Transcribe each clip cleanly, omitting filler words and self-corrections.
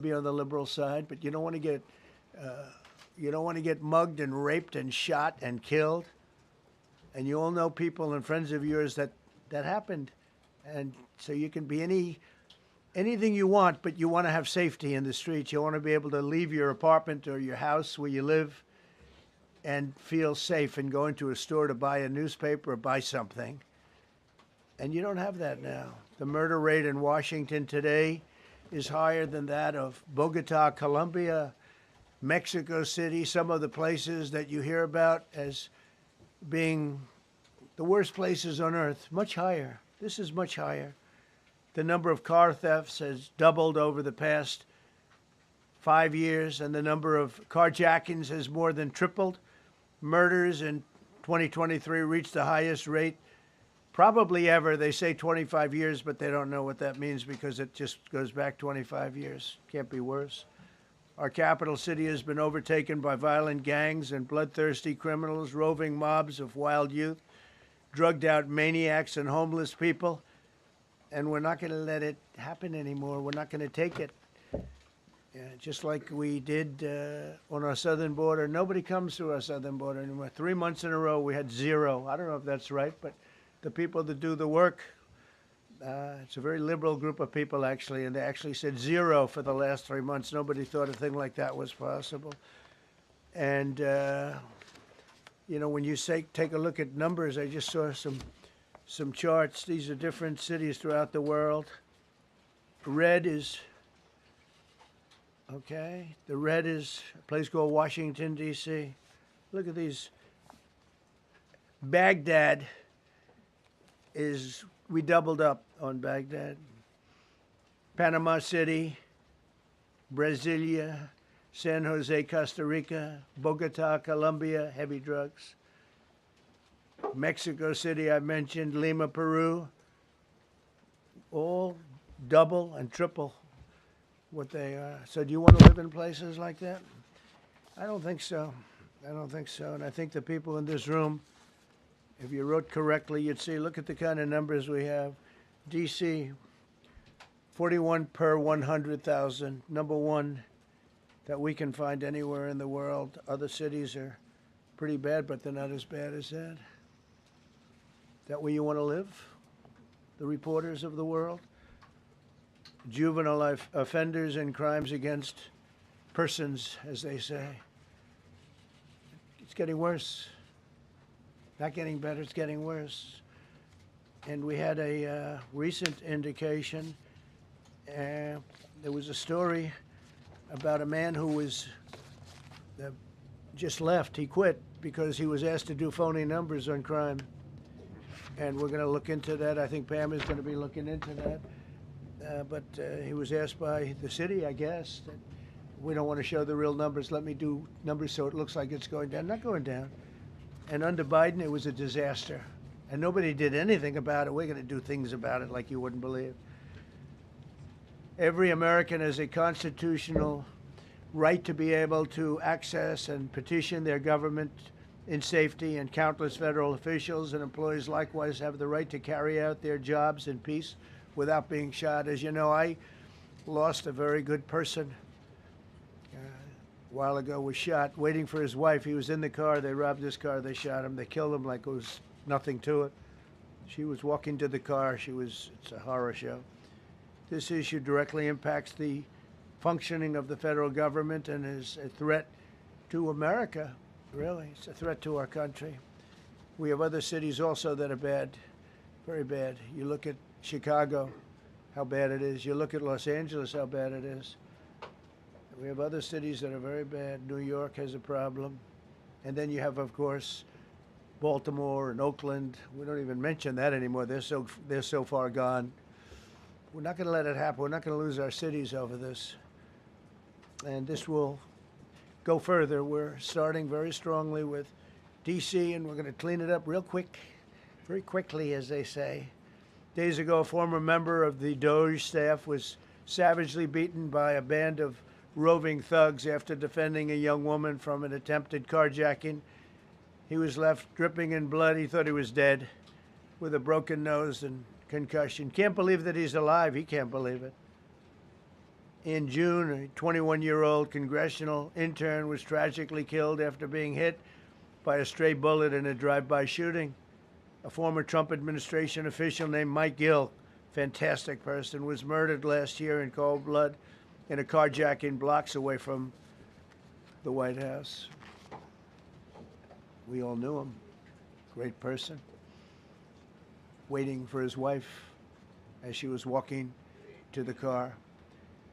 be on the liberal side, but you don't want to get mugged and raped and shot and killed. And you all know people and friends of yours that happened. And so you can be anything you want, but you want to have safety in the streets. You want to be able to leave your apartment or your house where you live and feel safe and go into a store to buy a newspaper or buy something. And you don't have that now. The murder rate in Washington today is higher than that of Bogota, Colombia, Mexico City, some of the places that you hear about as being the worst places on earth, much higher. This is much higher. The number of car thefts has doubled over the past 5 years, and the number of carjackings has more than tripled. Murders in 2023 reached the highest rate probably ever. They say 25 years, but they don't know what that means because it just goes back 25 years. Can't be worse. Our capital city has been overtaken by violent gangs and bloodthirsty criminals, roving mobs of wild youth, drugged out maniacs and homeless people. And we're not going to let it happen anymore. We're not going to take it. Just like we did on our southern border. Nobody comes through our southern border anymore. 3 months in a row, we had zero. I don't know if that's right, but the people that do the work, it's a very liberal group of people, actually, and they actually said zero for the last 3 months. Nobody thought a thing like that was possible. And, when you take a look at numbers, I just saw some charts. These are different cities throughout the world. Red is, okay, the red is a place called Washington, D.C. Look at these. Baghdad we doubled up on Baghdad. Panama City, Brasilia, San Jose, Costa Rica, Bogota, Colombia, heavy drugs. Mexico City, I mentioned, Lima, Peru, all double and triple what they are. So do you want to live in places like that? I don't think so. I don't think so. And I think the people in this room, if you wrote correctly, you'd see, look at the kind of numbers we have. D.C., 41 per 100,000, number one that we can find anywhere in the world. Other cities are pretty bad, but they're not as bad as that. That where you want to live? The reporters of the world? Juvenile offenders and crimes against persons, as they say. It's getting worse. Not getting better, it's getting worse. And we had a recent indication. There was a story about a man who was just left. He quit because he was asked to do phony numbers on crime. And we're going to look into that. I think Pam is going to be looking into that. But he was asked by the city, I guess, that we don't want to show the real numbers. Let me do numbers so it looks like it's going down. Not going down. And under Biden, it was a disaster. And nobody did anything about it. We're going to do things about it like you wouldn't believe. Every American has a constitutional right to be able to access and petition their government in safety, and countless federal officials and employees likewise have the right to carry out their jobs in peace without being shot. As you know, I lost a very good person a while ago, was shot waiting for his wife. He was in the car. They robbed his car. They shot him. They killed him like it was nothing to it. She was walking to the car. It's a horror show. This issue directly impacts the functioning of the federal government and is a threat to America, really. It's a threat to our country. We have other cities also that are bad, very bad. You look at Chicago, how bad it is. You look at Los Angeles, how bad it is. We have other cities that are very bad. New York has a problem. And then you have, of course, Baltimore and Oakland. We don't even mention that anymore. They're so far gone. We're not going to let it happen. We're not going to lose our cities over this. And this will go further. We're starting very strongly with D.C., and we're going to clean it up real quick, very quickly, as they say. Days ago, a former member of the DOJ staff was savagely beaten by a band of roving thugs after defending a young woman from an attempted carjacking. He was left dripping in blood. He thought he was dead with a broken nose and concussion. Can't believe that he's alive. He can't believe it. In June, a 21-year-old congressional intern was tragically killed after being hit by a stray bullet in a drive-by shooting. A former Trump administration official named Mike Gill, fantastic person, was murdered last year in cold blood in a carjacking blocks away from the White House. We all knew him. Great person. Waiting for his wife as she was walking to the car.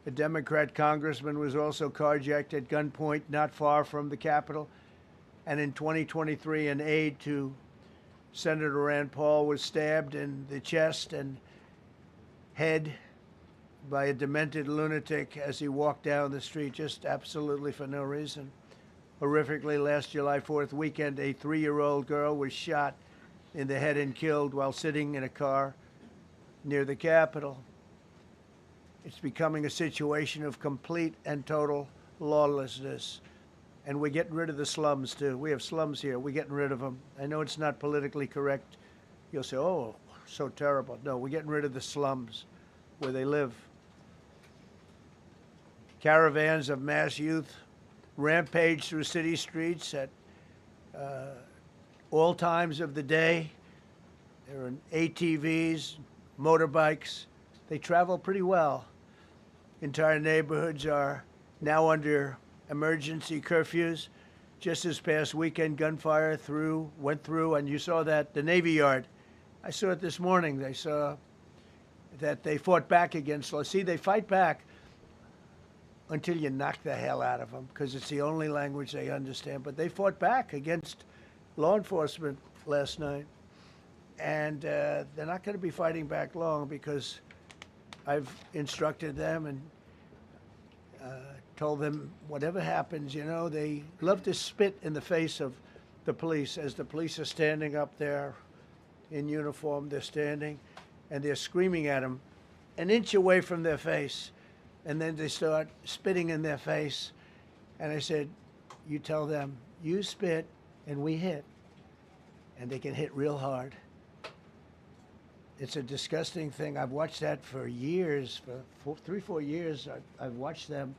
A Democrat congressman was also carjacked at gunpoint not far from the Capitol. And in 2023, an aide to Senator Rand Paul was stabbed in the chest and head by a demented lunatic as he walked down the street, just absolutely for no reason. Horrifically, last July 4th weekend, a 3-year-old girl was shot in the head and killed while sitting in a car near the Capitol. It's becoming a situation of complete and total lawlessness. And we're getting rid of the slums, too. We have slums here. We're getting rid of them. I know it's not politically correct. You'll say, oh, so terrible. No, we're getting rid of the slums where they live. Caravans of mass youth rampage through city streets at all times of the day. There are ATVs, motorbikes. They travel pretty well. Entire neighborhoods are now under emergency curfews. Just this past weekend, gunfire went through, and you saw that, the Navy Yard. I saw it this morning. They saw that they fought back against law. See, they fight back until you knock the hell out of them, because it's the only language they understand. But they fought back against law enforcement last night. And they're not going to be fighting back long, because I've instructed them and told them whatever happens, you know, they love to spit in the face of the police. As the police are standing up there in uniform, they're standing and they're screaming at them an inch away from their face. And then they start spitting in their face. And I said, you tell them, you spit and we hit. And they can hit real hard. It's a disgusting thing. I've watched that for years, for 3-4 years. I've watched them.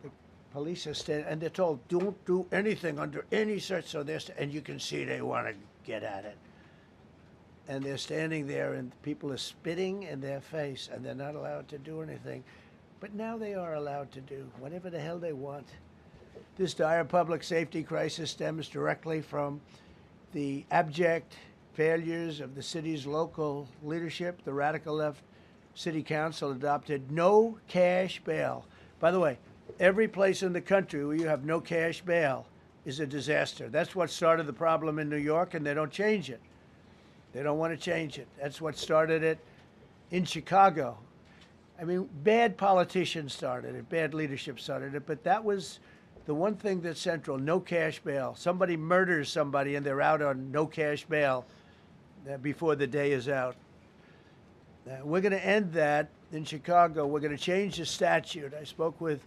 The police are standing, and they're told, don't do anything under any search. So and you can see they want to get at it. And they're standing there, and people are spitting in their face, and they're not allowed to do anything. But now they are allowed to do whatever the hell they want. This dire public safety crisis stems directly from the abject failures of the city's local leadership. The radical left city council adopted no cash bail. By the way, every place in the country where you have no cash bail is a disaster. That's what started the problem in New York, and they don't change it. They don't want to change it. That's what started it in Chicago. I mean, bad politicians started it, bad leadership started it, but that was the one thing that's central, no cash bail. Somebody murders somebody and they're out on no cash bail before the day is out. We're going to end that in Chicago. We're going to change the statute. I spoke with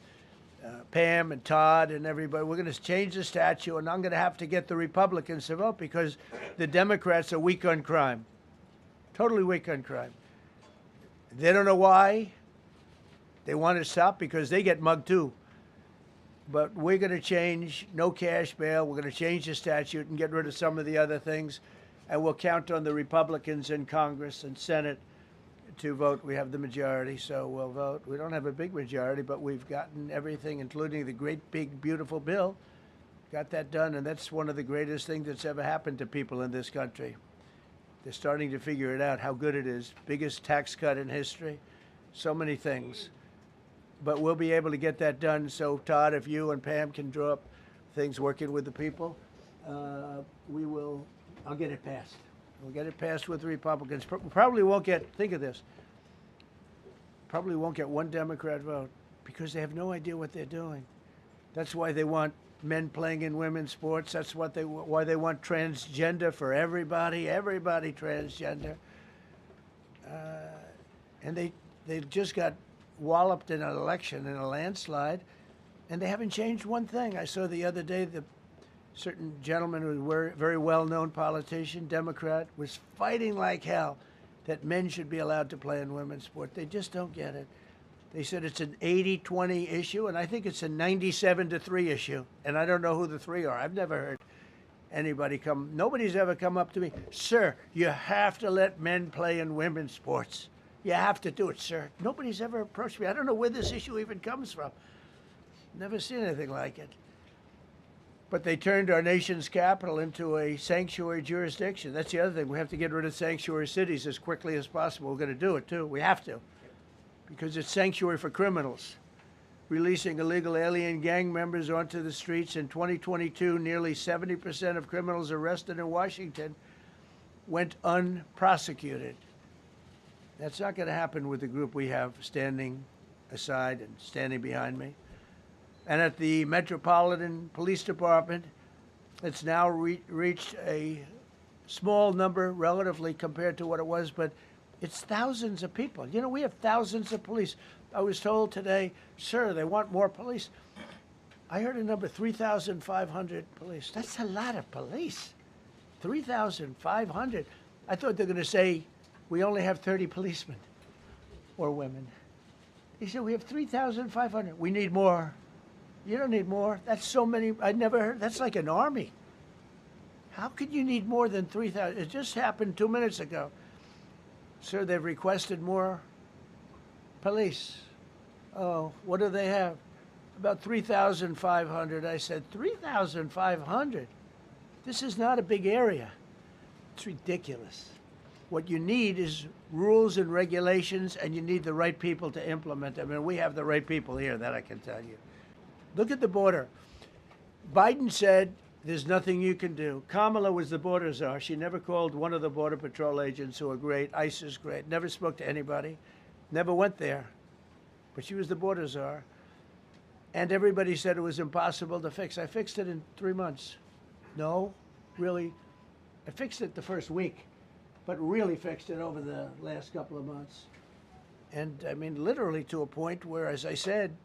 Pam and Todd and everybody. We're going to change the statute, and I'm going to have to get the Republicans to vote because the Democrats are weak on crime, totally weak on crime. They don't know why. They want to stop because they get mugged too. But we're going to change no cash bail. We're going to change the statute and get rid of some of the other things. And we'll count on the Republicans in Congress and Senate to vote. We have the majority, so we'll vote. We don't have a big majority, but we've gotten everything, including the great, big, beautiful bill. Got that done, and that's one of the greatest things that's ever happened to people in this country. They're starting to figure it out, how good it is. Biggest tax cut in history. So many things. But we'll be able to get that done. So, Todd, if you and Pam can draw up things working with the people, I'll get it passed. We'll get it passed with the Republicans. Probably won't get, think of this, probably won't get one Democrat vote because they have no idea what they're doing. That's why they want men playing in women's sports. That's why they want transgender for everybody transgender. And they just got walloped in an election, in a landslide, and they haven't changed one thing. I saw the other day the certain gentleman who was a very well-known politician, Democrat, was fighting like hell that men should be allowed to play in women's sport. They just don't get it. They said it's an 80-20 issue, and I think it's a 97-3 issue. And I don't know who the three are. I've never heard anybody come. Nobody's ever come up to me, sir, you have to let men play in women's sports. You have to do it, sir. Nobody's ever approached me. I don't know where this issue even comes from. Never seen anything like it. But they turned our nation's capital into a sanctuary jurisdiction. That's the other thing. We have to get rid of sanctuary cities as quickly as possible. We're going to do it, too. We have to. Because it's sanctuary for criminals. Releasing illegal alien gang members onto the streets in 2022, nearly 70% of criminals arrested in Washington went unprosecuted. That's not going to happen with the group we have standing aside and standing behind me. And at the Metropolitan Police Department, it's now reached a small number relatively compared to what it was, but it's thousands of people. You know, we have thousands of police. I was told today, sir, they want more police. I heard a number, 3,500 police. That's a lot of police. 3,500. I thought they were going to say, we only have 30 policemen or women. He said, we have 3,500. We need more. You don't need more. That's so many. I never heard. That's like an army. How could you need more than 3,000? It just happened 2 minutes ago. Sir, they've requested more police. Oh, what do they have? About 3,500. I said, 3,500? This is not a big area. It's ridiculous. What you need is rules and regulations, and you need the right people to implement them. And we have the right people here, that I can tell you. Look at the border. Biden said, there's nothing you can do. Kamala was the border czar. She never called one of the Border Patrol agents who are great. ICE is great. Never spoke to anybody. Never went there. But she was the border czar. And everybody said it was impossible to fix. I fixed it in 3 months. No, really. I fixed it the first week, but really fixed it over the last couple of months. And I mean, literally to a point where, as I said,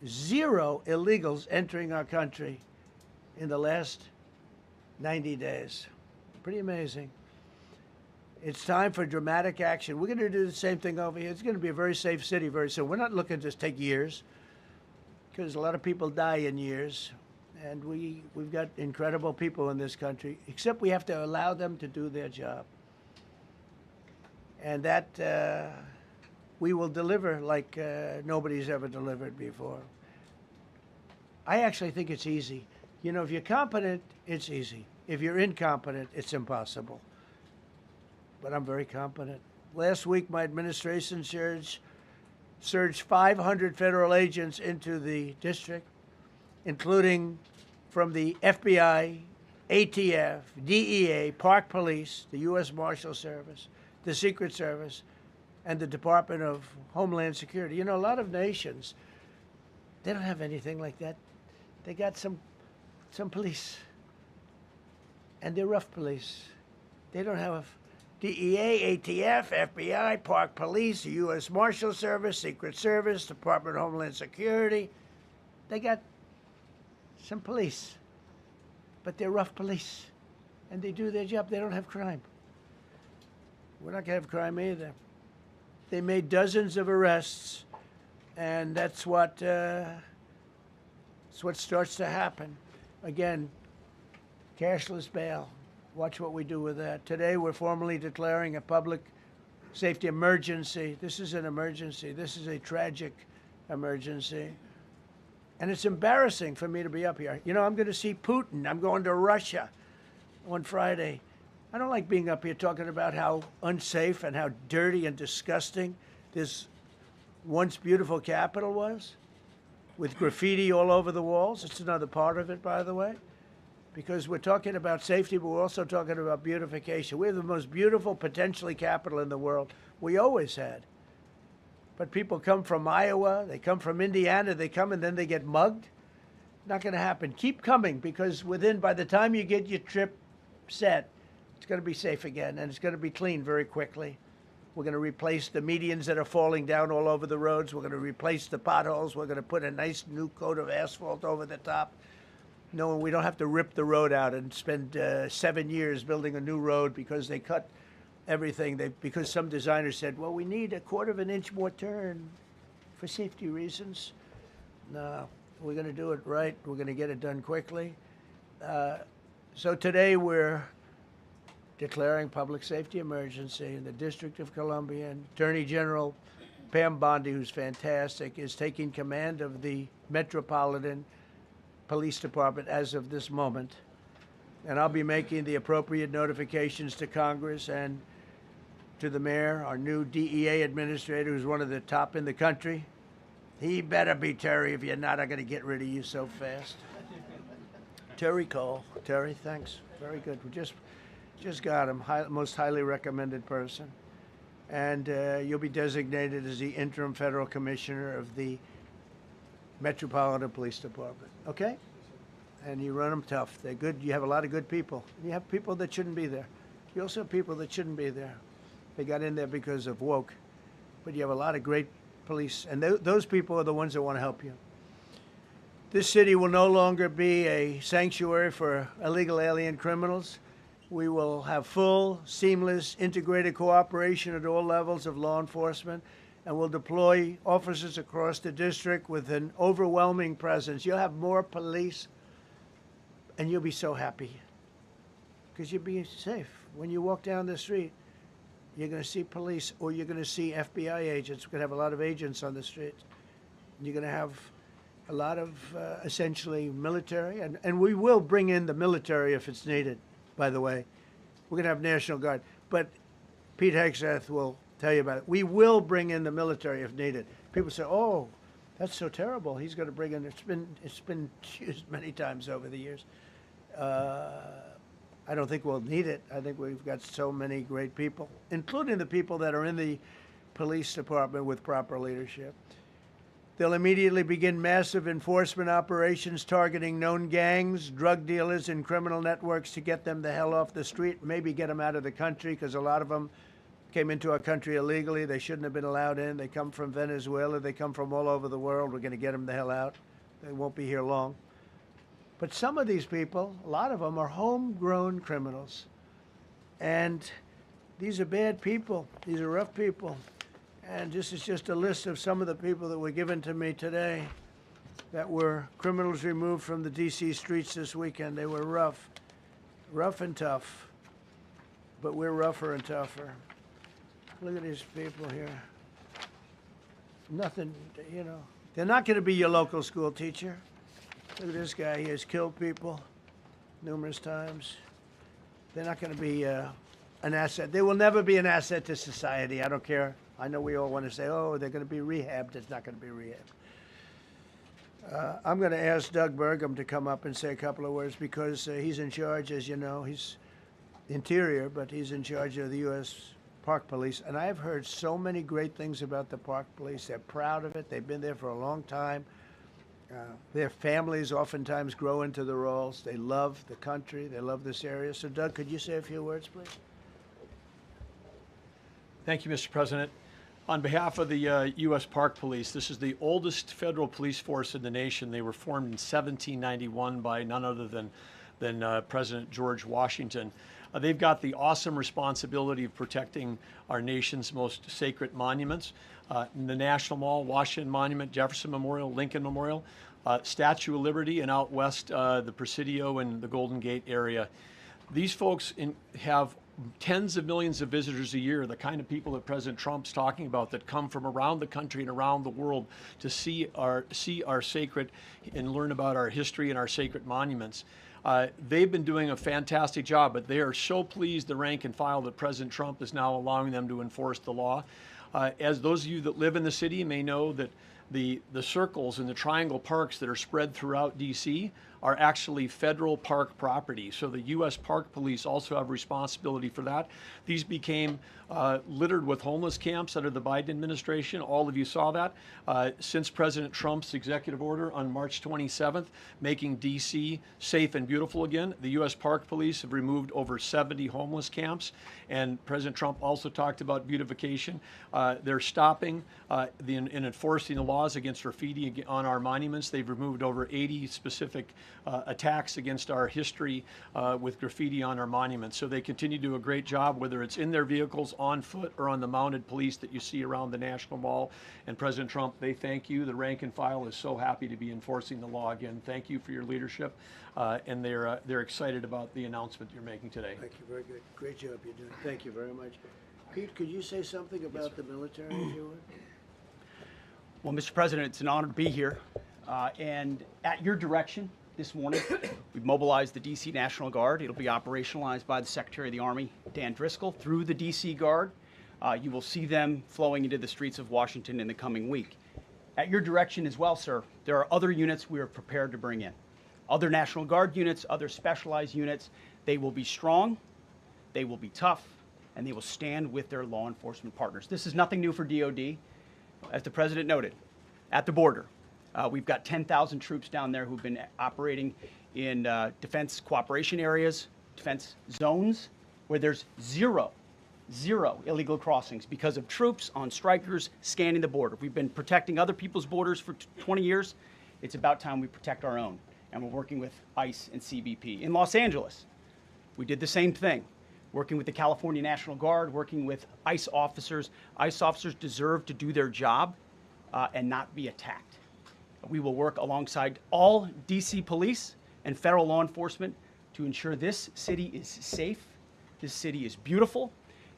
0 illegals entering our country in the last 90 days. Pretty amazing. It's time for dramatic action. We're going to do the same thing over here. It's going to be a very safe city very soon. We're not looking to take years, because a lot of people die in years. And we've got incredible people in this country, except we have to allow them to do their job. And that we will deliver like nobody's ever delivered before. I actually think it's easy. You know, if you're competent, it's easy. If you're incompetent, it's impossible. But I'm very competent. Last week, my administration surged 500 federal agents into the district, including from the FBI, ATF, DEA, Park Police, the U.S. Marshal Service, the Secret Service, and the Department of Homeland Security. You know, a lot of nations, they don't have anything like that. They got some police, and they're rough police. They don't have DEA, ATF, FBI, Park Police, the U.S. Marshal Service, Secret Service, Department of Homeland Security. They got some police, but they're rough police, and they do their job. They don't have crime. We're not going to have crime either. They made dozens of arrests, and that's what starts to happen. Again, cashless bail. Watch what we do with that. Today, we're formally declaring a public safety emergency. This is an emergency. This is a tragic emergency. And it's embarrassing for me to be up here. You know, I'm going to see Putin. I'm going to Russia on Friday. I don't like being up here talking about how unsafe and how dirty and disgusting this once beautiful capital was, with graffiti all over the walls. It's another part of it, by the way, because we're talking about safety, but we're also talking about beautification. We have the most beautiful, potentially, capital in the world. We always had. But people come from Iowa, they come from Indiana, they come and then they get mugged. Not going to happen. Keep coming, because by the time you get your trip set, it's going to be safe again, and it's going to be clean very quickly. We're going to replace the medians that are falling down all over the roads. We're going to replace the potholes. We're going to put a nice new coat of asphalt over the top. No, we don't have to rip the road out and spend 7 years building a new road because they cut everything. Because some designer said, well, we need a 1/4 of an inch more turn. for safety reasons. No, we're going to do it right. We're going to get it done quickly. So today we're declaring public safety emergency in the District of Columbia, and Attorney General Pam Bondi, who's fantastic, is taking command of the Metropolitan Police Department as of this moment. And I'll be making the appropriate notifications to Congress and to the mayor, our new DEA administrator, who's one of the top in the country. He better be Terry. If you're not, I'm going to get rid of you so fast. Terry Cole. Terry, thanks. Very good. We just got him. Most highly recommended person. And you'll be designated as the interim federal commissioner of the Metropolitan Police Department. Okay? And you run them tough. They're good. You have a lot of good people. You have people that shouldn't be there. You also have people that shouldn't be there. They got in there because of woke. But you have a lot of great police. And those people are the ones that want to help you. This city will no longer be a sanctuary for illegal alien criminals. We will have full, seamless, integrated cooperation at all levels of law enforcement, and we'll deploy officers across the district with an overwhelming presence. You'll have more police, and you'll be so happy because you'll be safe. When you walk down the street, you're going to see police, or you're going to see FBI agents. We're going to have a lot of agents on the street. You're going to have a lot of essentially military, and we will bring in the military if it's needed, by the way. We're going to have National Guard, but Pete Hegseth will tell you about it. We will bring in the military if needed. People say, oh, that's so terrible. He's going to bring in, it's been used many times over the years. I don't think we'll need it. I think we've got so many great people, including the people that are in the police department with proper leadership. They'll immediately begin massive enforcement operations targeting known gangs, drug dealers, and criminal networks to get them the hell off the street, maybe get them out of the country, because a lot of them came into our country illegally. They shouldn't have been allowed in. They come from Venezuela. They come from all over the world. We're going to get them the hell out. They won't be here long. But some of these people, a lot of them, are homegrown criminals. And these are bad people. These are rough people. And this is just a list of some of the people that were given to me today that were criminals removed from the D.C. streets this weekend. They were rough and tough. But we're rougher and tougher. Look at these people here. Nothing, you know. They're not going to be your local school teacher. Look at this guy. He has killed people numerous times. They're not going to be an asset. They will never be an asset to society. I don't care. I know we all want to say, oh, they're going to be rehabbed. It's not going to be rehabbed. I'm going to ask Doug Burgum to come up and say a couple of words because he's in charge, as you know. He's Interior, but he's in charge of the U.S. Park Police. And I've heard so many great things about the Park Police. They're proud of it. They've been there for a long time. Their families oftentimes grow into the roles. They love the country. They love this area. So, Doug, could you say a few words, please? Thank you, Mr. President. On behalf of the U.S. Park Police, this is the oldest federal police force in the nation. They were formed in 1791 by none other than President George Washington. They've got the awesome responsibility of protecting our nation's most sacred monuments. The National Mall, Washington Monument, Jefferson Memorial, Lincoln Memorial, Statue of Liberty, and out west, the Presidio and the Golden Gate area. These folks have tens of millions of visitors a year, the kind of people that President Trump's talking about that come from around the country and around the world to see our sacred and learn about our history and our sacred monuments. They've been doing a fantastic job, but they are so pleased, the rank and file, that President Trump is now allowing them to enforce the law. As those of you that live in the city may know, that the circles and the triangle parks that are spread throughout D.C. are actually federal park property. So the U.S. Park Police also have responsibility for that. These became littered with homeless camps under the Biden administration. All of you saw that. Since President Trump's executive order on March 27th, making D.C. safe and beautiful again, the U.S. Park Police have removed over 70 homeless camps. And President Trump also talked about beautification. They're stopping and enforcing the laws against graffiti on our monuments. They've removed over 80 specific attacks against our history with graffiti on our monuments. So they continue to do a great job, whether it's in their vehicles, on foot, or on the mounted police that you see around the National Mall. And President Trump, they thank you. The rank and file is so happy to be enforcing the law again. Thank you for your leadership, and they're excited about the announcement you're making today. Thank you, very good. Great job you're doing. Thank you very much. Pete, could you say something about the military, if you would? Well, Mr. President, it's an honor to be here. And at your direction this morning, we've mobilized the D.C. National Guard. It'll be operationalized by the Secretary of the Army, Dan Driscoll, through the D.C. Guard. You will see them flowing into the streets of Washington in the coming week. At your direction as well, sir, there are other units we are prepared to bring in. Other National Guard units, other specialized units. They will be strong, they will be tough, and they will stand with their law enforcement partners. This is nothing new for DOD. As the President noted, at the border, we've got 10,000 troops down there who've been operating in defense cooperation areas, defense zones, where there's zero illegal crossings because of troops on strikers scanning the border. We've been protecting other people's borders for 20 years. It's about time we protect our own, and we're working with ICE and CBP. In Los Angeles, we did the same thing, working with the California National Guard, working with ICE officers. ICE officers deserve to do their job and not be attacked. We will work alongside all DC police and federal law enforcement to ensure this city is safe, this city is beautiful,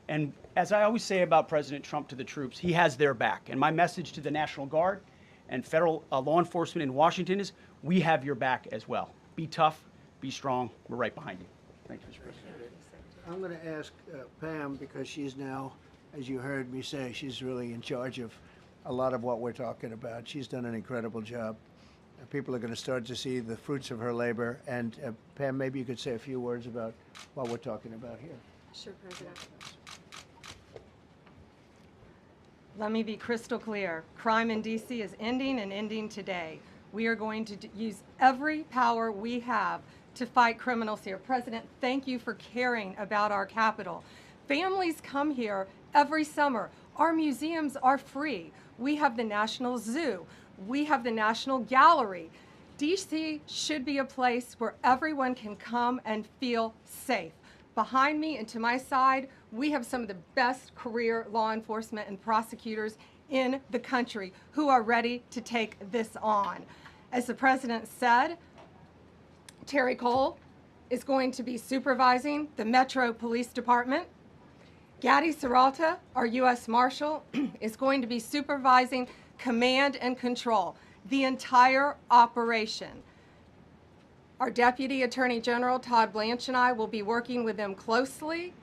and as I always say about President Trump to the troops, he has their back. And my message to the National Guard and federal law enforcement in Washington is, we have your back as well. Be tough, be strong, we're right behind you. Thank you, Mr. President. I'm going to ask Pam, because she's now, as you heard me say, she's really in charge of a lot of what we're talking about. She's done an incredible job. People are going to start to see the fruits of her labor. And Pam, maybe you could say a few words about what we're talking about here. Sure, President. Let me be crystal clear. Crime in D.C. is ending and ending today. We are going to use every power we have to fight criminals here. President, thank you for caring about our capital. Families come here every summer. Our museums are free. We have the National Zoo. We have the National Gallery. D.C. should be a place where everyone can come and feel safe. Behind me and to my side, we have some of the best career law enforcement and prosecutors in the country who are ready to take this on. As the President said, Terry Cole is going to be supervising the Metro Police Department. Gaddy Serralta, our U.S. Marshal, is going to be supervising command and control, the entire operation. Our Deputy Attorney General, Todd Blanche, and I will be working with them closely,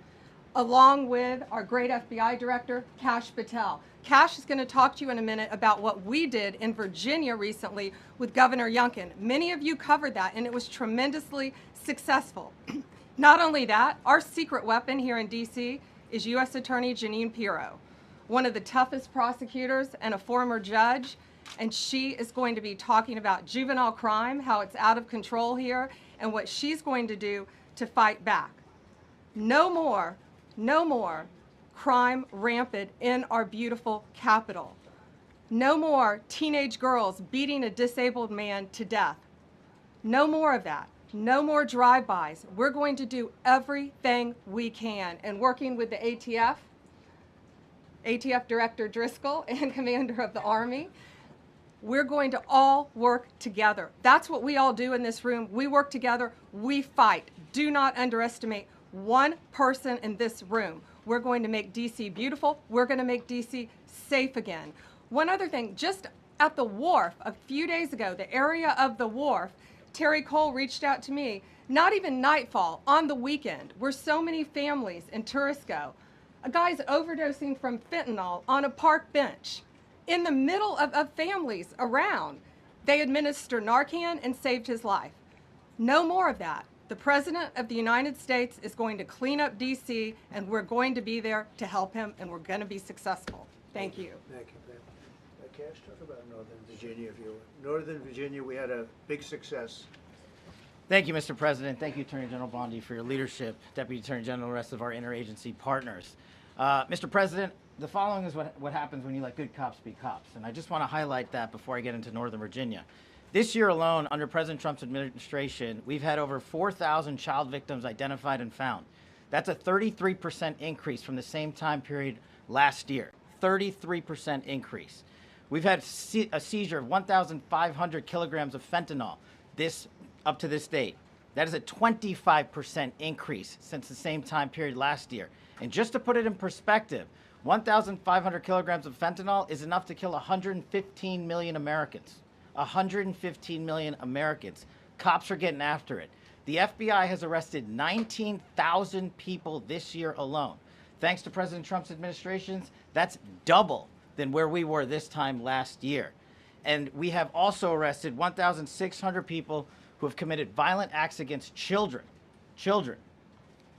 along with our great FBI Director, Kash Patel. Kash is going to talk to you in a minute about what we did in Virginia recently with Governor Youngkin. Many of you covered that, and it was tremendously successful. Not only that, our secret weapon here in D.C. is U.S. Attorney Jeanine Pirro, one of the toughest prosecutors and a former judge, and she is going to be talking about juvenile crime, how it's out of control here, and what she's going to do to fight back. No more crime rampant in our beautiful capital. No more teenage girls beating a disabled man to death. No more of that. No more drive-bys. We're going to do everything we can. And working with the ATF Director Driscoll and Commander of the Army, we're going to all work together. That's what we all do in this room. We work together, we fight. Do not underestimate one person in this room. We're going to make D.C. beautiful. We're going to make D.C. safe again. One other thing, just at the wharf a few days ago, the area of the wharf, Terry Cole reached out to me, not even nightfall, on the weekend, where so many families and tourists go. A guy's overdosing from fentanyl on a park bench in the middle of families around. They administered Narcan and saved his life. No more of that. The President of the United States is going to clean up D.C., and we're going to be there to help him, and we're going to be successful. Thank you. Thank you, Pam. Cash, talk about Northern Virginia, if you will. Northern Virginia, we had a big success. Thank you, Mr. President. Thank you, Attorney General Bondi, for your leadership, Deputy Attorney General, and the rest of our interagency partners. Mr. President, the following is what happens when you let good cops be cops, and I just want to highlight that before I get into Northern Virginia. This year alone, under President Trump's administration, we've had over 4,000 child victims identified and found. That's a 33% increase from the same time period last year. 33% increase. We've had a seizure of 1,500 kilograms of fentanyl up to this date. That is a 25% increase since the same time period last year. And just to put it in perspective, 1,500 kilograms of fentanyl is enough to kill 115 million Americans. 115 million Americans. Cops are getting after it. The FBI has arrested 19,000 people this year alone. Thanks to President Trump's administrations, that's double than where we were this time last year. And we have also arrested 1,600 people who have committed violent acts against children. Children.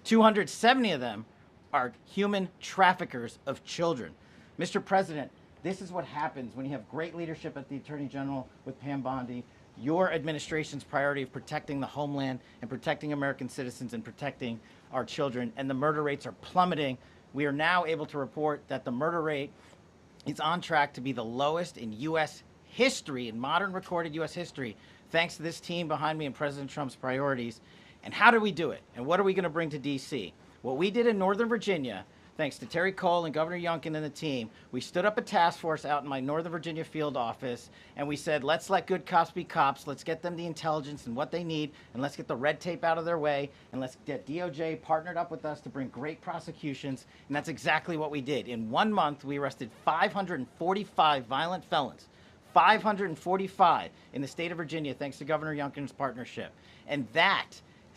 270 of them are human traffickers of children. Mr. President, this is what happens when you have great leadership at the Attorney General with Pam Bondi. Your administration's priority of protecting the homeland and protecting American citizens and protecting our children, and the murder rates are plummeting. We are now able to report that the murder rate is on track to be the lowest in U.S. history, in modern recorded U.S. history, thanks to this team behind me and President Trump's priorities. And how do we do it? And what are we going to bring to D.C.? What we did in Northern Virginia, thanks to Terry Cole and Governor Youngkin and the team, we stood up a task force out in my Northern Virginia field office, and we said, let's let good cops be cops, let's get them the intelligence and what they need, and let's get the red tape out of their way, and let's get DOJ partnered up with us to bring great prosecutions, and that's exactly what we did. In 1 month, we arrested 545 violent felons. 545 in the state of Virginia, thanks to Governor Youngkin's partnership. And that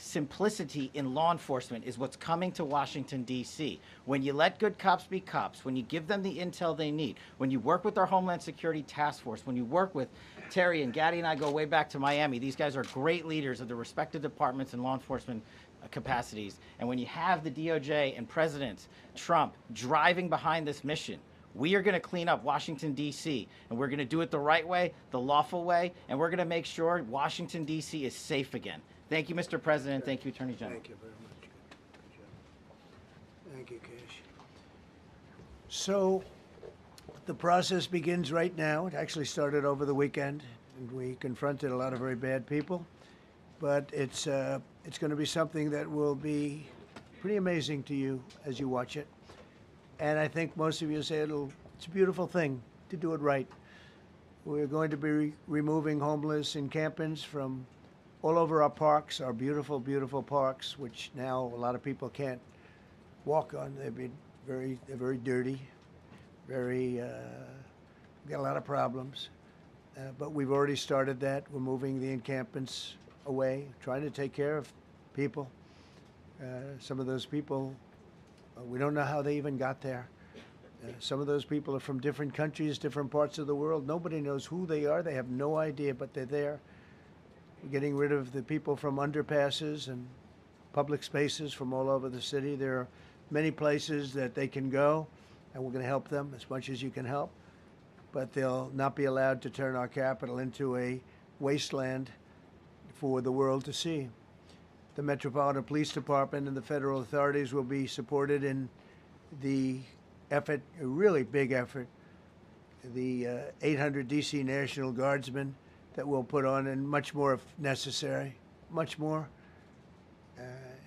simplicity in law enforcement is what's coming to Washington, D.C. When you let good cops be cops, when you give them the intel they need, when you work with our Homeland Security Task Force, when you work with Terry and Gaddy and I go way back to Miami. These guys are great leaders of the respective departments and law enforcement capacities. And when you have the DOJ and President Trump driving behind this mission, we are going to clean up Washington, D.C., and we're going to do it the right way, the lawful way, and we're going to make sure Washington, D.C. is safe again. Thank you, Mr. President. Thank you, Attorney General. Thank you very much. Good job. Thank you, Cash. So the process begins right now. It actually started over the weekend, and we confronted a lot of very bad people. But it's going to be something that will be pretty amazing to you as you watch it. And I think most of you say it's a beautiful thing to do it right. We're going to be removing homeless encampments from all over our parks, our beautiful, beautiful parks, which now a lot of people can't walk on. They're very dirty, we got a lot of problems. But we've already started that. We're moving the encampments away, trying to take care of people. Some of those people, we don't know how they even got there. Some of those people are from different countries, different parts of the world. Nobody knows who they are. They have no idea, but they're there. We're getting rid of the people from underpasses and public spaces from all over the city. There are many places that they can go, and we're going to help them as much as you can help. But they'll not be allowed to turn our capital into a wasteland for the world to see. The Metropolitan Police Department and the federal authorities will be supported in the effort, a really big effort, the 800 D.C. National Guardsmen that we'll put on, and much more if necessary, much more.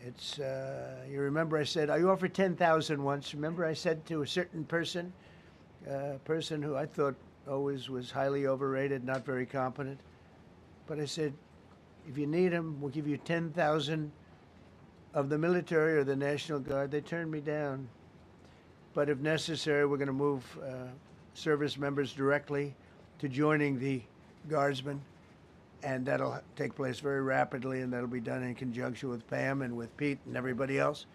You remember I said, I offered 10,000 once. Remember I said to a certain person, a person who I thought always was highly overrated, not very competent, but I said, if you need them, we'll give you 10,000 of the military or the National Guard. They turned me down. But if necessary, we're going to move service members directly to joining the Guardsmen, and that'll take place very rapidly, and that'll be done in conjunction with Pam and with Pete and everybody else.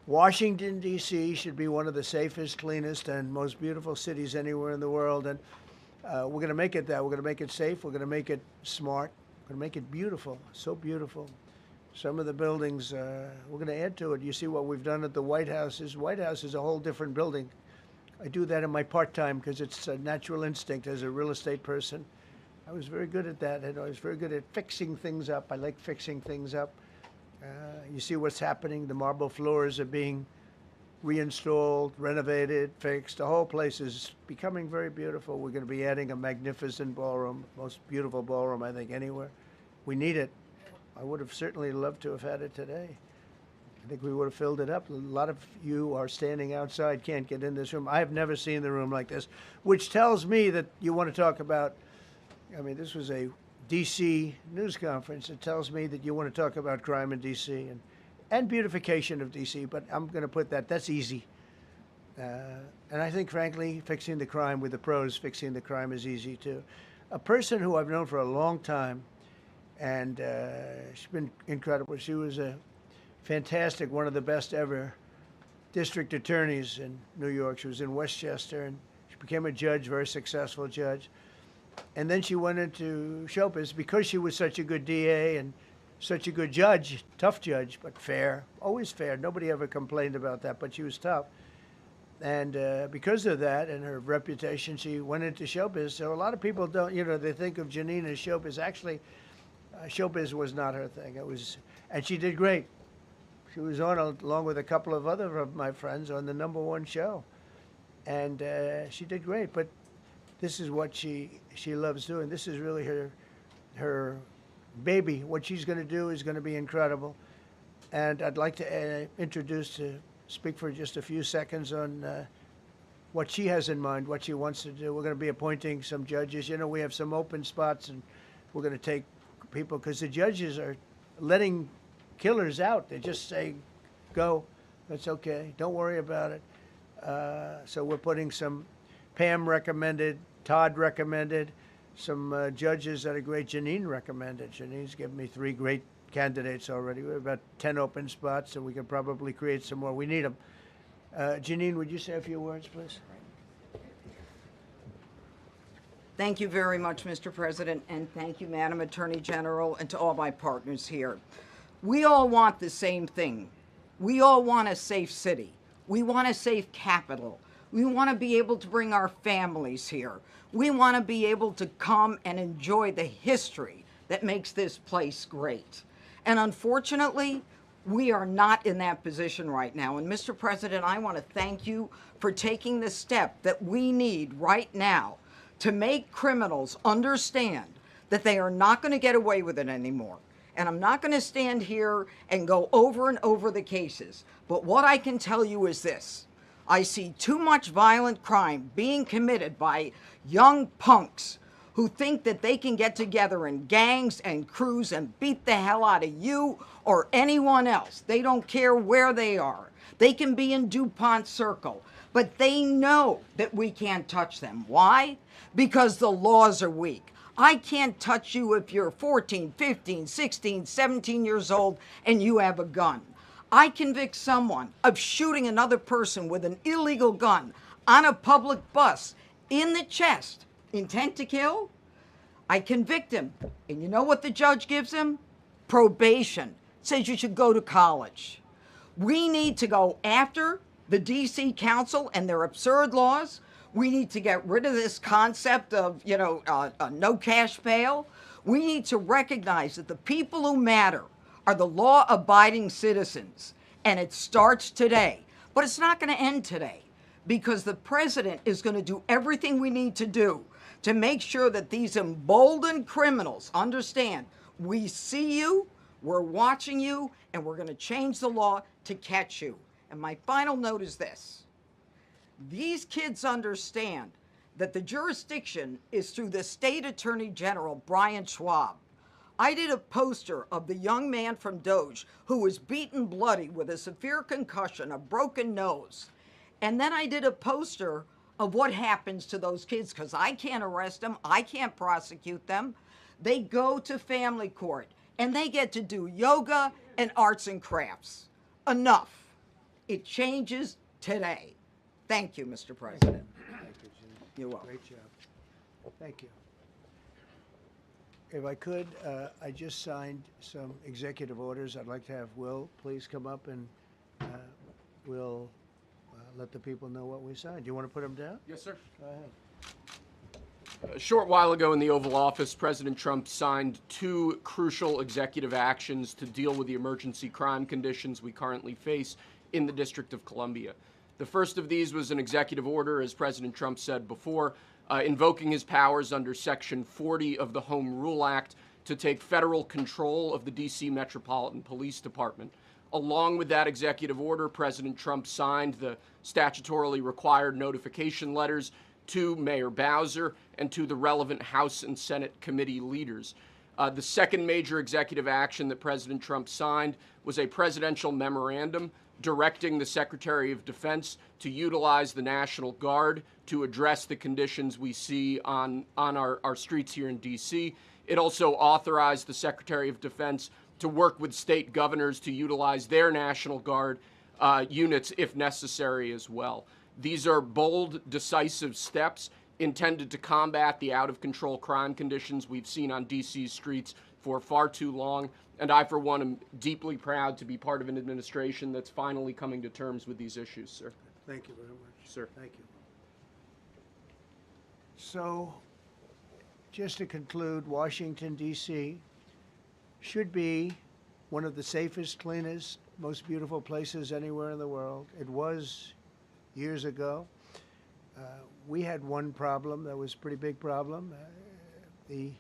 Washington, D.C. should be one of the safest, cleanest, and most beautiful cities anywhere in the world, and we're going to make it that. We're going to make it safe. We're going to make it smart. We're going to make it beautiful, so beautiful. Some of the buildings, we're going to add to it. You see what we've done at the White House. White House is a whole different building. I do that in my part-time because it's a natural instinct as a real estate person. I was very good at that, and I was very good at fixing things up. I like fixing things up. You see what's happening. The marble floors are being reinstalled, renovated, fixed. The whole place is becoming very beautiful. We're going to be adding a magnificent ballroom, most beautiful ballroom, I think, anywhere. We need it. I would have certainly loved to have had it today. I think we would have filled it up. A lot of you are standing outside, can't get in this room. I have never seen the room like this, which tells me that you want to talk about, I mean, this was a D.C. news conference. It tells me that you want to talk about crime in D.C. and beautification of D.C., but I'm going to put that's easy. And I think, frankly, fixing the crime with the pros, fixing the crime is easy, too. A person who I've known for a long time, and she's been incredible. She was a fantastic, one of the best ever district attorneys in New York. She was in Westchester, and she became a judge, very successful judge. And then she went into showbiz because she was such a good DA and such a good judge, tough judge, but fair, always fair. Nobody ever complained about that, but she was tough. And because of that and her reputation, she went into showbiz. So a lot of people don't, they think of Janine as showbiz. Actually, showbiz was not her thing. And she did great. She was on, along with a couple of other of my friends, on the #1 show. And she did great. But this is what she loves doing. This is really her baby. What she's going to do is going to be incredible. And I'd like to speak for just a few seconds on what she has in mind, what she wants to do. We're going to be appointing some judges. We have some open spots, and we're going to take people, because the judges are letting killers out. They just say, go, that's okay, don't worry about it. So we're putting some, Pam recommended, Todd recommended, some judges that are great. Janine recommended. Janine's given me 3 great candidates already. We have about 10 open spots, and we can probably create some more. We need them. Janine, would you say a few words, please? Thank you very much, Mr. President, and thank you, Madam Attorney General, and to all my partners here. We all want the same thing. We all want a safe city. We want a safe capital. We want to be able to bring our families here. We want to be able to come and enjoy the history that makes this place great. And unfortunately, we are not in that position right now. And Mr. President, I want to thank you for taking the step that we need right now to make criminals understand that they are not going to get away with it anymore. And I'm not going to stand here and go over and over the cases. But what I can tell you is this. I see too much violent crime being committed by young punks who think that they can get together in gangs and crews and beat the hell out of you or anyone else. They don't care where they are. They can be in DuPont Circle, but they know that we can't touch them. Why? Because the laws are weak. I can't touch you if you're 14, 15, 16, 17 years old and you have a gun. I convict someone of shooting another person with an illegal gun on a public bus in the chest, intent to kill. I convict him. And you know what the judge gives him? Probation. Says you should go to college. We need to go after the D.C. Council and their absurd laws. We need to get rid of this concept of, no cash bail. We need to recognize that the people who matter are the law-abiding citizens. And it starts today. But it's not going to end today, because the president is going to do everything we need to do to make sure that these emboldened criminals understand we see you, we're watching you, and we're going to change the law to catch you. And my final note is this. These kids understand that the jurisdiction is through the State Attorney General, Brian Schwab. I did a poster of the young man from Doge who was beaten bloody with a severe concussion, a broken nose. And then I did a poster of what happens to those kids, because I can't arrest them, I can't prosecute them. They go to family court and they get to do yoga and arts and crafts. Enough. It changes today. Thank you, Mr. President. Thank you, Janine. You're welcome. Great job. Thank you. If I could, I just signed some executive orders. I'd like to have Will please come up, and we'll let the people know what we signed. Do you want to put them down? Yes, sir. Go ahead. A short while ago in the Oval Office, President Trump signed 2 crucial executive actions to deal with the emergency crime conditions we currently face in the District of Columbia. The first of these was an executive order, as President Trump said before, invoking his powers under Section 40 of the Home Rule Act to take federal control of the D.C. Metropolitan Police Department. Along with that executive order, President Trump signed the statutorily required notification letters to Mayor Bowser and to the relevant House and Senate committee leaders. The second major executive action that President Trump signed was a presidential memorandum directing the Secretary of Defense to utilize the National Guard to address the conditions we see on our streets here in D.C. It also authorized the Secretary of Defense to work with state governors to utilize their National Guard units if necessary as well. These are bold, decisive steps intended to combat the out-of-control crime conditions we've seen on D.C.'s streets for far too long. And I, for one, am deeply proud to be part of an administration that's finally coming to terms with these issues, sir. Thank you very much. Sir. Thank you. So, just to conclude, Washington, D.C. should be one of the safest, cleanest, most beautiful places anywhere in the world. It was years ago. We had one problem that was a pretty big problem. The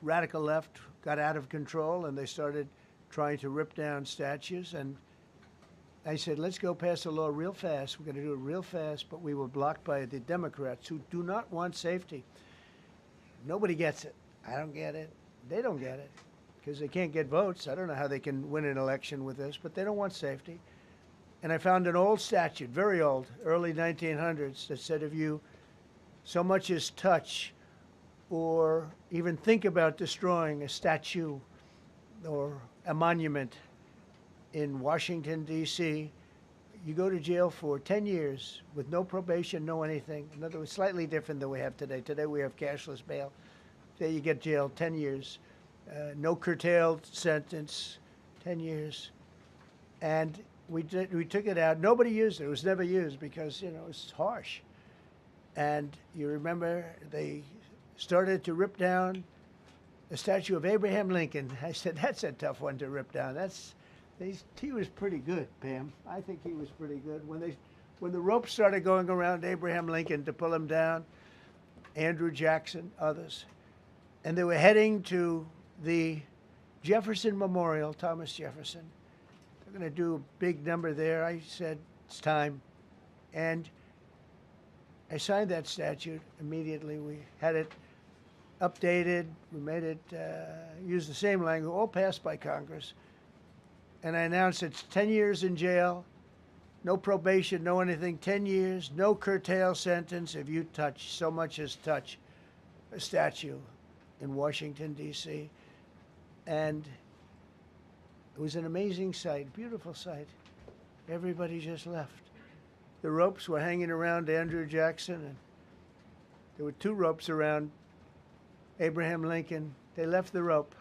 radical left got out of control and they started trying to rip down statues. And I said, let's go pass a law real fast. We're going to do it real fast, but we were blocked by the Democrats who do not want safety. Nobody gets it. I don't get it. They don't get it because they can't get votes. I don't know how they can win an election with this, but they don't want safety. And I found an old statute, very old, early 1900s, that said if you so much as touch or even think about destroying a statue or a monument in Washington, D.C., you go to jail for 10 years with no probation, no anything. In other words, slightly different than we have today. Today we have cashless bail. Today you get jailed 10 years. No curtailed sentence, 10 years. And we took it out. Nobody used it. It was never used because, you know, it's harsh. And you remember they started to rip down the statue of Abraham Lincoln. I said, that's a tough one to rip down. He was pretty good, Pam. I think he was pretty good. When the ropes started going around Abraham Lincoln to pull him down, Andrew Jackson, others, and they were heading to the Jefferson Memorial, Thomas Jefferson. They're going to do a big number there. I said, it's time. And I signed that statute immediately. We had it updated. We made it use the same language, all passed by Congress. And I announced it's 10 years in jail, no probation, no anything, 10 years, no curtail sentence if you touch, so much as touch a statue in Washington, D.C. And it was an amazing sight, beautiful sight. Everybody just left. The ropes were hanging around Andrew Jackson, and there were 2 ropes around Abraham Lincoln. They left the rope,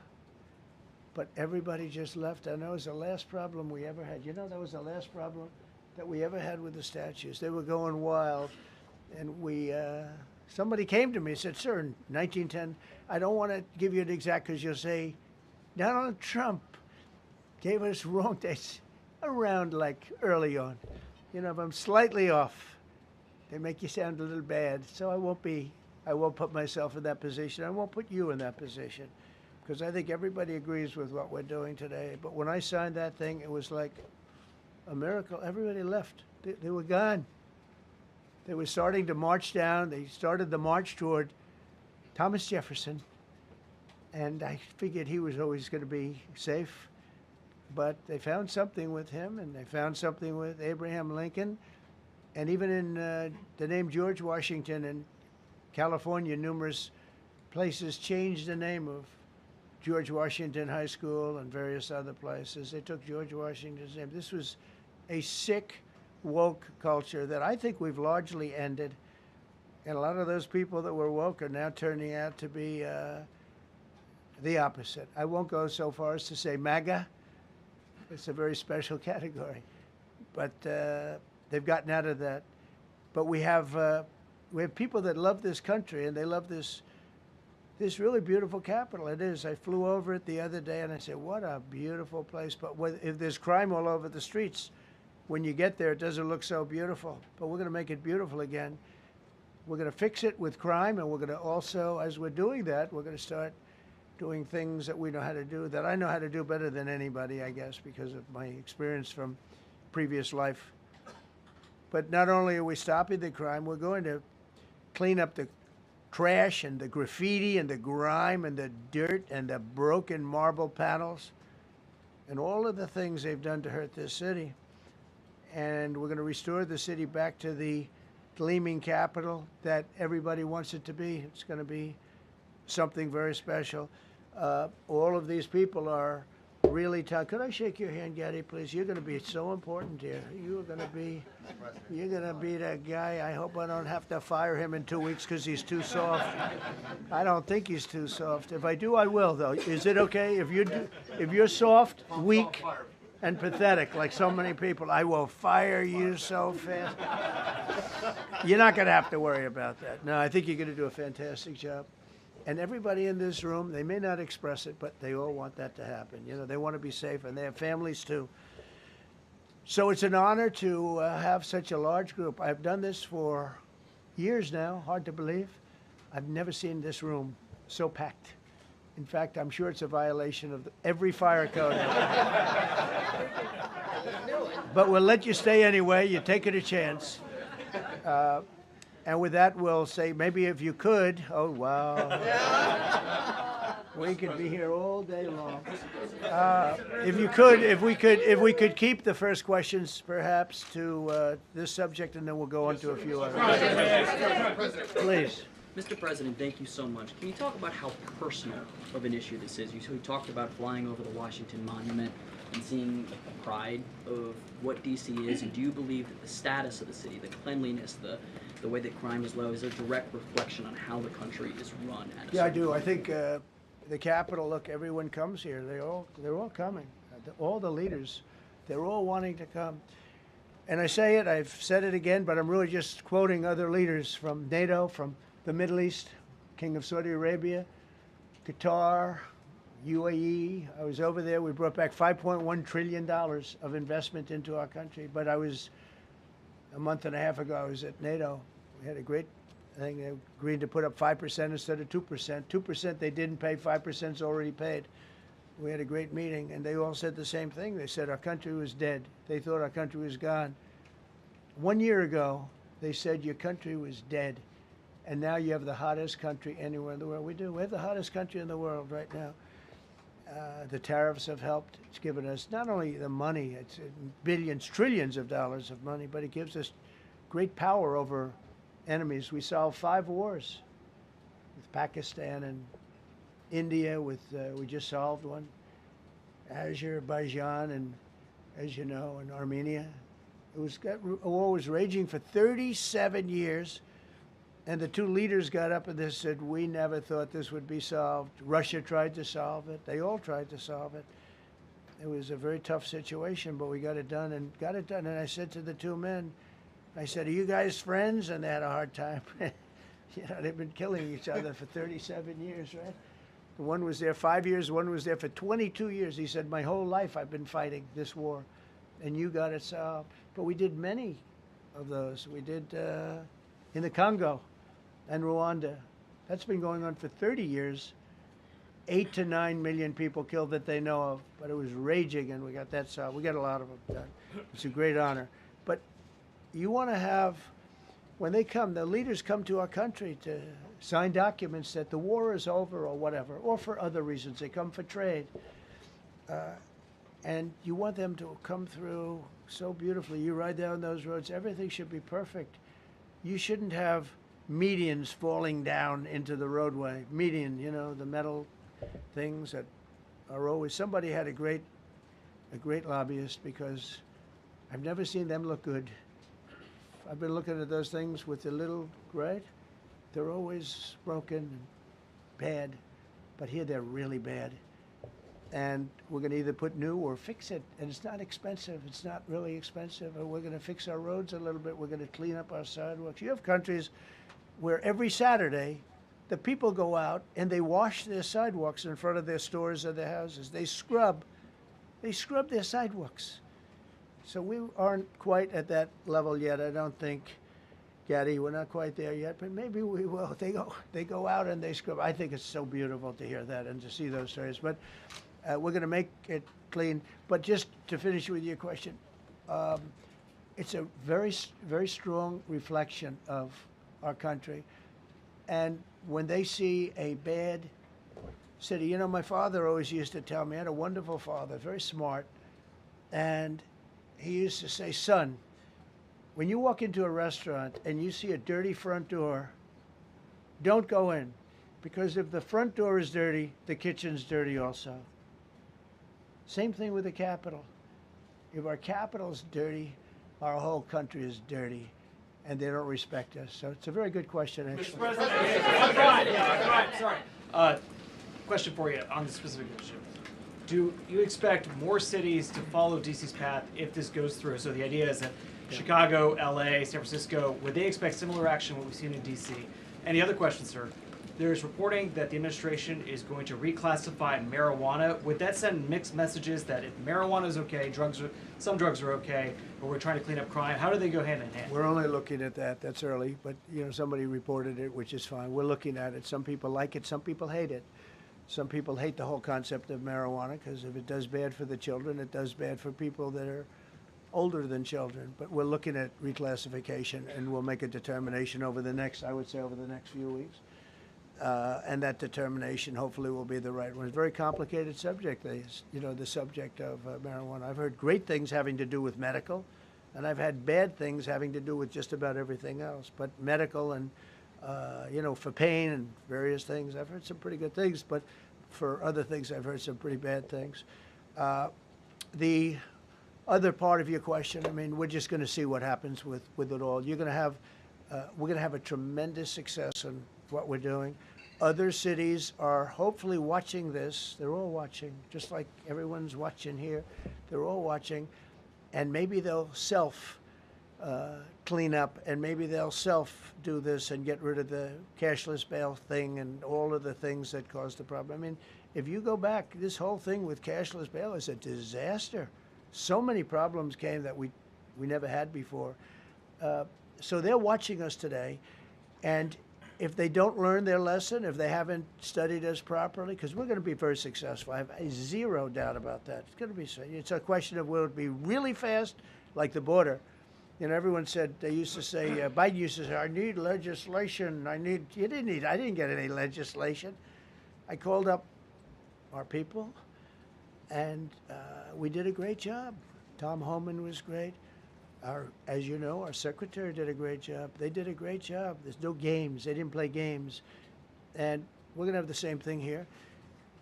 but everybody just left. And that was the last problem we ever had. You know, that was the last problem that we ever had with the statues. They were going wild, and somebody came to me and said, sir, in 1910, I don't want to give you an exact because you'll say, Donald Trump gave us wrong dates around like early on. You know, if I'm slightly off, they make you sound a little bad. So I won't put myself in that position. I won't put you in that position because I think everybody agrees with what we're doing today. But when I signed that thing, it was like a miracle. Everybody left. They were gone. They were starting to march down. They started the march toward Thomas Jefferson. And I figured he was always going to be safe. But they found something with him, and they found something with Abraham Lincoln. And even in the name George Washington in California, numerous places changed the name of George Washington High School and various other places. They took George Washington's name. This was a sick, woke culture that I think we've largely ended. And a lot of those people that were woke are now turning out to be the opposite. I won't go so far as to say MAGA. It's a very special category. But they've gotten out of that. But we have people that love this country, and they love this really beautiful capital. It is. I flew over it the other day, and I said, what a beautiful place. But if there's crime all over the streets, when you get there, it doesn't look so beautiful. But we're going to make it beautiful again. We're going to fix it with crime, and we're going to also, as we're doing that, we're going to start doing things that we know how to do, that I know how to do better than anybody, I guess, because of my experience from previous life. But not only are we stopping the crime, we're going to clean up the trash and the graffiti and the grime and the dirt and the broken marble panels and all of the things they've done to hurt this city. And we're going to restore the city back to the gleaming capital that everybody wants it to be. It's going to be something very special. All of these people are really tough. Could I shake your hand, Gaddy, please? You're going to be so important here. You're going to be that guy. I hope I don't have to fire him in 2 weeks because he's too soft. I don't think he's too soft. If I do, I will, though. Is it okay if you're soft, weak, and pathetic like so many people? I will fire you so fast. You're not going to have to worry about that. No, I think you're going to do a fantastic job. And everybody in this room, they may not express it, but they all want that to happen. You know, they want to be safe, and they have families too. So it's an honor to have such a large group. I've done this for years now, hard to believe. I've never seen this room so packed. In fact, I'm sure it's a violation of every fire code. But we'll let you stay anyway. You're taking a chance. And with that, we'll say, maybe if you could, oh, wow. We could be here all day long. If we could keep the first questions, perhaps, to this subject, and then we'll go on to a few others. Please. Mr. President, thank you so much. Can you talk about how personal of an issue this is? You talked about flying over the Washington Monument and seeing the pride of what D.C. is, and do you believe that the status of the city, the cleanliness, the way that crime is low, is a direct reflection on how the country is run? Yeah, I do. I think the Capitol, look, everyone comes here. They're all coming. All the leaders, they're all wanting to come. And I say it, I've said it again, but I'm really just quoting other leaders from NATO, from the Middle East, King of Saudi Arabia, Qatar, UAE. I was over there. We brought back $5.1 trillion of investment into our country. But a month and a half ago, I was at NATO. We had a great thing. They agreed to put up 5% instead of 2%. 2% they didn't pay, 5%'s already paid. We had a great meeting, and they all said the same thing. They said our country was dead. They thought our country was gone. 1 year ago, they said your country was dead. And now you have the hottest country anywhere in the world. We do. We have the hottest country in the world right now. The tariffs have helped. It's given us not only the money, it's billions, trillions of dollars of money, but it gives us great power over enemies. We solved 5 wars with Pakistan and India. We just solved one. Azerbaijan and, as you know, and Armenia. A war was raging for 37 years. And the 2 leaders got up and they said, we never thought this would be solved. Russia tried to solve it. They all tried to solve it. It was a very tough situation, but we got it done. And I said to the 2 men, I said, are you guys friends? And they had a hard time. You know, they've been killing each other for 37 years, right? One was there 5 years, one was there for 22 years. He said, my whole life I've been fighting this war, and you got it solved. But we did many of those. We did in the Congo and Rwanda. That's been going on for 30 years. 8 to 9 million people killed that they know of, but it was raging, and we got that solved. We got a lot of them done. It's a great honor. But you want to have, when they come, the leaders come to our country to sign documents that the war is over or whatever, or for other reasons. They come for trade. And you want them to come through so beautifully. You ride down those roads, everything should be perfect. You shouldn't have medians falling down into the roadway. Median, you know, the metal things that are always, somebody had a great lobbyist, because I've never seen them look good. I've been looking at those things with the little, right? They're always broken and bad, but here they're really bad. And we're going to either put new or fix it. And it's not expensive. It's not really expensive. And we're going to fix our roads a little bit. We're going to clean up our sidewalks. You have countries where every Saturday, the people go out and they wash their sidewalks in front of their stores or their houses. They scrub their sidewalks. So we aren't quite at that level yet. I don't think, Gaddy, we're not quite there yet, but maybe we will. They go out and they scrub. I think it's so beautiful to hear that and to see those stories. But we're going to make it clean. But just to finish with your question, it's a very strong reflection of our country. And when they see a bad city, my father always used to tell me, I had a wonderful father, very smart, and he used to say, son, when you walk into a restaurant and you see a dirty front door, don't go in, because if the front door is dirty, the kitchen's dirty also. Same thing with the Capitol. If our Capitol's dirty, our whole country is dirty, and they don't respect us. So it's a very good question, actually. Mr. President, sorry. Question for you on this specific issue. Do you expect more cities to follow DC's path if this goes through? So the idea is that Chicago, LA, San Francisco, would they expect similar action to what we've seen in DC? And the other question, sir, there's reporting that the administration is going to reclassify marijuana. Would that send mixed messages that if marijuana is okay, some drugs are okay, but we're trying to clean up crime? How do they go hand in hand? We're only looking at that. That's early, but somebody reported it, which is fine. We're looking at it. Some people like it. Some people hate it. Some people hate the whole concept of marijuana because if it does bad for the children, it does bad for people that are older than children. But we're looking at reclassification, and we'll make a determination over the next few weeks. And that determination hopefully will be the right one. It's a very complicated subject, the subject of marijuana. I've heard great things having to do with medical, and I've had bad things having to do with just about everything else. But medical and, for pain and various things, I've heard some pretty good things, but for other things, I've heard some pretty bad things. The other part of your question, we're just going to see what happens with it all. We're going to have a tremendous success in what we're doing. Other cities are hopefully watching this. They're all watching, just like everyone's watching here. They're all watching, and maybe they'll clean up, and maybe they'll do this and get rid of the cashless bail thing and all of the things that caused the problem. If you go back, this whole thing with cashless bail is a disaster. So many problems came that we never had before. So they're watching us today, and if they don't learn their lesson, if they haven't studied us properly, because we're going to be very successful. I have zero doubt about that. It's going to be. It's a question of will it be really fast, like the border. Everyone said, they used to say, Biden used to say, I need legislation. I didn't get any legislation. I called up our people, and we did a great job. Tom Homan was great. As you know, our secretary did a great job. They did a great job. There's no games. They didn't play games. And we're going to have the same thing here.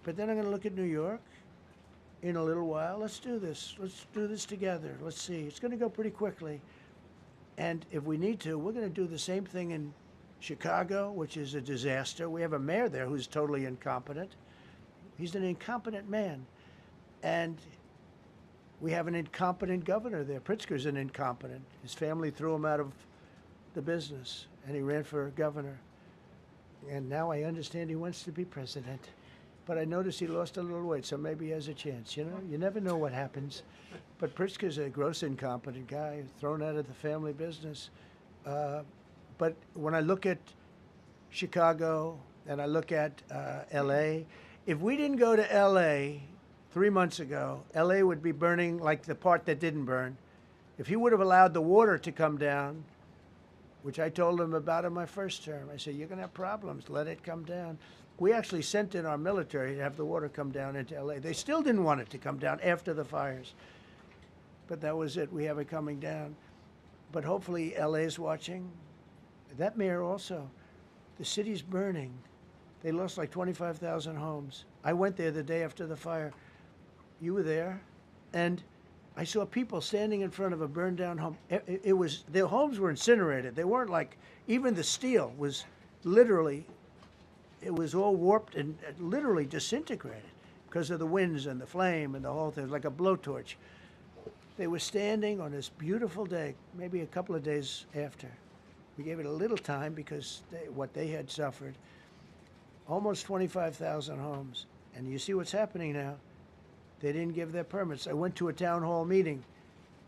But then I'm going to look at New York in a little while. Let's do this. Let's do this together. Let's see. It's going to go pretty quickly. And if we need to, we're going to do the same thing in Chicago, which is a disaster. We have a mayor there who's totally incompetent. He's an incompetent man. And we have an incompetent governor there. Pritzker's an incompetent. His family threw him out of the business, and he ran for governor. And now I understand he wants to be president. But I noticed he lost a little weight, so maybe he has a chance. You never know what happens. But Pritzker's a gross incompetent guy, thrown out of the family business. But when I look at Chicago and I look at L.A., if we didn't go to L.A. 3 months ago, L.A. would be burning like the part that didn't burn. If he would have allowed the water to come down, which I told him about in my first term, I said, you're going to have problems. Let it come down. We actually sent in our military to have the water come down into L.A. They still didn't want it to come down after the fires. But that was it. We have it coming down. But hopefully L.A. is watching. That mayor also. The city's burning. They lost like 25,000 homes. I went there the day after the fire. You were there. And I saw people standing in front of a burned down home. Their homes were incinerated. They weren't like, even the steel was literally, it was all warped and literally disintegrated because of the winds and the flame and the whole thing. It was like a blowtorch. They were standing on this beautiful day, maybe a couple of days after. We gave it a little time because what they had suffered. Almost 25,000 homes. And you see what's happening now. They didn't give their permits. I went to a town hall meeting.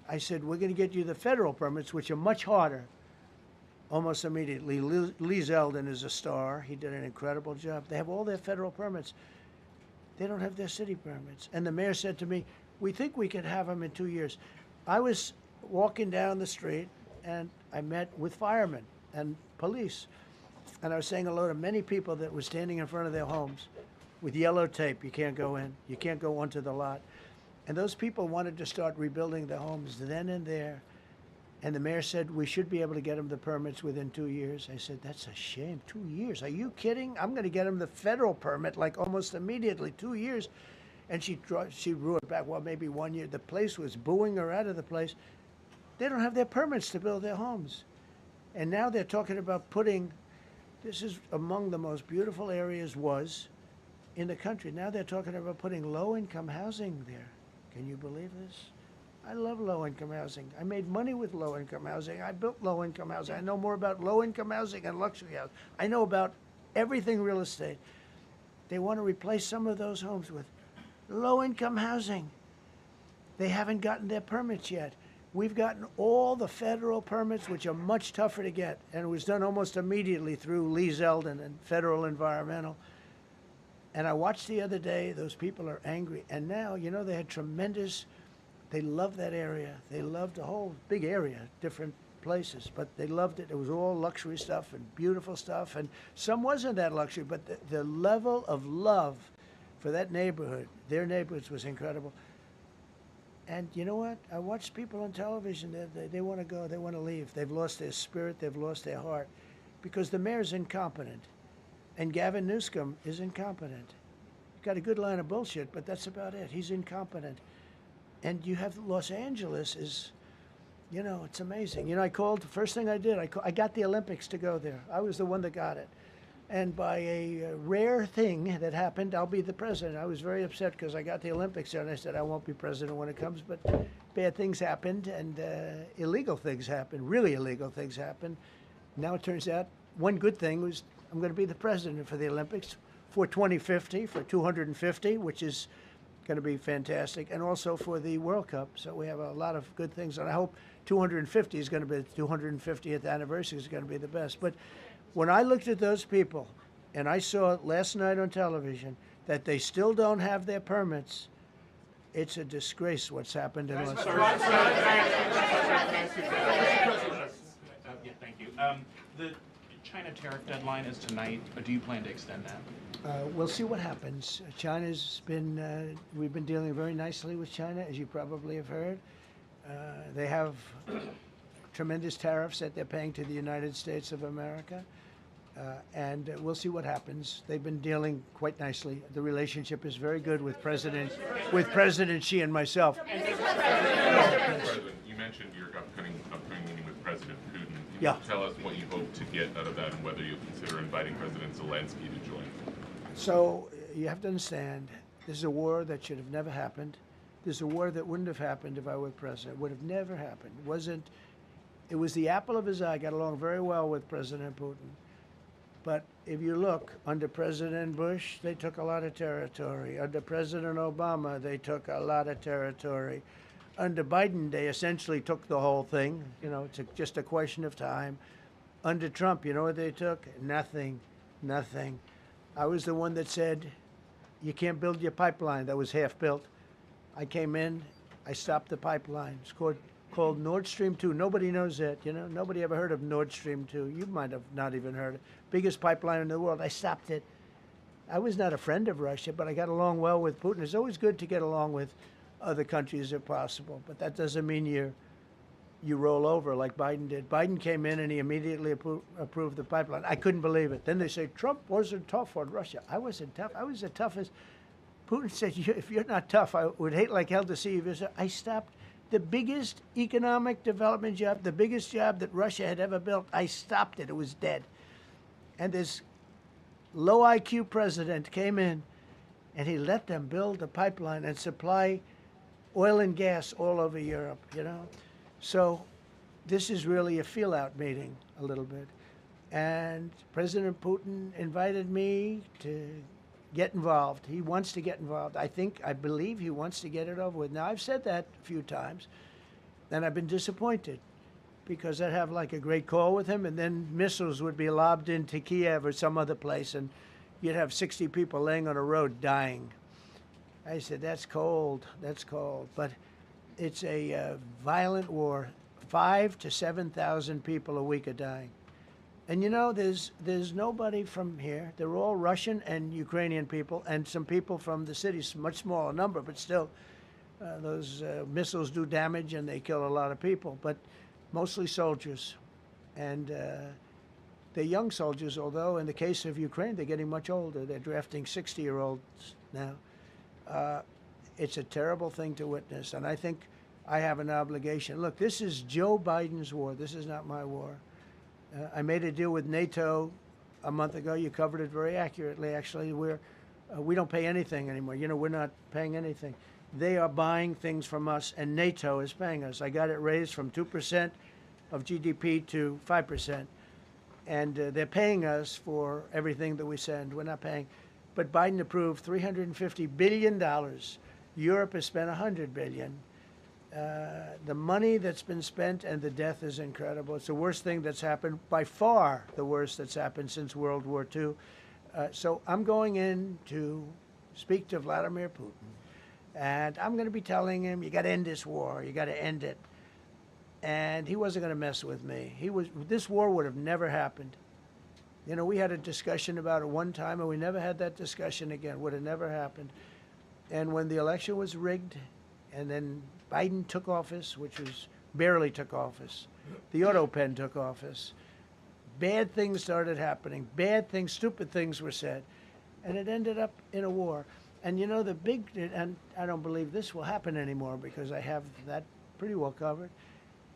I said, we're going to get you the federal permits, which are much harder, almost immediately. Lee Zeldin is a star. He did an incredible job. They have all their federal permits. They don't have their city permits. And the mayor said to me, we think we can have them in 2 years. I was walking down the street, and I met with firemen and police. And I was saying hello to many people that were standing in front of their homes with yellow tape. You can't go in. You can't go onto the lot. And those people wanted to start rebuilding their homes then and there. And the mayor said, we should be able to get them the permits within 2 years. I said, that's a shame. 2 years? Are you kidding? I'm going to get them the federal permit like almost immediately, 2 years. And she drew it back, well, maybe 1 year. The place was booing her out of the place. They don't have their permits to build their homes. And now they're talking about putting, this is among the most beautiful areas was in the country. Now they're talking about putting low-income housing there. Can you believe this? I love low-income housing. I made money with low-income housing. I built low-income housing. I know more about low-income housing and luxury housing. I know about everything real estate. They want to replace some of those homes with low-income housing. They haven't gotten their permits yet. We've gotten all the federal permits, which are much tougher to get, and it was done almost immediately through Lee Zeldin and Federal Environmental. And I watched the other day, those people are angry. And now, you know, they had tremendous, they loved that area. They loved the whole big area, different places, but they loved it. It was all luxury stuff and beautiful stuff. And some wasn't that luxury, but the level of love for that neighborhood, their neighborhoods, was incredible. And you know what? I watched people on television, they want to go, they want to leave. They've lost their spirit, they've lost their heart, because the mayor's incompetent. And Gavin Newsom is incompetent. He's got a good line of bullshit, but that's about it. He's incompetent. And you have Los Angeles is, you know, it's amazing. You know, I called, the first thing I did, I got the Olympics to go there. I was the one that got it. And by a rare thing that happened, I'll be the president. I was very upset because I got the Olympics there, and I said, I won't be president when it comes, but bad things happened, and illegal things happened, really illegal things happened. Now it turns out one good thing was I'm going to be the president for the Olympics for 2050, for 250, which is going to be fantastic, and also for the World Cup. So we have a lot of good things, and I hope 250 is going to be, the 250th anniversary is going to be the best. But when I looked at those people, and I saw last night on television that they still don't have their permits, it's a disgrace what's happened in Los Angeles. Yeah, thank you. The China tariff deadline is tonight. Do you plan to extend that? We'll see what happens. China's been, we've been dealing very nicely with China, as you probably have heard. They have tremendous tariffs that they're paying to the United States of America. And we'll see what happens. They've been dealing quite nicely. The relationship is very good with President Xi and myself. President, you mentioned your upcoming meeting with President Putin. Can Yeah. you tell us what you hope to get out of that and whether you'll consider inviting President Zelensky to join? So you have to understand, this is a war that should have never happened. This is a war that wouldn't have happened if I were president. It would have never happened. It was the apple of his eye. I got along very well with President Putin. But if you look, under President Bush, they took a lot of territory. Under President Obama, they took a lot of territory. Under Biden, they essentially took the whole thing. You know, it's just a question of time. Under Trump, you know what they took? Nothing, nothing. I was the one that said, you can't build your pipeline. That was half built. I came in, I stopped the pipeline. It's called Nord Stream 2. Nobody knows that, you know. Nobody ever heard of Nord Stream 2. You might have not even heard it. Biggest pipeline in the world. I stopped it. I was not a friend of Russia, but I got along well with Putin. It's always good to get along with other countries if possible, but that doesn't mean you roll over like Biden did. Biden came in and he immediately approved the pipeline. I couldn't believe it. Then they say Trump wasn't tough on Russia. I wasn't tough. I was the toughest. Putin said, if you're not tough, I would hate like hell to see you. I stopped the biggest economic development job, the biggest job that Russia had ever built. I stopped it. It was dead. And this low IQ president came in and he let them build the pipeline and supply oil and gas all over Europe, you know. So this is really a feel-out meeting a little bit. And President Putin invited me to get involved. He wants to get involved. I believe he wants to get it over with. Now, I've said that a few times, And I've been disappointed because I'd have like a great call with him, and then missiles would be lobbed into Kiev or some other place, and you'd have 60 people laying on a road dying. I said, that's cold, that's cold. But it's a violent war. 5,000 to 7,000 people a week are dying. And you know, there's nobody from here. They're all Russian and Ukrainian people, and some people from the cities, much smaller number, but still, those missiles do damage and they kill a lot of people, but mostly soldiers. And they're young soldiers, although in the case of Ukraine, they're getting much older. They're drafting 60-year-olds now. It's a terrible thing to witness, and I think I have an obligation. Look, this is Joe Biden's war. This is not my war. I made a deal with NATO a month ago. You covered it very accurately, actually. We don't pay anything anymore. You know, we're not paying anything. They are buying things from us, and NATO is paying us. I got it raised from 2% of GDP to 5%. And they're paying us for everything that we send. We're not paying. But Biden approved $350 billion. Europe has spent $100 billion. The money that's been spent and the death is incredible. It's the worst thing that's happened, by far the worst that's happened since World War II. So I'm going in to speak to Vladimir Putin. And I'm going to be telling him, you got to end this war. You got to end it. And he wasn't going to mess with me. This war would have never happened. You know, we had a discussion about it one time, and we never had that discussion again. Would have never happened. And when the election was rigged, and then Biden took office, which was barely took office, the auto pen took office, bad things started happening. Bad things, stupid things were said. And it ended up in a war. And you know, and I don't believe this will happen anymore because I have that pretty well covered.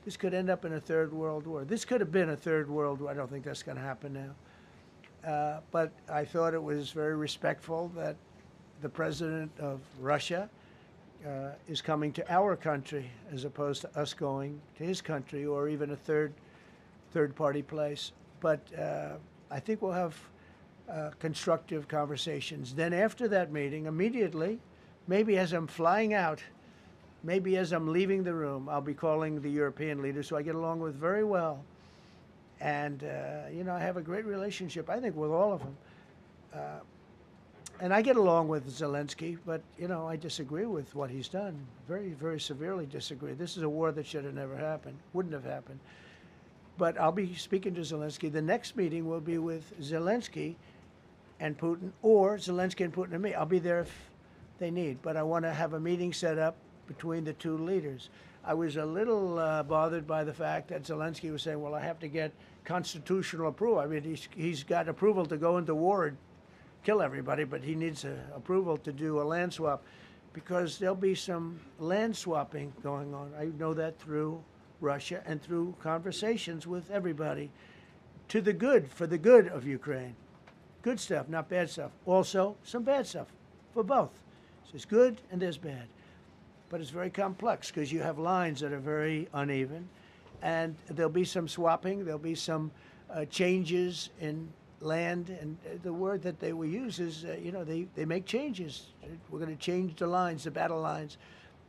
This could end up in a third world war. This could have been a third world war. I don't think that's going to happen now. But I thought it was very respectful that the president of Russia is coming to our country as opposed to us going to his country or even a third party place. But I think we'll have constructive conversations. Then after that meeting, immediately, maybe as I'm flying out, maybe as I'm leaving the room, I'll be calling the European leaders who I get along with very well. And, you know, I have a great relationship, I think, with all of them. And I get along with Zelensky, but, you know, I disagree with what he's done. Very, very severely disagree. This is a war that should have never happened, wouldn't have happened. But I'll be speaking to Zelensky. The next meeting will be with Zelensky and Putin, or Zelensky and Putin and me. I'll be there if they need, but I want to have a meeting set up between the two leaders. I was a little bothered by the fact that Zelensky was saying, well, I have to get constitutional approval. I mean, he's got approval to go into war and kill everybody, but he needs approval to do a land swap because there'll be some land swapping going on. I know that through Russia and through conversations with everybody to the good, for the good of Ukraine. Good stuff, not bad stuff. Also, some bad stuff for both. So there's good and there's bad. But it's very complex because you have lines that are very uneven. And there'll be some swapping. There'll be some changes in land. And the word that they will use is, you know, they make changes. We're going to change the lines, the battle lines.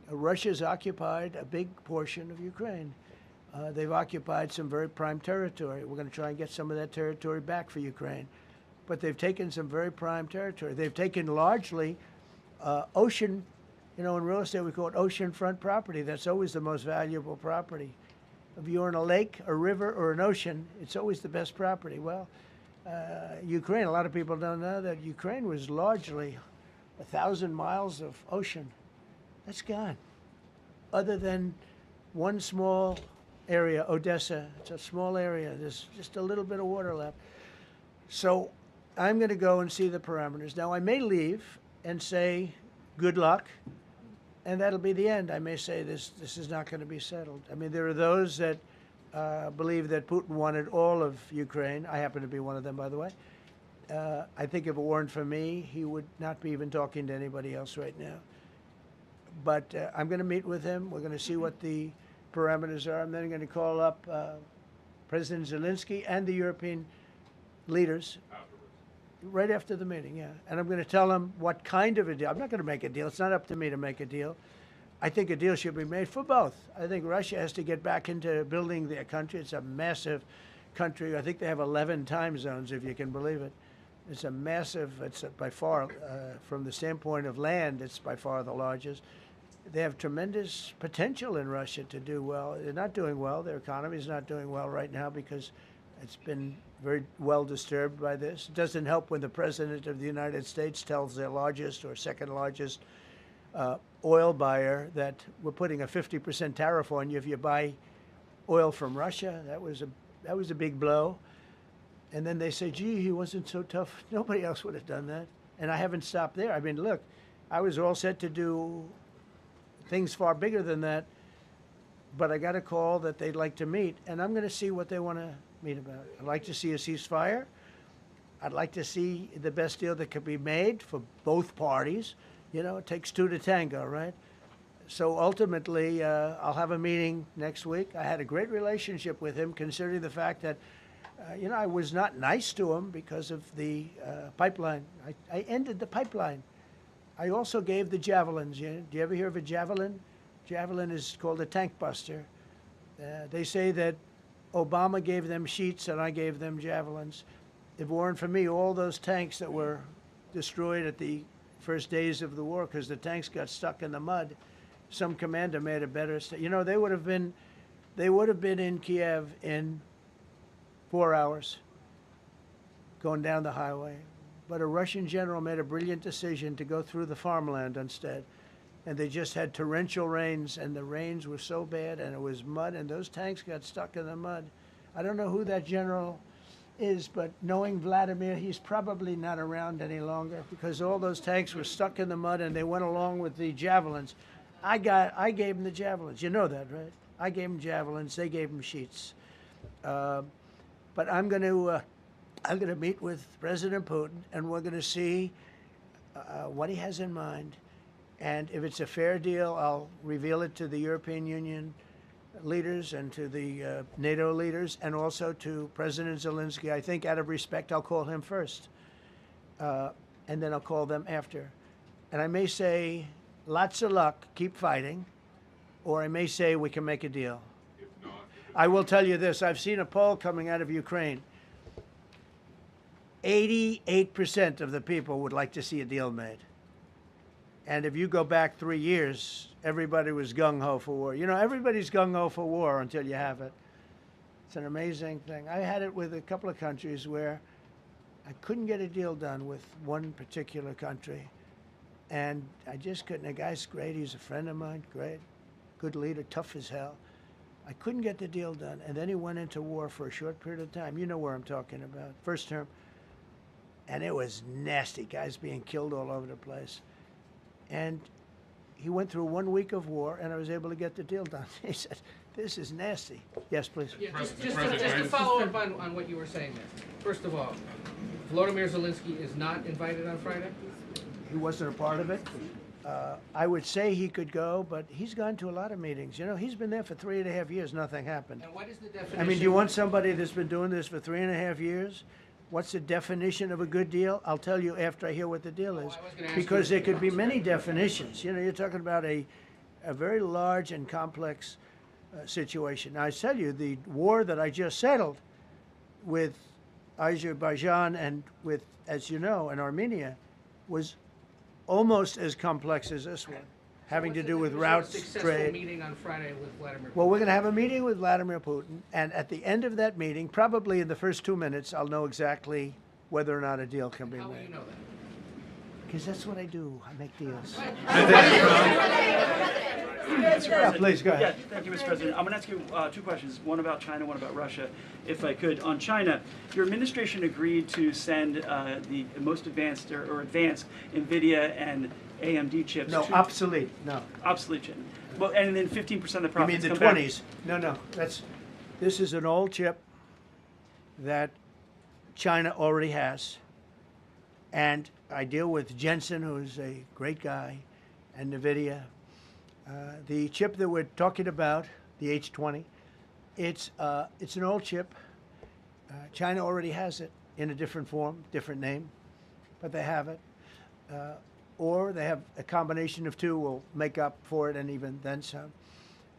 Russia's occupied a big portion of Ukraine. They've occupied some very prime territory. We're going to try and get some of that territory back for Ukraine. But they've taken some very prime territory. They've taken largely ocean, you know, in real estate we call it oceanfront property. That's always the most valuable property. If you're in a lake, a river, or an ocean, it's always the best property. Well, Ukraine, a lot of people don't know that Ukraine was largely 1,000 miles of ocean. That's gone. Other than one small area, Odessa, it's a small area. There's just a little bit of water left. So I'm going to go and see the parameters. Now, I may leave and say, good luck, and that'll be the end. I may say this is not going to be settled. I mean, there are those that believe that Putin wanted all of Ukraine. I happen to be one of them, by the way. I think if it weren't for me, he would not be even talking to anybody else right now. But I'm going to meet with him. We're going to see what the parameters are. I'm then going to call up President Zelensky and the European leaders right after the meeting, yeah. And I'm going to tell them what kind of a deal. I'm not going to make a deal. It's not up to me to make a deal. I think a deal should be made for both. I think Russia has to get back into building their country. It's a massive country. I think they have 11 time zones, if you can believe it. It's a massive, it's by far, from the standpoint of land, it's by far the largest. They have tremendous potential in Russia to do well. They're not doing well. Their economy is not doing well right now because it's been very well disturbed by this. It doesn't help when the President of the United States tells their largest or second largest oil buyer that we're putting a 50% tariff on you if you buy oil from Russia. That was a big blow. And then they say, gee, he wasn't so tough. Nobody else would have done that. And I haven't stopped there. I mean, look, I was all set to do things far bigger than that, but I got a call that they'd like to meet, and I'm going to see what they want to meet about. I'd like to see a ceasefire. I'd like to see the best deal that could be made for both parties. You know, it takes two to tango, right? So ultimately, I'll have a meeting next week. I had a great relationship with him, considering the fact that, you know, I was not nice to him because of the pipeline. I ended the pipeline. I also gave the javelins. Do you ever hear of a javelin? Javelin is called a tank buster. They say that Obama gave them sheets and I gave them javelins. If it weren't for me, all those tanks that were destroyed at the first days of the war because the tanks got stuck in the mud, some commander made a better. You know, they would have been in Kiev in 4 hours going down the highway. But a Russian general made a brilliant decision to go through the farmland instead. And they just had torrential rains, and the rains were so bad, and it was mud, and those tanks got stuck in the mud. I don't know who that general is, but knowing Vladimir, he's probably not around any longer because all those tanks were stuck in the mud, and they went along with the javelins. I gave them the javelins. You know that, right? I gave them javelins. They gave them sheets. But I'm going to meet with President Putin, and we're going to see what he has in mind. And if it's a fair deal, I'll reveal it to the European Union leaders and to the NATO leaders and also to President Zelensky. I think out of respect, I'll call him first. And then I'll call them after. And I may say, lots of luck, keep fighting. Or I may say, we can make a deal. If not, I will tell you this. I've seen a poll coming out of Ukraine. 88% of the people would like to see a deal made. And if you go back 3 years, everybody was gung-ho for war. You know, everybody's gung-ho for war until you have it. It's an amazing thing. I had it with a couple of countries where I couldn't get a deal done with one particular country. And I just couldn't. The guy's great. He's a friend of mine. Great. Good leader. Tough as hell. I couldn't get the deal done. And then he went into war for a short period of time. You know where I'm talking about. First term. And it was nasty. Guys being killed all over the place. And he went through 1 week of war, and I was able to get the deal done. He said, this is nasty. Yes, please. Yeah, just to follow up on what you were saying there. First of all, Volodymyr Zelensky is not invited on Friday? He wasn't a part of it. I would say he could go, but he's gone to a lot of meetings. You know, he's been there for 3.5 years. Nothing happened. And what is the definition? I mean, do you want somebody that's been doing this for 3.5 years? What's the definition of a good deal? I'll tell you after I hear what the deal is. Because there could be many definitions. You know, you're talking about a very large and complex situation. Now, I tell you, the war that I just settled with Azerbaijan and with, as you know, and Armenia was almost as complex as this one, having to do with routes, trade. Meeting on Friday with Vladimir Putin. Well, we're going to have a meeting with Vladimir Putin, and at the end of that meeting, probably in the first 2 minutes, I'll know exactly whether or not a deal can be made. How will you know that? Because that's what I do. I make deals. Mr. President. Please, go ahead. Yeah, thank you, Mr. President. I'm going to ask you 2 questions, one about China, one about Russia, if I could. On China, your administration agreed to send the most advanced or advanced NVIDIA and AMD chips. No, obsolete. No. Obsolete chip. Well, and then 15% of the You profits mean the come 20s? No. This is an old chip that China already has. And I deal with Jensen, who's a great guy, and NVIDIA. The chip that we're talking about, the H20, it's an old chip. China already has it in a different form, different name, but they have it. or they have a combination of two will make up for it and even then some.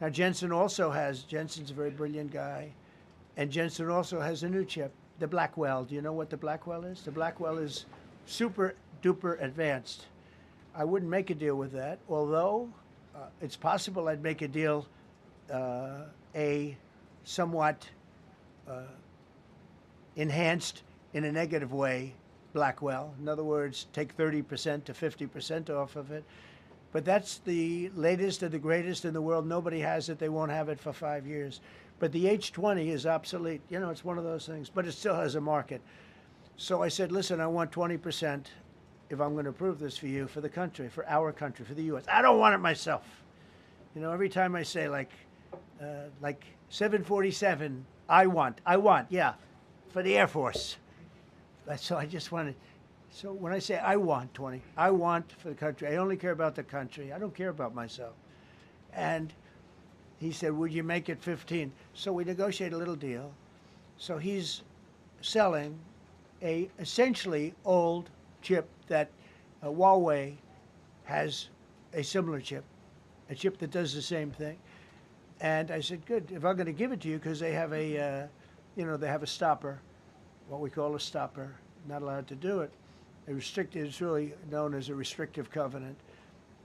Now, Jensen Jensen's a very brilliant guy, and Jensen also has a new chip, the Blackwell. Do you know what the Blackwell is? The Blackwell is super duper advanced. I wouldn't make a deal with that, although it's possible I'd make a deal, a somewhat enhanced in a negative way Blackwell. In other words, take 30% to 50% off of it. But that's the latest and the greatest in the world. Nobody has it. They won't have it for 5 years. But the H20 is obsolete. You know, it's one of those things. But it still has a market. So I said, listen, I want 20% if I'm going to approve this for you, for the country, for our country, for the U.S. I don't want it myself. You know, every time I say like 747, I want, yeah, for the Air Force. So I just wanted, so when I say I want 20, I want for the country. I only care about the country. I don't care about myself. And he said, would you make it 15? So we negotiated a little deal. So he's selling a essentially old chip that Huawei has a similar chip, a chip that does the same thing. And I said, good, if I'm going to give it to you, because they have a, they have a stopper, what we call a stopper, not allowed to do it. It's really known as a restrictive covenant.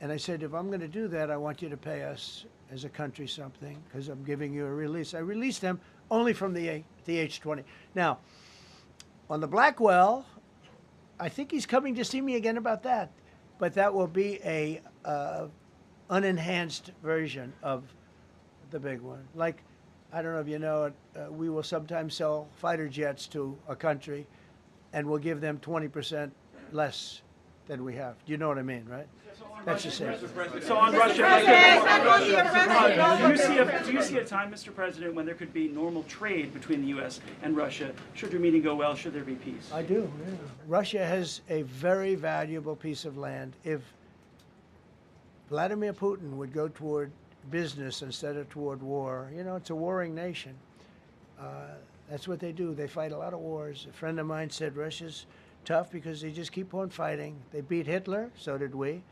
And I said, if I'm going to do that, I want you to pay us as a country something, because I'm giving you a release. I released them only from the H20. Now, on the Blackwell, I think he's coming to see me again about that. But that will be a unenhanced version of the big one. Like, I don't know if you know it, we will sometimes sell fighter jets to a country, and we'll give them 20% less than we have. Do you know what I mean, right? That's the same. So on Russia, do you see a time, Mr. President, when there could be normal trade between the U.S. and Russia? Should your meeting go well, should there be peace? I do, yeah. Russia has a very valuable piece of land. If Vladimir Putin would go toward business instead of toward war, you know, it's a warring nation. That's what they do. They fight a lot of wars. A friend of mine said Russia's tough because they just keep on fighting. They beat Hitler, so did we.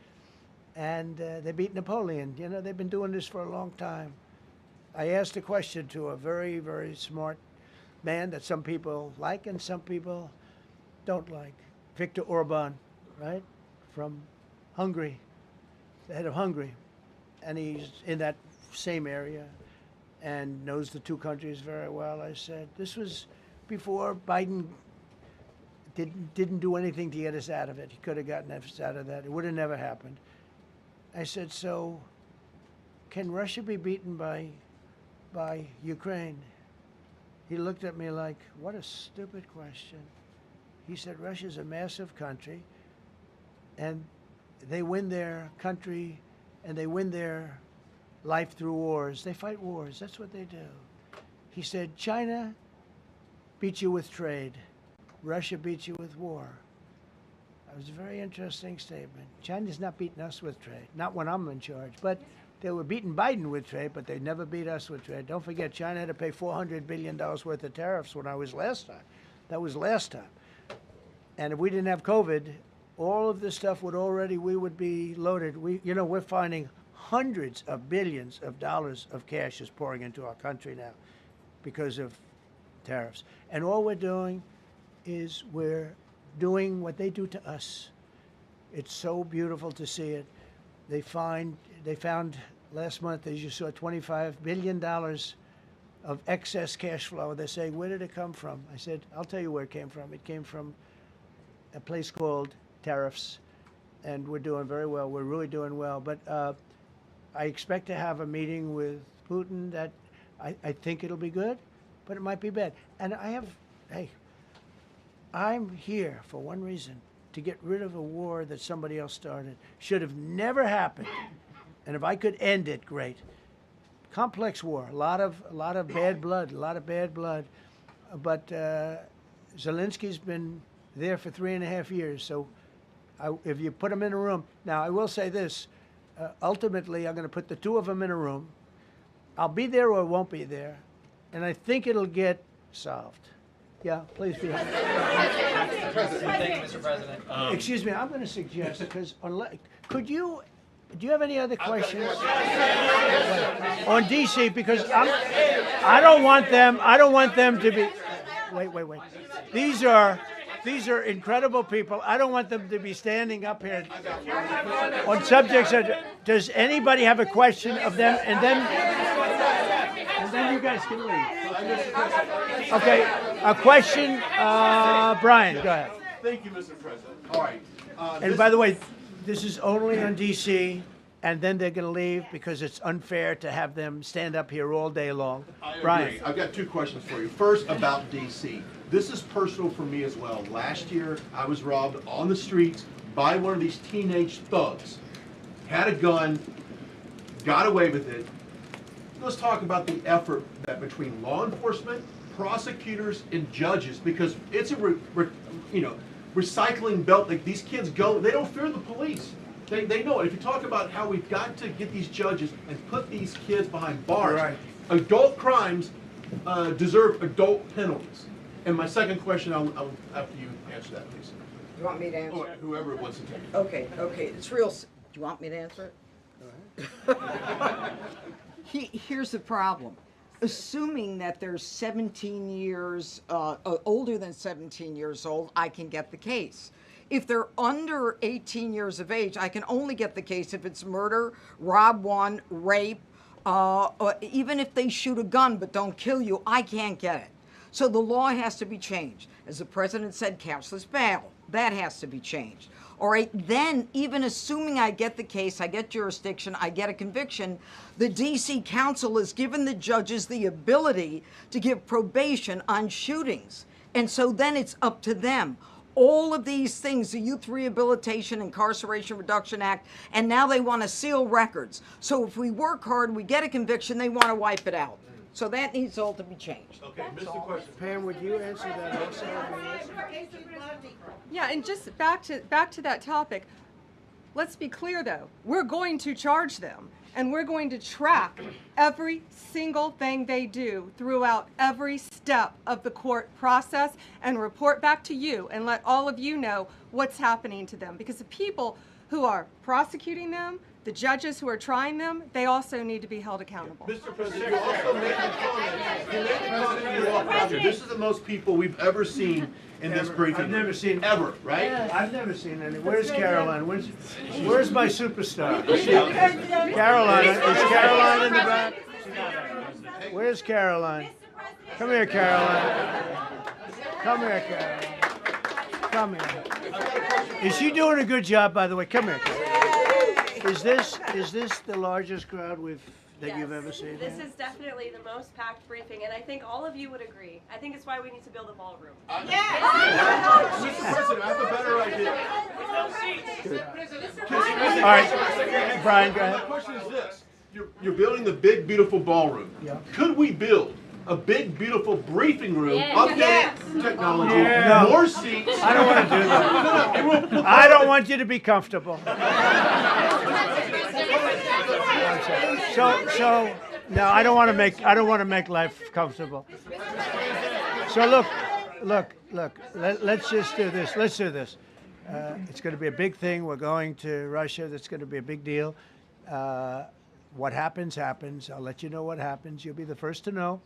And they beat Napoleon. You know, they've been doing this for a long time. I asked a question to a very, very smart man that some people like and some people don't like. Viktor Orban, right? From Hungary, the head of Hungary. And he's in that same area and knows the two countries very well. I said, this was before Biden didn't do anything to get us out of it. He could have gotten us out of that. It would have never happened. I said, so can Russia be beaten by Ukraine? He looked at me like, what a stupid question. He said, Russia's a massive country, and they win their country and they win their life through wars. They fight wars. That's what they do. He said, China beats you with trade. Russia beats you with war. That was a very interesting statement. China's not beating us with trade, not when I'm in charge. But they were beating Biden with trade, but they never beat us with trade. Don't forget, China had to pay $400 billion worth of tariffs when I was last time. That was last time. And if we didn't have COVID, all of this stuff we would be loaded. We're finding hundreds of billions of dollars of cash is pouring into our country now because of tariffs. And all we're doing is we're doing what they do to us. It's so beautiful to see it. They found last month, as you saw, $25 billion of excess cash flow. They're saying, where did it come from? I said, I'll tell you where it came from. It came from a place called tariffs, and we're doing very well. We're really doing well. But I expect to have a meeting with Putin that I think it'll be good, but it might be bad. And I'm here for one reason, to get rid of a war that somebody else started. Should have never happened. And if I could end it, great. Complex war, a lot of bad blood, But Zelensky's been there for 3.5 years. So if you put him in a room, now I will say this, ultimately I'm going to put the two of them in a room. I'll be there or won't be there. And I think it'll get solved. Yeah, please be. Thank you, Mr. President. Excuse me, I'm going to suggest, because do you have any other questions on DC? Because I don't want them to be, wait. These are incredible people. I don't want them to be standing up here on subjects that, does anybody have a question of them? And then you guys can leave. Okay, a question, Brian, go ahead. Thank you, Mr. President. All right. And by the way, this is only on DC, and then they're going to leave because it's unfair to have them stand up here all day long. Brian. I've got two questions for you. First, about DC. This is personal for me as well. Last year, I was robbed on the streets by one of these teenage thugs. Had a gun, got away with it. Let's talk about the effort that between law enforcement, prosecutors, and judges, because it's a recycling belt. Like, these kids go, they don't fear the police. They know it. If you talk about how we've got to get these judges and put these kids behind bars, right. Adult crimes deserve adult penalties. And my second question, I'll after you answer that, please. You want me to answer? Or whoever wants to take it. Okay, it's real. Do you want me to answer it? Go ahead. Here's the problem. Assuming that they're 17 years, older than 17 years old, I can get the case. If they're under 18 years of age, I can only get the case if it's murder, rob one, rape, or even if they shoot a gun but don't kill you, I can't get it. So the law has to be changed. As the president said, cashless bail. That has to be changed. All right, then even assuming I get the case, I get jurisdiction, I get a conviction, the DC Council has given the judges the ability to give probation on shootings. And so then it's up to them. All of these things, the Youth Rehabilitation Incarceration Reduction Act, and now they want to seal records. So if we work hard, we get a conviction, they want to wipe it out. So that needs all to be changed. Okay, Mr. Question. Pam, would you answer that also? Yeah, and just back to that topic. Let's be clear though. We're going to charge them, and we're going to track every single thing they do throughout every step of the court process and report back to you and let all of you know what's happening to them. Because the people who are prosecuting them, the judges who are trying them, they also need to be held accountable. Mr. President, you also made the comment. You made the comment you walked out here. This is the most people we've ever seen in this briefing. I've never seen ever, right? Yeah. I've never seen any. Where's Caroline? Where's my superstar? Caroline. Is Caroline in the back? Where's Caroline? Come here, Caroline. Come here, Caroline. Come here. Is she doing a good job, by the way? Come here, Caroline. Is this the largest crowd that you've ever seen? This is definitely the most packed briefing, and I think all of you would agree. I think it's why we need to build a ballroom. Mr. President, I have a better idea. All right, Brian, go ahead. My question is this. You're building the big, beautiful ballroom. Yeah. Could we build a big, beautiful briefing room, updated technology, No. more seats? I don't want to do that. I don't want you to be comfortable. So no, I don't want to make life comfortable. So look. Let's just do this. Let's do this. It's going to be a big thing. We're going to Russia. That's going to be a big deal. What happens, happens. I'll let you know what happens. You'll be the first to know.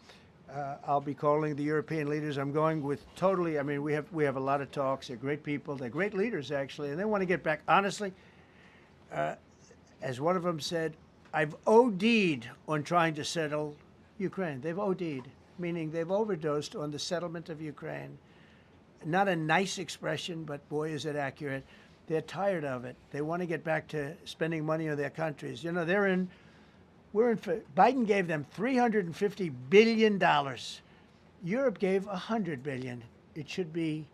I'll be calling the European leaders. I'm going with totally. I mean, we have a lot of talks. They're great people. They're great leaders, actually, and they want to get back. Honestly, as one of them said, I've OD'd on trying to settle Ukraine. They've OD'd, meaning they've overdosed on the settlement of Ukraine. Not a nice expression, but boy, is it accurate. They're tired of it. They want to get back to spending money on their countries. You know, Biden gave them $350 billion. Europe gave $100 billion. It should be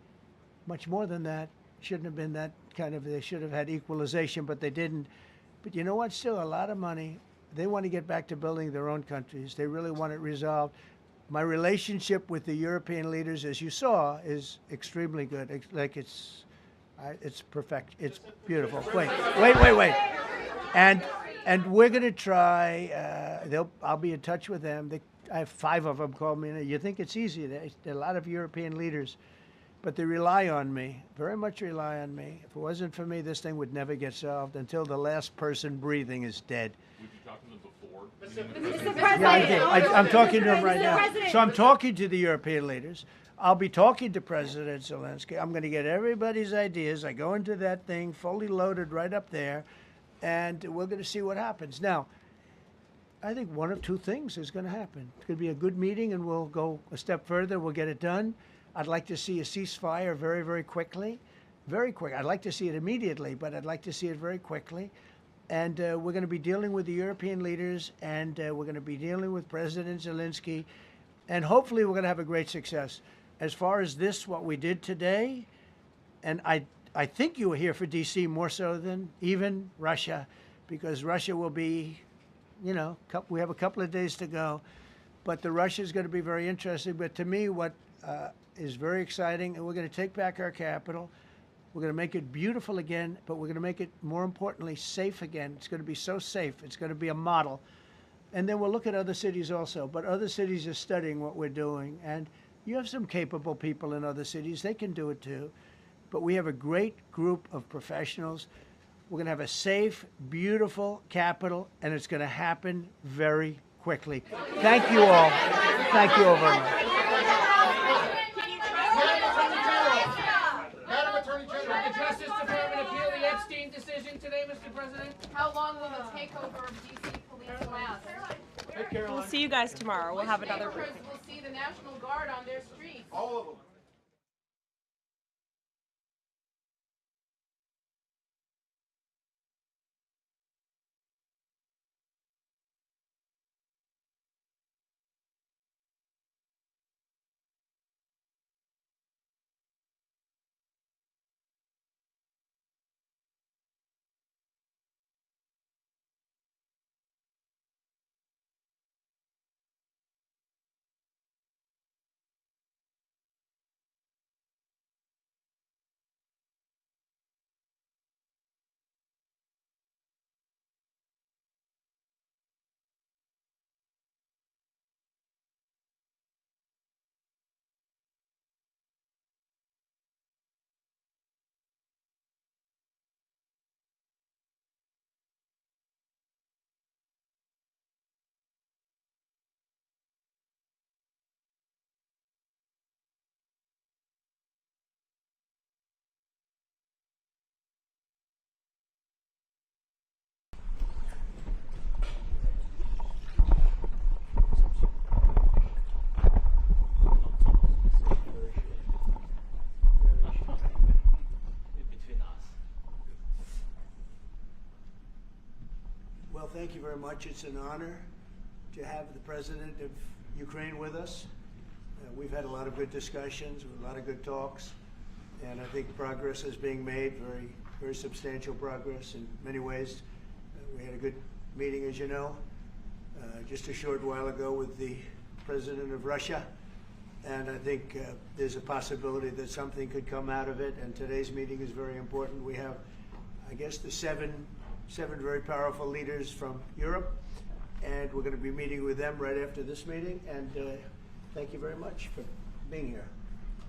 much more than that. Shouldn't have been that kind of, they should have had equalization, but they didn't. But you know what? Still a lot of money. They want to get back to building their own countries. They really want it resolved. My relationship with the European leaders, as you saw, is extremely good. It's perfect. It's beautiful. Wait. And we're going to try. I'll be in touch with them. I have 5 of them call me. You think it's easy? There are a lot of European leaders, but they rely on me, very much rely on me. If it wasn't for me, this thing would never get solved until the last person breathing is dead. Would you talk to them before? Mr. President. Yeah, I did. I'm talking to them right Mr. now. President. So I'm talking to the European leaders. I'll be talking to President Zelensky. I'm going to get everybody's ideas. I go into that thing fully loaded right up there, and we're going to see what happens. Now, I think one of 2 things is going to happen. It's going to be a good meeting, and we'll go a step further. We'll get it done. I'd like to see a ceasefire very, very quickly. Very quick. I'd like to see it immediately, but I'd like to see it very quickly. And we're going to be dealing with the European leaders, and we're going to be dealing with President Zelensky, and hopefully we're going to have a great success. As far as this, what we did today, and I think you were here for D.C. more so than even Russia, because Russia will be, you know, we have a couple of days to go, but the Russia is going to be very interesting. But to me, what is very exciting, and we're going to take back our capital. We're going to make it beautiful again, but we're going to make it, more importantly, safe again. It's going to be so safe. It's going to be a model. And then we'll look at other cities also. But other cities are studying what we're doing. And you have some capable people in other cities. They can do it too. But we have a great group of professionals. We're going to have a safe, beautiful capital, and it's going to happen very quickly. Thank you all. Thank you all very much. Madam Attorney General, the Justice Department appeal the Epstein decision today, Mr. President? How long will the takeover of DC police last? We'll see you guys tomorrow. We'll have another briefing. We'll see the National Guard on their streets. All of them. Well, thank you very much. It's an honor to have the President of Ukraine with us. We've had a lot of good discussions, a lot of good talks, and I think progress is being made, very, very substantial progress in many ways. We had a good meeting, as you know, just a short while ago with the President of Russia, and I think there's a possibility that something could come out of it, and today's meeting is very important. We have, I guess, the seven very powerful leaders from Europe, and we're going to be meeting with them right after this meeting, and thank you very much for being here.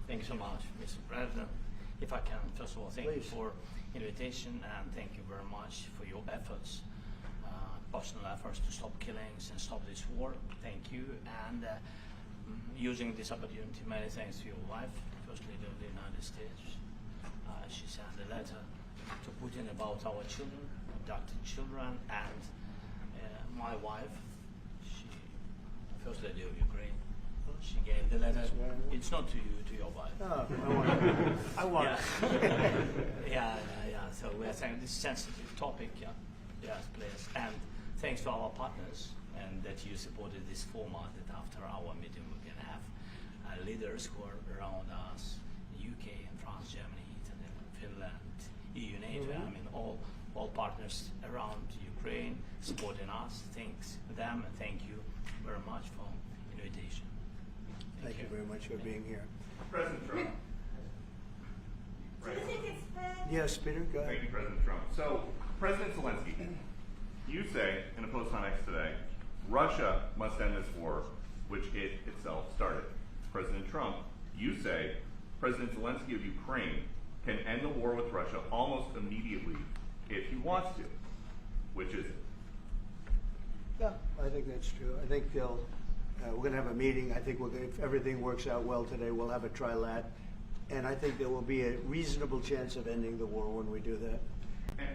Thank you so much, Mr. President. If I can, first of all, thank you Please. for invitation, and thank you very much for your efforts, personal efforts to stop killings and stop this war. Thank you, and using this opportunity, many thanks to your wife, First Lady of the United States. She sent a letter to Putin about our children, abducted children, and my wife, she, First Lady of Ukraine, she gave the letter. It's not to you, to your wife. Oh, I want it. Yeah. So we are saying this sensitive topic, yes, please. And thanks to our partners, and that you supported this format, that after our meeting we can have leaders who are around us, UK and France, Germany, Italy, Finland, EU, NATO, I mean all partners around Ukraine supporting us. Thanks to them, and thank you very much for invitation. Thank you very much for being here. President Trump. Right. Yes, Peter, go ahead. Thank you, President Trump. So, President Zelensky, you say in a post on X today, Russia must end this war which it itself started. President Trump, you say President Zelensky of Ukraine can end the war with Russia almost immediately if he wants to. Which is it? Yeah, I think that's true. I think we're going to have a meeting. I think if everything works out well today, we'll have a trilat. And I think there will be a reasonable chance of ending the war when we do that. And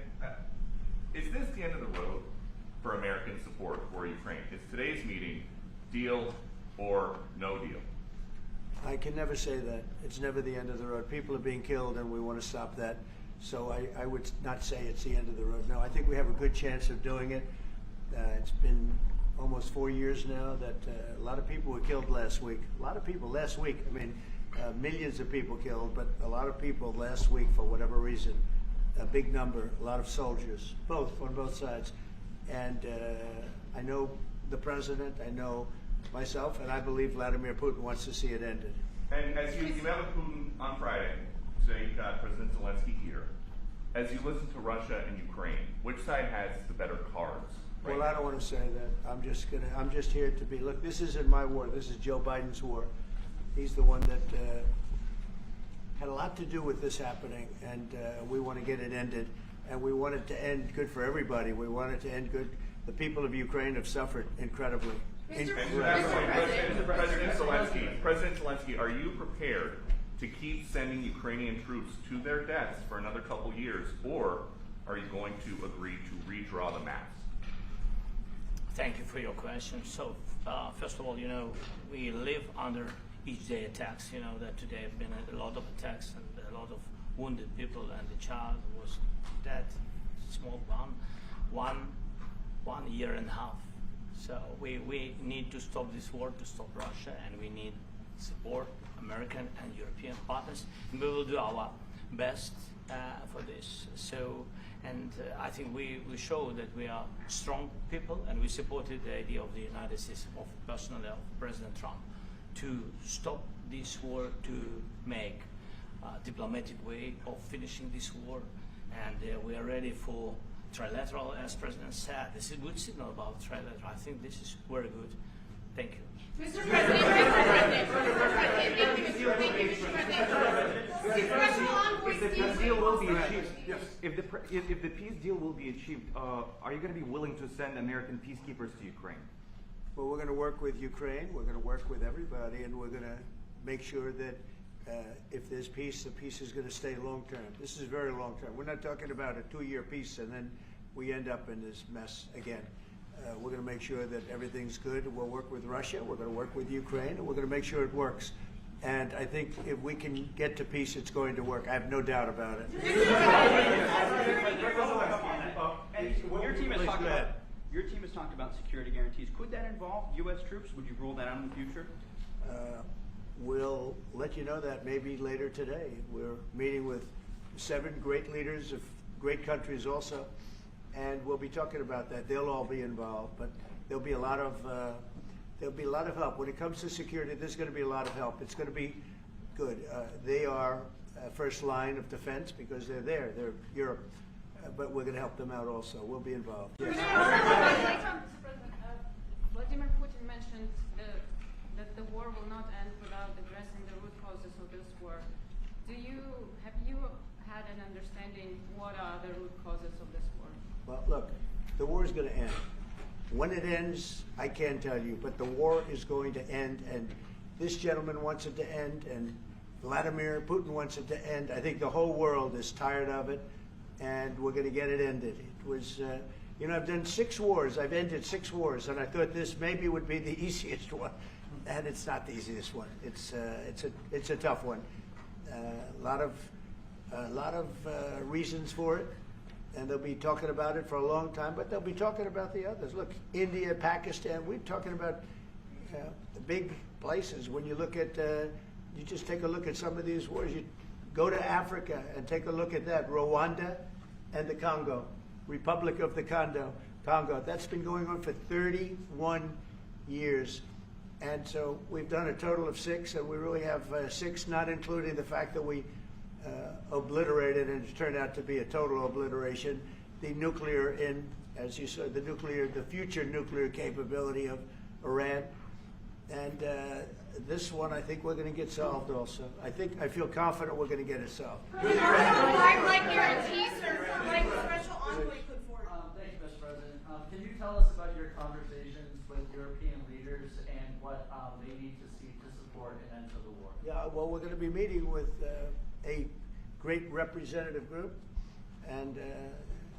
is this the end of the road for American support for Ukraine? Is today's meeting deal or no deal? I can never say that. It's never the end of the road. People are being killed, and we want to stop that. So I would not say it's the end of the road. No, I think we have a good chance of doing it. It's been almost 4 years now that a lot of people were killed last week. A lot of people last week. I mean, millions of people killed, but a lot of people last week for whatever reason. A big number, a lot of soldiers, on both sides. And I know the president, I know myself, and I believe Vladimir Putin wants to see it ended. And as you met with Putin on Friday, today you've got President Zelensky here. As you listen to Russia and Ukraine, which side has the better cards? Well, I don't want to say that. I'm just here to be. Look, this isn't my war. This is Joe Biden's war. He's the one that had a lot to do with this happening, and we want to get it ended. And we want it to end good for everybody. We want it to end good. The people of Ukraine have suffered incredibly. President Zelensky, are you prepared to keep sending Ukrainian troops to their deaths for another couple years, or are you going to agree to redraw the maps? Thank you for your question. So, first of all, we live under each day attacks. That today have been a lot of attacks and a lot of wounded people, and the child was dead, small bomb, one year and a half. So we need to stop this war, to stop Russia, and we need support, American and European partners, and we will do our best for this. So, and I think we show that we are strong people, and we supported the idea of the United States, of personally of President Trump, to stop this war, to make a diplomatic way of finishing this war, and we are ready for trilateral, as President said. This is a good signal about trilateral. I think this is very good. Thank you. Mr. President, if the peace deal will be achieved, are you going to be willing to send American peacekeepers to Ukraine? Well, we're going to work with Ukraine. We're going to work with everybody, and we're going to make sure that if there's peace, the peace is going to stay long-term. This is very long-term. We're not talking about a 2-year peace and then we end up in this mess again. We're going to make sure that everything's good. We'll work with Russia. We're going to work with Ukraine, and we're going to make sure it works. And I think if we can get to peace, it's going to work. I have no doubt about it. Your team has talked about security guarantees. Could that involve U.S. troops? Would you rule that out in the future? We'll let you know that maybe later today. We're meeting with 7 great leaders of great countries also, and we'll be talking about that. They'll all be involved, but there'll be a lot of help when it comes to security. There's going to be a lot of help. It's going to be good. They are first line of defense because they're there. They're Europe, but we're going to help them out also. We'll be involved. Yes. Vladimir Putin mentioned that the war will not end without addressing the root causes of this war. Have you had an understanding what are the root causes of this war? Well, look, the war is going to end. When it ends, I can't tell you, but the war is going to end, and this gentleman wants it to end, and Vladimir Putin wants it to end. I think the whole world is tired of it, and we're going to get it ended. It was, I've done 6 wars. I've ended 6 wars, and I thought this maybe would be the easiest one, and it's not the easiest one. It's a tough one. A lot of reasons for it. And they'll be talking about it for a long time, but they'll be talking about the others. Look, India, Pakistan, we're talking about the big places. When you look at, you just take a look at some of these wars. You go to Africa and take a look at that. Rwanda and the Congo, Republic of the Congo. That's been going on for 31 years. And so we've done a total of 6, and we really have 6, not including the fact that we obliterated, and it turned out to be a total obliteration, the nuclear, as you said, the future nuclear capability of Iran. And this one, I think we're going to get solved also. I feel confident we're going to get it solved. Like guarantees or like special envoy put forward. Thank you, Mr. President. Can you tell us about your conversations with European leaders and what they need to see to support an end to the war? Yeah, well, we're going to be meeting with a great representative group and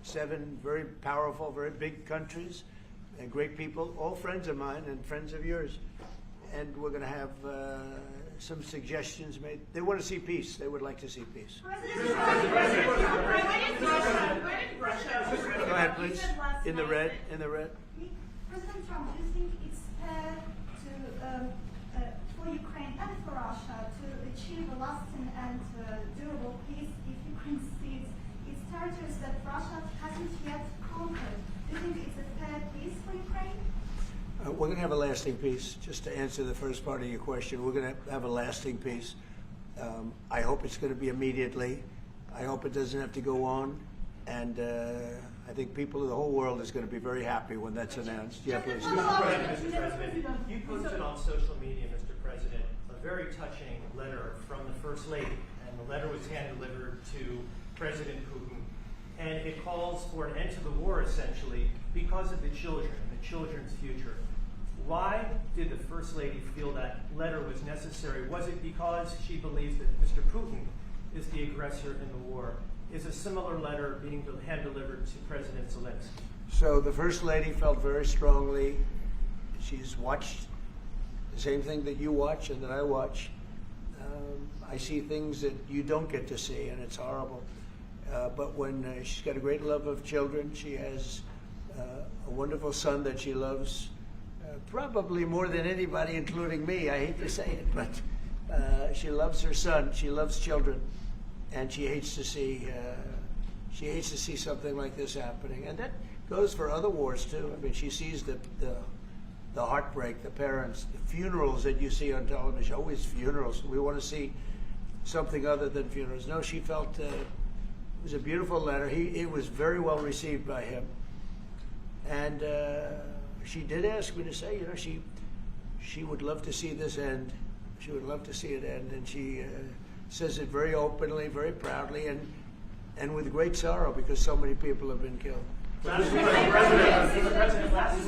7 very powerful, very big countries and great people, all friends of mine and friends of yours. And we're going to have some suggestions made. They want to see peace. They would like to see peace. Go ahead, please. In the red. President Trump, do you think it's fair to, for Ukraine and for Russia to achieve a lasting and durable peace if Ukraine cedes its territories that Russia hasn't yet conquered? Do you think it's a fair peace for Ukraine? We're going to have a lasting peace. Just to answer the first part of your question, we're going to have a lasting peace. I hope it's going to be immediately. I hope it doesn't have to go on. And I think people of the whole world is going to be very happy when that's announced. Yeah, please. Mr. President, you posted on social media, Mr. President, a very touching letter from the First Lady. And the letter was hand-delivered to President Putin. And it calls for an end to the war, essentially, because of the children and the children's future. Why did the First Lady feel that letter was necessary? Was it because she believes that Mr. Putin is the aggressor in the war? Is a similar letter being hand-delivered to President Zelensky? So the First Lady felt very strongly. She's watched the same thing that you watch and that I watch. I see things that you don't get to see, and it's horrible. But when she's got a great love of children, she has a wonderful son that she loves, probably more than anybody, including me. I hate to say it, but she loves her son. She loves children, and she hates to see something like this happening. And that goes for other wars too. I mean, she sees the heartbreak, the parents, the funerals that you see on television. Always funerals. We want to see something other than funerals. No, she felt. It was a beautiful letter. It was very well received by him. And she did ask me to say, you know, she would love to see this end. She would love to see it end. And she says it very openly, very proudly, and with great sorrow because so many people have been killed. President, last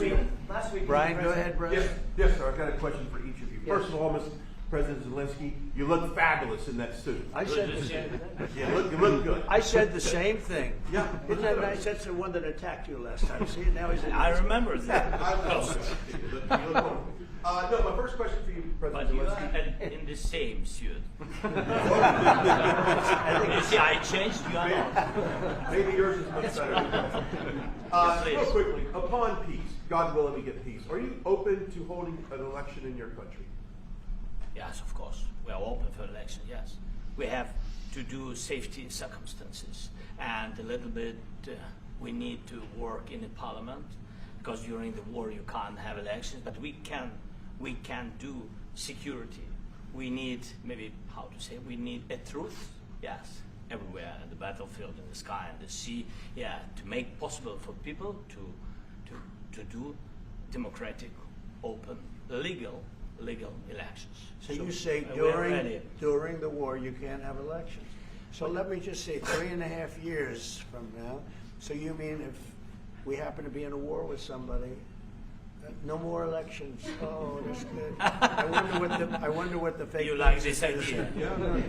week, Brian, go ahead, brother. Yes, sir. I've got a question for each of you. Yes. First of all, Mr. President Zelensky, you look fabulous in that suit. I said the same thing. Yeah, you look good. I said the same thing. Yeah. Isn't that nice? That's the one that attacked you last time. See, now he's. I remember that. No, my first question for you, President Zelensky. In the same suit. You see, I changed. You are not. Maybe yours is much better. Real quickly, upon peace, God willing we get peace, are you open to holding an election in your country? Yes, of course. We are open for election, yes. We have to do safety circumstances. And a little bit, we need to work in the parliament, because during the war you can't have elections, but we can do security. We need, maybe, how to say, we need a truth, yes, everywhere, in the battlefield, in the sky, in the sea, yeah, to make possible for people to do democratic, open, legal elections. So you say during the war you can't have elections. So let me just say 3.5 years from now. So you mean if we happen to be in a war with somebody, no more elections? Oh, that's good. I wonder what the fake. You like this idea? Yeah, No.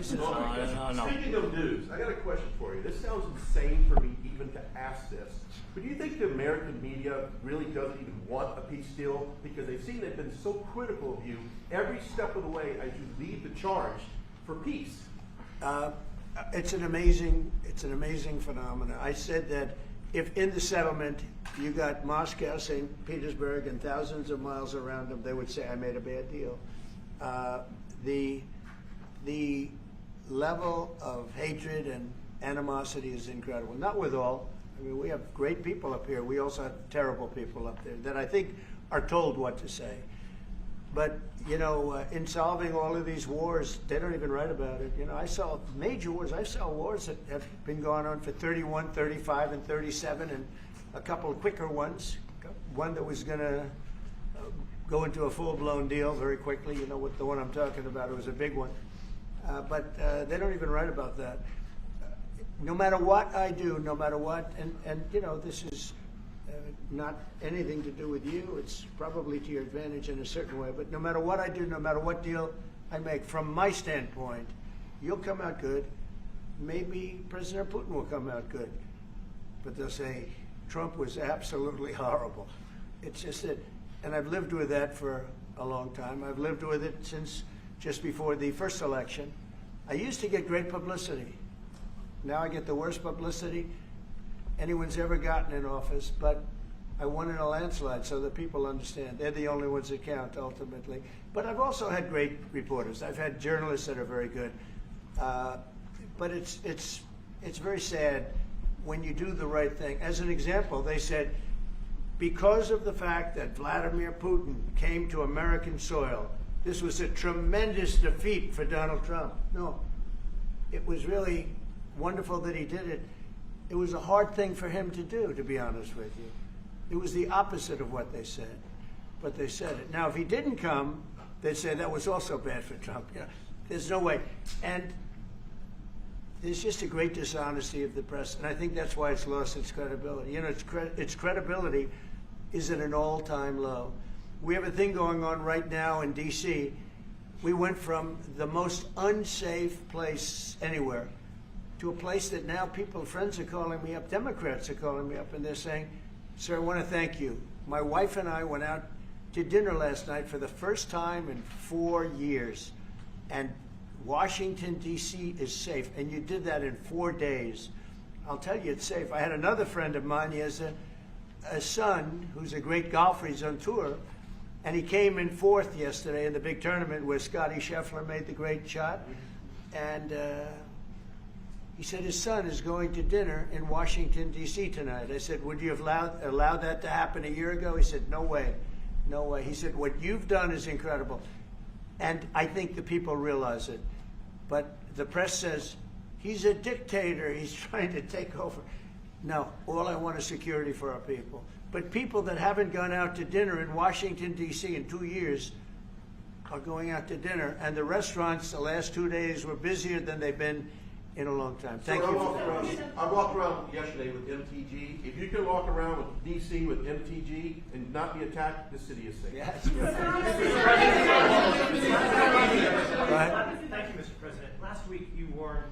Speaking of news, I got a question for you. This sounds insane for me even to ask this, but do you think the American media really doesn't even want a peace deal because they've seen they've been so critical of you every step of the way as you lead the charge for peace? It's an amazing phenomenon. I said that if in the settlement you got Moscow, St. Petersburg, and thousands of miles around them, they would say I made a bad deal. The level of hatred and animosity is incredible. Not with all. I mean, we have great people up here. We also have terrible people up there that I think are told what to say. But, you know, in solving all of these wars, they don't even write about it. You know, I saw major wars. I saw wars that have been going on for 31, 35, and 37, and a couple of quicker ones. One that was going to go into a full-blown deal very quickly. You know what the one I'm talking about? It was a big one. But they don't even write about that. No matter what I do, no matter what, and you know, this is not anything to do with you. It's probably to your advantage in a certain way. But no matter what I do, no matter what deal I make, from my standpoint, you'll come out good. Maybe President Putin will come out good. But they'll say, Trump was absolutely horrible. It's just that, and I've lived with that for a long time. I've lived with it since just before the first election. I used to get great publicity. Now I get the worst publicity anyone's ever gotten in office, but I won in a landslide, so that people understand. They're the only ones that count, ultimately. But I've also had great reporters. I've had journalists that are very good. But it's very sad when you do the right thing. As an example, they said, because of the fact that Vladimir Putin came to American soil, this was a tremendous defeat for Donald Trump. No, it was really wonderful that he did it. It was a hard thing for him to do, to be honest with you. It was the opposite of what they said, but they said it. Now, if he didn't come, they'd say that was also bad for Trump. You know, there's no way. And there's just a great dishonesty of the press, and I think that's why it's lost its credibility. You know, its credibility is at an all-time low. We have a thing going on right now in D.C. We went from the most unsafe place anywhere to a place that now people, friends are calling me up, Democrats are calling me up, and they're saying, sir, I want to thank you. My wife and I went out to dinner last night for the first time in 4 years, and Washington, D.C. is safe, and you did that in 4 days. I'll tell you it's safe. I had another friend of mine, he has a son who's a great golfer, he's on tour, and he came in 4th yesterday in the big tournament where Scotty Scheffler made the great shot, and he said his son is going to dinner in Washington, D.C. tonight. I said, would you have allowed that to happen a year ago? He said, no way, no way. He said, what you've done is incredible. And I think the people realize it. But the press says, he's a dictator, he's trying to take over. No, all I want is security for our people. But people that haven't gone out to dinner in Washington, D.C. in 2 years are going out to dinner. And the restaurants the last 2 days were busier than they've been in a long time. Thank you for that. I walked around yesterday with MTG. If you can walk around with DC with MTG and not be attacked, the city is safe. Yes. Thank you, Mr. President. Last week you warned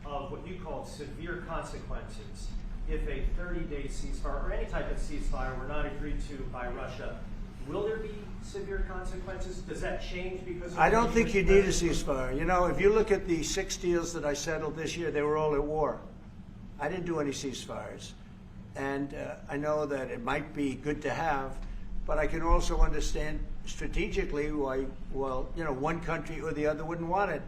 of what you called severe consequences if a 30-day ceasefire or any type of ceasefire were not agreed to by Russia. Will there be severe consequences? Does that change because of I don't think you need a ceasefire. You know, if you look at the 6 deals that I settled this year, they were all at war. I didn't do any ceasefires. And I know that it might be good to have, but I can also understand strategically why, well, you know, one country or the other wouldn't want it.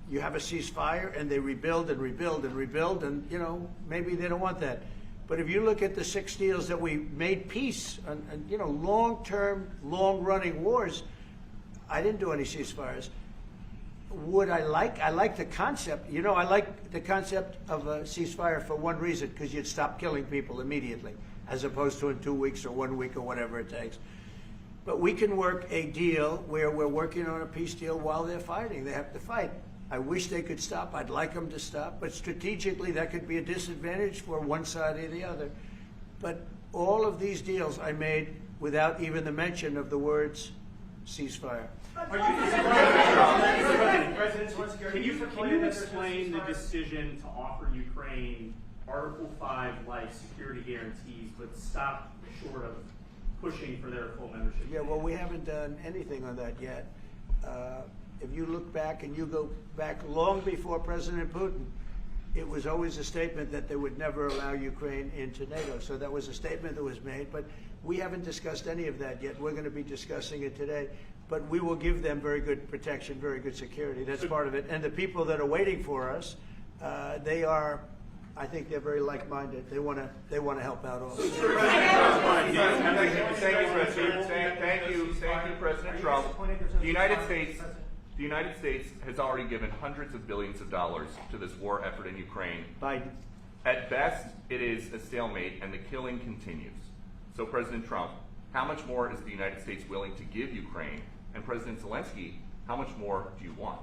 You have a ceasefire and they rebuild and rebuild and rebuild, and, you know, maybe they don't want that. But if you look at the 6 deals that we made peace and you know, long-term, long-running wars, I didn't do any ceasefires. Would I like the concept. You know, I like the concept of a ceasefire for one reason, because you'd stop killing people immediately, as opposed to in 2 weeks or 1 week or whatever it takes. But we can work a deal where we're working on a peace deal while they're fighting. They have to fight. I wish they could stop. I'd like them to stop. But strategically, that could be a disadvantage for one side or the other. But all of these deals I made without even the mention of the words ceasefire. Can you explain the decision to offer Ukraine Article 5-like security guarantees, but stop short of pushing for their full membership? Yeah, well, we haven't done anything on that yet. If you look back and you go back long before President Putin, it was always a statement that they would never allow Ukraine into NATO. So that was a statement that was made, but we haven't discussed any of that yet. We're going to be discussing it today, but we will give them very good protection, very good security. That's part of it. And the people that are waiting for us, they are, I think they're very like-minded. They want to help out also. Thank you, President Trump. The United States has already given hundreds of billions of dollars to this war effort in Ukraine. Biden. At best, it is a stalemate, and the killing continues. So, President Trump, How much more is the United States willing to give Ukraine? And President Zelensky, how much more do you want?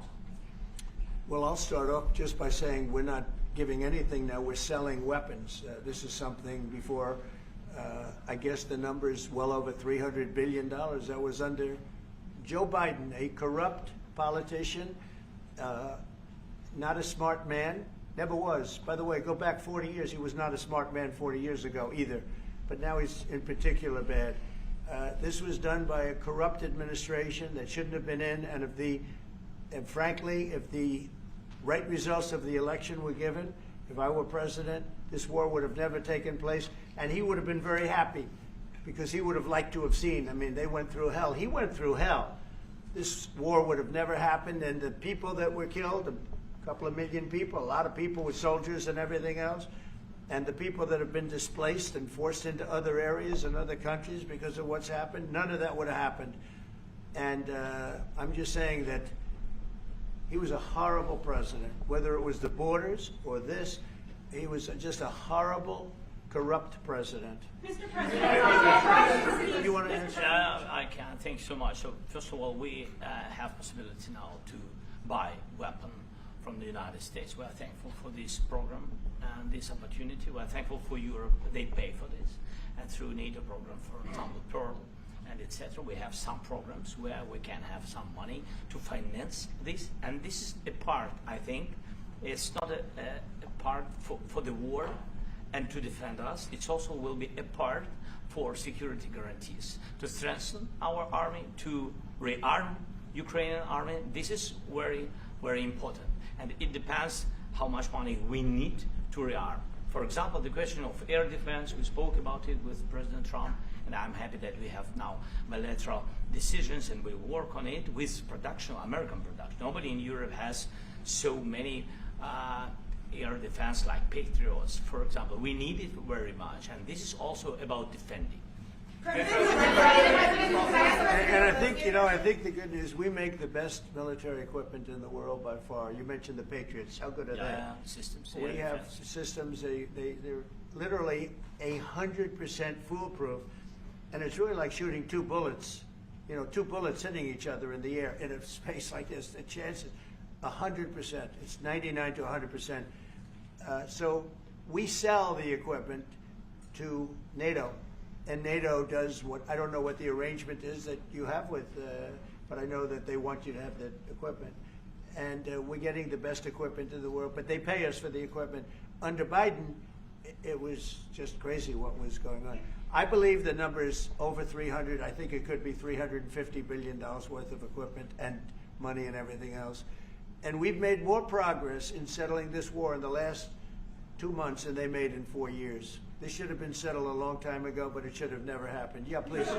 Well, I'll start off just by saying we're not giving anything now. We're selling weapons. This is something before, I guess the number is well over $300 billion. That was under Joe Biden, a corrupt politician, not a smart man, never was. By the way, go back 40 years. He was not a smart man 40 years ago either. But now he's in particular bad. This was done by a corrupt administration that shouldn't have been in, and frankly, if the right results of the election were given, if I were president, this war would have never taken place, and he would have been very happy because he would have liked to have seen. I mean, they went through hell. He went through hell. This war would have never happened, and the people that were killed, a couple of million people, a lot of people with soldiers and everything else, and the people that have been displaced and forced into other areas and other countries because of what's happened, none of that would have happened. And I'm just saying that he was a horrible president, whether it was the borders or this. He was just a horrible, corrupt president. Mr. President, do you want to answer? I can. Thank you so much. So first of all, we have possibility now to buy weapon from the United States. We are thankful for this program and this opportunity. We are thankful for Europe. They pay for this. And through NATO program, for example, Pearl and etc., we have some programs where we can have some money to finance this. And this is a part, I think, it's not a part for the war and to defend us. It also will be a part for security guarantees, to strengthen our army, to rearm Ukrainian army. This is very, very important. And it depends how much money we need to rearm. For example, the question of air defense, we spoke about it with President Trump, and I'm happy that we have now bilateral decisions and we work on it with production, American production. Nobody in Europe has so many air defense like Patriots, for example. We need it very much, and this is also about defending. And I think, I think the good news, we make the best military equipment in the world by far. You mentioned the Patriots. How good are they? Systems. We have systems, they're literally 100% foolproof. And it's really like shooting two bullets, two bullets hitting each other in the air in a space like this. The chance is 100%. It's 99 to 100%. So we sell the equipment to NATO. And NATO does what, I don't know what the arrangement is that you have with, but I know that they want you to have the equipment. And we're getting the best equipment in the world, but they pay us for the equipment. Under Biden, it was just crazy what was going on. I believe the number is over 300. I think it could be $350 billion worth of equipment and money and everything else. And we've made more progress in settling this war in the last 2 months than they made in 4 years. This should have been settled a long time ago, but it should have never happened. Yeah, please. You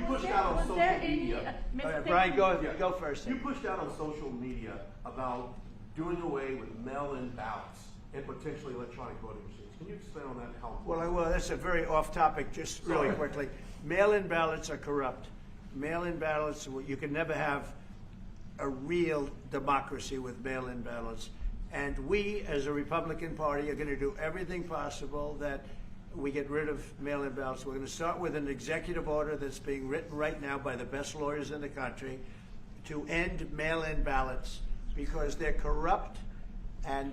pushed out on social media. All right, Brian, go first. You pushed out on social media about doing away with mail-in ballots and potentially electronic voting machines. Can you explain on that? How? Well, that's a very off-topic. Just really quickly, mail-in ballots are corrupt. Mail-in ballots, you can never have a real democracy with mail-in ballots. And we, as a Republican Party, are going to do everything possible that we get rid of mail-in ballots. We're going to start with an executive order that's being written right now by the best lawyers in the country to end mail-in ballots because they're corrupt. And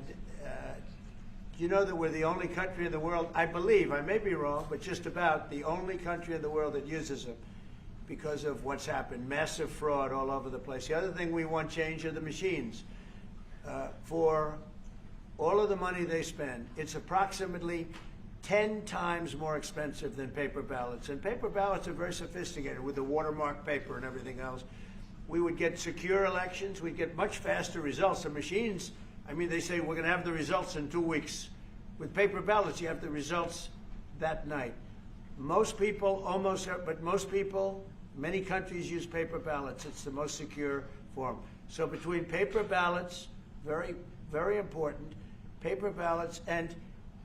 you know that we're the only country in the world, I believe, I may be wrong, but just about the only country in the world that uses them because of what's happened. Massive fraud all over the place. The other thing we want change are the machines. For all of the money they spend, it's approximately 10 times more expensive than paper ballots. And paper ballots are very sophisticated with the watermark paper and everything else. We would get secure elections. We'd get much faster results. The machines, I mean, they say we're going to have the results in 2 weeks. With paper ballots, you have the results that night. Most people, many countries use paper ballots. It's the most secure form. So between paper ballots, very, very important, paper ballots, and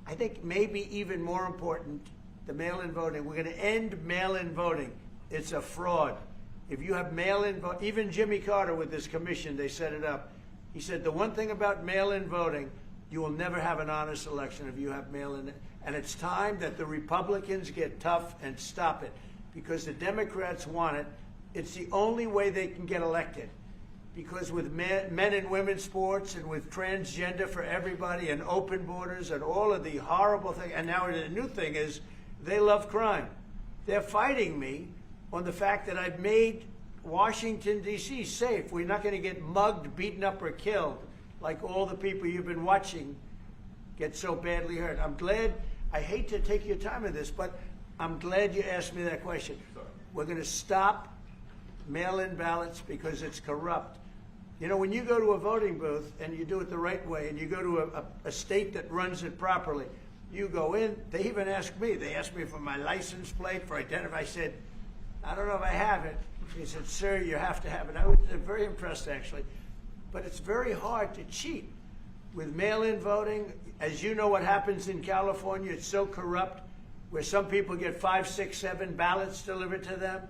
I think maybe even more important, the mail-in voting. We're going to end mail-in voting. It's a fraud. If you have mail-in vote, even Jimmy Carter with this commission, they set it up. He said the one thing about mail-in voting, you will never have an honest election if you have mail-in. And it's time that the Republicans get tough and stop it, because the Democrats want it. It's the only way they can get elected. Because with men and women's sports and with transgender for everybody and open borders and all of the horrible things, and now the new thing is they love crime. They're fighting me on the fact that I've made Washington, D.C. safe. We're not going to get mugged, beaten up, or killed like all the people you've been watching get so badly hurt. I'm glad, I hate to take your time with this, but I'm glad you asked me that question. We're going to stop mail-in ballots because it's corrupt. You know, when you go to a voting booth and you do it the right way and you go to a state that runs it properly, you go in, they even ask me. They asked me for my license plate, for identify. I said, I don't know if I have it. He said, sir, you have to have it. I was very impressed, actually. But it's very hard to cheat with mail-in voting. As you know what happens in California, it's so corrupt, where some people get 5, 6, 7 ballots delivered to them.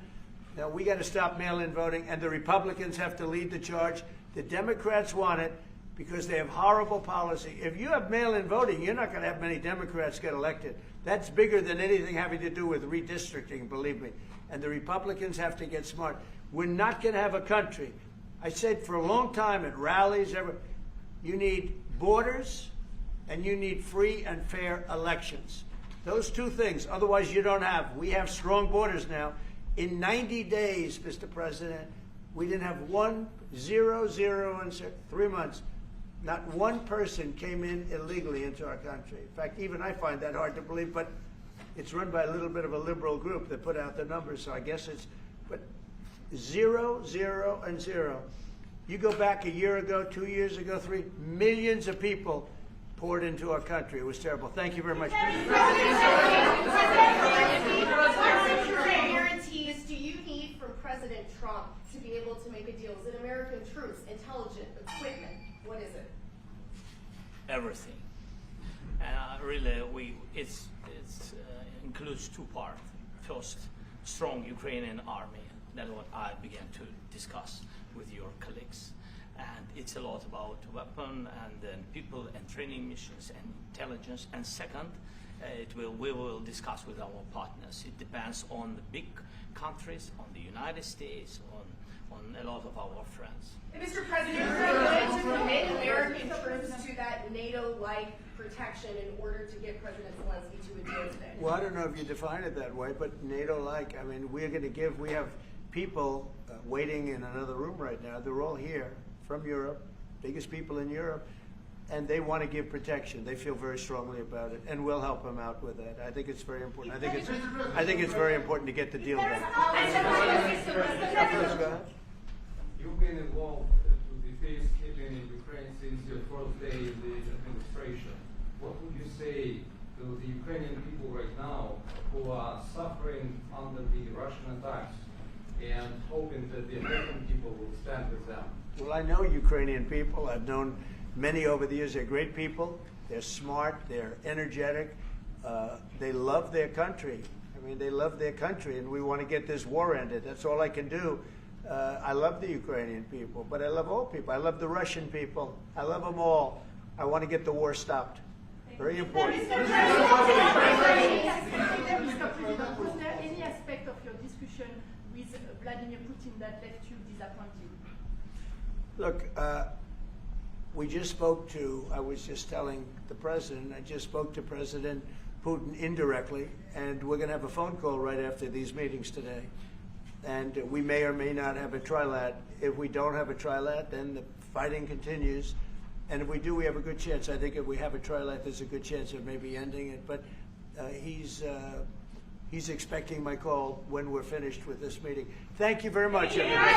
Now, we got to stop mail-in voting, and the Republicans have to lead the charge. The Democrats want it because they have horrible policy. If you have mail-in voting, you're not going to have many Democrats get elected. That's bigger than anything having to do with redistricting, believe me. And the Republicans have to get smart. We're not going to have a country. I said for a long time at rallies, you need borders and you need free and fair elections. Those two things, otherwise you don't have. We have strong borders now. In 90 days, Mr. President, we didn't have 0 in 3 months. Not one person came in illegally into our country. In fact, even I find that hard to believe, but it's run by a little bit of a liberal group that put out the numbers, so I guess it's, but 0, 0, and 0. You go back a year ago, 2 years ago, 3 millions of people poured into our country. It was terrible. Thank you very much. What guarantees do you need from President Trump to be able to make a deal? Is it American troops, intelligence, equipment? What is it? Everything. And really, it includes two parts. First, strong Ukrainian army. That's what I began to discuss with your colleagues. And it's a lot about weapon and then people and training missions and intelligence. And second, we will discuss with our partners. It depends on the big countries, on the United States, on a lot of our friends. Mr. President, are you willing to commit American troops to that NATO-like protection in order to get President Zelensky to a deal today? Well, I don't know if you define it that way, but NATO-like, I mean, we're going to give, we have people waiting in another room right now. They're all here from Europe, biggest people in Europe, and they want to give protection. They feel very strongly about it, and we'll help them out with that. I think it's very important. I think it's very important to get the deal done. You've been involved with the peacekeeping in Ukraine since your first day in the administration. What would you say to the Ukrainian people right now who are suffering under the Russian attacks and hoping that the American people will stand with them? Well, I know Ukrainian people. I've known many over the years. They're great people. They're smart. They're energetic. They love their country. I mean, they love their country, and we want to get this war ended. That's all I can do. I love the Ukrainian people, but I love all people. I love the Russian people. I love them all. I want to get the war stopped. Very important. Was there any aspect of your discussion with Vladimir Putin that left you disappointed? Look, we just spoke to, I was just telling the president, I just spoke to President Putin indirectly, and we're going to have a phone call right after these meetings today. And we may or may not have a trilat. If we don't have a trilat, then the fighting continues. And if we do, we have a good chance. I think if we have a trilat, there's a good chance of maybe ending it. But he's expecting my call when we're finished with this meeting. Thank you very much, everybody.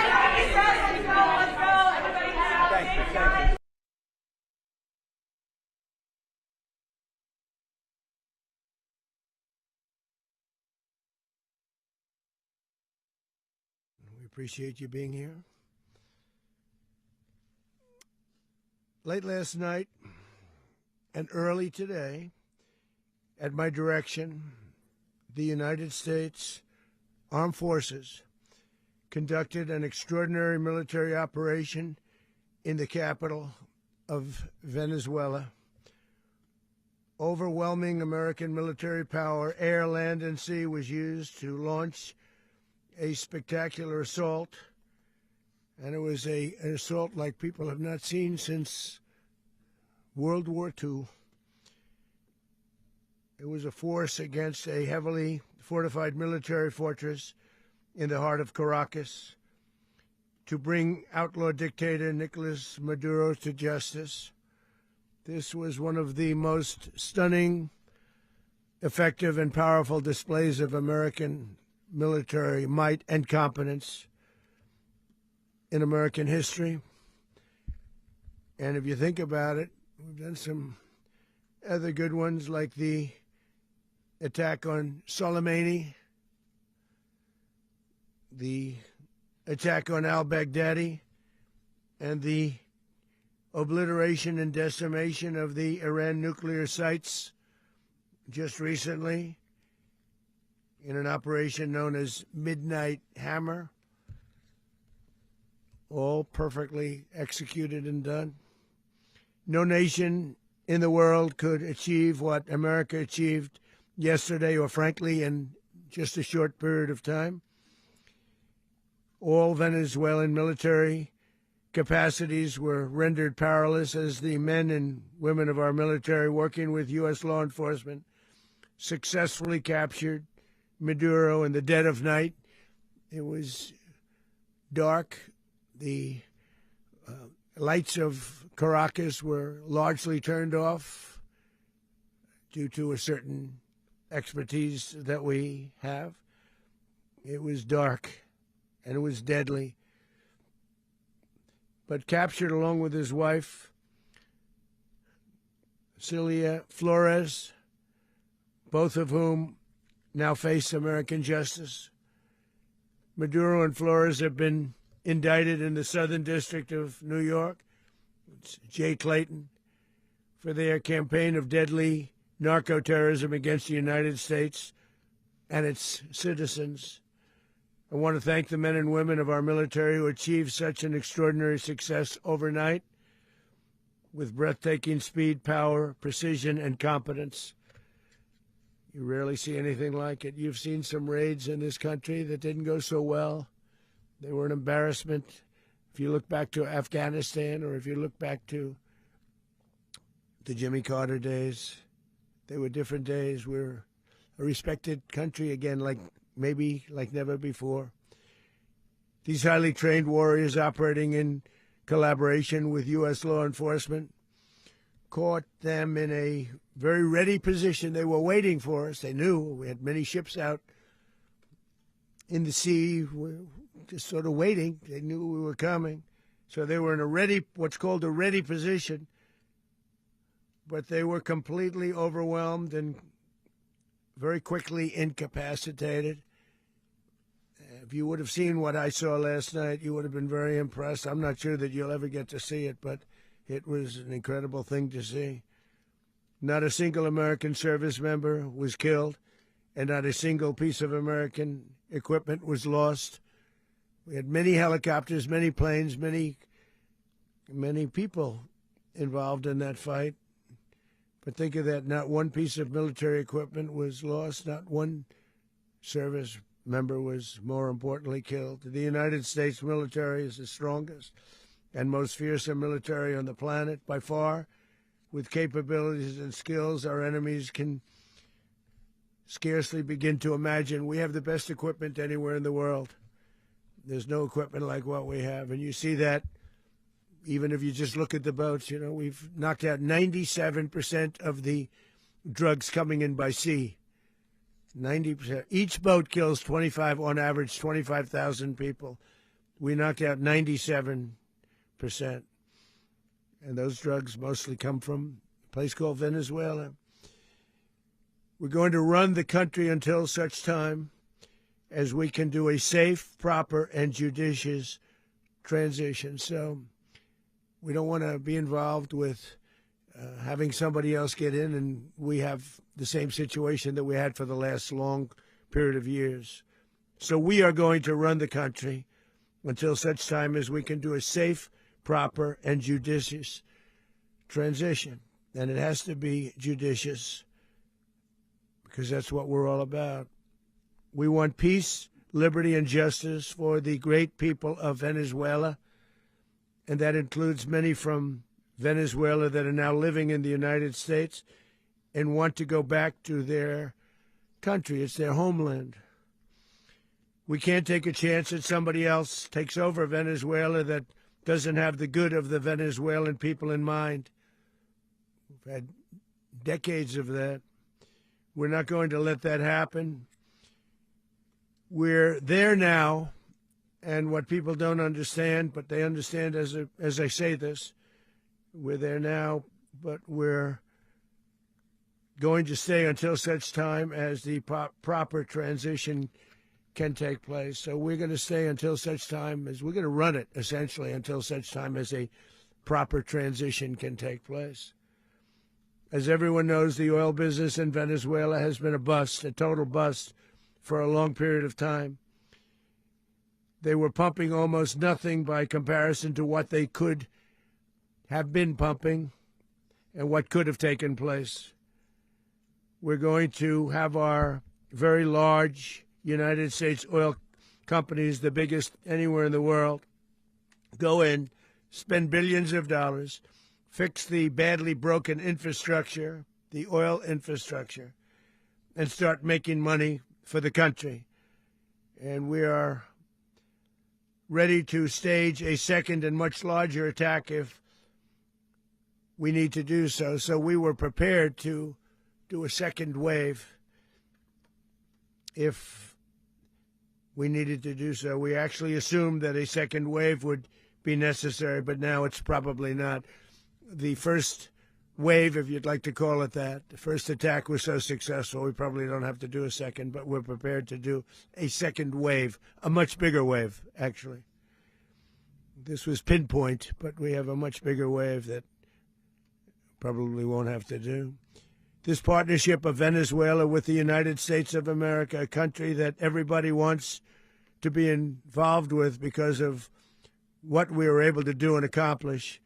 Thank you. We appreciate you being here. Late last night and early today, at my direction, the United States Armed Forces conducted an extraordinary military operation in the capital of Venezuela. overwhelming American military power, air, land, and sea, was used to launch a spectacular assault. And it was an assault like people have not seen since World War II. It was a force against a heavily fortified military fortress in the heart of Caracas to bring outlaw dictator Nicolas Maduro to justice. This was one of the most stunning, effective, and powerful displays of American military might and competence in American history. And if you think about it, we've done some other good ones, like the attack on Soleimani, the attack on al-Baghdadi, and the obliteration and decimation of the Iran nuclear sites just recently in an operation known as Midnight Hammer. All perfectly executed and done. No nation in the world could achieve what America achieved yesterday, or frankly, in just a short period of time. All Venezuelan military capacities were rendered powerless as the men and women of our military, working with U.S. law enforcement, successfully captured Maduro in the dead of night. It was dark. The lights of Caracas were largely turned off due to a certain expertise that we have. It was dark and it was deadly. But captured along with his wife, Celia Flores, both of whom now face American justice. Maduro and Flores have been indicted in the Southern District of New York, it's Jay Clayton, for their campaign of deadly narco-terrorism against the United States and its citizens. I want to thank the men and women of our military who achieved such an extraordinary success overnight with breathtaking speed, power, precision, and competence. You rarely see anything like it. You've seen some raids in this country that didn't go so well. They were an embarrassment. If you look back to Afghanistan, or if you look back to the Jimmy Carter days, they were different days. We're a respected country again, like never before. These highly trained warriors, operating in collaboration with U.S. law enforcement, caught them in a very ready position. They were waiting for us. They knew we had many ships out in the sea, just sort of waiting. They knew we were coming. So they were in what's called a ready position. But they were completely overwhelmed and very quickly incapacitated. If you would have seen what I saw last night, you would have been very impressed. I'm not sure that you'll ever get to see it, but it was an incredible thing to see. Not a single American service member was killed, and not a single piece of American equipment was lost. We had many helicopters, many planes, many people involved in that fight. But think of that, not one piece of military equipment was lost, not one service member was, more importantly, killed. The United States military is the strongest and most fearsome military on the planet, by far. With capabilities and skills our enemies can scarcely begin to imagine. We have the best equipment anywhere in the world. There's no equipment like what we have, and you see that even if you just look at the boats. You know, we've knocked out 97% of the drugs coming in by sea. 90%. Each boat kills on average, 25,000 people. We knocked out 97%. And those drugs mostly come from a place called Venezuela. We're going to run the country until such time as we can do a safe, proper, and judicious transition. So we don't want to be involved with having somebody else get in, and we have the same situation that we had for the last long period of years. So we are going to run the country until such time as we can do a safe, proper, and judicious transition. and it has to be judicious, because that's what we're all about. We want peace, liberty, and justice for the great people of Venezuela, and that includes many from Venezuela that are now living in the United States and want to go back to their country. It's their homeland. We can't take a chance that somebody else takes over Venezuela that doesn't have the good of the Venezuelan people in mind. We've had decades of that. We're not going to let that happen. We're there now, and what people don't understand, but they understand as I say this, we're there now, but we're going to stay until such time as the proper transition can take place. So we're going to stay until such time as we're going to run it, essentially, until such time as a proper transition can take place. As everyone knows, the oil business in Venezuela has been a bust, a total bust, for a long period of time. They were pumping almost nothing by comparison to what they could have been pumping and what could have taken place. We're going to have our very large United States oil companies, the biggest anywhere in the world, go in, spend billions of dollars, fix the badly broken infrastructure, the oil infrastructure, and start making money for the country. And we are ready to stage a second and much larger attack if we need to do so. So we were prepared to do a second wave if we needed to do so. We actually assumed that a second wave would be necessary, but now it's probably not. The first wave, if you'd like to call it that, the first attack was so successful, we probably don't have to do a second, but we're prepared to do a second wave, a much bigger wave, actually. This was pinpoint, but we have a much bigger wave that probably won't have to do. This partnership of Venezuela with the United States of America, a country that everybody wants to be involved with because of what we were able to do and accomplish,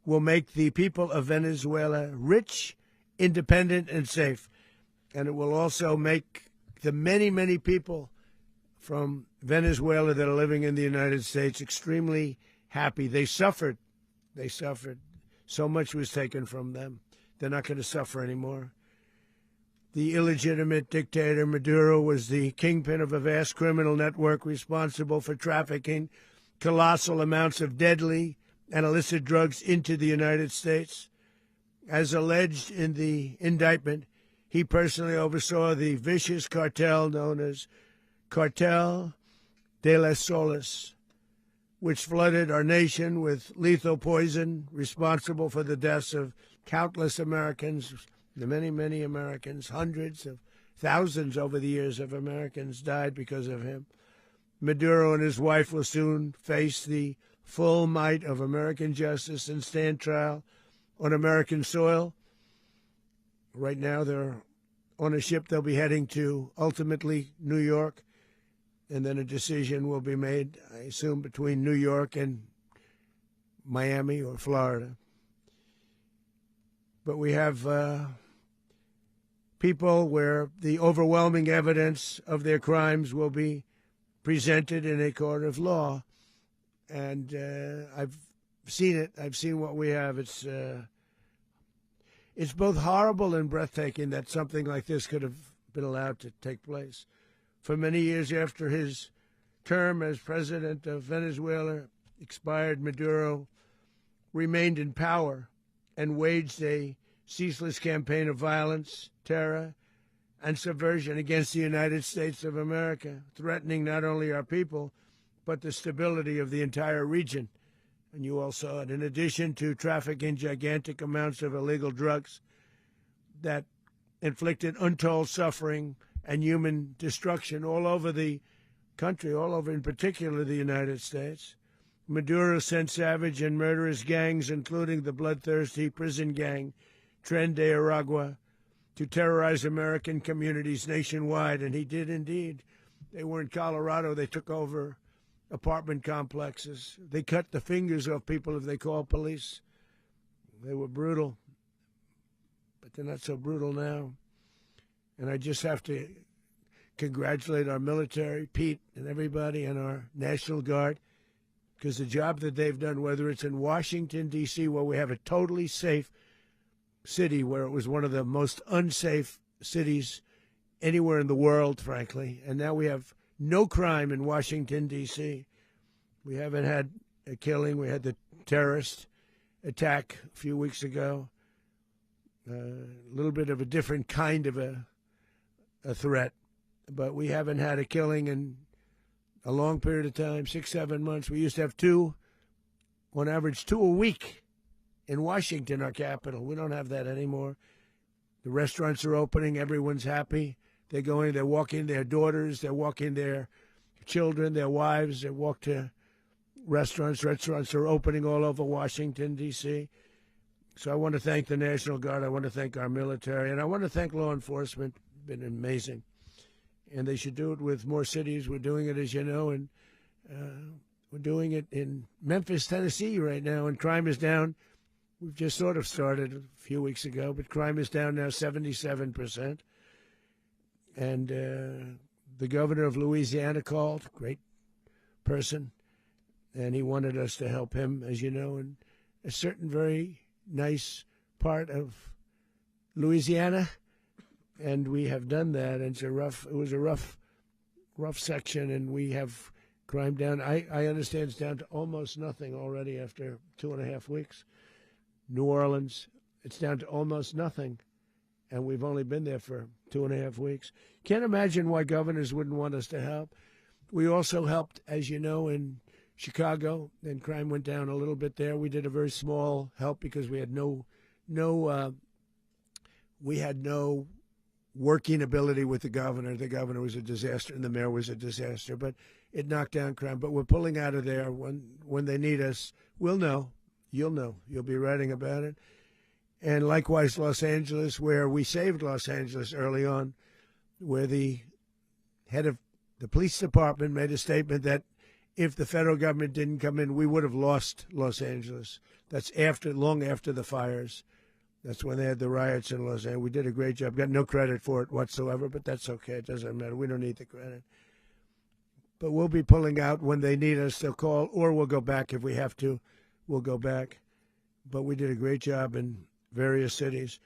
will make the people of Venezuela rich, independent, and safe. And it will also make the many, many people from Venezuela that are living in the United States extremely happy. They suffered. They suffered. So much was taken from them. They're not going to suffer anymore. The illegitimate dictator Maduro was the kingpin of a vast criminal network responsible for trafficking colossal amounts of deadly and illicit drugs into the United States. As alleged in the indictment, he personally oversaw the vicious cartel known as Cartel de las Solas, which flooded our nation with lethal poison, responsible for the deaths of countless Americans, the many, many Americans. Hundreds of thousands over the years of Americans died because of him. Maduro and his wife will soon face the full might of American justice and stand trial on American soil. Right now, they're on a ship they'll be heading to, ultimately, New York, and then a decision will be made, I assume, between New York and Miami or Florida. But we have people where the overwhelming evidence of their crimes will be presented in a court of law. And I've seen it. I've seen what we have. It's both horrible and breathtaking that something like this could have been allowed to take place. For many years after his term as president of Venezuela expired, Maduro remained in power and waged a ceaseless campaign of violence, terror, and subversion against the United States of America, threatening not only our people, but the stability of the entire region. And you all saw it. In addition to trafficking gigantic amounts of illegal drugs that inflicted untold suffering and human destruction all over the country, all over in particular the United States, Maduro sent savage and murderous gangs, including the bloodthirsty prison gang Tren de Aragua, to terrorize American communities nationwide. And he did indeed. They were in Colorado. They took over apartment complexes. They cut the fingers off people if they called police. They were brutal. but they're not so brutal now. And I just have to congratulate our military, Pete and everybody, and our National Guard, because the job that they've done, whether it's in Washington, D.C., where we have a totally safe city, where it was one of the most unsafe cities anywhere in the world, frankly, and now we have no crime in Washington, D.C. We haven't had a killing. We had the terrorist attack a few weeks ago. A little bit of a different kind of a threat, but we haven't had a killing in a long period of time, 6-7 months. We used to have two, on average, 2 a week in Washington, our capital. We don't have that anymore. The restaurants are opening. Everyone's happy. They're going, they're walking their daughters, they're walking their children, their wives. They walk to restaurants. Restaurants are opening all over Washington, D.C. So I want to thank the National Guard. I want to thank our military. And I want to thank law enforcement. It's been amazing. And they should do it with more cities. We're doing it, as you know, and we're doing it in Memphis, Tennessee right now, and crime is down. We've just sort of started a few weeks ago, but crime is down now 77%. And the governor of Louisiana called, great person, and he wanted us to help him, as you know, in a certain very nice part of Louisiana, and we have done that. And it was a rough section, and we have crime down. I understand it's down to almost nothing already after 2.5 weeks. New Orleans, it's down to almost nothing. And we've only been there for 2.5 weeks. Can't imagine why governors wouldn't want us to help. We also helped, as you know, in Chicago, and crime went down a little bit there. We did a very small help because we had no working ability with the governor. The governor was a disaster, and the mayor was a disaster. But it knocked down crime. But we're pulling out of there. When they need us, we'll know. You'll know. You'll be writing about it. And likewise, Los Angeles, where we saved Los Angeles early on, where the head of the police department made a statement that if the federal government didn't come in, we would have lost Los Angeles. That's long after the fires. That's when they had the riots in Los Angeles. We did a great job. Got no credit for it whatsoever, but that's okay. It doesn't matter. We don't need the credit. But we'll be pulling out when they need us. They'll call, or we'll go back if we have to. We'll go back. But we did a great job in various cities.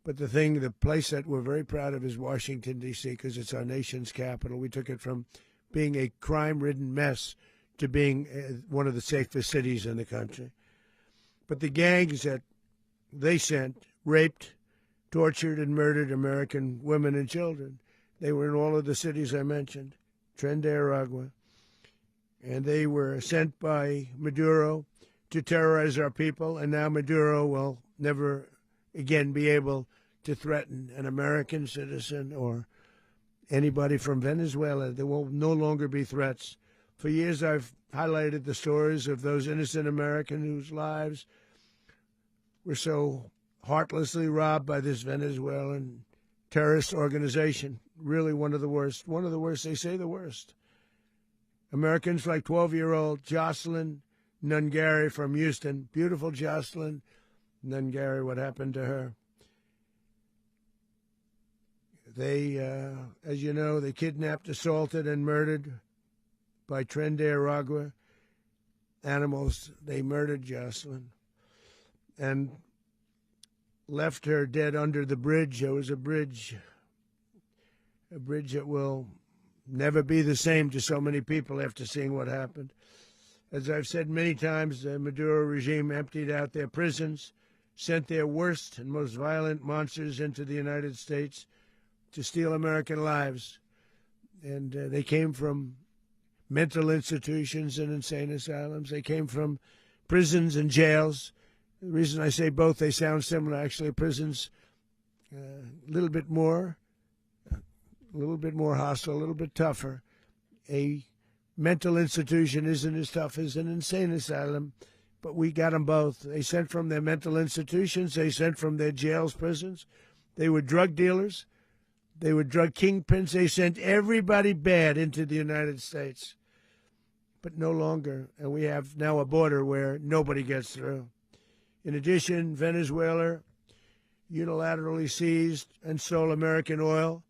But the place that we're very proud of is Washington, D.C., because it's our nation's capital. We took it from being a crime-ridden mess to being one of the safest cities in the country. But the gangs that they sent raped, tortured, and murdered American women and children. They were in all of the cities I mentioned, Tren de Aragua. And they were sent by Maduro to terrorize our people, and now Maduro will never again be able to threaten an American citizen or anybody from Venezuela. There will no longer be threats. For years I've highlighted the stories of those innocent Americans whose lives were so heartlessly robbed by this Venezuelan terrorist organization. Really one of the worst. One of the worst, they say the worst. Americans like 12-year-old Jocelyn Nungari from Houston. Beautiful Jocelyn Nungari, what happened to her? They, as you know, they kidnapped, assaulted, and murdered by Tren de Aragua animals. They murdered Jocelyn and left her dead under the bridge. There was a bridge that will never be the same to so many people after seeing what happened. As I've said many times, the Maduro regime emptied out their prisons, sent their worst and most violent monsters into the United States to steal American lives. And they came from mental institutions and insane asylums. They came from prisons and jails. The reason I say both, they sound similar. Actually, prisons a little bit more hostile, a little bit tougher. A mental institution isn't as tough as an insane asylum, but we got them both. They sent from their mental institutions. They sent from their jails, prisons. They were drug dealers. They were drug kingpins. They sent everybody bad into the United States, but no longer. And we have now a border where nobody gets through. In addition, Venezuela unilaterally seized and stole American oil,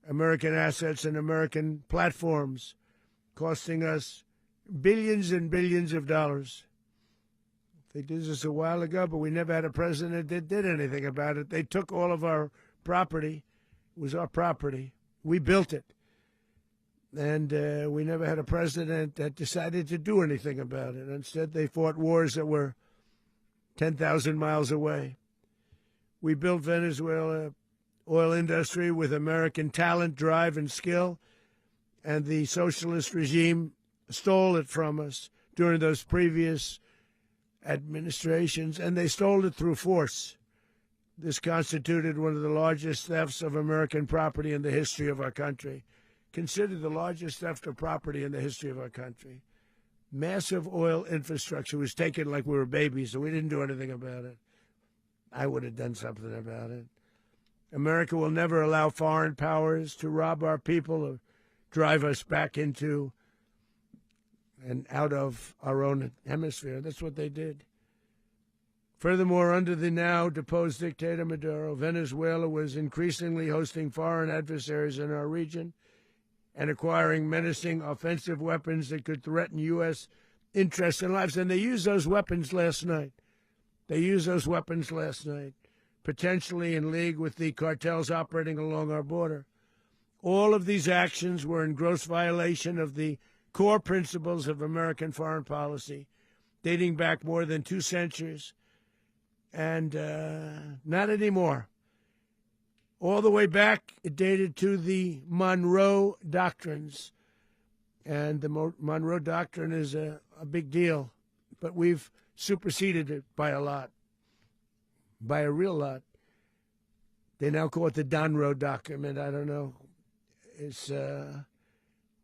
American assets, and American platforms, costing us billions and billions of dollars. They did this a while ago, but we never had a president that did anything about it. They took all of our property. It was our property. We built it. And we never had a president that decided to do anything about it. Instead, they fought wars that were 10,000 miles away. We built Venezuela oil industry with American talent, drive, and skill, and the socialist regime stole it from us during those previous administrations, and they stole it through force. This constituted one of the largest thefts of American property in the history of our country. Considered the largest theft of property in the history of our country. Massive oil infrastructure was taken like we were babies, and we didn't do anything about it. I would have done something about it. America will never allow foreign powers to rob our people or drive us back into and out of our own hemisphere. That's what they did. Furthermore, under the now deposed dictator Maduro, Venezuela was increasingly hosting foreign adversaries in our region and acquiring menacing offensive weapons that could threaten U.S. interests and lives. And they used those weapons last night. Potentially in league with the cartels operating along our border. All of these actions were in gross violation of the core principles of American foreign policy, dating back more than 2 centuries, and not anymore. All the way back, it dated to the Monroe Doctrines, and the Monroe Doctrine is a big deal, but we've superseded it by a lot, by a real lot. They now call it the Monroe Document. I don't know. It's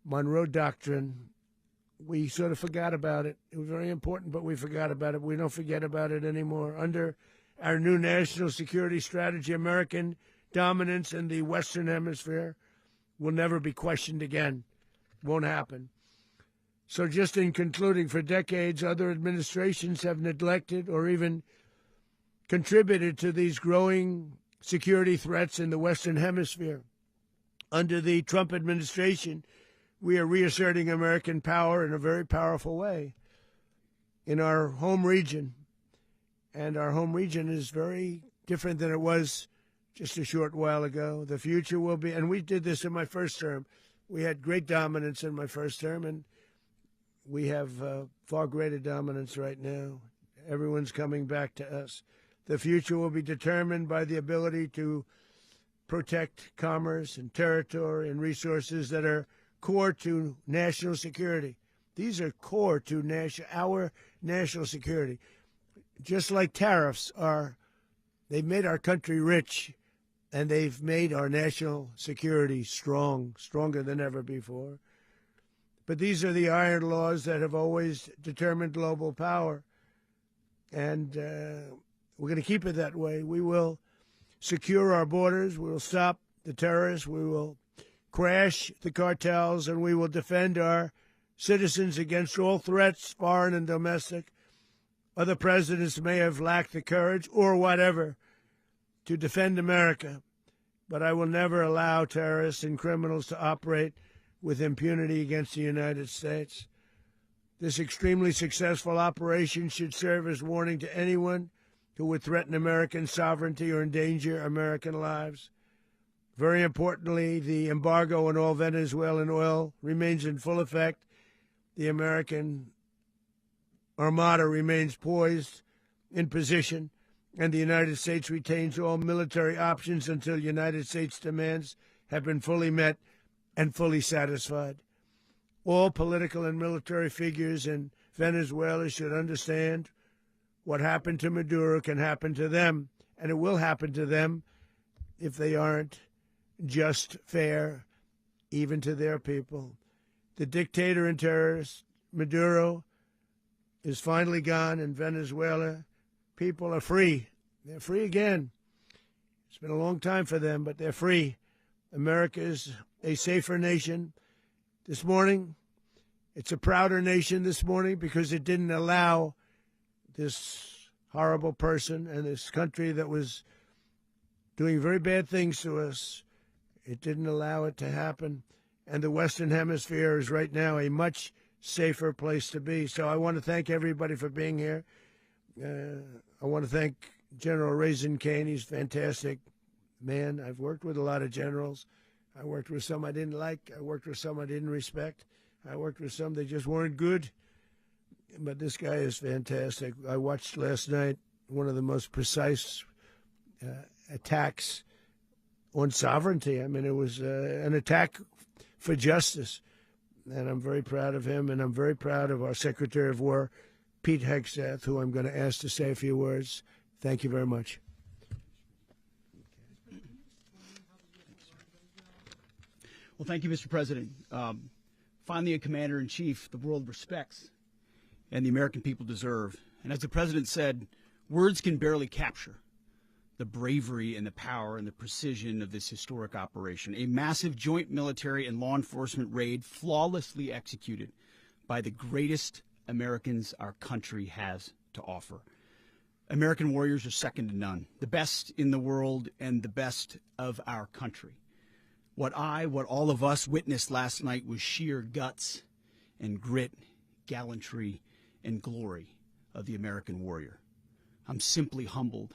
Monroe Doctrine. We sort of forgot about it. It was very important, but we forgot about it. We don't forget about it anymore. Under our new national security strategy, American dominance in the Western Hemisphere will never be questioned again. Won't happen. So just in concluding, for decades, other administrations have neglected or even contributed to these growing security threats in the Western Hemisphere. Under the Trump administration, we are reasserting American power in a very powerful way in our home region. And our home region is very different than it was just a short while ago. The future will be, and we did this in my first term. We had great dominance in my first term, and we have far greater dominance right now. Everyone's coming back to us. The future will be determined by the ability to protect commerce and territory and resources that are core to national security. These are core to our national security. Just like tariffs are, they've made our country rich, and they've made our national security stronger than ever before. But these are the iron laws that have always determined global power, and we're going to keep it that way. We will secure our borders. We will stop the terrorists. We will crash the cartels, and we will defend our citizens against all threats, foreign and domestic. Other presidents may have lacked the courage or whatever to defend America, but I will never allow terrorists and criminals to operate with impunity against the United States. This extremely successful operation should serve as warning to anyone who would threaten American sovereignty or endanger American lives. Very importantly, the embargo on all Venezuelan oil remains in full effect. The American Armada remains poised in position, and the United States retains all military options until United States demands have been fully met and fully satisfied. All political and military figures in Venezuela should understand what happened to Maduro can happen to them, and it will happen to them if they aren't just, fair, even to their people. The dictator and terrorist, Maduro, is finally gone, and Venezuela people are free. They're free again. It's been a long time for them, but they're free. America is a safer nation this morning. It's a prouder nation this morning because it didn't allow this horrible person and this country that was doing very bad things to us. It didn't allow it to happen. And the Western Hemisphere is right now a much safer place to be. So I want to thank everybody for being here. I want to thank General Raisin Kane. He's a fantastic man. I've worked with a lot of generals. I worked with some I didn't like. I worked with some I didn't respect. I worked with some that just weren't good. But this guy is fantastic. I watched last night one of the most precise attacks on sovereignty. I mean, it was an attack for justice. And I'm very proud of him, and I'm very proud of our Secretary of War, Pete Hegseth, who I'm going to ask to say a few words. Thank you very much. Well, thank you, Mr. President. Finally, a commander-in-chief the world respects and the American people deserve. And as the President said, words can barely capture the bravery and the power and the precision of this historic operation. A massive joint military and law enforcement raid flawlessly executed by the greatest Americans our country has to offer. American warriors are second to none, the best in the world and the best of our country. What all of us witnessed last night was sheer guts and grit, gallantry, and glory of the American warrior. I'm simply humbled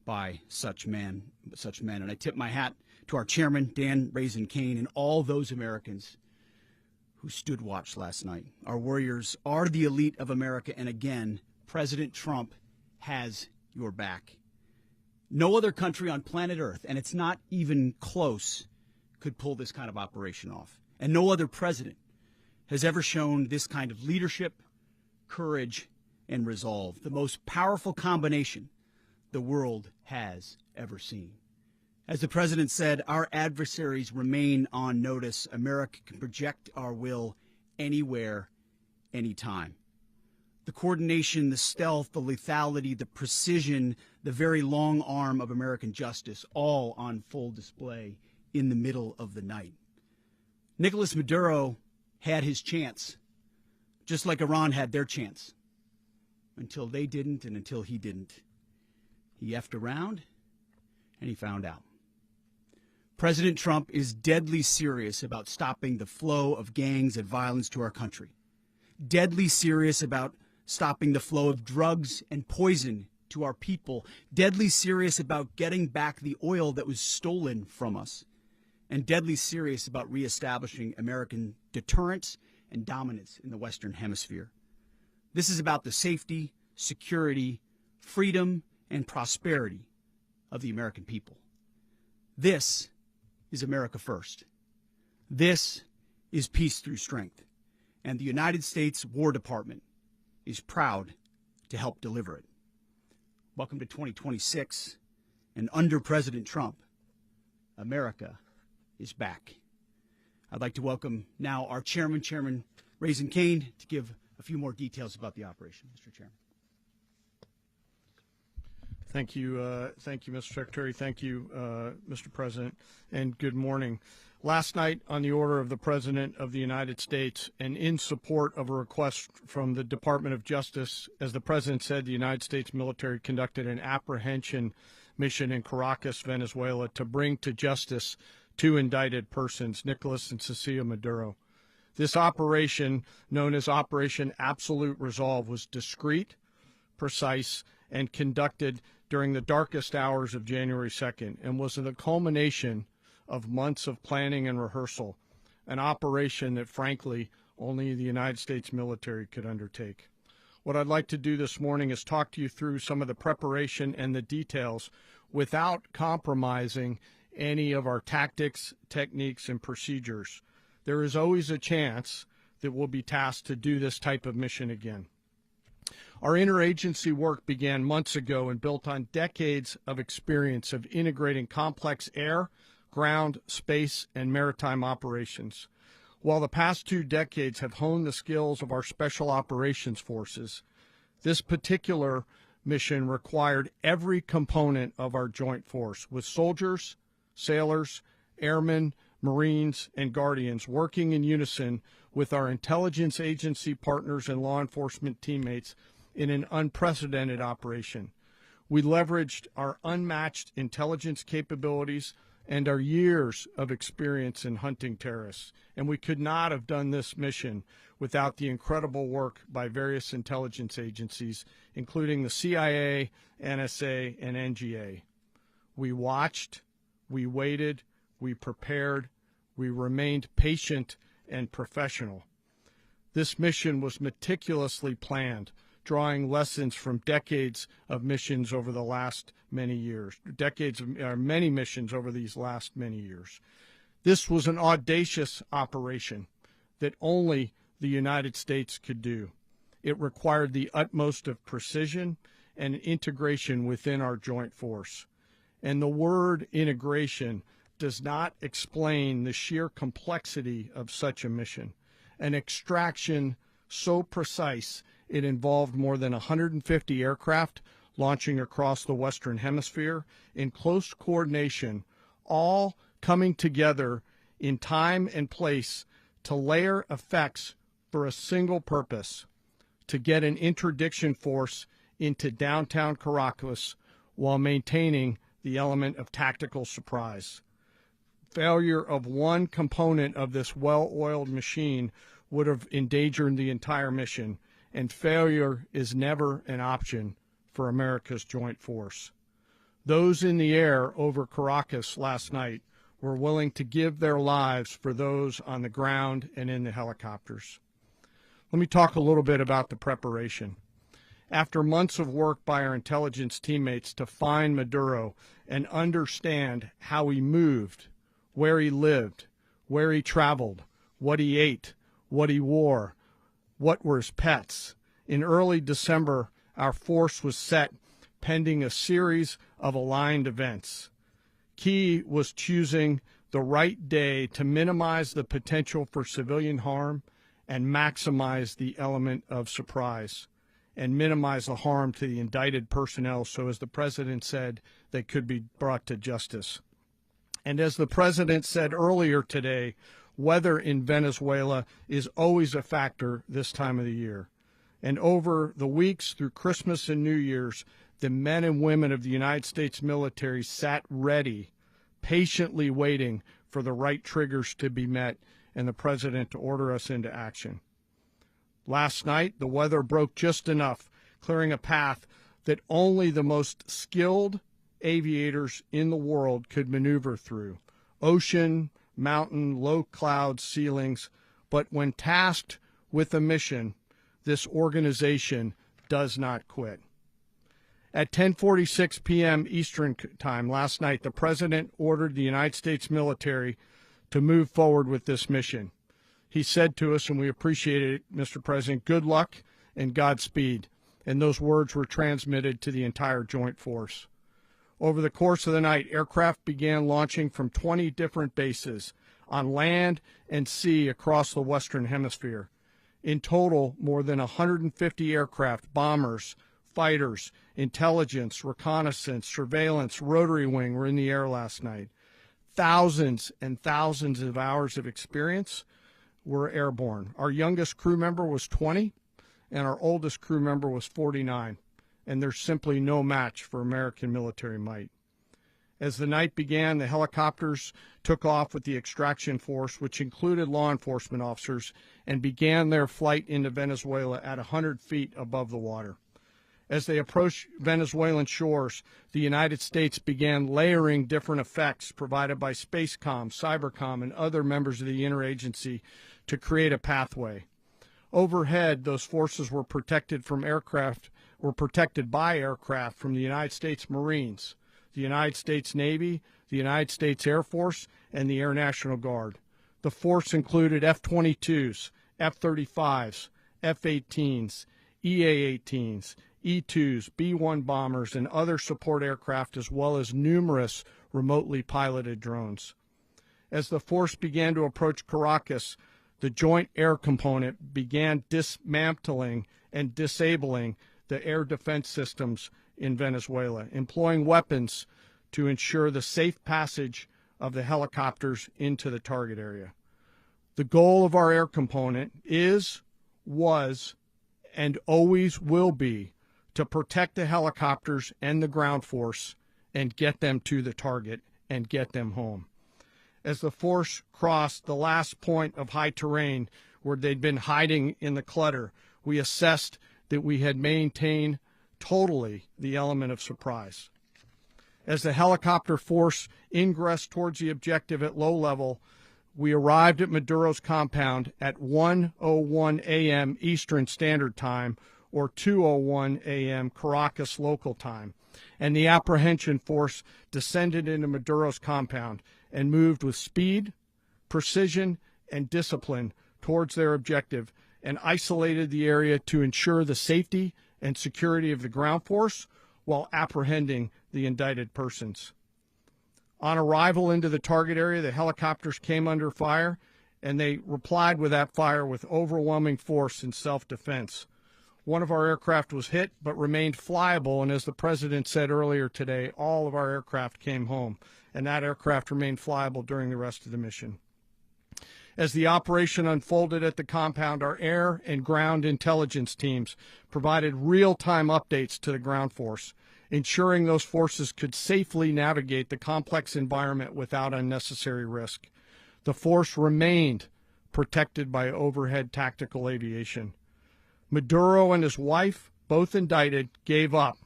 by such men. And I tip my hat to our chairman, Dan Raisin Kane, and all those Americans who stood watch last night. Our warriors are the elite of America, and again, President Trump has your back. No other country on planet Earth, and it's not even close, could pull this kind of operation off. And no other president has ever shown this kind of leadership, courage, and resolve, the most powerful combination the world has ever seen. As the president said, our adversaries remain on notice. America can project our will anywhere, anytime. The coordination, the stealth, the lethality, the precision, the very long arm of American justice, all on full display in the middle of the night. Nicolas Maduro had his chance, just like Iran had their chance, until they didn't and until he didn't. He effed around, and he found out. President Trump is deadly serious about stopping the flow of gangs and violence to our country. Deadly serious about stopping the flow of drugs and poison to our people. Deadly serious about getting back the oil that was stolen from us. And deadly serious about reestablishing American deterrence and dominance in the Western Hemisphere. This is about the safety, security, freedom, and prosperity of the American people. This is America first. This is peace through strength. And the United States War Department is proud to help deliver it. Welcome to 2026. And under President Trump, America is back. I'd like to welcome now our chairman, Chairman Raisin Kane, to give a few more details about the operation. Mr. Chairman. Thank you, Mr. Secretary. Thank you, Mr. President, and good morning. Last night, on the order of the President of the United States and in support of a request from the Department of Justice, as the President said, the United States military conducted an apprehension mission in Caracas, Venezuela, to bring to justice two indicted persons, Nicolas and Cecilia Maduro. This operation, known as Operation Absolute Resolve, was discreet, precise, and conducted during the darkest hours of January 2nd and was the culmination of months of planning and rehearsal, an operation that, frankly, only the United States military could undertake. What I'd like to do this morning is talk to you through some of the preparation and the details without compromising any of our tactics, techniques, and procedures. There is always a chance that we'll be tasked to do this type of mission again. Our interagency work began months ago and built on decades of experience of integrating complex air, ground, space, and maritime operations. While the past 2 decades have honed the skills of our special operations forces, this particular mission required every component of our joint force, with soldiers, sailors, airmen, Marines, and Guardians working in unison with our intelligence agency partners and law enforcement teammates in an unprecedented operation. We leveraged our unmatched intelligence capabilities and our years of experience in hunting terrorists, and we could not have done this mission without the incredible work by various intelligence agencies, including the CIA, NSA, and NGA. We watched, we waited, we prepared, we remained patient and professional. This mission was meticulously planned, drawing lessons from decades of missions over the last many years, many missions over these last many years. This was an audacious operation that only the United States could do. It required the utmost of precision and integration within our joint force. And the word integration does not explain the sheer complexity of such a mission. An extraction so precise it involved more than 150 aircraft launching across the Western Hemisphere in close coordination, all coming together in time and place to layer effects for a single purpose: to get an interdiction force into downtown Caracas while maintaining the element of tactical surprise. Failure of one component of this well-oiled machine would have endangered the entire mission, and failure is never an option for America's joint force. Those in the air over Caracas last night were willing to give their lives for those on the ground and in the helicopters. Let me talk a little bit about the preparation. After months of work by our intelligence teammates to find Maduro and understand how he moved, where he lived, where he traveled, what he ate, what he wore, what were his pets, in early December, our force was set pending a series of aligned events. Key was choosing the right day to minimize the potential for civilian harm and maximize the element of surprise, and minimize the harm to the indicted personnel so, as the president said, they could be brought to justice. And as the president said earlier today, weather in Venezuela is always a factor this time of the year. And over the weeks through Christmas and New Year's, the men and women of the United States military sat ready, patiently waiting for the right triggers to be met and the president to order us into action. Last night, the weather broke just enough, clearing a path that only the most skilled aviators in the world could maneuver through. Ocean, mountain, low cloud ceilings, but when tasked with a mission, this organization does not quit. At 10:46 p.m. Eastern Time last night, the president ordered the United States military to move forward with this mission. He said to us, and we appreciate it, Mr. President, good luck and Godspeed. And those words were transmitted to the entire joint force. Over the course of the night, aircraft began launching from 20 different bases on land and sea across the Western Hemisphere. In total, more than 150 aircraft, bombers, fighters, intelligence, reconnaissance, surveillance, rotary wing were in the air last night. Thousands and thousands of hours of experience were airborne. Our youngest crew member was 20, and our oldest crew member was 49, and there's simply no match for American military might. As the night began, the helicopters took off with the extraction force, which included law enforcement officers, and began their flight into Venezuela at 100 feet above the water. As they approached Venezuelan shores, the United States began layering different effects provided by Spacecom, Cybercom, and other members of the interagency to create a pathway. Overhead, those forces were protected by aircraft from the United States Marines, the United States Navy, the United States Air Force, and the Air National Guard. The force included F-22s, F-35s, F-18s, EA-18s, E-2s, B-1 bombers, and other support aircraft, as well as numerous remotely piloted drones. As the force began to approach Caracas, the Joint Air Component began dismantling and disabling the air defense systems in Venezuela, employing weapons to ensure the safe passage of the helicopters into the target area. The goal of our air component was, and always will be, to protect the helicopters and the ground force and get them to the target and get them home. As the force crossed the last point of high terrain where they'd been hiding in the clutter, we assessed that we had maintained totally the element of surprise. As the helicopter force ingressed towards the objective at low level, we arrived at Maduro's compound at 1:01 a.m. Eastern Standard Time, or 2:01 a.m. Caracas local time, and the apprehension force descended into Maduro's compound and moved with speed, precision, and discipline towards their objective and isolated the area to ensure the safety and security of the ground force while apprehending the indicted persons. On arrival into the target area, the helicopters came under fire, and they replied with that fire with overwhelming force in self-defense. One of our aircraft was hit but remained flyable, and as the President said earlier today, all of our aircraft came home, and that aircraft remained flyable during the rest of the mission. As the operation unfolded at the compound, our air and ground intelligence teams provided real-time updates to the ground force, ensuring those forces could safely navigate the complex environment without unnecessary risk. The force remained protected by overhead tactical aviation. Maduro and his wife, both indicted, gave up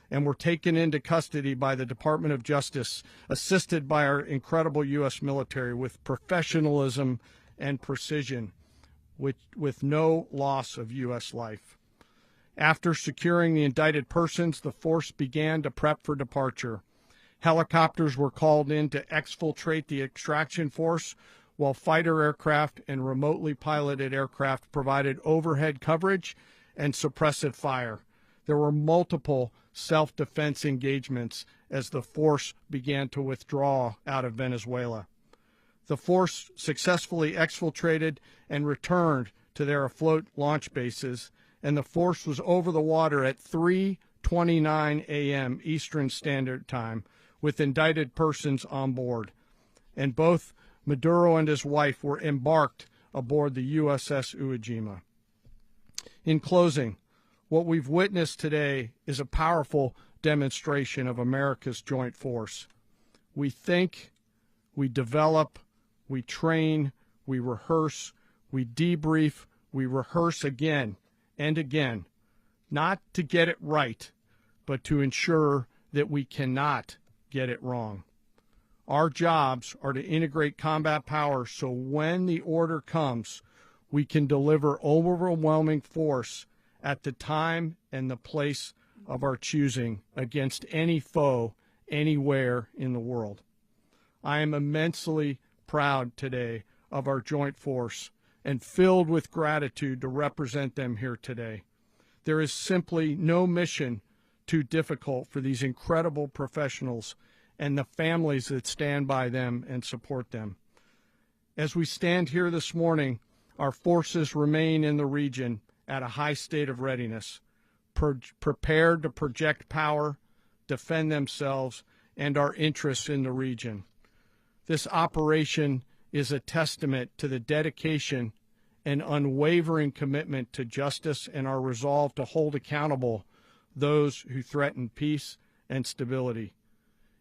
and were taken into custody by the Department of Justice, assisted by our incredible U.S. military with professionalism and precision, with no loss of U.S. life. After securing the indicted persons, the force began to prep for departure. Helicopters were called in to exfiltrate the extraction force, while fighter aircraft and remotely piloted aircraft provided overhead coverage and suppressive fire. There were multiple self-defense engagements as the force began to withdraw out of Venezuela. The force successfully exfiltrated and returned to their afloat launch bases, and the force was over the water at 3:29 a.m. Eastern Standard Time with indicted persons on board. And both Maduro and his wife were embarked aboard the USS Iwo Jima. In closing, what we've witnessed today is a powerful demonstration of America's joint force. We think, we develop, we train, we rehearse, we debrief, we rehearse again and again, not to get it right, but to ensure that we cannot get it wrong. Our jobs are to integrate combat power so when the order comes, we can deliver overwhelming force at the time and the place of our choosing against any foe anywhere in the world. I am immensely proud today of our joint force and filled with gratitude to represent them here today. There is simply no mission too difficult for these incredible professionals and the families that stand by them and support them. As we stand here this morning, our forces remain in the region at a high state of readiness, prepared to project power, defend themselves, and our interests in the region. This operation is a testament to the dedication and unwavering commitment to justice and our resolve to hold accountable those who threaten peace and stability.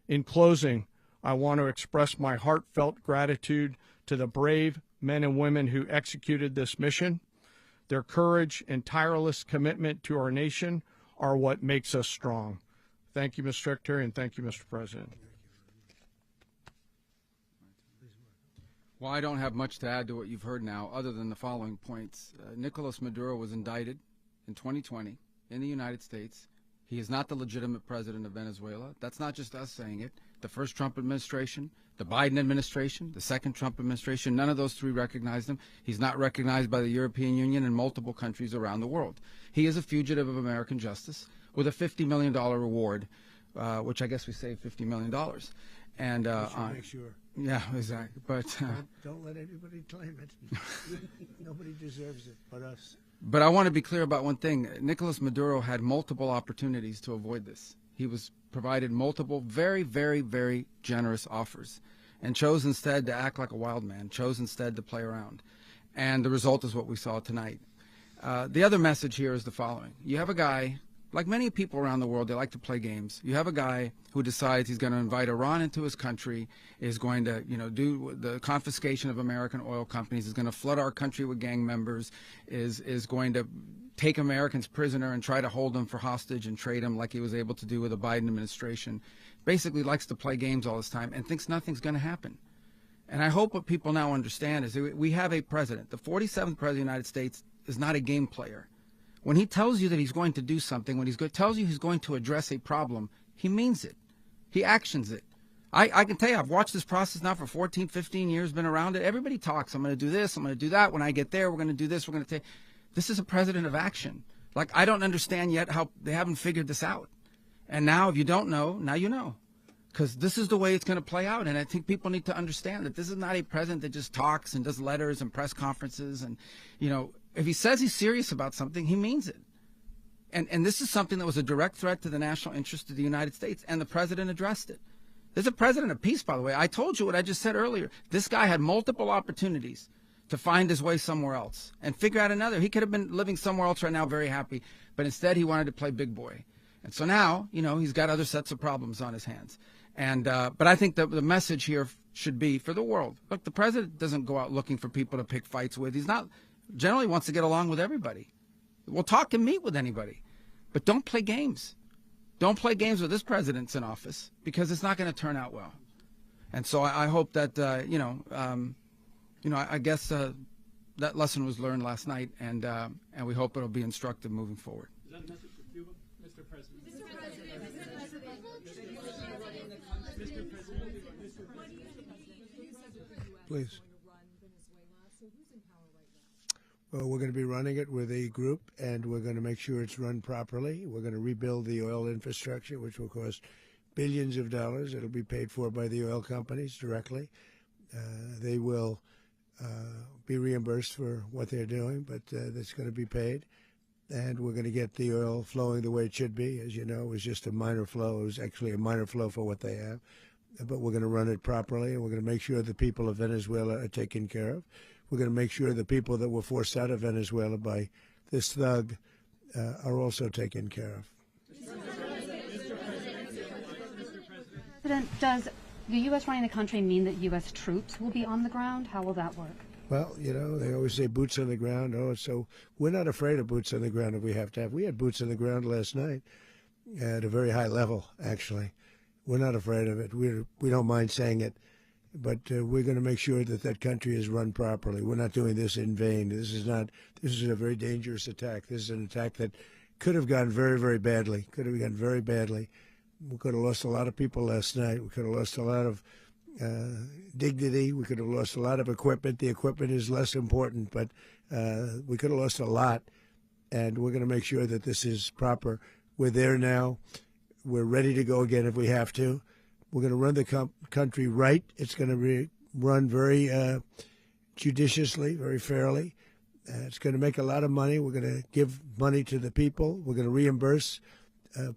In closing, I want to express my heartfelt gratitude to the brave men and women who executed this mission. Their courage and tireless commitment to our nation are what makes us strong. Thank you, Mr. Secretary, and thank you, Mr. President. Well, I don't have much to add to what you've heard now, other than the following points. Nicolas Maduro was indicted in 2020 in the United States. He is not the legitimate president of Venezuela. That's not just us saying it. The first Trump administration, the Biden administration, the second Trump administration, none of those three recognized him. He's not recognized by the European Union and multiple countries around the world. He is a fugitive of American justice with a $50 million reward, which I guess we saved $50 million. And make sure. Yeah, exactly. But don't let anybody claim it. Nobody deserves it but us. But I want to be clear about one thing. Nicolas Maduro had multiple opportunities to avoid this. He was provided multiple very, very, very generous offers and chose instead to act like a wild man, chose instead to play around. And the result is what we saw tonight. The other message here is the following. You have a guy Like many people around the world, they like to play games. You have a guy who decides he's going to invite Iran into his country, is going to, do the confiscation of American oil companies, is going to flood our country with gang members, is going to take Americans prisoner and try to hold them for hostage and trade them like he was able to do with the Biden administration. Basically likes to play games all this time and thinks nothing's going to happen. And I hope what people now understand is that we have a president. The 47th president of the United States is not a game player. When he tells you that he's going to do something, when tells you he's going to address a problem, he means it. He actions it. I can tell you, I've watched this process now for 14, 15 years, been around it. Everybody talks. I'm going to do this. I'm going to do that. When I get there, we're going to do this. We're going to take. This is a president of action. Like, I don't understand yet how they haven't figured this out. And now, if you don't know, now you know. Because this is the way it's going to play out. And I think people need to understand that this is not a president that just talks and does letters and press conferences. And, if he says he's serious about something, he means it. And this is something that was a direct threat to the national interest of the United States, and the president addressed it. There's a president of peace, by the way. I told you what I just said earlier. This guy had multiple opportunities to find his way somewhere else and figure out another. He could have been living somewhere else right now very happy, but instead he wanted to play big boy. And so now, he's got other sets of problems on his hands. And but I think that the message here should be for the world. Look, the president doesn't go out looking for people to pick fights with. He's not generally wants to get along with everybody. We'll talk and meet with anybody, but don't play games. Don't play games with this president's in office, because it's not going to turn out well. And so I hope that I guess that lesson was learned last night, and we hope it'll be instructive moving forward. Is that a message for Cuba, Mr. President? Please. Well, we're going to be running it with a group, and we're going to make sure it's run properly. We're going to rebuild the oil infrastructure, which will cost billions of dollars. It'll be paid for by the oil companies directly. They will be reimbursed for what they're doing, but that's going to be paid. And we're going to get the oil flowing the way it should be. As you know, it was just a minor flow. It was actually a minor flow for what they have. But we're going to run it properly, and we're going to make sure the people of Venezuela are taken care of. We're going to make sure the people that were forced out of Venezuela by this thug are also taken care of. President, does the U.S. running the country mean that U.S. troops will be on the ground? How will that work? Well, they always say boots on the ground. So we're not afraid of boots on the ground if we have to have. We had boots on the ground last night at a very high level, actually. We're not afraid of it. We don't mind saying it. But we're going to make sure that that country is run properly. We're not doing this in vain. This is a very dangerous attack. This is an attack that could have gone very, very badly. Could have gone very badly. We could have lost a lot of people last night. We could have lost a lot of dignity. We could have lost a lot of equipment. The equipment is less important, but we could have lost a lot. And we're going to make sure that this is proper. We're there now. We're ready to go again if we have to. We're going to run the country right. It's going to be run very judiciously, very fairly. It's going to make a lot of money. We're going to give money to the people. We're going to reimburse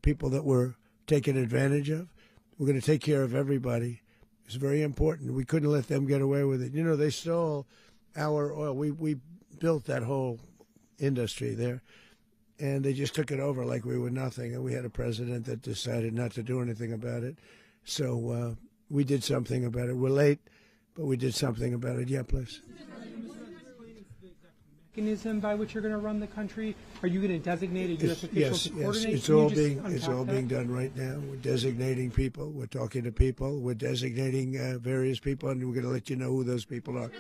people that were taken advantage of. We're going to take care of everybody. It's very important. We couldn't let them get away with it. They stole our oil. We built that whole industry there, and they just took it over like we were nothing. And we had a president that decided not to do anything about it. So we did something about it. We're late, but we did something about it. Yeah, please. Mechanism by which you're going to run the country? Are you going to designate a U.S. official to coordinate? Yes, it's all being done right now. We're designating people. We're talking to people. We're designating various people, and we're going to let you know who those people are.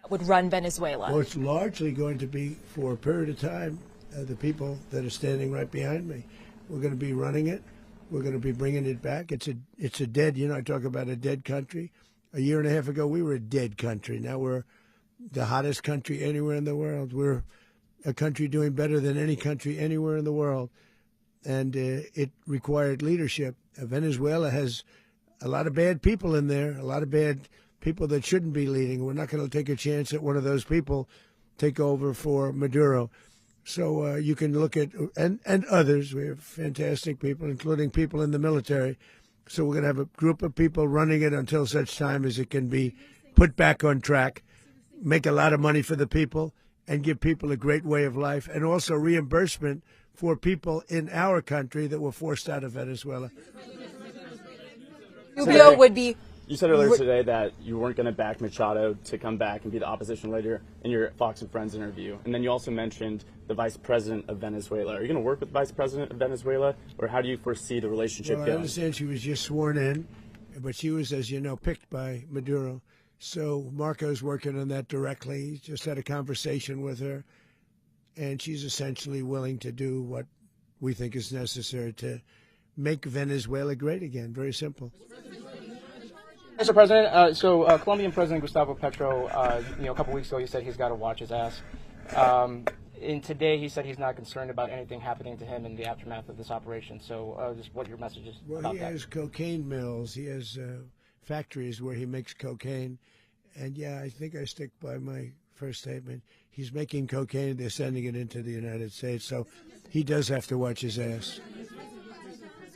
Would run Venezuela? Well, it's largely going to be for a period of time the people that are standing right behind me. We're going to be running it. We're going to be bringing it back. It's a dead, I talk about a dead country. A year and a half ago, we were a dead country. Now we're the hottest country anywhere in the world. We're a country doing better than any country anywhere in the world. And it required leadership. Venezuela has a lot of bad people in there, a lot of bad people that shouldn't be leading. We're not going to take a chance that one of those people take over for Maduro. So you can look at, and others, we have fantastic people, including people in the military. So we're going to have a group of people running it until such time as it can be put back on track, make a lot of money for the people, and give people a great way of life, and also reimbursement for people in our country that were forced out of Venezuela. Rubio would be. You said earlier today that you weren't going to back Machado to come back and be the opposition leader in your Fox and Friends interview. And then you also mentioned the vice president of Venezuela. Are you going to work with the vice president of Venezuela, or how do you foresee the relationship Well, going? I understand she was just sworn in, but she was, as you know, picked by Maduro. So Marco's working on that directly. He just had a conversation with her, and she's essentially willing to do what we think is necessary to make Venezuela great again. Very simple. Mr. President, Colombian President Gustavo Petro, a couple weeks ago, he said he's got to watch his ass. And today, he said he's not concerned about anything happening to him in the aftermath of this operation. So, just what your message is Well, about he that. has cocaine mills. He has factories where he makes cocaine. And, yeah, I think I stick by my first statement. He's making cocaine. They're sending it into the United States. So he does have to watch his ass.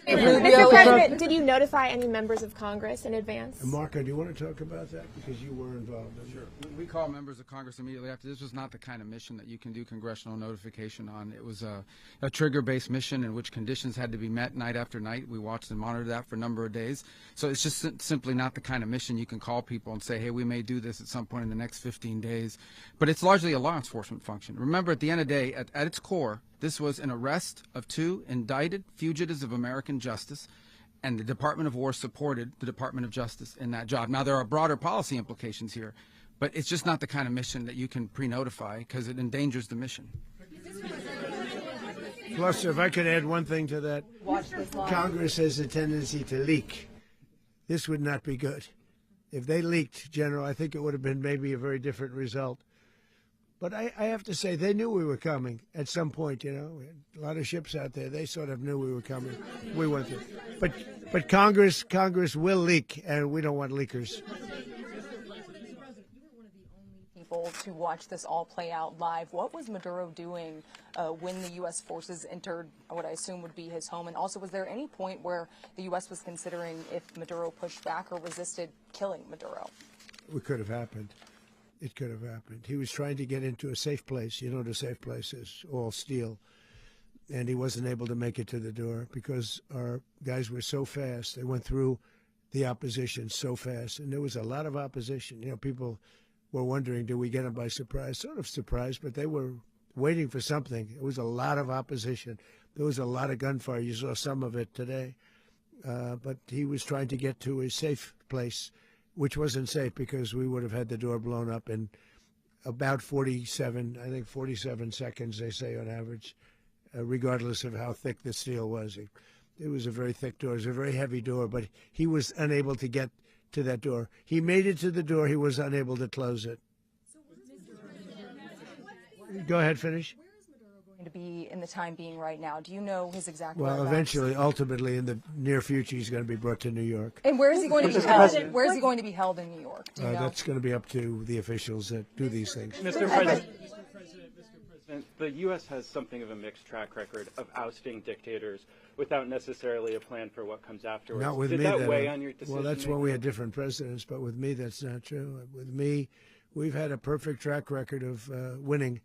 Mr. President, did you notify any members of Congress in advance? Marco, do you want to talk about that? Because you were involved in it. Sure. We call members of Congress immediately after. This was not the kind of mission that you can do congressional notification on. It was a trigger-based mission in which conditions had to be met night after night. We watched and monitored that for a number of days. So it's just simply not the kind of mission you can call people and say, hey, we may do this at some point in the next 15 days. But it's largely a law enforcement function. Remember, at the end of the day, at its core, this was an arrest of 2 indicted fugitives of American justice, and the Department of War supported the Department of Justice in that job. Now, there are broader policy implications here, but it's just not the kind of mission that you can pre-notify because it endangers the mission. Plus, if I could add one thing to that, Watch this live. Congress has a tendency to leak. This would not be good. If they leaked, General, I think it would have been maybe a very different result. But I have to say, they knew we were coming at some point, you know. A lot of ships out there, they sort of knew we were coming. We went through. But Congress will leak, and we don't want leakers. People to watch this all play out live. What was Maduro doing when the U.S. forces entered what I assume would be his home? And also, was there any point where the U.S. was considering if Maduro pushed back or resisted killing Maduro? It could have happened. It could have happened. He was trying to get into a safe place. You know what a safe place is, all steel. And he wasn't able to make it to the door because our guys were so fast. They went through the opposition so fast. And there was a lot of opposition. You know, people were wondering, do we get them by surprise? Sort of surprised, but they were waiting for something. It was a lot of opposition. There was a lot of gunfire. You saw some of it today. But he was trying to get to a safe place, which wasn't safe because we would have had the door blown up in about 47 seconds, they say on average, regardless of how thick the steel was. It was a very thick door. It was a very heavy door, but he was unable to get to that door. He made it to the door. He was unable to close it. Go ahead, finish. Going to be in the time being right now. Do you know his exact Well, whereabouts? eventually, ultimately, in the near future, he's going to be brought to New York. And where is he going to be held? Where is he going to be held in New York? Do you know? That's going to be up to the officials that do these things. Mr. President, the U.S. has something of a mixed track record of ousting dictators without necessarily a plan for what comes afterwards. Not with Did me. that weigh on your decision? Well, that's when we had different presidents, but with me, that's not true. With me, we've had a perfect track record of winning.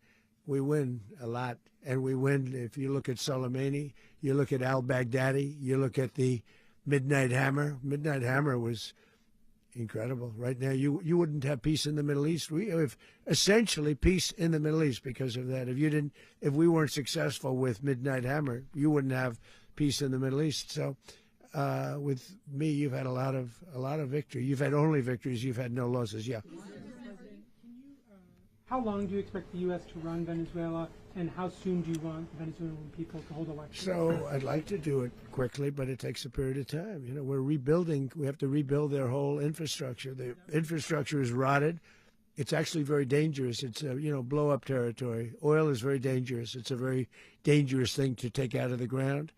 We win a lot, and we win. If you look at Soleimani, you look at al-Baghdadi, you look at the Midnight Hammer. Midnight Hammer was incredible. Right now, you wouldn't have peace in the Middle East. We have essentially peace in the Middle East because of that. If we weren't successful with Midnight Hammer, you wouldn't have peace in the Middle East. So, with me, you've had a lot of victory. You've had only victories. You've had no losses. Yeah. How long do you expect the U.S. to run Venezuela, and how soon do you want the Venezuelan people to hold elections? So I'd like to do it quickly, but it takes a period of time. You know, we're rebuilding. We have to rebuild their whole infrastructure. The infrastructure is rotted. It's actually very dangerous. It's blow-up territory. Oil is very dangerous. It's a very dangerous thing to take out of the ground.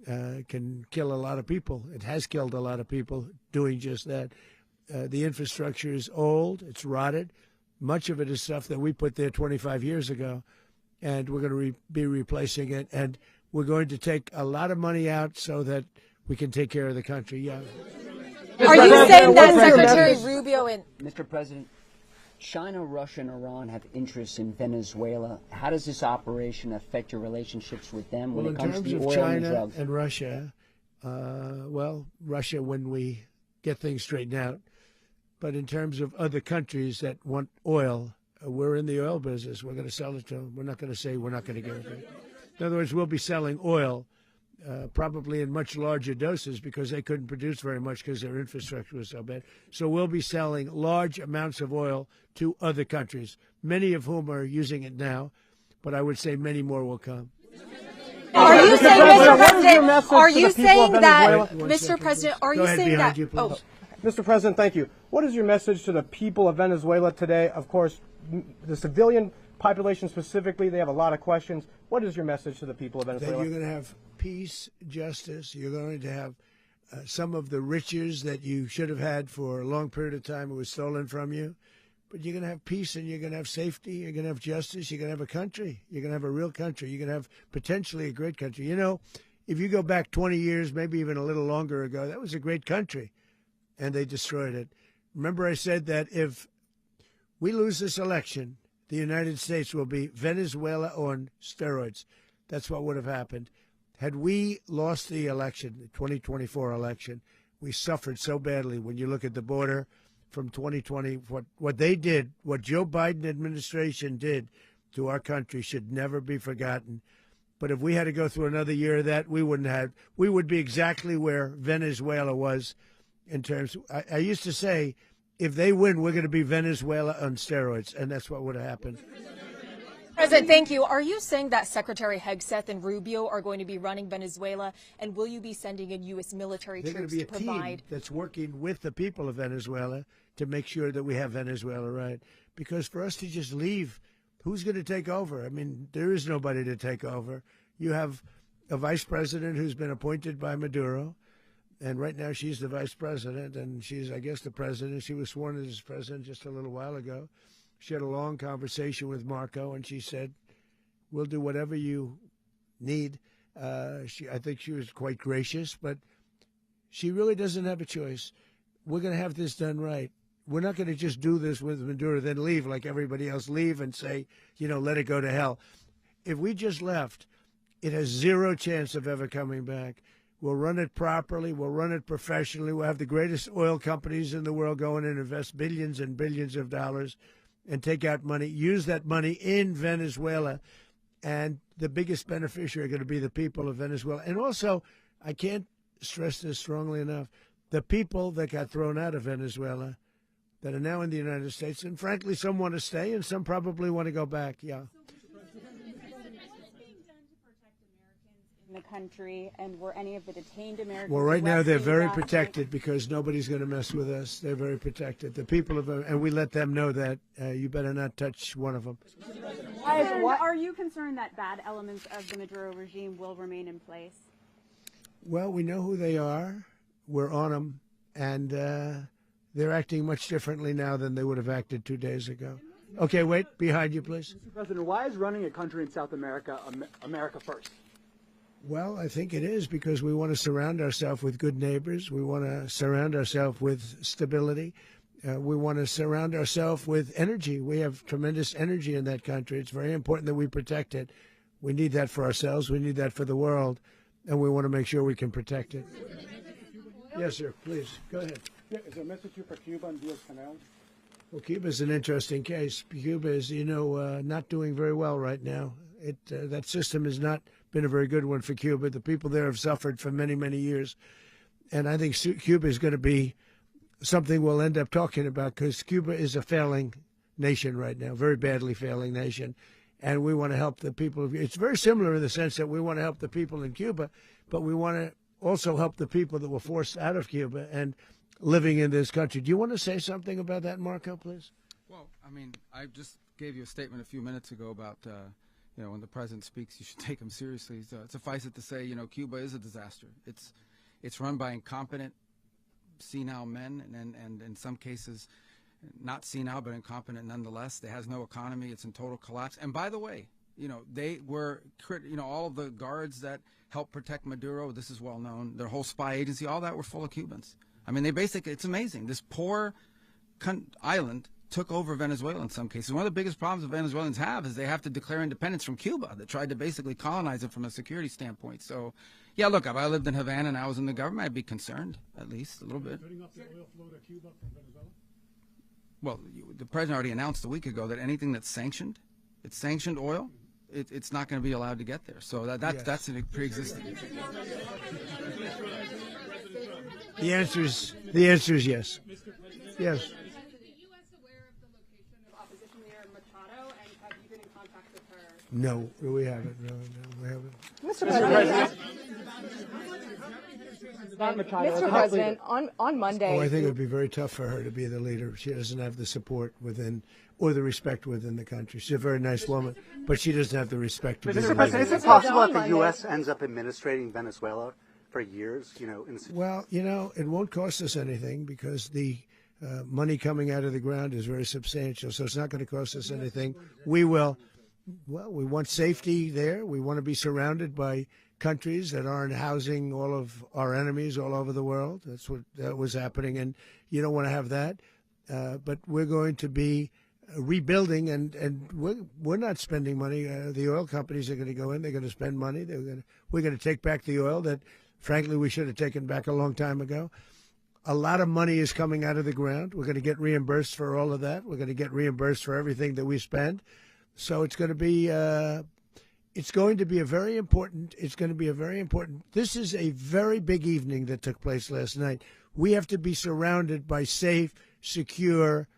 It can kill a lot of people. It has killed a lot of people doing just that. The infrastructure is old. It's rotted. Much of it is stuff that we put there 25 years ago, and we're going to be replacing it. And we're going to take a lot of money out so that we can take care of the country. Yeah. Are you saying that Secretary Rubio and Mr. President, China, Russia, and Iran have interests in Venezuela. How does this operation affect your relationships with them when Well, it in comes to terms the of oil and the China drugs? and Russia, Russia when we get things straightened out. But in terms of other countries that want oil, we're in the oil business. We're going to sell it to them. We're not going to say we're not going to give it to them. In other words, we'll be selling oil probably in much larger doses because they couldn't produce very much because their infrastructure was so bad. So we'll be selling large amounts of oil to other countries, many of whom are using it now, but I would say many more will come. Are you saying, Mr. President, are you saying that, One Mr. second, President, please. are Go you ahead, saying behind that, you, please. Mr. President, thank you. What is your message to the people of Venezuela today? Of course, the civilian population specifically, they have a lot of questions. What is your message to the people of That Venezuela? you're going to have peace, justice. You're going to have some of the riches that you should have had for a long period of time. It was stolen from you. But you're going to have peace and you're going to have safety. You're going to have justice. You're going to have a country. You're going to have a real country. You're going to have potentially a great country. You know, if you go back 20 years, maybe even a little longer ago, that was a great country. And they destroyed it. Remember I said that if we lose this election, the United States will be Venezuela on steroids. That's what would have happened. Had we lost the election, the 2024 election, we suffered so badly when you look at the border from 2020. What they did, what Joe Biden administration did to our country should never be forgotten. But if we had to go through another year of that, we would be exactly where Venezuela was in terms. I used to say, if they win, we're going to be Venezuela on steroids, and that's what would have happened. President, thank you. Are you saying that Secretary Hegseth and Rubio are going to be running Venezuela, and will you be sending in U.S. military They're going troops to be to a provide? team that's working with the people of Venezuela to make sure that we have Venezuela right. Because for us to just leave, who's going to take over? I mean, there is nobody to take over. You have a vice president who's been appointed by Maduro, and right now she's the vice president, and she's, I guess, the president. She was sworn in as president just a little while ago. She had a long conversation with Marco, and she said, we'll do whatever you need. I think she was quite gracious, but she really doesn't have a choice. We're going to have this done right. We're not going to just do this with Maduro, then leave like everybody else, leave and say, let it go to hell. If we just left, it has zero chance of ever coming back. We'll run it properly. We'll run it professionally. We'll have the greatest oil companies in the world go in and invest billions and billions of dollars and take out money, use that money in Venezuela. And the biggest beneficiary are going to be the people of Venezuela. And also, I can't stress this strongly enough, the people that got thrown out of Venezuela that are now in the United States, and frankly, some want to stay and some probably want to go back, yeah. In the country, and were any of the detained Americans? Well, right now they're arrested very last week? protected because nobody's going to mess with us. They're very protected. The people of, and we let them know that you better not touch one of them. And are you concerned that bad elements of the Maduro regime will remain in place? Well, we know who they are. We're on them, and they're acting much differently now than they would have acted 2 days ago. Okay, wait, behind you, please. Mr. President, why is running a country in South America America first? Well, I think it is because we want to surround ourselves with good neighbors. We want to surround ourselves with stability. We want to surround ourselves with energy. We have tremendous energy in that country. It's very important that we protect it. We need that for ourselves. We need that for the world. And we want to make sure we can protect it. Yes, sir. Please, go ahead. Yeah, is there a message here for Cuba and Diaz-Canel? Well, Cuba is an interesting case. Cuba is, not doing very well right now. That system has not been a very good one for Cuba. The people there have suffered for many, many years. And I think Cuba is going to be something we'll end up talking about because Cuba is a failing nation right now, very badly failing nation. And we want to help the people. It's very similar in the sense that we want to help the people in Cuba, but we want to also help the people that were forced out of Cuba and living in this country. Do you want to say something about that, Marco, please? Well, I mean, I just gave you a statement a few minutes ago about, when the president speaks, you should take him seriously. So suffice it to say, Cuba is a disaster. It's run by incompetent, senile men, and in some cases, not senile but incompetent nonetheless. It has no economy. It's in total collapse. And by the way, they were, all of the guards that helped protect Maduro. This is well known. Their whole spy agency, all that were full of Cubans. I mean, it's amazing. This poor island took over Venezuela in some cases. One of the biggest problems the Venezuelans have is they have to declare independence from Cuba that tried to basically colonize it from a security standpoint. So, yeah, look, if I lived in Havana and I was in the government, I'd be concerned, at least a little bit. Well, the president already announced a week ago that anything that's sanctioned, it's sanctioned oil, it's not going to be allowed to get there. So that's a pre-existing. The answer is yes. Yes. No, we haven't. No, we haven't. Mr. President. Mr. President, on Monday. Oh, I think it would be very tough for her to be the leader. She doesn't have the support within or the respect within the country. She's a very nice woman, but she doesn't have the respect to be the Mr. President, is leader. it possible that the U.S. ends up administrating Venezuela for years? Well, it won't cost us anything because the money coming out of the ground is very substantial, so it's not going to cost us anything. We will. Well, we want safety there. We want to be surrounded by countries that aren't housing all of our enemies all over the world. That's what was happening, and you don't want to have that. But we're going to be rebuilding, and we're not spending money. The oil companies are going to go in. They're going to spend money. We're going to take back the oil that, frankly, we should have taken back a long time ago. A lot of money is coming out of the ground. We're going to get reimbursed for all of that. We're going to get reimbursed for everything that we spend. So it's going to be a very important. This is a very big evening that took place last night. We have to be surrounded by safe, secure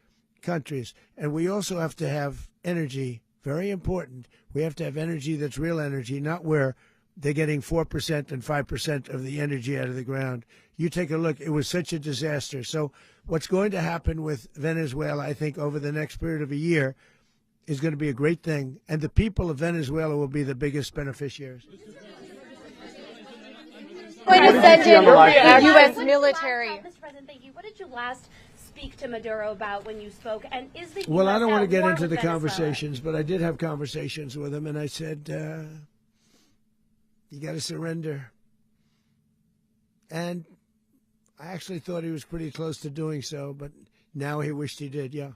countries, and we also have to have energy. Very important. We have to have energy that's real energy, not where they're getting 4% and 5% of the energy out of the ground. You take a look. It was such a disaster. So what's going to happen with Venezuela, I think, over the next period of a year, is going to be a great thing, and the people of Venezuela will be the biggest beneficiaries. Going to send in the U.S. military. Mr. President, thank you. What did you last speak to Maduro about when you spoke? And is the Well, US I don't want to get war into with the Venezuela? conversations, but I did have conversations with him, and I said, you got to surrender. And I actually thought he was pretty close to doing so, but now he wished he did, yeah.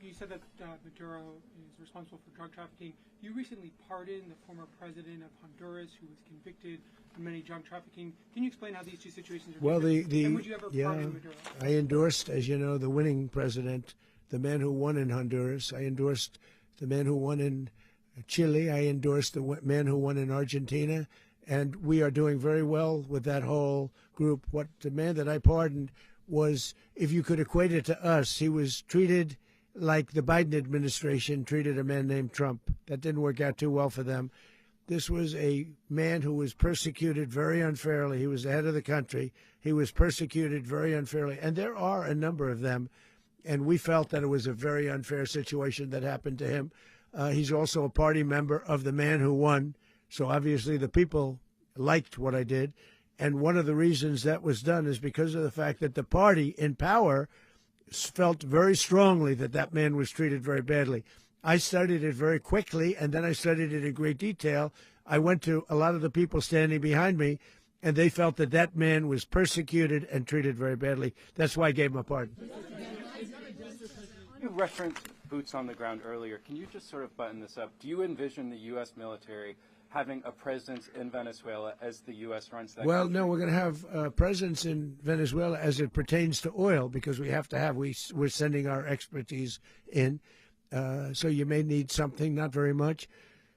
You said that Maduro is responsible for drug trafficking. You recently pardoned the former president of Honduras who was convicted of many drug trafficking. Can you explain how these two situations are different? And would you ever pardon Maduro? I endorsed, as you know, the winning president, the man who won in Honduras. I endorsed the man who won in Chile. I endorsed the man who won in Argentina. And we are doing very well with that whole group. What the man that I pardoned was, if you could equate it to us, he was treated like the Biden administration treated a man named Trump. That didn't work out too well for them. This was a man who was persecuted very unfairly. He was the head of the country. He was persecuted very unfairly. And there are a number of them. And we felt that it was a very unfair situation that happened to him. He's also a party member of the man who won. So obviously the people liked what I did. And one of the reasons that was done is because of the fact that the party in power felt very strongly that that man was treated very badly. I studied it very quickly, and then I studied it in great detail. I went to a lot of the people standing behind me, and they felt that that man was persecuted and treated very badly. That's why I gave him a pardon. You referenced boots on the ground earlier. Can you just sort of button this up? Do you envision the U.S. military having a presence in Venezuela as the U.S. runs that Well, country? no, we're going to have a presence in Venezuela as it pertains to oil, because we have to have, we're sending our expertise in. So you may need something, not very much.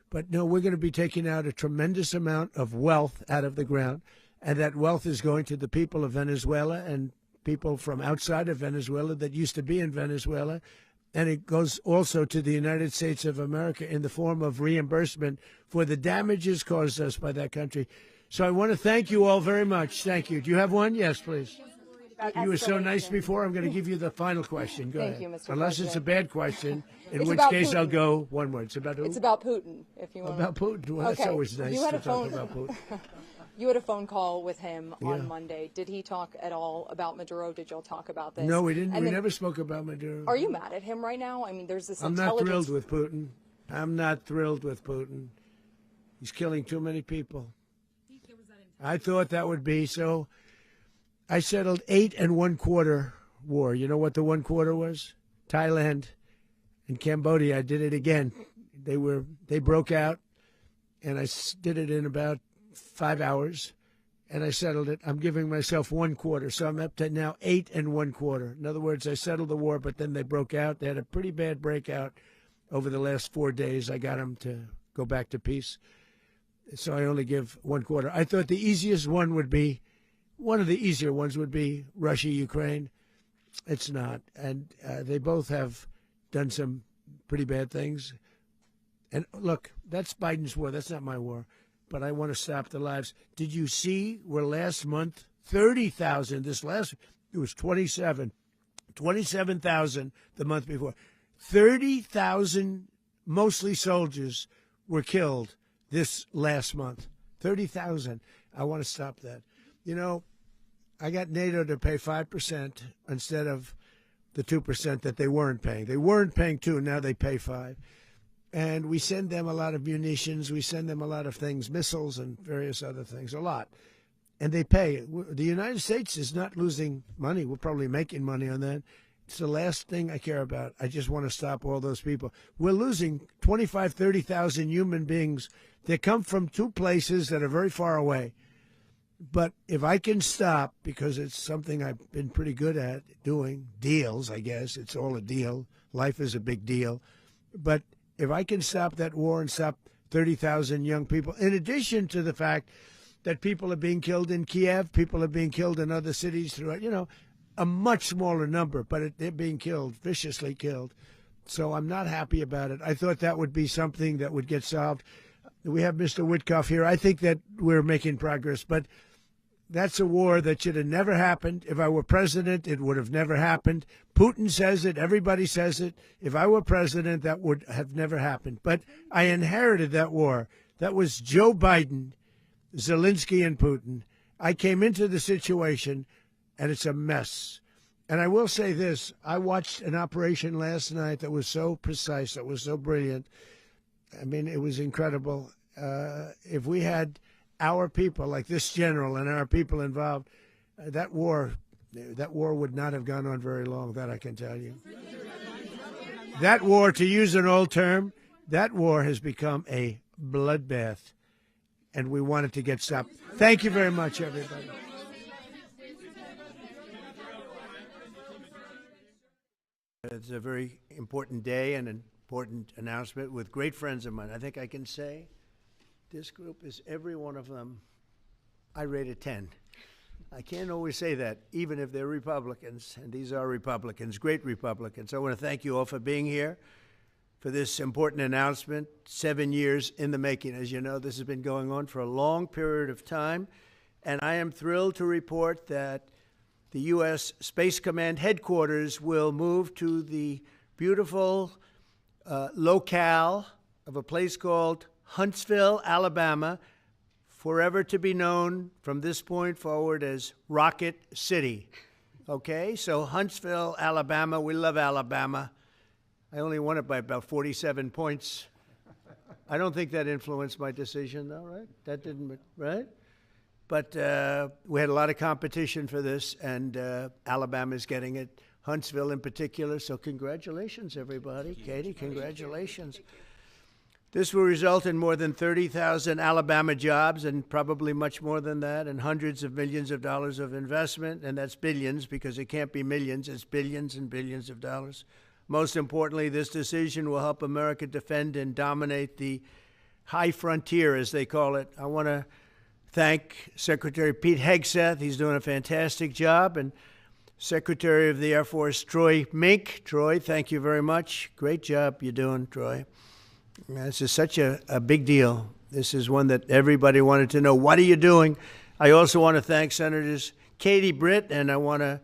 But no, we're going to be taking out a tremendous amount of wealth out of the ground. And that wealth is going to the people of Venezuela and people from outside of Venezuela that used to be in Venezuela. And it goes also to the United States of America in the form of reimbursement for the damages caused us by that country. So I want to thank you all very much. Thank you. Do you have one? Yes, please. You were so nice before. I'm going to give you the final question. Go ahead. Thank you, Mr. Unless President. it's a bad question, in It's which about case I'll Putin. go one word. It's about who? It's about Putin, if you want. About Putin. Well, that's Okay. always nice You had to a talk phone- about Putin. You had a phone call with him Yeah. on Monday. Did he talk at all about Maduro? Did y'all talk about this? No, we didn't. And We then- never spoke about Maduro. Are you mad at him right now? I mean, there's this I'm not intelligence. thrilled with Putin. I'm not thrilled with Putin. He's killing too many people. I thought that would be so. I settled 8 1/4 war. You know what the 1 quarter was? Thailand and Cambodia. I did it again. They broke out, and I did it in about 5 hours, and I settled it. I'm giving myself 1 quarter, so I'm up to now 8 1 quarter. In other words, I settled the war, but then they broke out. They had a pretty bad breakout over the last 4 days. I got them to go back to peace, so I only give 1 quarter. I thought the easiest one would be, one of the easier ones would be Russia, Ukraine. It's not, and they both have done some pretty bad things. And look, that's Biden's war. That's not my war. But I want to stop the lives. Did you see where last month, 30,000, it was 27,000 the month before. 30,000, mostly soldiers, were killed this last month. 30,000. I want to stop that. You know, I got NATO to pay 5% instead of the 2% that they weren't paying. They weren't paying 2, now they pay 5. And we send them a lot of munitions. We send them a lot of things, missiles and various other things, a lot. And they pay. The United States is not losing money. We're probably making money on that. It's the last thing I care about. I just want to stop all those people. We're losing 25, 30,000 human beings. They come from 2 places that are very far away. But if I can stop, because it's something I've been pretty good at doing, deals, I guess. It's all a deal. Life is a big deal. But if I can stop that war and stop 30,000 young people, in addition to the fact that people are being killed in Kiev, people are being killed in other cities throughout, a much smaller number, but they're being killed, viciously killed. So I'm not happy about it. I thought that would be something that would get solved. We have Mr. Witkoff here. I think that we're making progress, but that's a war that should have never happened. If I were president, it would have never happened. Putin says it. Everybody says it. If I were president, that would have never happened. But I inherited that war. That was Joe Biden, Zelensky, and Putin. I came into the situation, and it's a mess. And I will say this. I watched an operation last night that was so precise, that was so brilliant. I mean, it was incredible. If we had our people, like this general and our people involved, that war would not have gone on very long, that I can tell you. That war, to use an old term, that war has become a bloodbath, and we want it to get stopped. Thank you very much, everybody. It's a very important day and an important announcement with great friends of mine. I think I can say this group is, every one of them, I rate a 10. I can't always say that, even if they're Republicans, and these are Republicans, great Republicans. I want to thank you all for being here for this important announcement, 7 years in the making. As you know, this has been going on for a long period of time, and I am thrilled to report that the U.S. Space Command headquarters will move to the beautiful locale of a place called Huntsville, Alabama, forever to be known from this point forward as Rocket City. Okay, so Huntsville, Alabama, we love Alabama. I only won it by about 47 points. I don't think that influenced my decision, though, right? That didn't, right? But we had a lot of competition for this, and Alabama's getting it, Huntsville in particular, so congratulations, everybody. Katie, congratulations. This will result in more than 30,000 Alabama jobs, and probably much more than that, and hundreds of millions of dollars of investment, and that's billions, because it can't be millions, it's billions and billions of dollars. Most importantly, this decision will help America defend and dominate the high frontier, as they call it. I want to thank Secretary Pete Hegseth. He's doing a fantastic job, and Secretary of the Air Force Troy Mink. Troy, thank you very much. Great job you're doing, Troy. This is such a big deal. This is one that everybody wanted to know. What are you doing? I also want to thank Senators Katie Britt, and I want to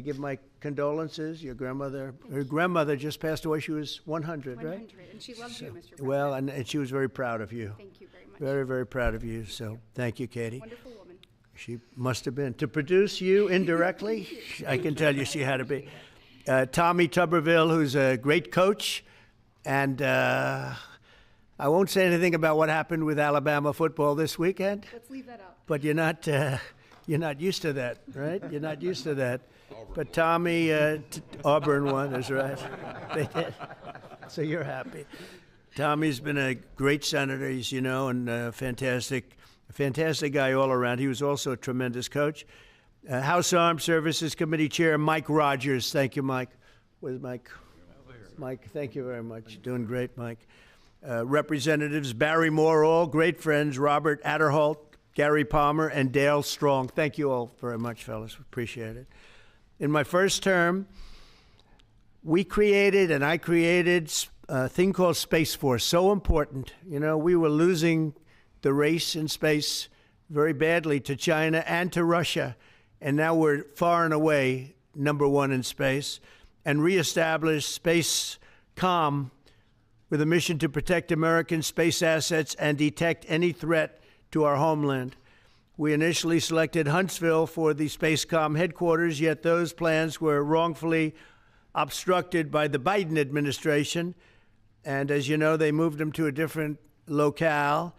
give my condolences. Your grandmother, her grandmother just passed away. She was 100, right? 100, and she loves you, Mr. President. Well, and she was very proud of you. Thank you very much. Very, very proud of you. So thank you, Katie. Wonderful woman. She must have been. To produce you indirectly, I can tell you she had to be. Tommy Tuberville, who's a great coach. And I won't say anything about what happened with Alabama football this weekend. Let's leave that out. But you're not You're not used to that, right? You're not used to that. But Tommy, Auburn won, that's right. They did. So you're happy. Tommy's been a great senator, as you know, and a fantastic guy all around. He was also a tremendous coach. House Armed Services Committee Chair Mike Rogers. Thank you, Mike. Where's Mike? Mike, thank you very much. Doing great, Mike. Representatives Barry Moore, all great friends, Robert Adderholt, Gary Palmer, and Dale Strong. Thank you all very much, fellas. Appreciate it. In my first term, I created a thing called Space Force. So important. You know, we were losing the race in space very badly to China and to Russia. And now we're far and away #1 in space, and reestablished Space Com with a mission to protect American space assets and detect any threat to our homeland. We initially selected Huntsville for the Spacecom headquarters, yet those plans were wrongfully obstructed by the Biden administration. And as you know, they moved them to a different locale.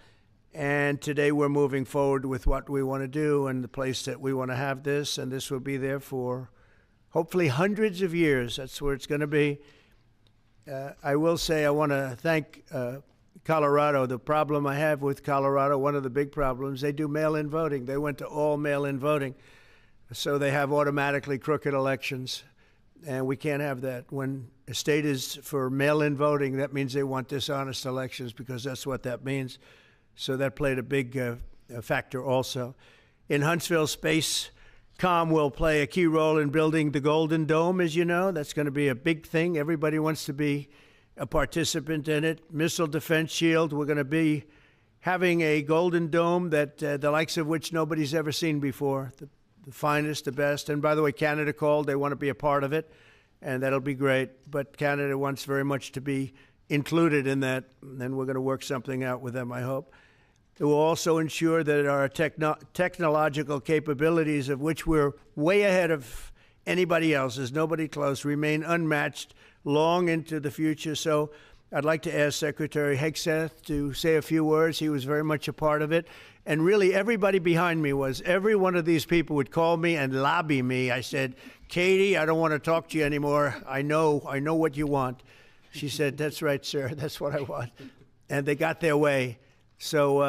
And today we're moving forward with what we want to do and the place that we want to have this. And this will be there for hopefully hundreds of years. That's where it's going to be. I will say I want to thank Colorado. The problem I have with Colorado, one of the big problems, they do mail-in voting. They went to all mail-in voting. So they have automatically crooked elections. And we can't have that. When a state is for mail-in voting, that means they want dishonest elections, because that's what that means. So that played a big factor also. In Huntsville, Spacecom will play a key role in building the Golden Dome, as you know. That's going to be a big thing. Everybody wants to be a participant in it. Missile Defense Shield, we're going to be having a Golden Dome that the likes of which nobody's ever seen before. The finest, the best. And by the way, Canada called. They want to be a part of it, and that'll be great. But Canada wants very much to be included in that, and we're going to work something out with them, I hope. It will also ensure that our technological capabilities, of which we're way ahead of anybody else, there's nobody close, remain unmatched long into the future. So I'd like to ask Secretary Hegseth to say a few words. He was very much a part of it. And really, everybody behind me was. Every one of these people would call me and lobby me. I said, Katie, I don't want to talk to you anymore. I know what you want. She said, that's right, sir. That's what I want. And they got their way. So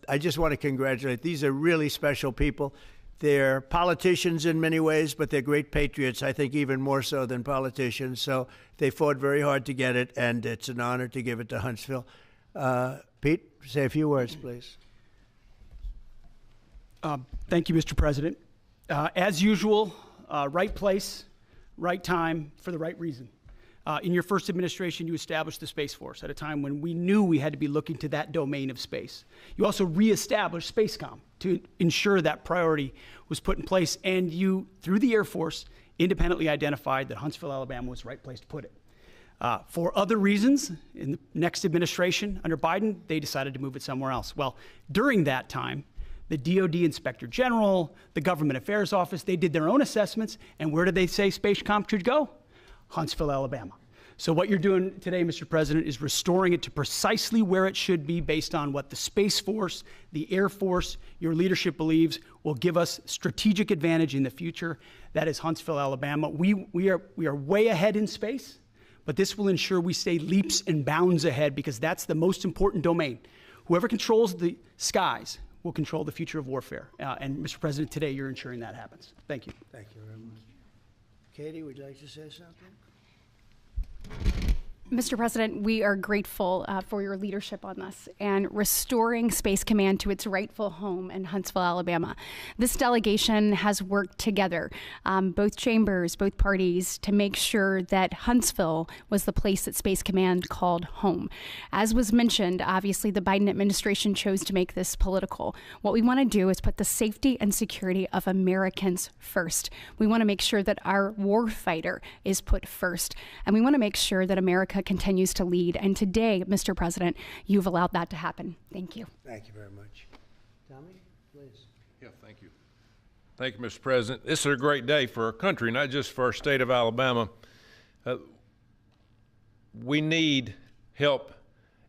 I just want to congratulate. These are really special people. They're politicians in many ways, but they're great patriots, I think even more so than politicians. So they fought very hard to get it, and it's an honor to give it to Huntsville. Pete, say a few words, please. Thank you, Mr. President. As usual, right place, right time, for the right reason. In your first administration, you established the Space Force at a time when we knew we had to be looking to that domain of space. You also reestablished Spacecom to ensure that priority was put in place, and you, through the Air Force, independently identified that Huntsville, Alabama was the right place to put it. For other reasons, in the next administration under Biden, they decided to move it somewhere else. Well, during that time, the DoD Inspector General, the Government Affairs Office, they did their own assessments, and where did they say Spacecom should go? Huntsville, Alabama. So what you're doing today, Mr. President, is restoring it to precisely where it should be based on what the Space Force, the Air Force, your leadership believes will give us strategic advantage in the future. That is Huntsville, Alabama. We are way ahead in space, but this will ensure we stay leaps and bounds ahead, because that's the most important domain. Whoever controls the skies will control the future of warfare. And Mr. President, today you're ensuring that happens. Thank you. Thank you very much. Katie, would you like to say something? Mr. President, we are grateful for your leadership on this and restoring Space Command to its rightful home in Huntsville, Alabama. This delegation has worked together, both chambers, both parties, to make sure that Huntsville was the place that Space Command called home. As was mentioned, obviously the Biden administration chose to make this political. What we want to do is put the safety and security of Americans first. We want to make sure that our warfighter is put first, and we want to make sure that America continues to lead. And today, Mr. President, you've allowed that to happen. Thank you. Thank you very much. Tommy, please. Yeah, thank you. Thank you, Mr. President. This is a great day for our country, not just for our state of Alabama. We need help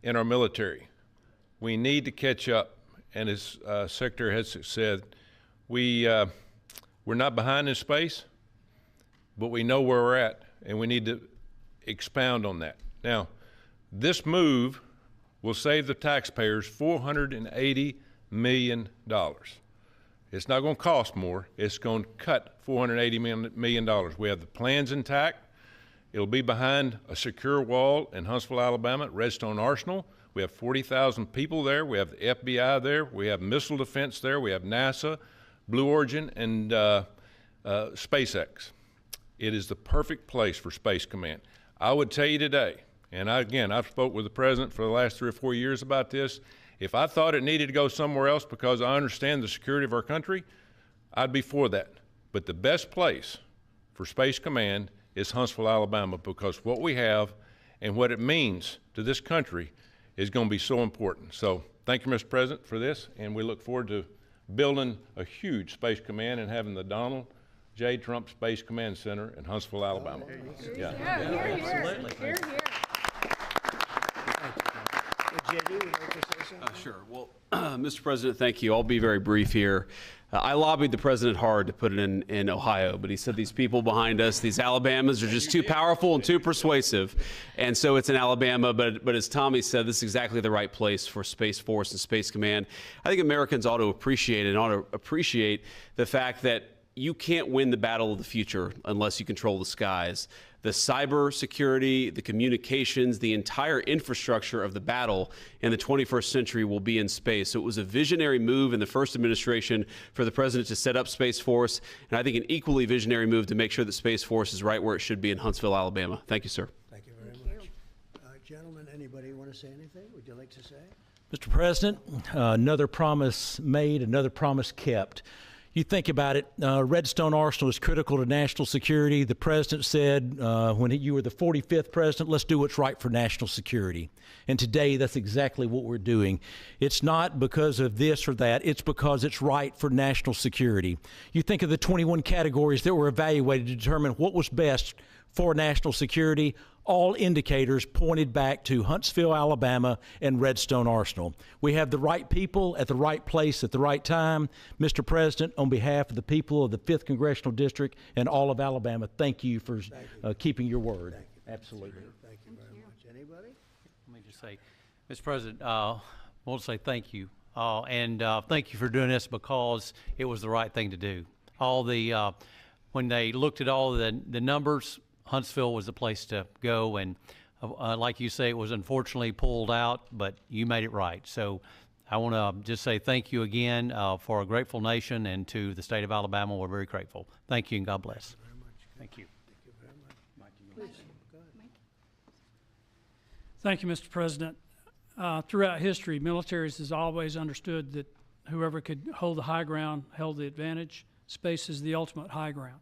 in our military. We need to catch up. And as Secretary Hegseth said, we're not behind in space, but we know where we're at, and we need to expound on that. Now, this move will save the taxpayers $480 million. It's not going to cost more. It's going to cut $480 million. We have the plans intact. It'll be behind a secure wall in Huntsville, Alabama, at Redstone Arsenal. We have 40,000 people there. We have the FBI there. We have missile defense there. We have NASA, Blue Origin, and SpaceX. It is the perfect place for Space Command. I would tell you today, and I've spoke with the President for the last 3 or 4 years about this. If I thought it needed to go somewhere else because I understand the security of our country, I'd be for that. But the best place for Space Command is Huntsville, Alabama, because what we have and what it means to this country is going to be so important. So thank you, Mr. President, for this, and we look forward to building a huge Space Command and having the Donald J. Trump Space Command Center in Huntsville, Alabama. Absolutely. Sure. Well, Mr. President, thank you. I'll be very brief here. I lobbied the president hard to put it in Ohio, but he said these people behind us, these Alabamas, are just too powerful and too persuasive, and so it's in Alabama. But as Tommy said, this is exactly the right place for Space Force and Space Command. I think Americans ought to appreciate the fact that you can't win the battle of the future unless you control the skies. The cyber security, the communications, the entire infrastructure of the battle in the 21st century will be in space. So it was a visionary move in the first administration for the president to set up Space Force, and I think an equally visionary move to make sure that Space Force is right where it should be in Huntsville, Alabama. Thank you, sir. Thank you very much. Gentlemen, anybody want to say anything? Would you like to say? Mr. President, another promise made, another promise kept. You think about it, Redstone Arsenal is critical to national security. The president said when you were the 45th president, let's do what's right for national security. And today, that's exactly what we're doing. It's not because of this or that. It's because it's right for national security. You think of the 21 categories that were evaluated to determine what was best for national security. All indicators pointed back to Huntsville, Alabama, and Redstone Arsenal. We have the right people at the right place at the right time. Mr. President, on behalf of the people of the 5th Congressional District and all of Alabama, thank you for keeping your word. Absolutely. Thank you very much. Anybody? Let me just say, Mr. President, I want to say thank you. And thank you for doing this because it was the right thing to do. When they looked at all the numbers, Huntsville was the place to go, and like you say, it was unfortunately pulled out, but you made it right. So I want to just say thank you again for a grateful nation, and to the state of Alabama, we're very grateful. Thank you, and God bless. Thank you. Thank you very much. Please, go ahead. Thank you, Mr. President. Throughout history, militaries has always understood that whoever could hold the high ground held the advantage. Space is the ultimate high ground.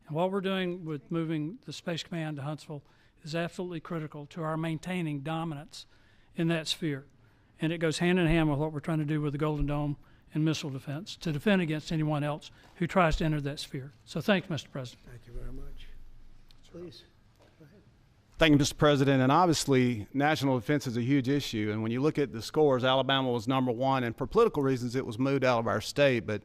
And what we're doing with moving the Space Command to Huntsville is absolutely critical to our maintaining dominance in that sphere. And it goes hand in hand with what we're trying to do with the Golden Dome and missile defense, to defend against anyone else who tries to enter that sphere. So thank you, Mr. President. Thank you very much. Please, go ahead. Thank you, Mr. President. And obviously, national defense is a huge issue. And when you look at the scores, Alabama was #1. And for political reasons, it was moved out of our state. But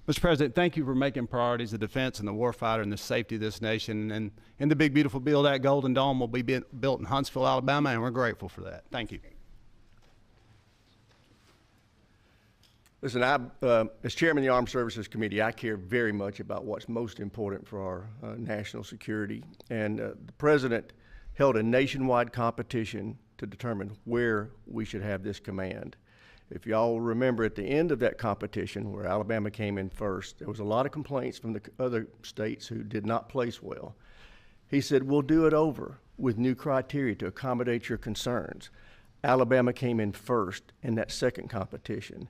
Mr. President, thank you for making priorities the defense and the warfighter and the safety of this nation. And in the big, beautiful bill, that Golden Dome will be built in Huntsville, Alabama, and we're grateful for that. Thank you. Listen, as chairman of the Armed Services Committee, I care very much about what's most important for our national security. And the president held a nationwide competition to determine where we should have this command. If y'all remember, at the end of that competition, where Alabama came in first, there was a lot of complaints from the other states who did not place well. He said, we'll do it over with new criteria to accommodate your concerns. Alabama came in first in that second competition.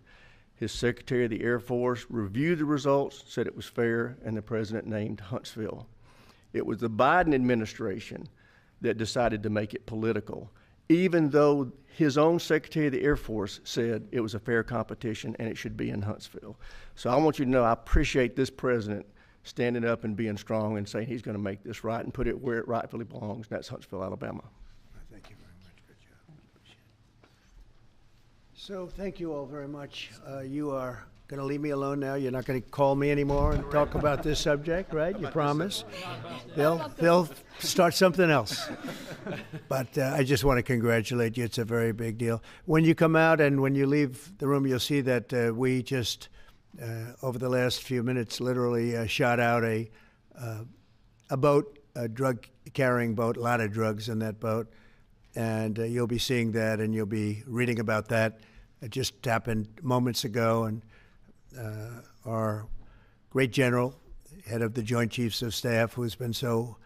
His Secretary of the Air Force reviewed the results, said it was fair, and the president named Huntsville. It was the Biden administration that decided to make it political, even though his own Secretary of the Air Force said it was a fair competition and it should be in Huntsville. So I want you to know I appreciate this president standing up and being strong and saying he's going to make this right and put it where it rightfully belongs, and that's Huntsville, Alabama. Thank you very much. Good job. So thank you all very much. You are going to leave me alone now. You're not going to call me anymore and talk about this subject, right? You promise? They'll start something else. But I just want to congratulate you. It's a very big deal. When you come out and when you leave the room, you'll see that we just, over the last few minutes, literally shot out a boat, a drug-carrying boat, a lot of drugs in that boat. And you'll be seeing that, and you'll be reading about that. It just happened moments ago, and our great general, head of the Joint Chiefs of Staff, who's been so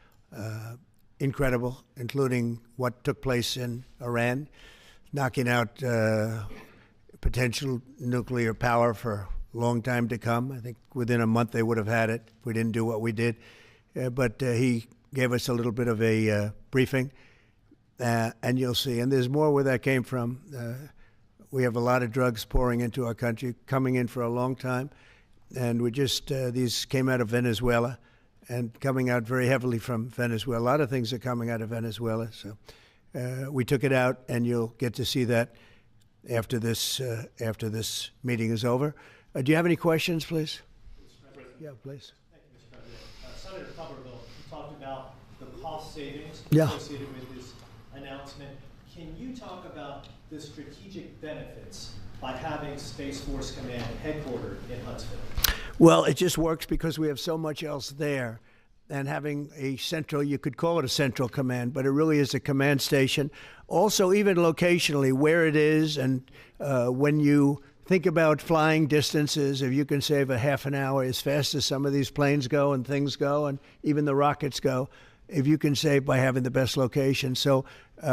incredible, including what took place in Iran, knocking out potential nuclear power for a long time to come. I think within a month they would have had it if we didn't do what we did. But he gave us a little bit of a briefing, and you'll see. And there's more where that came from. We have a lot of drugs pouring into our country, coming in for a long time. And we just, these came out of Venezuela and coming out very heavily from Venezuela. A lot of things are coming out of Venezuela. So we took it out, and you'll get to see that after this meeting is over. Do you have any questions, please? Yeah, please. Thank you, Mr. President. Senator Tuberville, you talked about the cost savings associated with this announcement. Can you talk about the strategic benefits by having Space Force Command headquartered in Huntsville? Well, it just works because we have so much else there. And having a central, you could call it a central command, but it really is a command station. Also, even locationally, where it is, and when you think about flying distances, if you can save a half an hour as fast as some of these planes go and things go, and even the rockets go, if you can save by having the best location. So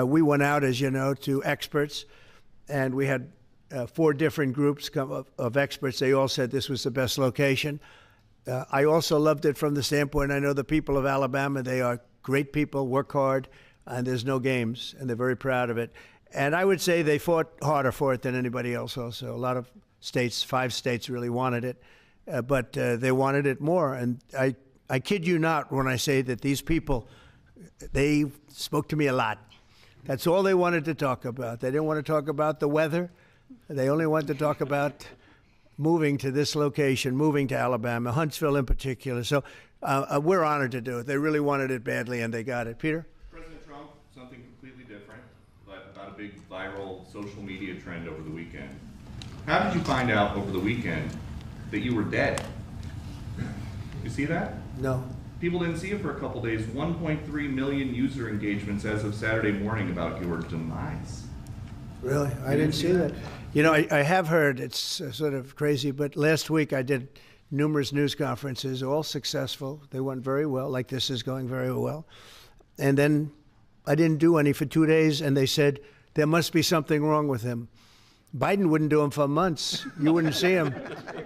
we went out, as you know, to experts, and we had 4 different groups of experts. They all said this was the best location. I also loved it from the standpoint, I know the people of Alabama, they are great people, work hard, and there's no games, and they're very proud of it. And I would say they fought harder for it than anybody else also. A lot of states, 5 states really wanted it, but they wanted it more. And I kid you not when I say that these people, they spoke to me a lot. That's all they wanted to talk about. They didn't want to talk about the weather. They only wanted to talk about moving to this location, moving to Alabama, Huntsville in particular. So we're honored to do it. They really wanted it badly, and they got it. Peter? President Trump, something completely different, but about a big viral social media trend over the weekend. How did you find out over the weekend that you were dead? You see that? No. People didn't see it for a couple days. 1.3 million user engagements as of Saturday morning about your demise. Really? I didn't see that. You know, I have heard, it's sort of crazy, but last week I did numerous news conferences, all successful. They went very well, like this is going very well. And then I didn't do any for 2 days, and they said, there must be something wrong with him. Biden wouldn't do them for months. You wouldn't see him.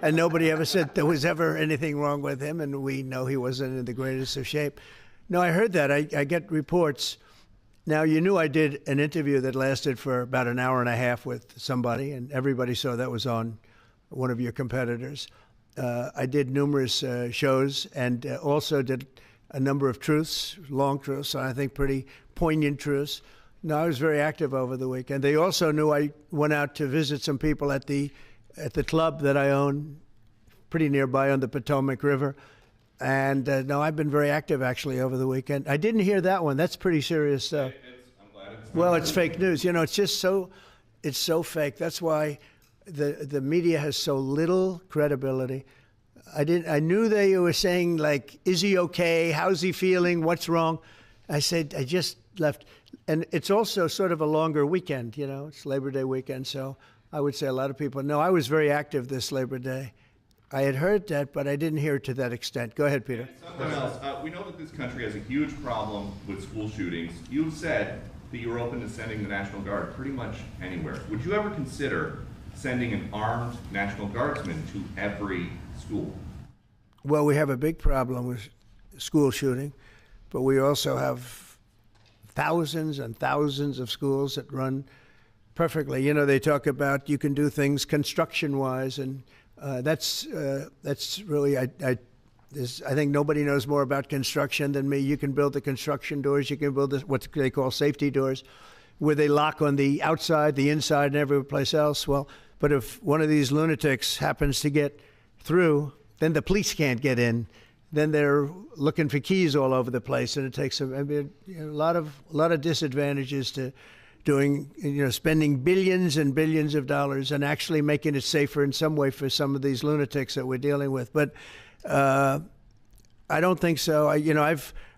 And nobody ever said there was ever anything wrong with him, and we know he wasn't in the greatest of shape. No, I heard that. I get reports. Now, you knew I did an interview that lasted for about an hour and a half with somebody, and everybody saw that was on one of your competitors. I did numerous shows and also did a number of truths, long truths, and I think pretty poignant truths. No, I was very active over the weekend. They also knew I went out to visit some people at the club that I own, pretty nearby on the Potomac River. And no, I've been very active actually over the weekend. I didn't hear that one. That's pretty serious stuff. I'm glad it's well, it's fake news. You know, it's just it's so fake. That's why the media has so little credibility. I knew they were saying, like, is he okay? How's he feeling? What's wrong? I said, I just left. And it's also sort of a longer weekend, you know, it's Labor Day weekend. So I would say a lot of people know I was very active this Labor Day. I had heard that, but I didn't hear it to that extent. Go ahead, Peter. Something else. We know that this country has a huge problem with school shootings. You've said that you're open to sending the National Guard pretty much anywhere. Would you ever consider sending an armed National Guardsman to every school? Well, we have a big problem with school shooting, but we also have thousands and thousands of schools that run perfectly. You know, they talk about you can do things construction-wise, and that's really, I think nobody knows more about construction than me. You can build the construction doors. You can build what they call safety doors. where they lock on the outside, the inside, and every place else. Well, but if one of these lunatics happens to get through, then the police can't get in. Then they're looking for keys all over the place, and it takes a lot of disadvantages to doing, spending billions and billions of dollars and actually making it safer in some way for some of these lunatics that we're dealing with. But I don't think so.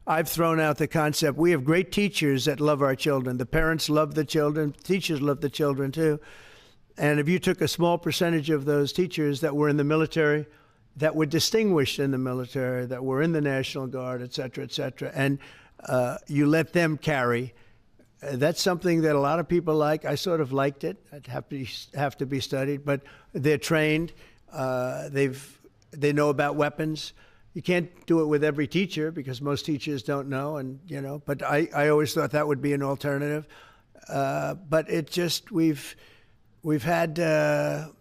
I've thrown out the concept. We have great teachers that love our children. The parents love the children. Teachers love the children too. And if you took a small percentage of those teachers that were in the military, that were distinguished in the military, that were in the National Guard, et cetera, and you let them carry, that's something that a lot of people like. I sort of liked it. It'd have to be studied, but they're trained. They know about weapons. You can't do it with every teacher because most teachers don't know, but I always thought that would be an alternative. But it just, we've had a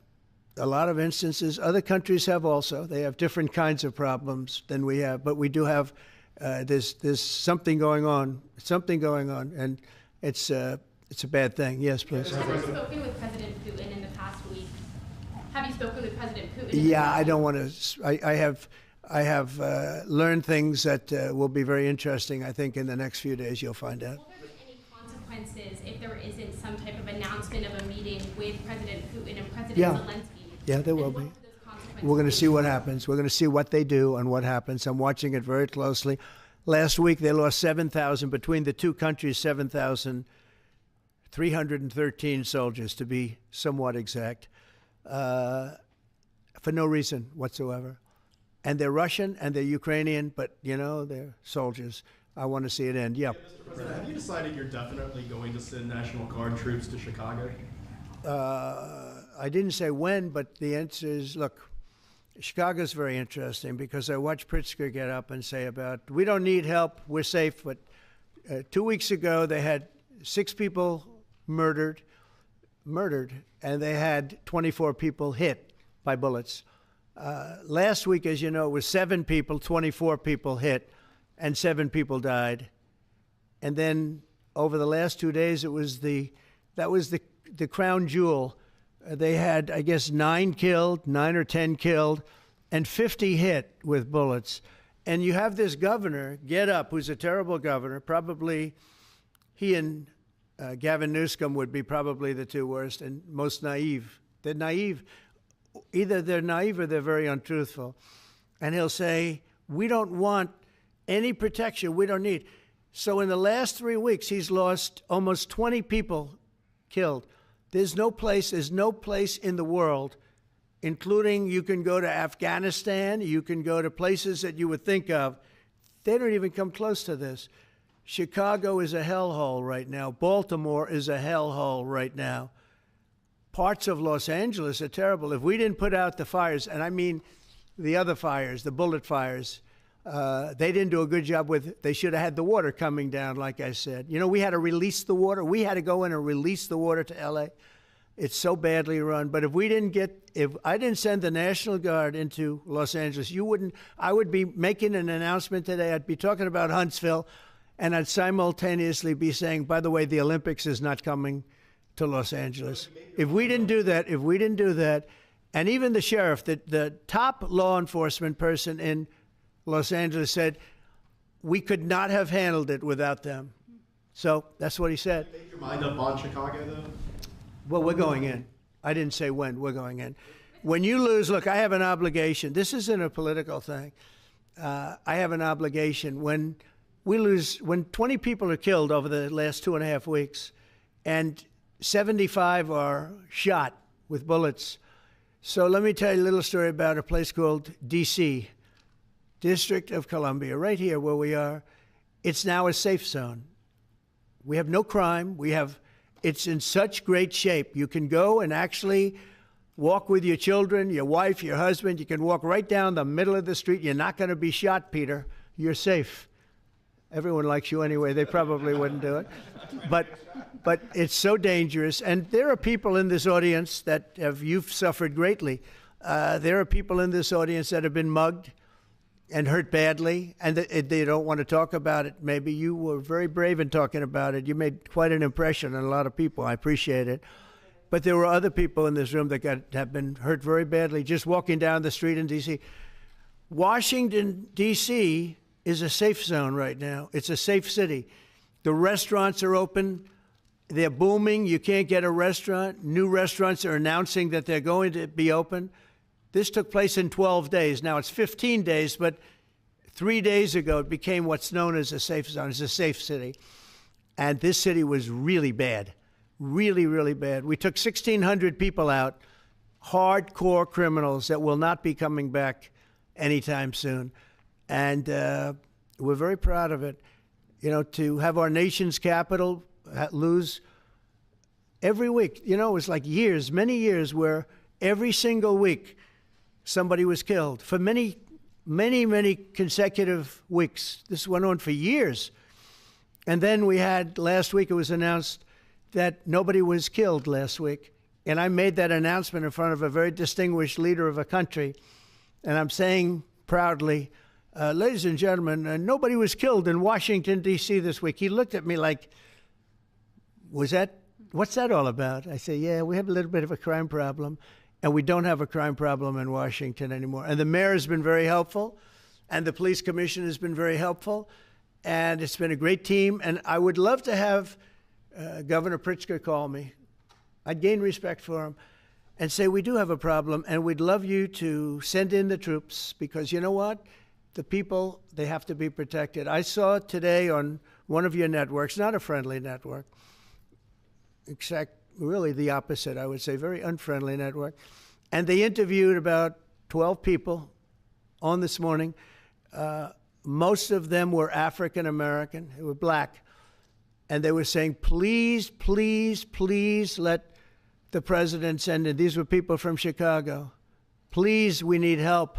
lot of instances. Other countries have also. They have different kinds of problems than we have, but we do have, there's something going on, and it's a bad thing. Yes, please. Have you spoken with President Putin in the past week? Have you spoken with President Putin? Yeah, I don't want to. I have learned things that will be very interesting. I think in the next few days you'll find out. Will there be any consequences if there isn't some type of announcement of a meeting with President Putin and President Zelensky? Yeah, there will be. We're going to see what happens. We're going to see what they do and what happens. I'm watching it very closely. Last week, they lost 7,000, between the two countries, 7,313 soldiers, to be somewhat exact, for no reason whatsoever. And they're Russian and they're Ukrainian, but, they're soldiers. I want to see it end. Yeah. Mr. President, have you decided you're definitely going to send National Guard troops to Chicago? I didn't say when, but the answer is, look, Chicago's very interesting because I watched Pritzker get up and say we don't need help, we're safe. But 2 weeks ago, they had 6 people murdered, and they had 24 people hit by bullets. Last week, as you know, it was 7 people, 24 people hit, and 7 people died. And then over the last 2 days, that was the crown jewel. They had, I guess, 9 or 10 killed, and 50 hit with bullets. And you have this governor get up, who's a terrible governor. Probably he and Gavin Newsom would be probably the 2 worst and most naive. They're naive. Either they're naive or they're very untruthful. And he'll say, we don't want any protection. We don't need. So in the last 3 weeks, he's lost almost 20 people killed. There's no place in the world, including you can go to Afghanistan, you can go to places that you would think of. They don't even come close to this. Chicago is a hellhole right now. Baltimore is a hellhole right now. Parts of Los Angeles are terrible. If we didn't put out the fires, and I mean the other fires, the bullet fires, they didn't do a good job with it. They should have had the water coming down, like I said. We had to release the water. We had to go in and release the water to L.A. It's so badly run. But if I didn't send the National Guard into Los Angeles, I would be making an announcement today. I'd be talking about Huntsville, and I'd simultaneously be saying, by the way, the Olympics is not coming to Los Angeles. If we didn't do that, and even the sheriff, the top law enforcement person in Los Angeles said, we could not have handled it without them. So that's what he said. Make your mind up on Chicago, though? Well, we're going in. I didn't say when. We're going in. When you lose, look, I have an obligation. This isn't a political thing. I have an obligation. When we lose, when 20 people are killed over the last 2.5 weeks, and 75 are shot with bullets. So let me tell you a little story about a place called D.C., District of Columbia, right here where we are. It's now a safe zone. We have no crime. It's in such great shape. You can go and actually walk with your children, your wife, your husband. You can walk right down the middle of the street. You're not going to be shot, Peter. You're safe. Everyone likes you anyway. They probably wouldn't do it. But it's so dangerous. And there are people in this audience that you've suffered greatly. There are people in this audience that have been mugged. and hurt badly, and they don't want to talk about it. Maybe you were very brave in talking about it. You made quite an impression on a lot of people. I appreciate it. But there were other people in this room that have been hurt very badly just walking down the street in D.C. Washington, D.C. is a safe zone right now. It's a safe city. The restaurants are open. They're booming. You can't get a restaurant. New restaurants are announcing that they're going to be open. This took place in 12 days. Now it's 15 days, but 3 days ago it became what's known as a safe zone. It's a safe city. And this city was really bad, really, really bad. We took 1,600 people out, hardcore criminals that will not be coming back anytime soon. And we're very proud of it. You know, to have our nation's capital lose every week, you know, it was like years, many years where every single week somebody was killed for many, many, many consecutive weeks. This went on for years. And then we had, last week it was announced that nobody was killed last week. And I made that announcement in front of a very distinguished leader of a country. And I'm saying proudly, ladies and gentlemen, nobody was killed in Washington, D.C. this week. He looked at me like, what's that all about? I say, yeah, we have a little bit of a crime problem. And we don't have a crime problem in Washington anymore. And the mayor has been very helpful, and the police commission has been very helpful, and it's been a great team. And I would love to have Governor Pritzker call me. I'd gain respect for him and say, we do have a problem, and we'd love you to send in the troops, because you know what? The people, they have to be protected. I saw today on one of your networks, not a friendly network, except really the opposite, I would say, very unfriendly network. And they interviewed about 12 people on this morning. Most of them were African American, they were black. And they were saying, please, please, please let the president send in. These were people from Chicago. Please, we need help.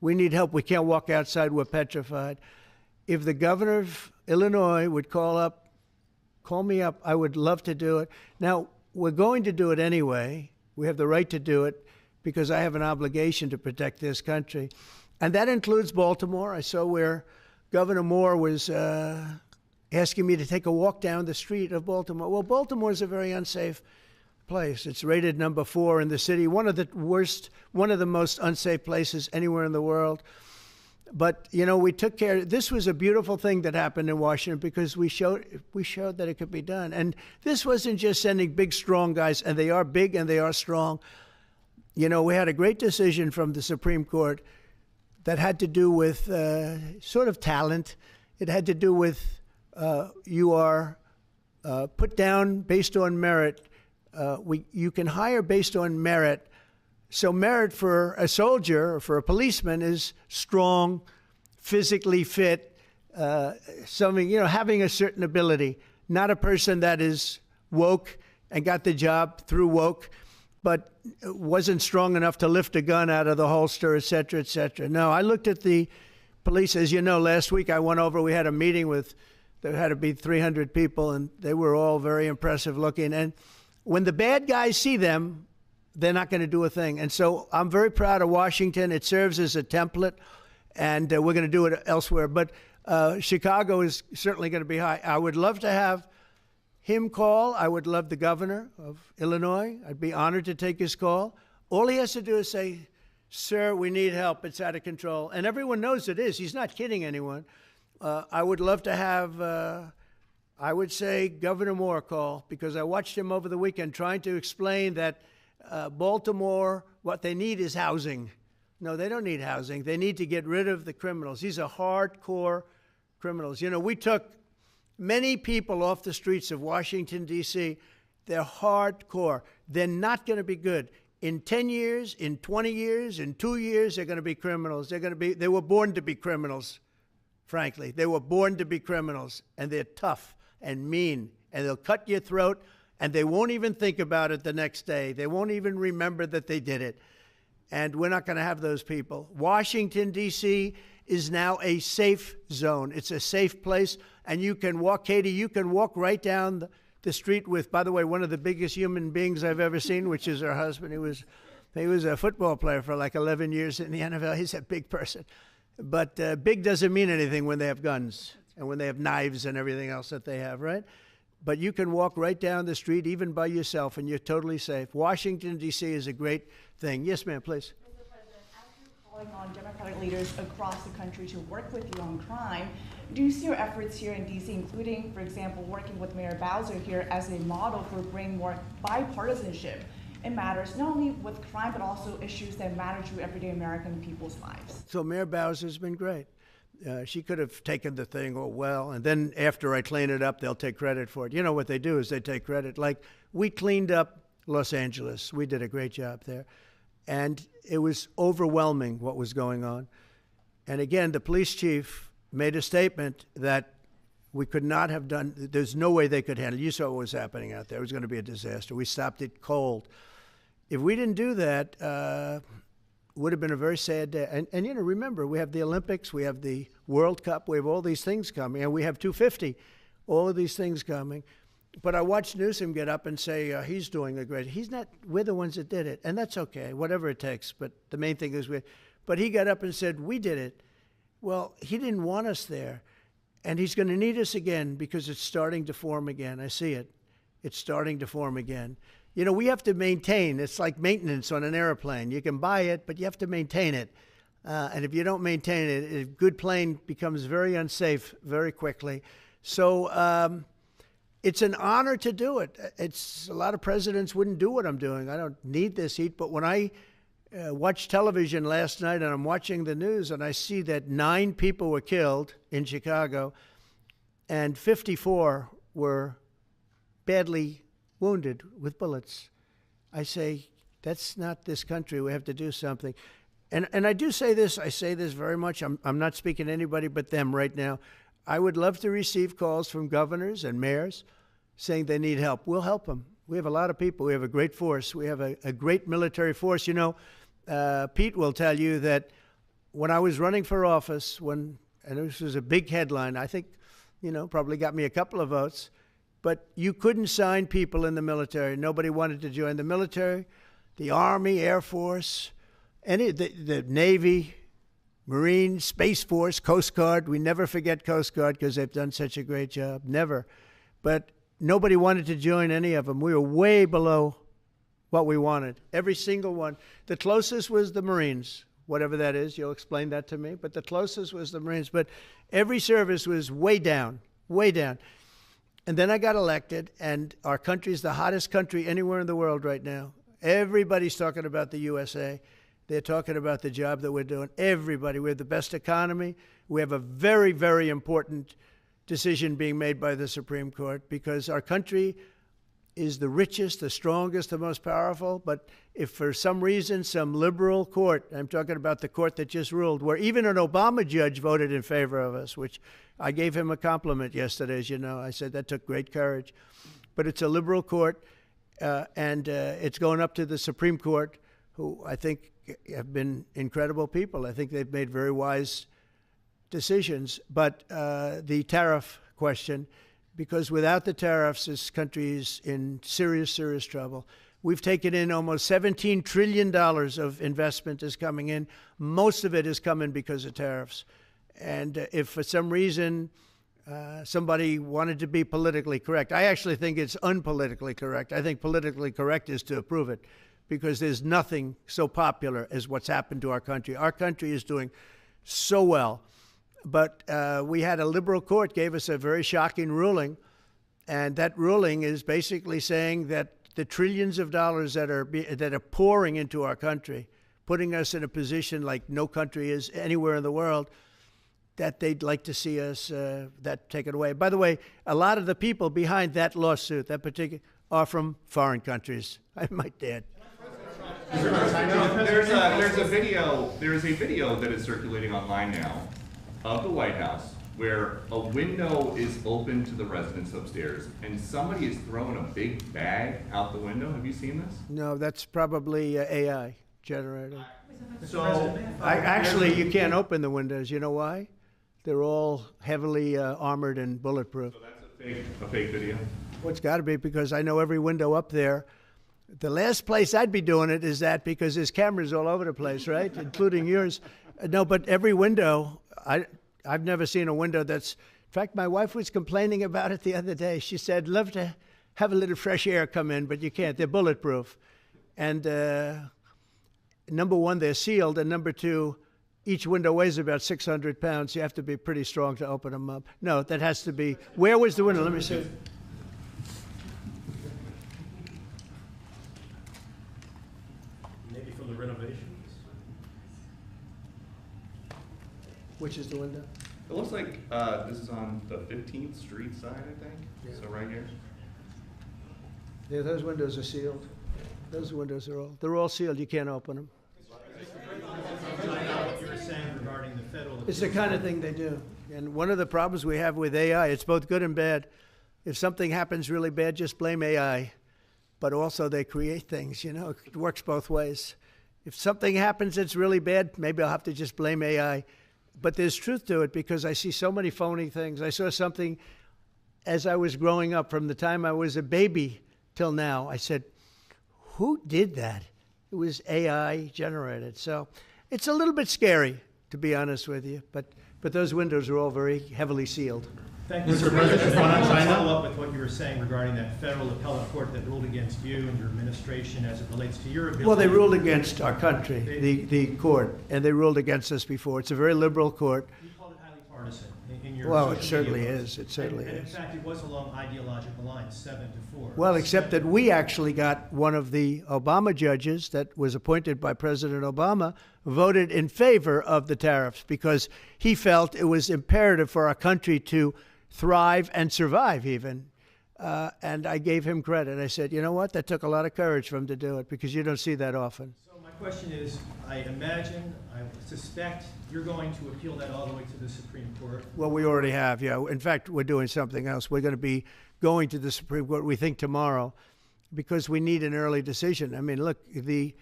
We need help. We can't walk outside. We're petrified. If the governor of Illinois would call me up, I would love to do it. Now, we're going to do it anyway. We have the right to do it because I have an obligation to protect this country. And that includes Baltimore. I saw where Governor Moore was asking me to take a walk down the street of Baltimore. Well, Baltimore is a very unsafe place. It's rated number 4 in the city, one of the most unsafe places anywhere in the world. But, you know, we took care. This was a beautiful thing that happened in Washington because we showed that it could be done. And this wasn't just sending big, strong guys, and they are big and they are strong. You know, we had a great decision from the Supreme Court that had to do with sort of talent. It had to do with you are put down based on merit. You can hire based on merit. So merit for a soldier or for a policeman is strong, physically fit, having a certain ability, not a person that is woke and got the job through woke, but wasn't strong enough to lift a gun out of the holster, et cetera, et cetera. No, I looked at the police. As you know, last week I went over, we had a meeting there had to be 300 people, and they were all very impressive looking. And when the bad guys see them, they're not going to do a thing. And so I'm very proud of Washington. It serves as a template, and we're going to do it elsewhere. But Chicago is certainly going to be high. I would love to have him call. I would love the governor of Illinois. I'd be honored to take his call. All he has to do is say, sir, we need help. It's out of control. And everyone knows it is. He's not kidding anyone. I would love to have, I would say, Governor Moore call, because I watched him over the weekend trying to explain that Baltimore, what they need is housing. No, they don't need housing. They need to get rid of the criminals. These are hardcore criminals. You know, we took many people off the streets of Washington, D.C. They're hardcore. They're not going to be good. In 10 years, in 20 years, in 2 years, they're going to be criminals. They were born to be criminals, frankly. They were born to be criminals, and they're tough and mean, and they'll cut your throat, and they won't even think about it the next day. They won't even remember that they did it. And we're not going to have those people. Washington, D.C. is now a safe zone. It's a safe place. And you can walk, Katie, you can walk right down the street with, by the way, one of the biggest human beings I've ever seen, which is her husband. He was a football player for like 11 years in the NFL. He's a big person. But big doesn't mean anything when they have guns and when they have knives and everything else that they have, right? But you can walk right down the street, even by yourself, and you're totally safe. Washington, D.C. is a great thing. Yes, ma'am, please. Mr. President, as you're calling on Democratic leaders across the country to work with you on crime, do you see your efforts here in D.C., including, for example, working with Mayor Bowser here as a model for bringing more bipartisanship in matters not only with crime, but also issues that matter to everyday American people's lives? So Mayor Bowser's been great. She could have taken the thing, oh, well, and then after I clean it up, they'll take credit for it. You know what they do is they take credit. Like, we cleaned up Los Angeles. We did a great job there. And it was overwhelming what was going on. And again, the police chief made a statement that we could not have done, there's no way they could handle it. You saw what was happening out there. It was going to be a disaster. We stopped it cold. If we didn't do that, would have been a very sad day. And you know, remember, we have the Olympics, we have the World Cup, we have all these things coming, and we have 250, all of these things coming. But I watched Newsom get up and say he's doing a great, he's not, we're the ones that did it, and that's okay, whatever it takes. But the main thing is but he got up and said, we did it. Well, he didn't want us there, and he's going to need us again because it's starting to form again. I see it. It's starting to form again. You know, we have to maintain. It's like maintenance on an airplane. You can buy it, but you have to maintain it. And if you don't maintain it, a good plane becomes very unsafe very quickly. So it's an honor to do it. It's a lot of presidents wouldn't do what I'm doing. I don't need this heat. But when I watched television last night and I'm watching the news and I see that 9 people were killed in Chicago and 54 were badly wounded with bullets, I say, that's not this country. We have to do something. And I do say this, I say this very much. I'm not speaking to anybody but them right now. I would love to receive calls from governors and mayors saying they need help. We'll help them. We have a lot of people. We have a great force. We have a great military force. You know, Pete will tell you that when I was running for office, and this was a big headline, I think, you know, probably got me a couple of votes, but you couldn't sign people in the military. Nobody wanted to join the military, the Army, Air Force, the Navy, Marines, Space Force, Coast Guard. We never forget Coast Guard because they've done such a great job. Never. But nobody wanted to join any of them. We were way below what we wanted. Every single one. The closest was the Marines, whatever that is. You'll explain that to me. But the closest was the Marines. But every service was way down, way down. And then I got elected, and our country is the hottest country anywhere in the world right now. Everybody's talking about the USA. They're talking about the job that we're doing. Everybody. We have the best economy. We have a very, very important decision being made by the Supreme Court because our country is the richest, the strongest, the most powerful. But if for some reason some liberal court, I'm talking about the court that just ruled, where even an Obama judge voted in favor of us, which I gave him a compliment yesterday, as you know. I said that took great courage. But it's a liberal court, and it's going up to the Supreme Court, who I think have been incredible people. I think they've made very wise decisions. But the tariff question, because without the tariffs, this country is in serious, serious trouble. We've taken in almost $17 trillion of investment is coming in. Most of it is coming because of tariffs. And if for some reason somebody wanted to be politically correct, I actually think it's unpolitically correct. I think politically correct is to approve it because there's nothing so popular as what's happened to our country. Our country is doing so well. But we had a liberal court gave us a very shocking ruling, and that ruling is basically saying that the trillions of dollars that are pouring into our country, putting us in a position like no country is anywhere in the world, that they'd like to see us that taken away. By the way, a lot of the people behind that lawsuit, that particular, are from foreign countries, I might add. There's a video that is circulating online now of the White House where a window is open to the residents upstairs and somebody is throwing a big bag out the window. Have you seen this? No, that's probably AI generated. So actually, you can't open the windows. You know why? They're all heavily armored and bulletproof. So that's a fake video? Well, it's got to be because I know every window up there. The last place I'd be doing it is that because there's cameras all over the place, right? Including yours. No, but every window, I've never seen a window that's, in fact, my wife was complaining about it the other day. She said, love to have a little fresh air come in, but you can't. They're bulletproof. And number one, they're sealed. And number two, each window weighs about 600 pounds. You have to be pretty strong to open them up. No, that has to be, where was the window? Let me see. Maybe from the renovations? Which is the window? It looks like this is on the 15th Street side, I think. Yeah. So right here. Yeah, those windows are sealed. Those windows they're all sealed. You can't open them. What you were saying regarding the federal. It's the kind of thing they do. And one of the problems we have with AI, it's both good and bad. If something happens really bad, just blame AI. But also they create things, you know. It works both ways. If something happens that's really bad, maybe I'll have to just blame AI. But there's truth to it because I see so many phony things. I saw something as I was growing up from the time I was a baby till now. I said, who did that? It was AI generated. So it's a little bit scary, to be honest with you. But those windows are all very heavily sealed. Thank you, Mr. President. I want to follow up with what you were saying regarding that federal appellate court that ruled against you and your administration as it relates to your ability. Well, they ruled against our country, the court, and they ruled against us before. It's a very liberal court. You called it highly partisan in your Well, social it certainly media is. posts. It certainly and is. in fact, it was along ideological lines, 7-4. Well, except that we actually got one of the Obama judges that was appointed by President Obama voted in favor of the tariffs because he felt it was imperative for our country to thrive and survive even. And I gave him credit. I said, you know what? That took a lot of courage for him to do it because you don't see that often. So my question is, I suspect you're going to appeal that all the way to the Supreme Court. Well, we already have, yeah. In fact, we're doing something else. We're going to be going to the Supreme Court, we think tomorrow, because we need an early decision. I mean, look, the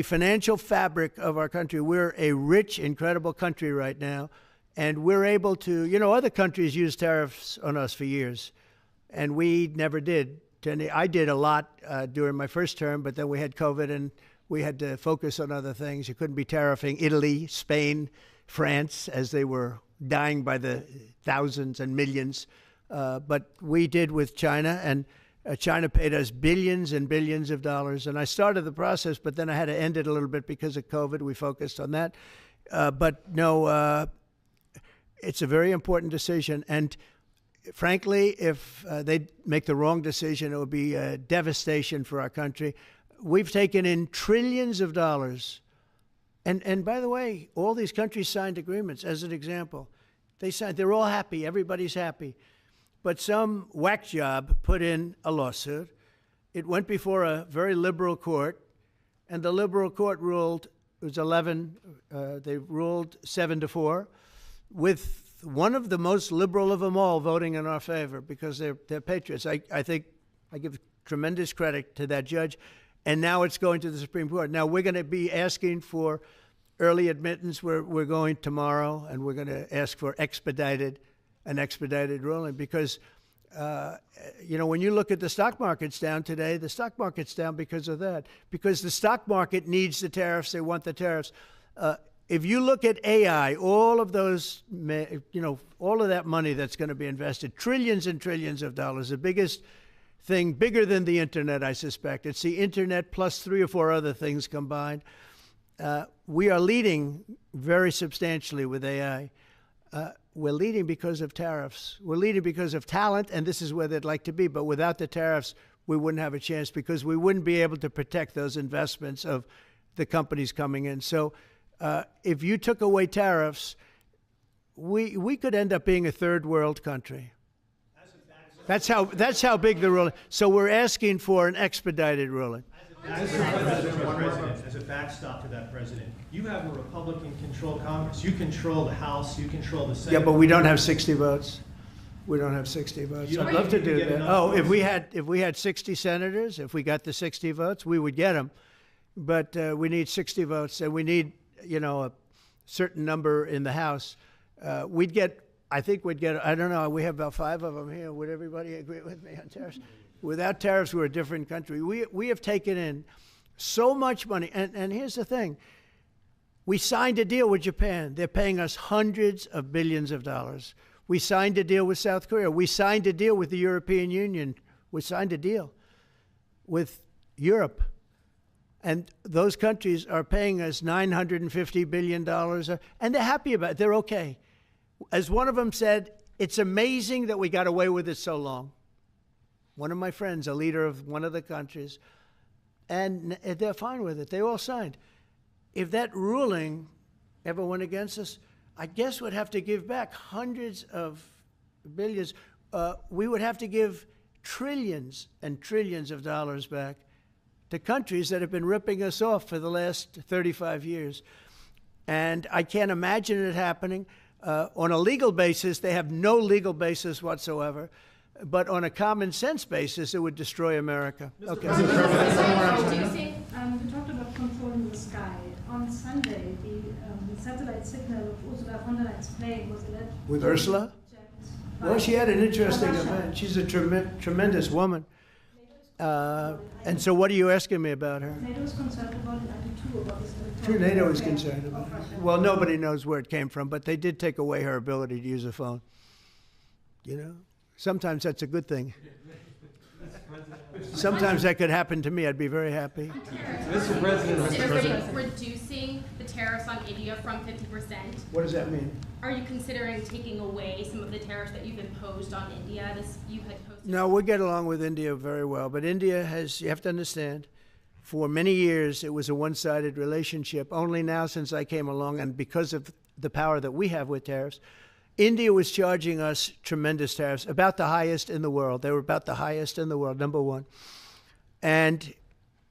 financial fabric of our country, we're a rich, incredible country right now. And we're able to, you know, other countries use tariffs on us for years, and we never did. I did a lot during my first term, but then we had COVID, and we had to focus on other things. You couldn't be tariffing Italy, Spain, France, as they were dying by the thousands and millions. But we did with China, and China paid us billions and billions of dollars. And I started the process, but then I had to end it a little bit because of COVID. We focused on that. But no, it's a very important decision. And frankly, if they make the wrong decision, it would be a devastation for our country. We've taken in trillions of dollars. And by the way, all these countries signed agreements, as an example. They're all happy. Everybody's happy. But some whack job put in a lawsuit. It went before a very liberal court, and the liberal court ruled, it was 11, they ruled 7-4. With one of the most liberal of them all voting in our favor because they're patriots. I think I give tremendous credit to that judge. And now it's going to the Supreme Court. Now we're going to be asking for early admittance. We're going tomorrow, and we're going to ask for an expedited ruling because, you know, when you look at the stock market's down today, the stock market's down because of that. Because the stock market needs the tariffs. They want the tariffs. If you look at AI, all of those, you know, all of that money that's going to be invested, trillions and trillions of dollars, the biggest thing, bigger than the internet, I suspect. It's the internet plus 3 or 4 other things combined. We are leading very substantially with AI. We're leading because of tariffs. We're leading because of talent, and this is where they'd like to be. But without the tariffs, we wouldn't have a chance because we wouldn't be able to protect those investments of the companies coming in. So if you took away tariffs, we could end up being a third world country. That's how big the ruling. So we're asking for an expedited ruling. As a backstop to that, President, you have a Republican-controlled Congress. You control the House. You control the Senate. Yeah, but we don't have 60 votes. We don't have 60 votes. I'd love to do that. Oh, if we had 60 senators, if we got the 60 votes, we would get them. But we need 60 votes, and we need, you know, a certain number in the House. I think we'd get, I don't know, we have about 5 of them here. Would everybody agree with me on tariffs? Without tariffs, we're a different country. We have taken in so much money. And here's the thing. We signed a deal with Japan. They're paying us hundreds of billions of dollars. We signed a deal with South Korea. We signed a deal with the European Union. We signed a deal with Europe. And those countries are paying us $950 billion, and they're happy about it. They're okay. As one of them said, it's amazing that we got away with it so long. One of my friends, a leader of one of the countries, and they're fine with it. They all signed. If that ruling ever went against us, I guess we'd have to give back hundreds of billions. We would have to give trillions and trillions of dollars back to countries that have been ripping us off for the last 35 years. And I can't imagine it happening. On a legal basis, they have no legal basis whatsoever. But on a common sense basis, it would destroy America. Okay. You talked about controlling the sky. On Sunday, the satellite signal of Ursula von der Leyen's plane was alleged. With Ursula? Well, she had an interesting event. She's a tremendous woman. And so what are you asking me about her? NATO is concerned about an attitude about this. True, NATO is concerned about it. Well, nobody knows where it came from, but they did take away her ability to use a phone. You know? Sometimes that's a good thing. Sometimes that could happen to me. I'd be very happy. Mr. President, reducing the tariffs on India from 50%. What does that mean? Are you considering taking away some of the tariffs that you've imposed on India? No, we get along with India very well. But India has, you have to understand, for many years it was a one-sided relationship. Only now since I came along, and because of the power that we have with tariffs, India was charging us tremendous tariffs, about the highest in the world. They were about the highest in the world, number one. And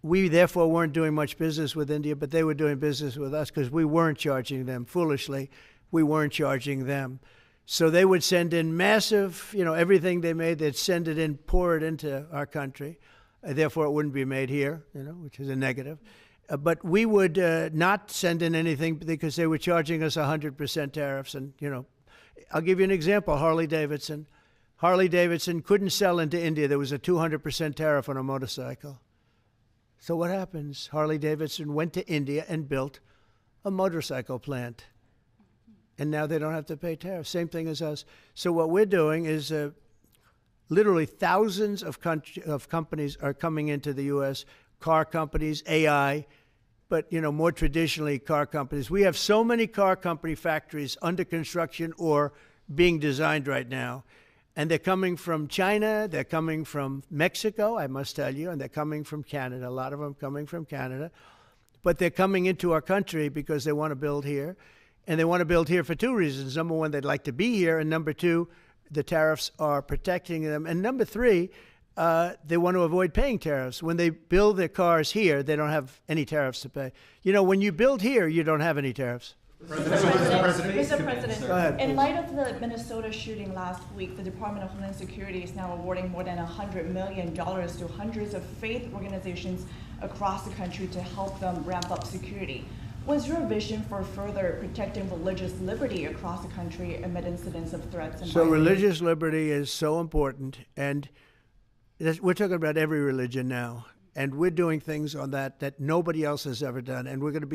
we therefore weren't doing much business with India, but they were doing business with us because we weren't charging them. Foolishly, we weren't charging them. So they would send in massive, everything they made, they'd send it in, pour it into our country. Therefore, it wouldn't be made here, which is a negative. But we would not send in anything because they were charging us 100% tariffs. And, I'll give you an example, Harley Davidson. Harley Davidson couldn't sell into India. There was a 200% tariff on a motorcycle. So what happens? Harley Davidson went to India and built a motorcycle plant. And now they don't have to pay tariffs. Same thing as us. So what we're doing is literally thousands of companies are coming into the U.S., car companies, AI, but, more traditionally, car companies. We have so many car company factories under construction or being designed right now. And they're coming from China, they're coming from Mexico, I must tell you, and they're coming from Canada, a lot of them coming from Canada. But they're coming into our country because they want to build here. And they want to build here for two reasons. Number one, they'd like to be here. And number two, the tariffs are protecting them. And number three, they want to avoid paying tariffs. When they build their cars here, they don't have any tariffs to pay. When you build here, you don't have any tariffs. Mr. President, Go ahead, in please. light of the Minnesota shooting last week, the Department of Homeland Security is now awarding more than $100 million to hundreds of faith organizations across the country to help them ramp up security. What's your vision for further protecting religious liberty across the country amid incidents of threats and So violence? religious liberty is so important, and we're talking about every religion now, and we're doing things on that nobody else has ever done, and we're going to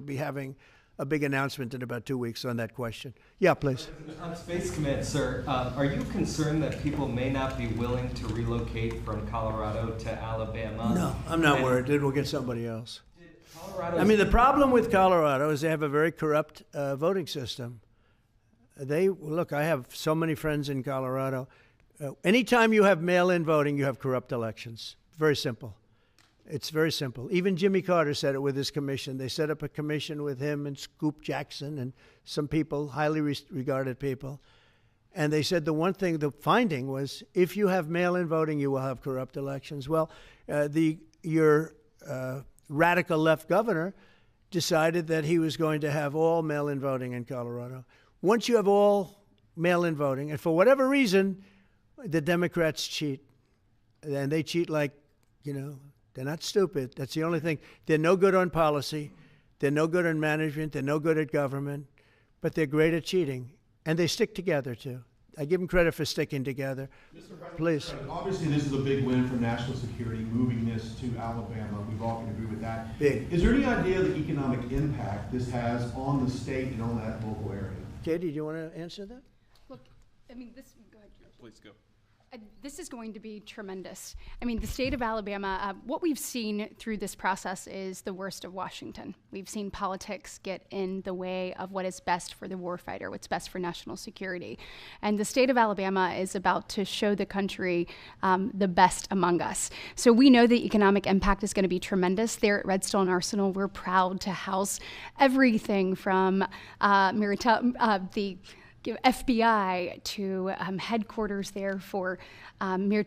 be having a big announcement in about 2 weeks on that question. Yeah, please. On Space Command, sir, are you concerned that people may not be willing to relocate from Colorado to Alabama? No, I'm not worried. It will get somebody else. The problem with Colorado is they have a very corrupt voting system. Look, I have so many friends in Colorado. Anytime you have mail-in voting, you have corrupt elections. Very simple. It's very simple. Even Jimmy Carter said it with his commission. They set up a commission with him and Scoop Jackson and some people, highly regarded people. And they said the finding was, if you have mail-in voting, you will have corrupt elections. Well, your radical left governor decided that he was going to have all mail-in voting in Colorado. Once you have all mail-in voting, and for whatever reason, the Democrats cheat. And they cheat like, they're not stupid. That's the only thing. They're no good on policy. They're no good on management. They're no good at government. But they're great at cheating. And they stick together, too. I give them credit for sticking together. Please. Obviously, this is a big win for national security, moving this to Alabama. We've all can agree with that. Big. Is there any idea of the economic impact this has on the state and on that local area? Katie, do you want to answer that? Look, I mean, this, go ahead. Please go. This is going to be tremendous. I mean, the state of Alabama, what we've seen through this process is the worst of Washington. We've seen politics get in the way of what is best for the warfighter, what's best for national security. And the state of Alabama is about to show the country the best among us. So we know the economic impact is going to be tremendous. There at Redstone Arsenal, we're proud to house everything from the FBI to headquarters there for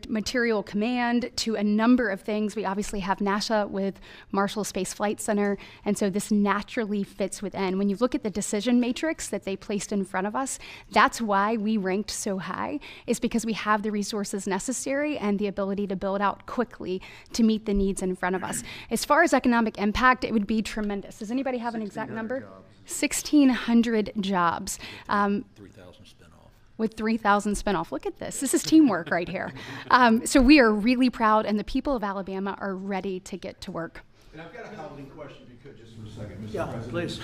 material command to a number of things. We obviously have NASA with Marshall Space Flight Center, and so this naturally fits within. When you look at the decision matrix that they placed in front of us, that's why we ranked so high, is because we have the resources necessary and the ability to build out quickly to meet the needs in front of us. As far as economic impact, it would be tremendous. Does anybody have an exact number? Jobs. 1,600 jobs. 3,000 spin-off. With 3,000 spin-off. Look at this. This is teamwork right here. So we are really proud, and the people of Alabama are ready to get to work. And I've got a housing question, if you could, just for a second, Mr. Yeah, President. please.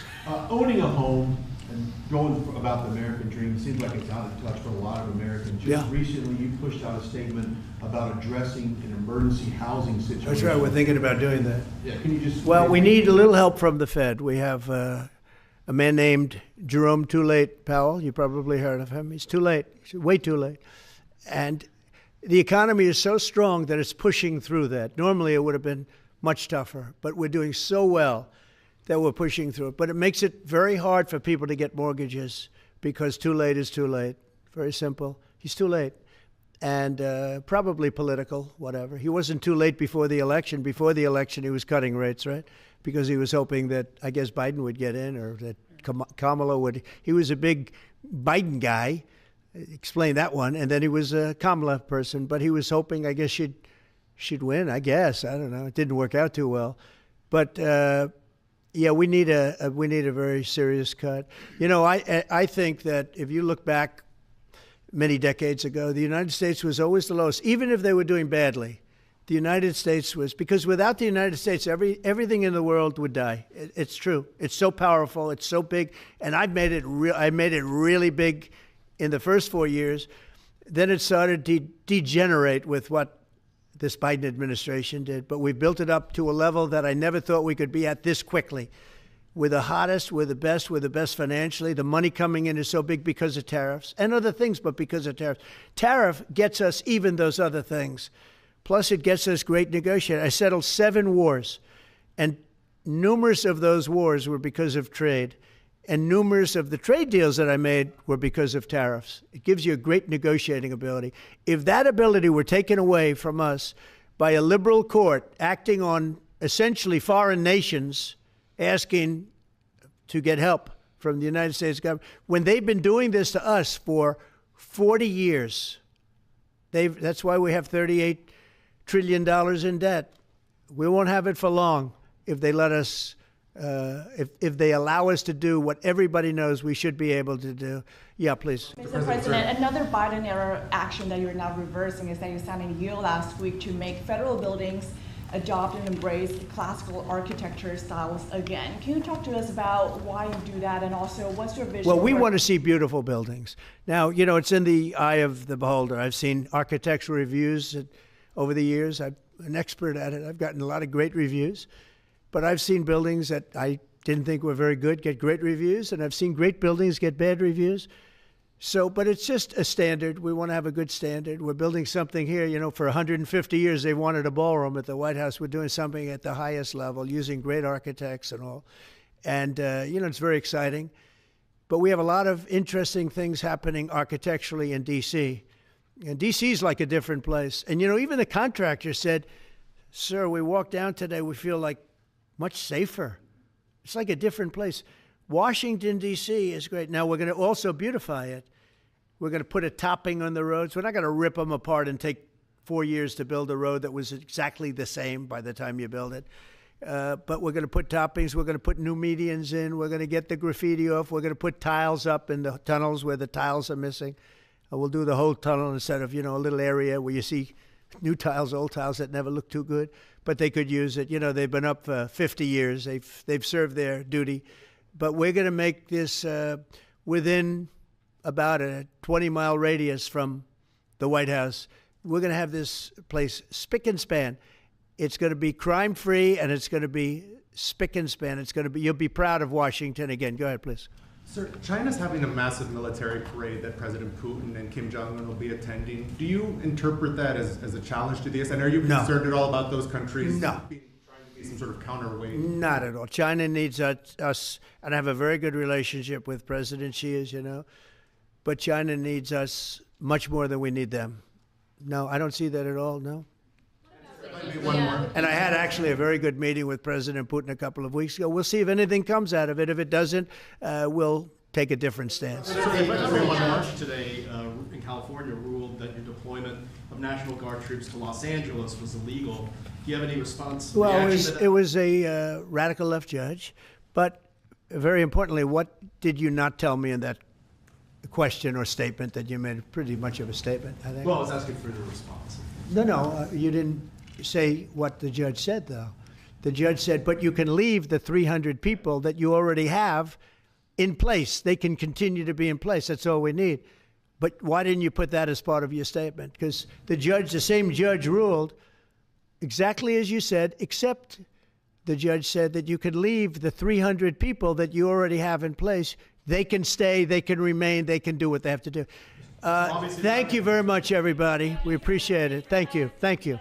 Owning a home and going about the American dream seems like it's out of touch for a lot of Americans. Just recently, you pushed out a statement about addressing an emergency housing situation. That's right. We're thinking about doing that. Yeah, can you just... Well, we need a little help from the Fed. We have a man named Jerome Too Late Powell. You probably heard of him. He's too late. He's way too late. And the economy is so strong that it's pushing through that. Normally, it would have been much tougher, but we're doing so well that we're pushing through it. But it makes it very hard for people to get mortgages because too late is too late. Very simple. He's too late. And probably political, whatever. He wasn't too late before the election. Before the election, he was cutting rates, right? Because he was hoping that, I guess, Biden would get in or that Kamala would. He was a big Biden guy. Explain that one. And then he was a Kamala person. But he was hoping, I guess, she'd win, I guess. I don't know. It didn't work out too well. But, yeah, we need a very serious cut. You know, I think that if you look back many decades ago, the United States was always the lowest, even if they were doing badly. The United States was, because without the United States, everything in the world would die. It's true. It's so powerful. It's so big. And I made it really big in the first 4 years. Then it started to degenerate with what this Biden administration did. But we built it up to a level that I never thought we could be at this quickly. We're the hottest, we're the best financially. The money coming in is so big because of tariffs and other things, but because of tariffs. Tariff gets us even those other things. Plus, it gets us great negotiating. I settled 7 wars, and numerous of those wars were because of trade. And numerous of the trade deals that I made were because of tariffs. It gives you a great negotiating ability. If that ability were taken away from us by a liberal court acting on essentially foreign nations asking to get help from the United States government, when they've been doing this to us for 40 years, that's why we have $38 trillion in debt. We won't have it for long if they let us, if they allow us to do what everybody knows we should be able to do. Yeah, please. Mr. President, another Biden-era action that you're now reversing is that you signed a deal last week to make federal buildings adopt and embrace classical architecture styles again. Can you talk to us about why you do that, and also what's your vision? Well, we want to see beautiful buildings. Now, you know, it's in the eye of the beholder. I've seen architectural reviews over the years. I'm an expert at it. I've gotten a lot of great reviews. But I've seen buildings that I didn't think were very good get great reviews, and I've seen great buildings get bad reviews. So, but it's just a standard. We want to have a good standard. We're building something here, you know, for 150 years they wanted a ballroom at the White House. We're doing something at the highest level, using great architects and all. And, you know, it's very exciting. But we have a lot of interesting things happening architecturally in D.C. And D.C. is like a different place. And, you know, even the contractor said, sir, we walked down today, we feel like much safer. It's like a different place. Washington, D.C. is great. Now, we're going to also beautify it. We're going to put a topping on the roads. We're not going to rip them apart and take 4 years to build a road that was exactly the same by the time you build it. But we're going to put toppings. We're going to put new medians in. We're going to get the graffiti off. We're going to put tiles up in the tunnels where the tiles are missing. We'll do the whole tunnel instead of, a little area where you see new tiles, old tiles that never look too good, but they could use it. They've been up for 50 years. They've served their duty. But we're going to make this within about a 20-mile radius from the White House. We're going to have this place spick and span. It's going to be crime-free, and it's going to be spick and span. It's going to be, you'll be proud of Washington again. Go ahead, please. Sir, China's having a massive military parade that President Putin and Kim Jong-un will be attending. Do you interpret that as a challenge to this? And are you concerned at all about those countries trying to be some sort of counterweight? Not at all. China needs us, and I have a very good relationship with President Xi, as you know, but China needs us much more than we need them. No, I don't see that at all, no. And I had actually a very good meeting with President Putin a couple of weeks ago. We'll see if anything comes out of it. If it doesn't, we'll take a different stance. Everyone March today in California ruled that your deployment of National Guard troops to Los Angeles was illegal. Do you have any response? Well, it was a radical left judge, but very importantly, what did you not tell me in that question or statement that you made? Pretty much of a statement, I think. Well, I was asking for your response. No, you didn't say what the judge said, though. The judge said, but you can leave the 300 people that you already have in place. They can continue to be in place. That's all we need. But why didn't you put that as part of your statement? Because the same judge ruled exactly as you said, except the judge said that you could leave the 300 people that you already have in place. They can stay, they can remain, they can do what they have to do. Thank you very much, everybody. We appreciate it. Thank you. Thank you.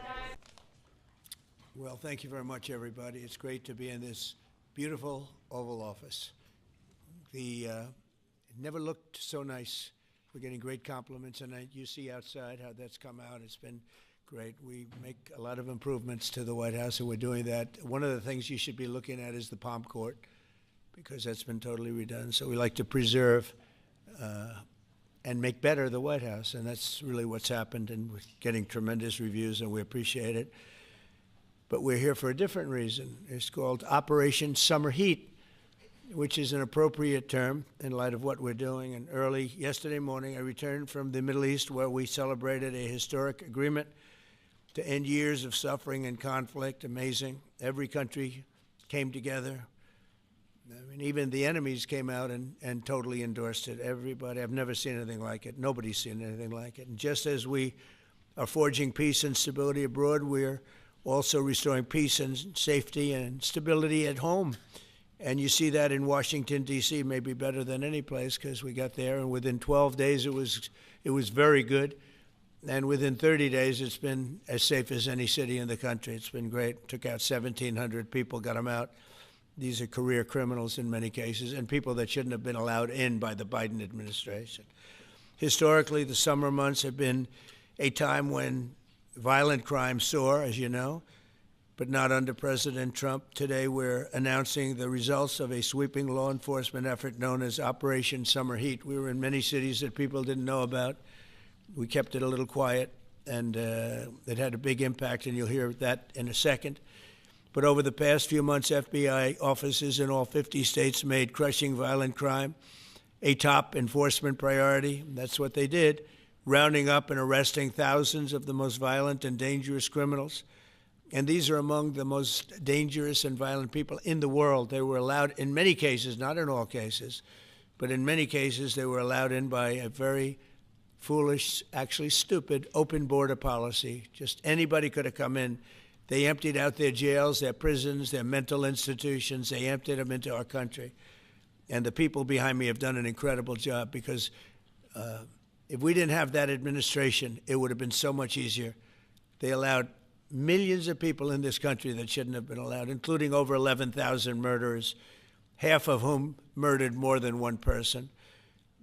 Well, thank you very much, everybody. It's great to be in this beautiful Oval Office. It never looked so nice. We're getting great compliments, and you see outside how that's come out. It's been great. We make a lot of improvements to the White House, and we're doing that. One of the things you should be looking at is the Palm Court, because that's been totally redone. So we like to preserve and make better the White House, and that's really what's happened, and we're getting tremendous reviews, and we appreciate it. But we're here for a different reason. It's called Operation Summer Heat, which is an appropriate term in light of what we're doing. And early yesterday morning, I returned from the Middle East, where we celebrated a historic agreement to end years of suffering and conflict. Amazing. Every country came together. I mean, even the enemies came out and totally endorsed it. Everybody. I've never seen anything like it. Nobody's seen anything like it. And just as we are forging peace and stability abroad, we're also restoring peace and safety and stability at home. And you see that in Washington, D.C., maybe better than any place, because we got there, and within 12 days it was very good. And within 30 days, it's been as safe as any city in the country. It's been great. Took out 1,700 people, got them out. These are career criminals in many cases, and people that shouldn't have been allowed in by the Biden administration. Historically, the summer months have been a time when violent crime soar, as you know, but not under President Trump. Today, we're announcing the results of a sweeping law enforcement effort known as Operation Summer Heat. We were in many cities that people didn't know about. We kept it a little quiet, and it had a big impact, and you'll hear that in a second. But over the past few months, FBI offices in all 50 states made crushing violent crime a top enforcement priority. That's what they did, rounding up and arresting thousands of the most violent and dangerous criminals. And these are among the most dangerous and violent people in the world. They were allowed, in many cases, not in all cases, but in many cases, they were allowed in by a very foolish, actually stupid, open border policy. Just anybody could have come in. They emptied out their jails, their prisons, their mental institutions. They emptied them into our country. And the people behind me have done an incredible job, because if we didn't have that administration, it would have been so much easier. They allowed millions of people in this country that shouldn't have been allowed, including over 11,000 murderers, half of whom murdered more than one person.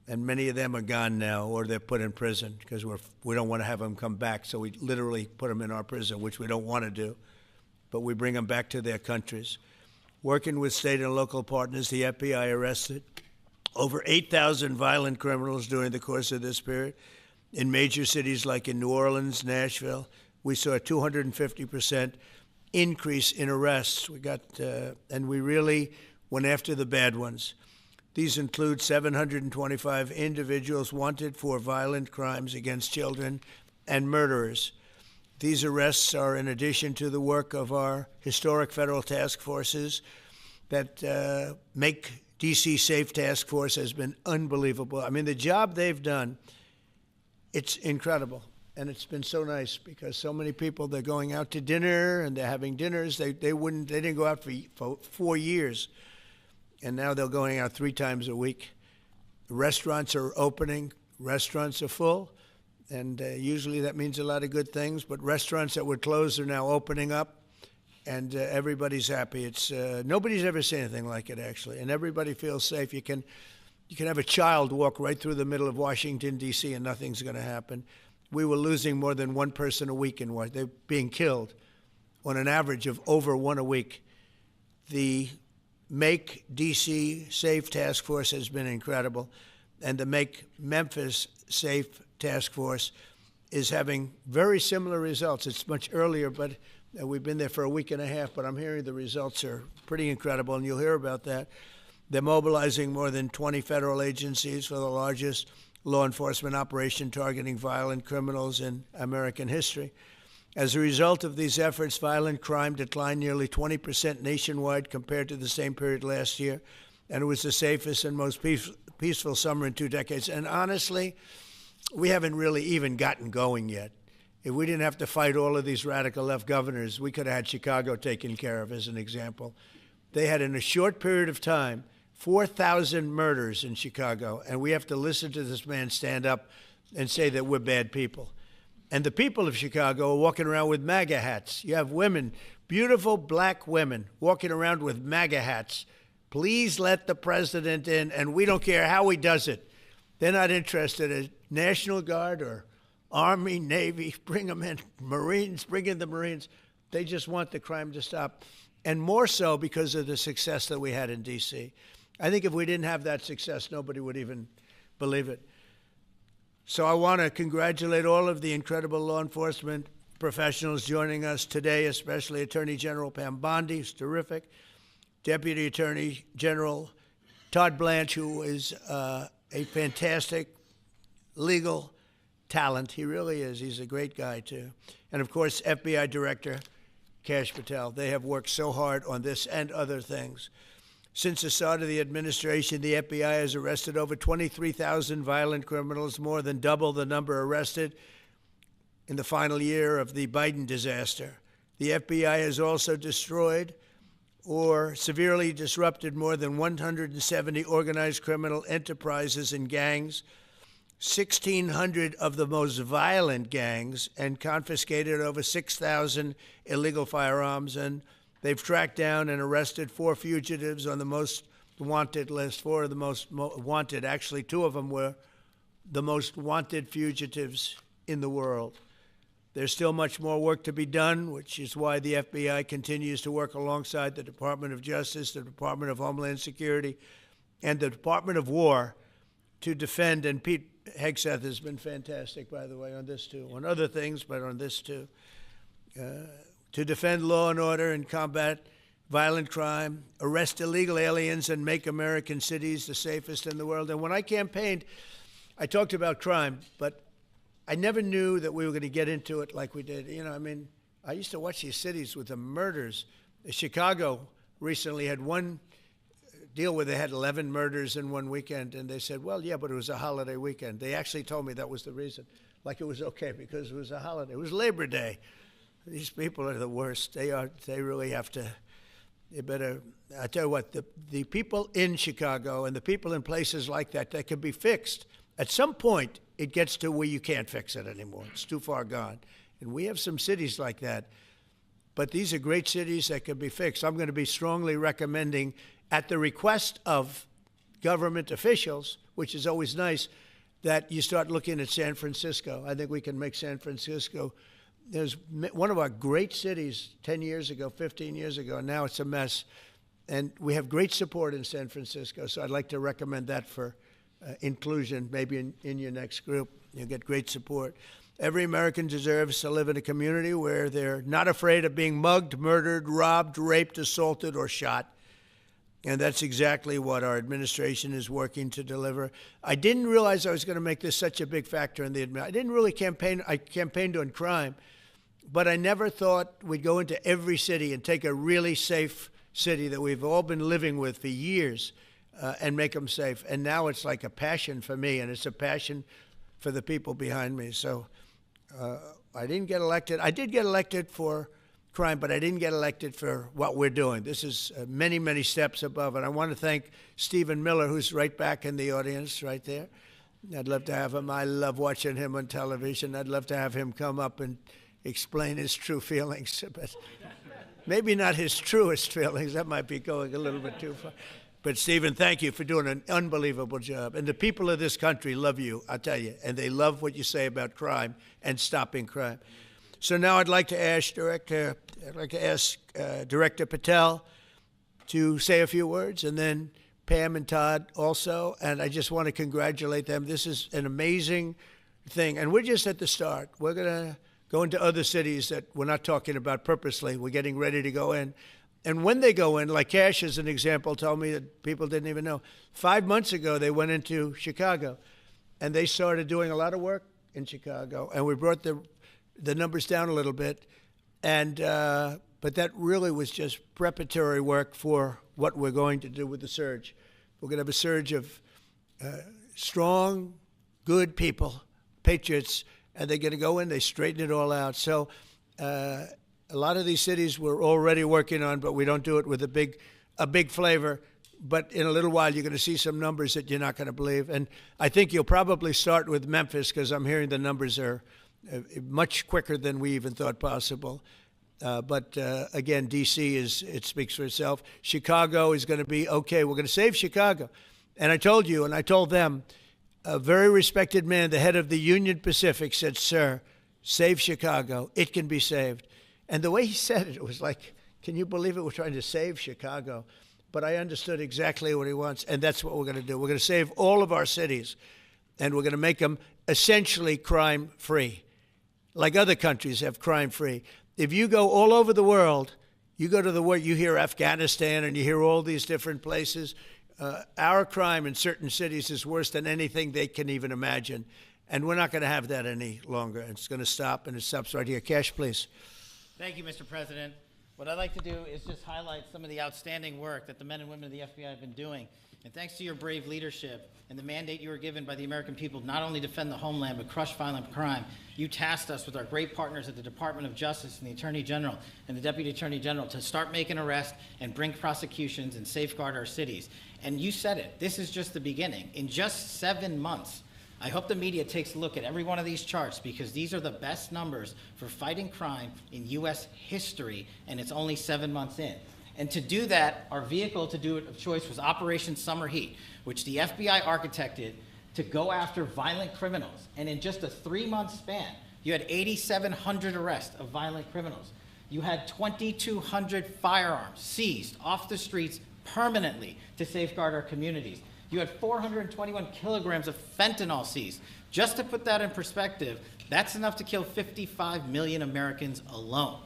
And many of them are gone now, or they're put in prison, because we don't want to have them come back. So we literally put them in our prison, which we don't want to do. But we bring them back to their countries. Working with state and local partners, the FBI arrested over 8,000 violent criminals during the course of this period. In major cities like in New Orleans, Nashville, we saw a 250% increase in arrests. And we really went after the bad ones. These include 725 individuals wanted for violent crimes against children and murderers. These arrests are in addition to the work of our historic federal task forces that Make D.C. Safe Task Force has been unbelievable. I mean, the job they've done, it's incredible. And it's been so nice because so many people, they're going out to dinner and they're having dinners. They didn't go out for 4 years. And now they're going out 3 times a week. Restaurants are opening. Restaurants are full. And usually that means a lot of good things. But restaurants that were closed are now opening up. And everybody's happy. It's nobody's ever seen anything like it, actually. And everybody feels safe. You can have a child walk right through the middle of Washington, D.C., and nothing's going to happen. We were losing more than one person a week in Washington. They're being killed on an average of over 1 a week. The Make D.C. Safe Task Force has been incredible. And the Make Memphis Safe Task Force is having very similar results. It's much earlier, but we've been there for a week and a half, but I'm hearing the results are pretty incredible, and you'll hear about that. They're mobilizing more than 20 federal agencies for the largest law enforcement operation targeting violent criminals in American history. As a result of these efforts, violent crime declined nearly 20% nationwide compared to the same period last year, and it was the safest and most peaceful summer in 2 decades. And honestly, we haven't really even gotten going yet. If we didn't have to fight all of these radical left governors, we could have had Chicago taken care of, as an example. They had, in a short period of time, 4,000 murders in Chicago, and we have to listen to this man stand up and say that we're bad people. And the people of Chicago are walking around with MAGA hats. You have women, beautiful black women, walking around with MAGA hats. Please let the president in, and we don't care how he does it. They're not interested in National Guard or Army, Navy, bring them in. Marines, bring in the Marines. They just want the crime to stop. And more so because of the success that we had in D.C. I think if we didn't have that success, nobody would even believe it. So I want to congratulate all of the incredible law enforcement professionals joining us today, especially Attorney General Pam Bondi, who's terrific, Deputy Attorney General Todd Blanche, who is a fantastic legal talent. He really is. He's a great guy, too. And, of course, FBI Director Kash Patel. They have worked so hard on this and other things. Since the start of the administration, the FBI has arrested over 23,000 violent criminals, more than double the number arrested in the final year of the Biden disaster. The FBI has also destroyed or severely disrupted more than 170 organized criminal enterprises and gangs, 1,600 of the most violent gangs, and confiscated over 6,000 illegal firearms. And they've tracked down and arrested 4 fugitives on the most wanted list, 4 of the most wanted. Actually, 2 of them were the most wanted fugitives in the world. There's still much more work to be done, which is why the FBI continues to work alongside the Department of Justice, the Department of Homeland Security, and the Department of War to defend. And Pete Hegseth has been fantastic, by the way, on this too, on other things, but on this too. To defend law and order and combat violent crime, arrest illegal aliens, and make American cities the safest in the world. And when I campaigned, I talked about crime, but I never knew that we were going to get into it like we did. You know, I mean, I used to watch these cities with the murders. Chicago recently had one deal where they had 11 murders in one weekend, and they said, well, yeah, but it was a holiday weekend. They actually told me that was the reason, like it was okay because it was a holiday. It was Labor Day. These people are the worst. They really have to, they better, I tell you what, the people in Chicago and the people in places like that can be fixed. At some point, it gets to where you can't fix it anymore. It's too far gone. And we have some cities like that. But these are great cities that can be fixed. I'm going to be strongly recommending, at the request of government officials, which is always nice, that you start looking at San Francisco. I think we can make San Francisco. There's one of our great cities 10 years ago, 15 years ago, and now it's a mess. And we have great support in San Francisco, so I'd like to recommend that for inclusion, maybe in your next group. You'll get great support. Every American deserves to live in a community where they're not afraid of being mugged, murdered, robbed, raped, assaulted, or shot. And that's exactly what our administration is working to deliver. I didn't realize I was going to make this such a big factor in the I didn't really campaign. I campaigned on crime, but I never thought we'd go into every city and take a really safe city that we've all been living with for years and make them safe. And now it's like a passion for me, and it's a passion for the people behind me. So I didn't get elected. I did get elected for crime, but I didn't get elected for what we're doing. This is many, many steps above. And I want to thank Stephen Miller, who's right back in the audience right there. I'd love to have him. I love watching him on television. I'd love to have him come up and explain his true feelings, but maybe not his truest feelings. That might be going a little bit too far. But Stephen, thank you for doing an unbelievable job. And the people of this country love you, I tell you, and they love what you say about crime and stopping crime. So now I'd like to ask Director Patel to say a few words, and then Pam and Todd also. And I just want to congratulate them. This is an amazing thing, and we're just at the start. We're going to go into other cities that we're not talking about purposely. We're getting ready to go in. And when they go in, like Cash as an example told me that people didn't even know. 5 months ago, they went into Chicago, and they started doing a lot of work in Chicago, and we brought the numbers down a little bit, and but that really was just preparatory work for what we're going to do with the surge. We're going to have a surge of strong, good people, patriots, and they're going to go in, they straighten it all out. So a lot of these cities we're already working on, but we don't do it with a big flavor. But in a little while, you're going to see some numbers that you're not going to believe. And I think you'll probably start with Memphis, because I'm hearing the numbers are much quicker than we even thought possible. But again, D.C. it speaks for itself. Chicago is going to be okay. We're going to save Chicago. And I told you, and I told them, a very respected man, the head of the Union Pacific, said, "Sir, save Chicago. It can be saved." And the way he said it was like, can you believe it? We're trying to save Chicago. But I understood exactly what he wants, and that's what we're going to do. We're going to save all of our cities, and we're going to make them essentially crime-free, like other countries have crime-free. If you go all over the world, you go to the world, you hear Afghanistan and you hear all these different places. Our crime in certain cities is worse than anything they can even imagine. And we're not going to have that any longer. It's going to stop, and it stops right here. Cash, please. Thank you, Mr. President. What I'd like to do is just highlight some of the outstanding work that the men and women of the FBI have been doing. And thanks to your brave leadership and the mandate you were given by the American people not only defend the homeland but crush violent crime, you tasked us with our great partners at the Department of Justice and the Attorney General and the Deputy Attorney General to start making arrests and bring prosecutions and safeguard our cities. And you said it, this is just the beginning. In just 7 months, I hope the media takes a look at every one of these charts, because these are the best numbers for fighting crime in U.S. history, and it's only 7 months in. And to do that, our vehicle to do it of choice was Operation Summer Heat, which the FBI architected to go after violent criminals. And in just a 3-month span, you had 8,700 arrests of violent criminals. You had 2,200 firearms seized off the streets permanently to safeguard our communities. You had 421 kilograms of fentanyl seized. Just to put that in perspective, that's enough to kill 55 million Americans alone.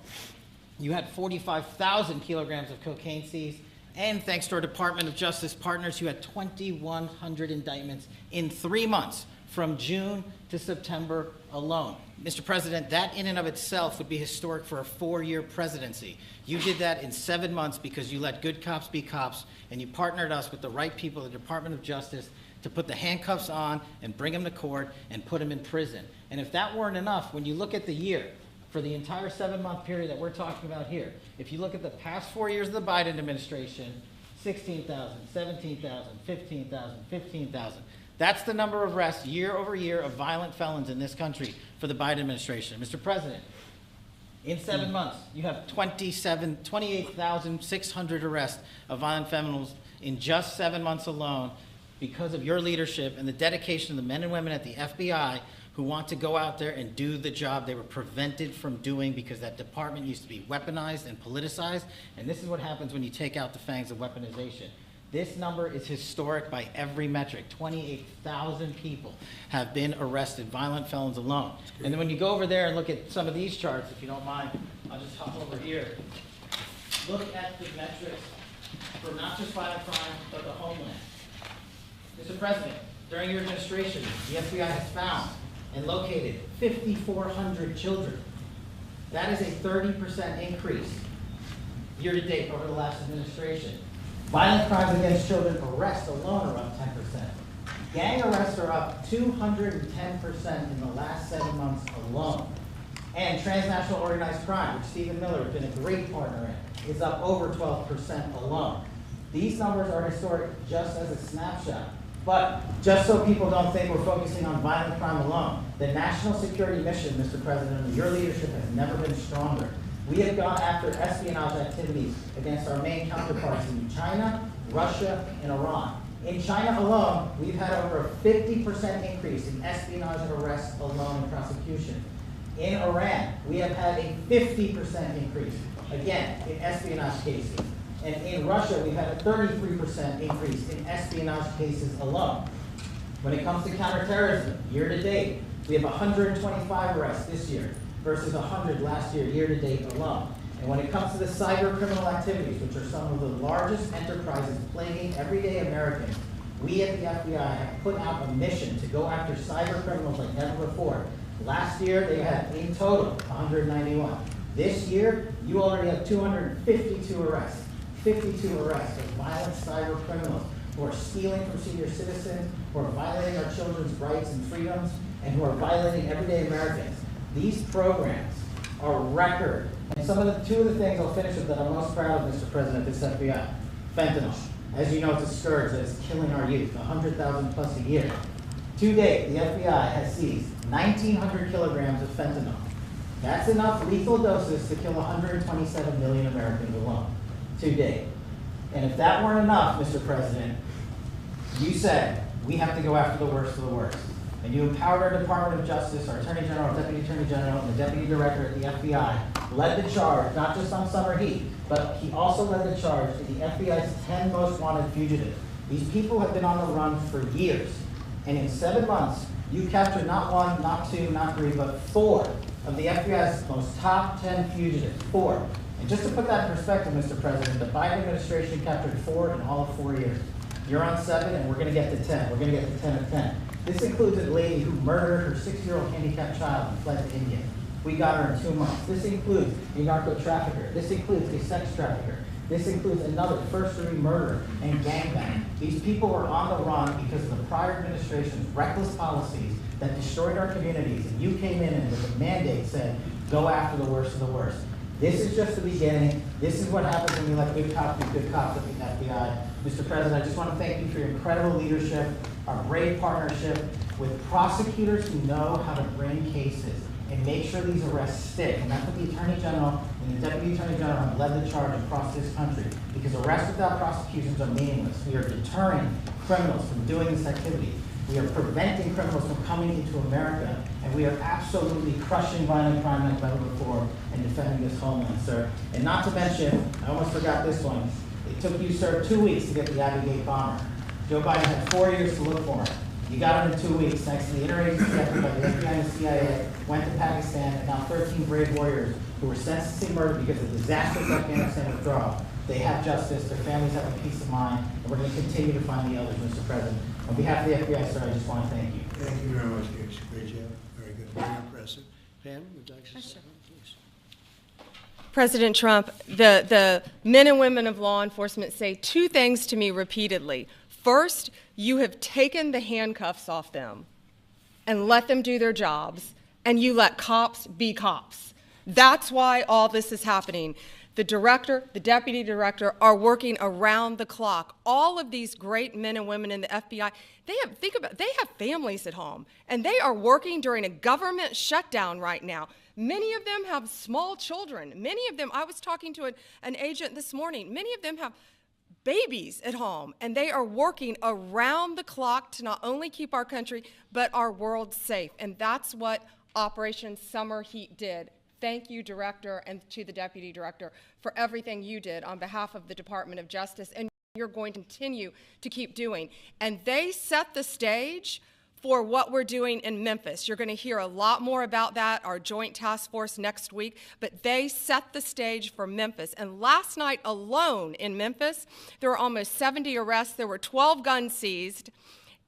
You had 45,000 kilograms of cocaine seized, and thanks to our Department of Justice partners, you had 2,100 indictments in 3 months, from June to September alone. Mr. President, that in and of itself would be historic for a 4-year presidency. You did that in 7 months because you let good cops be cops, and you partnered us with the right people at the Department of Justice to put the handcuffs on and bring them to court and put them in prison. And if that weren't enough, when you look at the year, for the entire 7-month period that we're talking about here, if you look at the past 4 years of the Biden administration, 16,000, 17,000, 15,000, 15,000. That's the number of arrests year over year of violent felons in this country for the Biden administration. Mr. President, in 7 months, you have 28,600 arrests of violent felons in just 7 months alone, because of your leadership and the dedication of the men and women at the FBI who want to go out there and do the job they were prevented from doing, because that department used to be weaponized and politicized. And this is what happens when you take out the fangs of weaponization. This number is historic by every metric. 28,000 people have been arrested, violent felons alone. And then when you go over there and look at some of these charts, if you don't mind, I'll just hop over here. Look at the metrics for not just violent crime, but the homeland. Mr. President, during your administration, the FBI has found and located 5,400 children. That is a 30% increase year to date over the last administration. Violent crimes against children arrests alone are up 10%. Gang arrests are up 210% in the last 7 months alone. And transnational organized crime, which Stephen Miller has been a great partner in, is up over 12% alone. These numbers are historic just as a snapshot. But just so people don't think we're focusing on violent crime alone, the national security mission, Mr. President, under your leadership has never been stronger. We have gone after espionage activities against our main counterparts in China, Russia, and Iran. In China alone, we've had over a 50% increase in espionage arrests alone in prosecution. In Iran, we have had a 50% increase, again, in espionage cases. And in Russia, we've had a 33% increase in espionage cases alone. When it comes to counterterrorism, year to date, we have 125 arrests this year versus 100 last year, year to date alone. And when it comes to the cyber criminal activities, which are some of the largest enterprises plaguing everyday Americans, we at the FBI have put out a mission to go after cyber criminals like never before. Last year, they had in total 191. This year, you already have 252 arrests. 52 arrests of violent cyber criminals who are stealing from senior citizens, who are violating our children's rights and freedoms, and who are violating everyday Americans. These programs are record. And two of the things I'll finish with that I'm most proud of, Mr. President, this FBI. Fentanyl. As you know, it's a scourge that is killing our youth, 100,000 plus a year. To date, the FBI has seized 1,900 kilograms of fentanyl. That's enough lethal doses to kill 127 million Americans alone. To date. And if that weren't enough, Mr. President, you said we have to go after the worst of the worst. And you empowered our Department of Justice, our Attorney General, our Deputy Attorney General, and the Deputy Director at the FBI, led the charge, not just on summer heat, but he also led the charge to the FBI's 10 most wanted fugitives. These people have been on the run for years. And in 7 months, you captured not one, not two, not three, but 4 of the FBI's most top 10 fugitives. 4. And just to put that in perspective, Mr. President, the Biden administration captured 4 in all of 4 years. You're on 7, and we're going to get to 10. We're going to get to 10 of 10. This includes a lady who murdered her 6-year-old handicapped child and fled to India. We got her in 2 months. This includes a narco trafficker. This includes a sex trafficker. This includes another first-degree murderer and gangbang. These people were on the run because of the prior administration's reckless policies that destroyed our communities, and you came in and with a mandate said, go after the worst of the worst. This is just the beginning. This is what happens when you let good cops be good cops at the FBI. Mr. President, I just want to thank you for your incredible leadership, our brave partnership with prosecutors who know how to bring cases and make sure these arrests stick. And that's what the Attorney General and the Deputy Attorney General have led the charge across this country. Because arrests without prosecutions are meaningless. We are deterring criminals from doing this activity. We are preventing criminals from coming into America, and we are absolutely crushing violent crime like never before and defending this homeland, sir. And not to mention, I almost forgot this one. It took you, sir, 2 weeks to get the Abbey Gate bomber. Joe Biden had 4 years to look for him. You got him in 2 weeks, thanks to the interagency effort by the FBI and the CIA, went to Pakistan, and now 13 brave warriors who were sentenced to murder because of disastrous Afghanistan withdrawal. They have justice, their families have a peace of mind, and we're going to continue to find the others, Mr. President. On behalf of the FBI, sir, I just want to thank you. Thank you very much, Gage. Great job. Very good. Very impressive. Pam, would you like to say something, please? President Trump, the men and women of law enforcement say 2 things to me repeatedly. First, you have taken the handcuffs off them and let them do their jobs, and you let cops be cops. That's why all this is happening. The director, the deputy director are working around the clock. All of these great men and women in the FBI, they have families at home, and they are working during a government shutdown right now. Many of them have small children. Many of them, I was talking to an agent this morning, many of them have babies at home, and they are working around the clock to not only keep our country, but our world safe. And that's what Operation Summer Heat did. Thank you, Director, and to the Deputy Director for everything you did on behalf of the Department of Justice, and you're going to continue to keep doing. And they set the stage for what we're doing in Memphis. You're going to hear a lot more about that, our joint task force next week, but they set the stage for Memphis. And last night alone in Memphis, there were almost 70 arrests. There were 12 guns seized,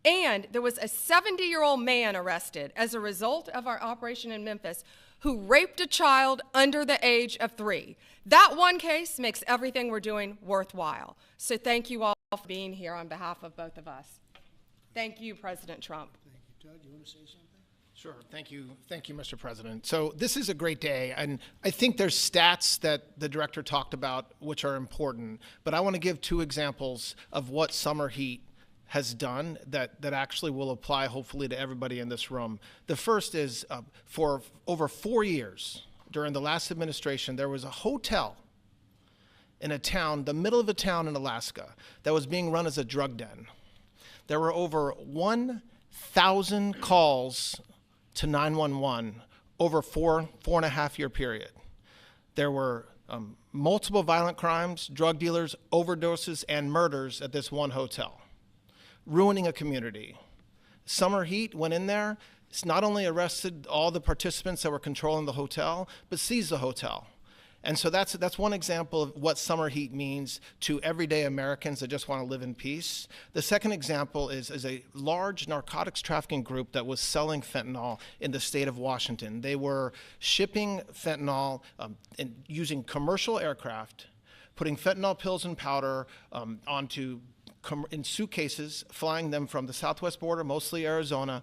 and there was a 70-year-old man arrested as a result of our operation in Memphis who raped a child under the age of 3. That one case makes everything we're doing worthwhile. So thank you all for being here on behalf of both of us. Thank you, President Trump. Todd, you want to say something? Sure. Thank you, Mr. President. So this is a great day, and I think there's stats that the director talked about which are important, but I want to give 2 examples of what summer heat has done that actually will apply hopefully to everybody in this room. The first is for over 4 years during the last administration, there was a hotel in a town, the middle of a town in Alaska, that was being run as a drug den. There were over 1,000 calls to 911 over 4.5 year period. There were multiple violent crimes, drug dealers, overdoses, and murders at this one hotel, ruining a community. Summer Heat went in there. It's not only arrested all the participants that were controlling the hotel, but seized the hotel. And so that's one example of what summer heat means to everyday Americans that just want to live in peace. The second example is a large narcotics trafficking group that was selling fentanyl in the state of Washington. They were shipping fentanyl and using commercial aircraft, putting fentanyl pills and powder in suitcases, flying them from the southwest border, mostly Arizona,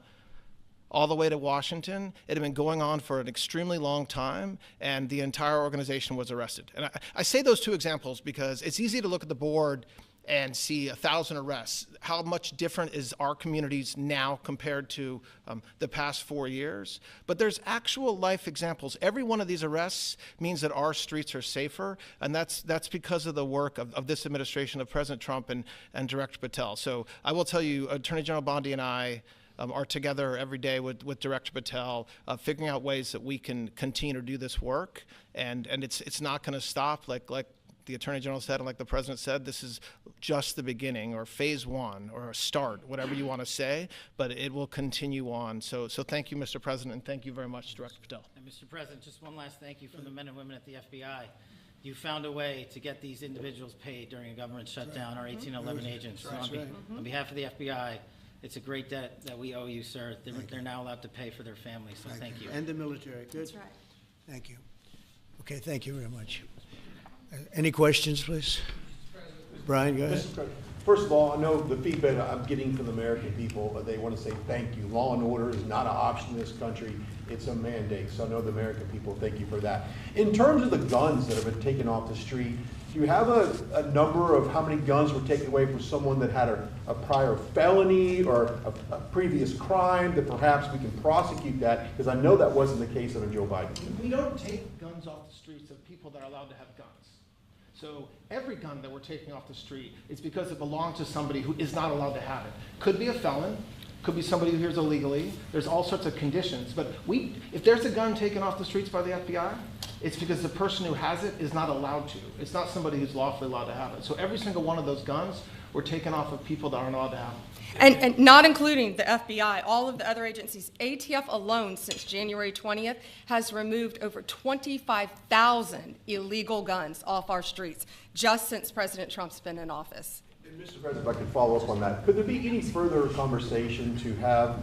all the way to Washington. It had been going on for an extremely long time, and the entire organization was arrested. And I say those 2 examples because it's easy to look at the board and see 1,000 arrests. How much different is our communities now compared to the past 4 years? But there's actual life examples. Every one of these arrests means that our streets are safer, and that's because of the work of this administration, of President Trump and Director Patel. So I will tell you, Attorney General Bondi and I are together every day with Director Patel, figuring out ways that we can continue to do this work, and it's not going to stop. Like the Attorney General said, and like the President said, this is just the beginning, or phase 1, or a start, whatever you want to say, but it will continue on. So thank you, Mr. President, and thank you very much, Director Patel. And Mr. President, just one last thank you from the men and women at the FBI. You found a way to get these individuals paid during a government shutdown, our 1811 agents. So on behalf of the FBI, it's a great debt that we owe you, sir. They're now allowed to pay for their families, so thank you. And the military. Good. That's right. Thank you. Okay, thank you very much. Any questions, please? Brian, go ahead. Mr. President, first of all, I know the feedback I'm getting from the American people, they want to say thank you. Law and order is not an option in this country. It's a mandate. So I know the American people thank you for that. In terms of the guns that have been taken off the street, do you have a number of how many guns were taken away from someone that had a prior felony or a previous crime that perhaps we can prosecute that? Because I know that wasn't the case of Joe Biden. We don't take guns off the streets of people that are allowed to have guns. So every gun that we're taking off the street is because it belongs to somebody who is not allowed to have it. Could be a felon, could be somebody who hears illegally. There's all sorts of conditions. But if there's a gun taken off the streets by the FBI, it's because the person who has it is not allowed to. It's not somebody who's lawfully allowed to have it. So every single one of those guns were taken off of people that aren't allowed to have them. And not including the FBI, all of the other agencies. ATF alone, since January 20th, has removed over 25,000 illegal guns off our streets, just since President Trump's been in office. And Mr. President, if I could follow up on that, could there be any further conversation to have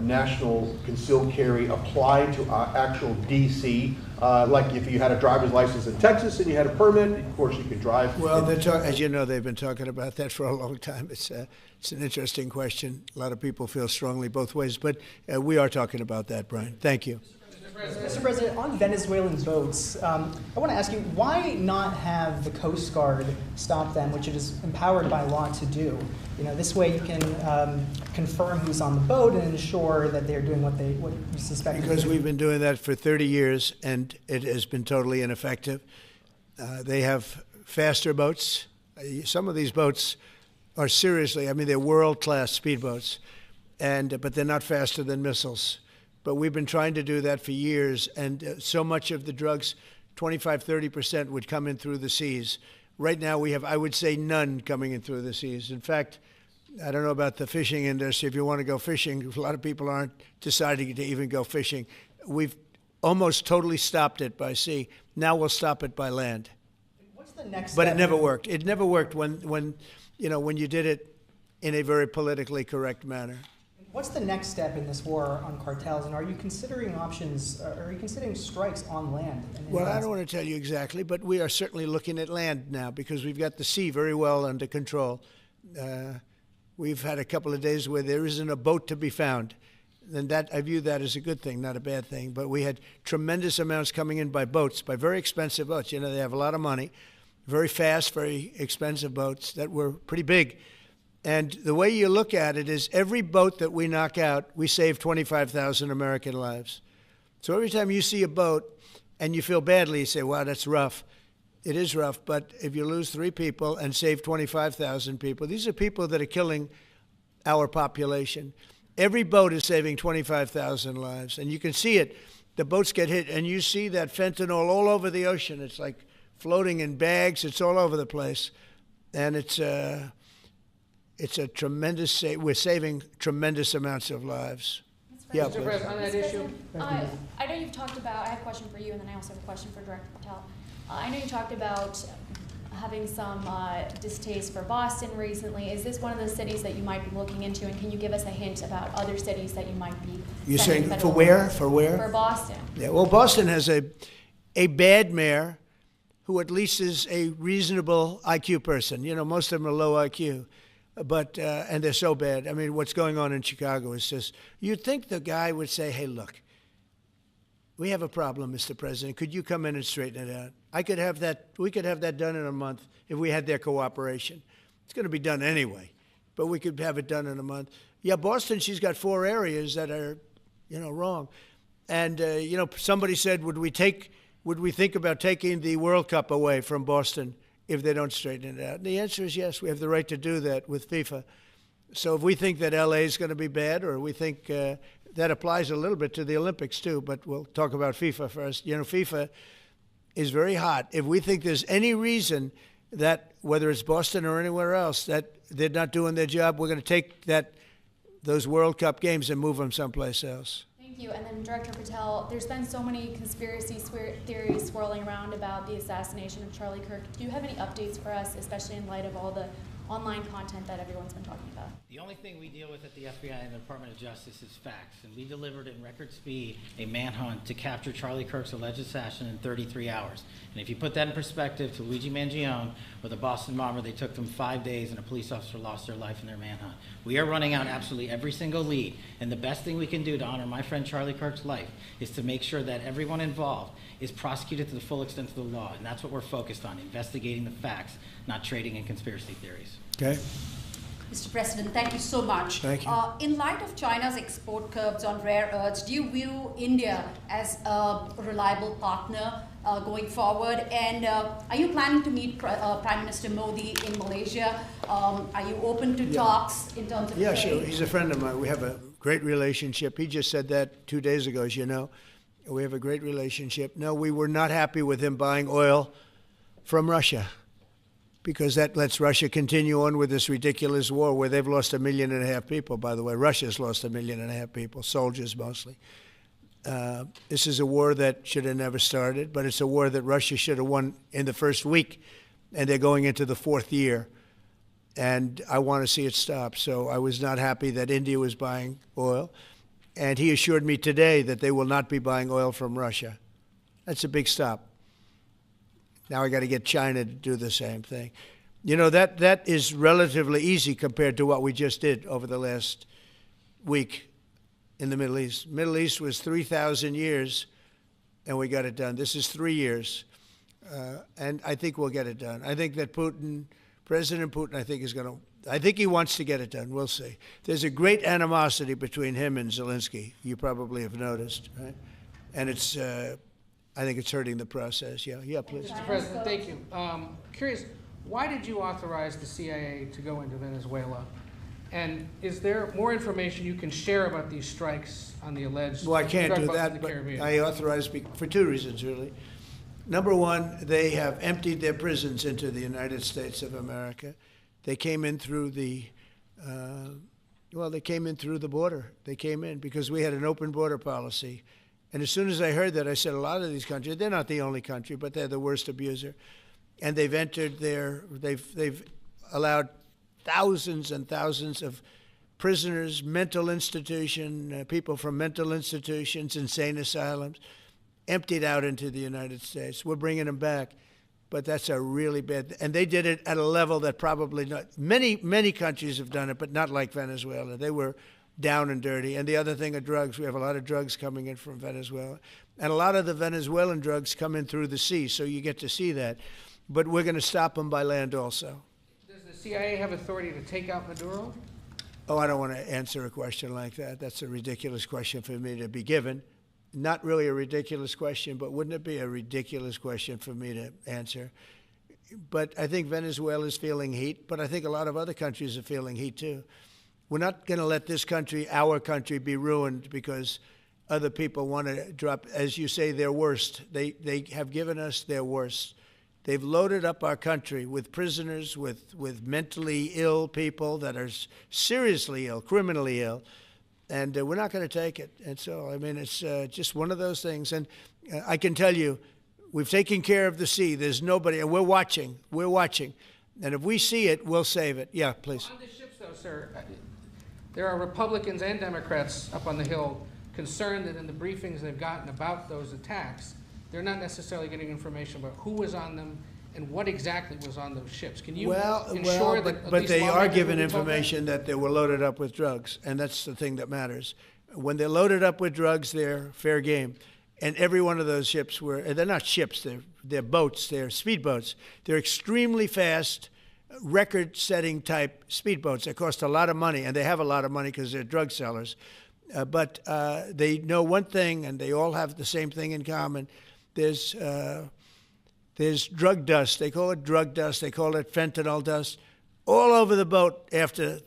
national concealed carry applied to actual DC? Like if you had a driver's license in Texas and you had a permit, of course you could drive. Well, as you know, they've been talking about that for a long time. It's an interesting question. A lot of people feel strongly both ways, but we are talking about that, Brian. Thank you. Mr. President, on Venezuelan boats, I want to ask you, why not have the Coast Guard stop them, which it is empowered by law to do? You know, this way you can confirm who's on the boat and ensure that they're doing what you suspect. Because we've been doing that for 30 years, and it has been totally ineffective. They have faster boats. Some of these boats are seriously, I mean, they're world-class speedboats, but they're not faster than missiles. But we've been trying to do that for years, and so much of the drugs, 25–30%, would come in through the seas. Right now we have, I would say, none coming in through the seas. In fact, I don't know about the fishing industry. If you want to go fishing, a lot of people aren't deciding to even go fishing. We've almost totally stopped it by sea. Now we'll stop it by land. What's the next But step? it never worked. It never worked when you did it in a very politically correct manner. What's the next step in this war on cartels, and are you considering options? Are you considering strikes on land? Well, I don't want to tell you exactly, but we are certainly looking at land now because we've got the sea very well under control. We've had a couple of days where there isn't a boat to be found. And that, I view that as a good thing, not a bad thing. But we had tremendous amounts coming in by boats, by very expensive boats. You know, they have a lot of money, very fast, very expensive boats that were pretty big. And the way you look at it is every boat that we knock out, we save 25,000 American lives. So every time you see a boat and you feel badly, you say, wow, that's rough. It is rough, but if you lose 3 people and save 25,000 people, these are people that are killing our population. Every boat is saving 25,000 lives, and you can see it. The boats get hit, and you see that fentanyl all over the ocean. It's like floating in bags. It's all over the place, and it's a tremendous. We're saving tremendous amounts of lives. Yeah, Mr. President, on that issue. I know you've talked about. I have a question for you, and then I also have a question for Director Patel. I know you talked about having some distaste for Boston recently. Is this one of those cities that you might be looking into, and can you give us a hint about other cities that you might be? You're saying for where? For where? For Boston. Yeah. Well, Boston has a bad mayor who at least is a reasonable IQ person. You know, most of them are low IQ. But, and they're so bad. I mean, what's going on in Chicago is just, you'd think the guy would say, hey, look, we have a problem, Mr. President. Could you come in and straighten it out? We could have that done in a month if we had their cooperation. It's going to be done anyway, but we could have it done in a month. Yeah, Boston, she's got 4 areas that are, wrong. And, somebody said, would we think about taking the World Cup away from Boston if they don't straighten it out? And the answer is yes. We have the right to do that with FIFA. So if we think that LA is going to be bad, or we think that applies a little bit to the Olympics too, but we'll talk about FIFA first. FIFA is very hot. If we think there's any reason that, whether it's Boston or anywhere else, that they're not doing their job, we're going to take those World Cup games and move them someplace else. Thank you. And then Director Patel, there's been so many conspiracy theories swirling around about the assassination of Charlie Kirk. Do you have any updates for us, especially in light of all the online content that everyone's been talking about? The only thing we deal with at the FBI and the Department of Justice is facts, and we delivered in record speed a manhunt to capture Charlie Kirk's alleged assassin in 33 hours. And if you put that in perspective to Luigi Mangione or the Boston bomber, they took them 5 days and a police officer lost their life in their manhunt. We are running out absolutely every single lead, and the best thing we can do to honor my friend Charlie Kirk's life is to make sure that everyone involved is prosecuted to the full extent of the law, and that's what we're focused on, investigating the facts, not trading in conspiracy theories. Okay. Mr. President, thank you so much. Thank you. In light of China's export curbs on rare earths, do you view India as a reliable partner going forward? And are you planning to meet Prime Minister Modi in Malaysia? Are you open to talks in terms of Yeah, trade? sure. He's a friend of mine. We have a great relationship. He just said that 2 days ago, as you know. We have a great relationship. No, we were not happy with him buying oil from Russia, because that lets Russia continue on with this ridiculous war where they've lost 1.5 million people, by the way. Russia's lost 1.5 million people, soldiers mostly. This is a war that should have never started, but it's a war that Russia should have won in the first week, and they're going into the 4th year. And I want to see it stop. So I was not happy that India was buying oil. And he assured me today that they will not be buying oil from Russia. That's a big stop. Now I got to get China to do the same thing. You know, that is relatively easy compared to what we just did over the last week in the Middle East. Middle East was 3,000 years, and we got it done. This is 3 years, and I think we'll get it done. I think that President Putin, I think he wants to get it done. We'll see. There's a great animosity between him and Zelensky. You probably have noticed, right? And it's, I think it's hurting the process. Yeah, please. Mr. President, thank you. Curious, why did you authorize the CIA to go into Venezuela? And is there more information you can share about these strikes on the alleged Well, I can't drug do busts in that, the but Caribbean? I authorized for 2 reasons, really. Number one, they have emptied their prisons into the United States of America. They came in through the Well, they came in through the border. They came in because we had an open border policy. And as soon as I heard that, I said, a lot of these countries, they're not the only country, but they're the worst abuser. And they've entered they've allowed thousands and thousands of prisoners, mental institution, people from mental institutions, insane asylums, emptied out into the United States. We're bringing them back. But that's a really bad, and they did it at a level that probably not, many countries have done it, but not like Venezuela. They were down and dirty. And the other thing are drugs. We have a lot of drugs coming in from Venezuela. And a lot of the Venezuelan drugs come in through the sea, so you get to see that. But we're going to stop them by land also. Does the CIA have authority to take out Maduro? Oh, I don't want to answer a question like that. That's a ridiculous question for me to be given. Not really a ridiculous question, but wouldn't it be a ridiculous question for me to answer? But I think Venezuela's feeling heat, but I think a lot of other countries are feeling heat too. We're not going to let this country, our country, be ruined because other people want to drop, as you say, their worst. They have given us their worst. They've loaded up our country with prisoners, with mentally ill people that are seriously ill, criminally ill. And we're not going to take it. And so, I mean, it's just one of those things. And I can tell you, we've taken care of the sea. There's nobody, and we're watching. We're watching. And if we see it, we'll save it. Yeah, please. On the ships, though, sir, there are Republicans and Democrats up on the Hill concerned that in the briefings they've gotten about those attacks, they're not necessarily getting information about who was on them and what exactly was on those ships. Can you ensure that but they are given information that they were loaded up with drugs, and that's the thing that matters. When they're loaded up with drugs, they're fair game. And every one of those ships they're not ships, they're boats, they're speedboats. They're extremely fast, record-setting type speedboats that cost a lot of money, and they have a lot of money because they're drug sellers. But they know one thing, and they all have the same thing in common. There's drug dust. They call it drug dust. They call it fentanyl dust all over the boat after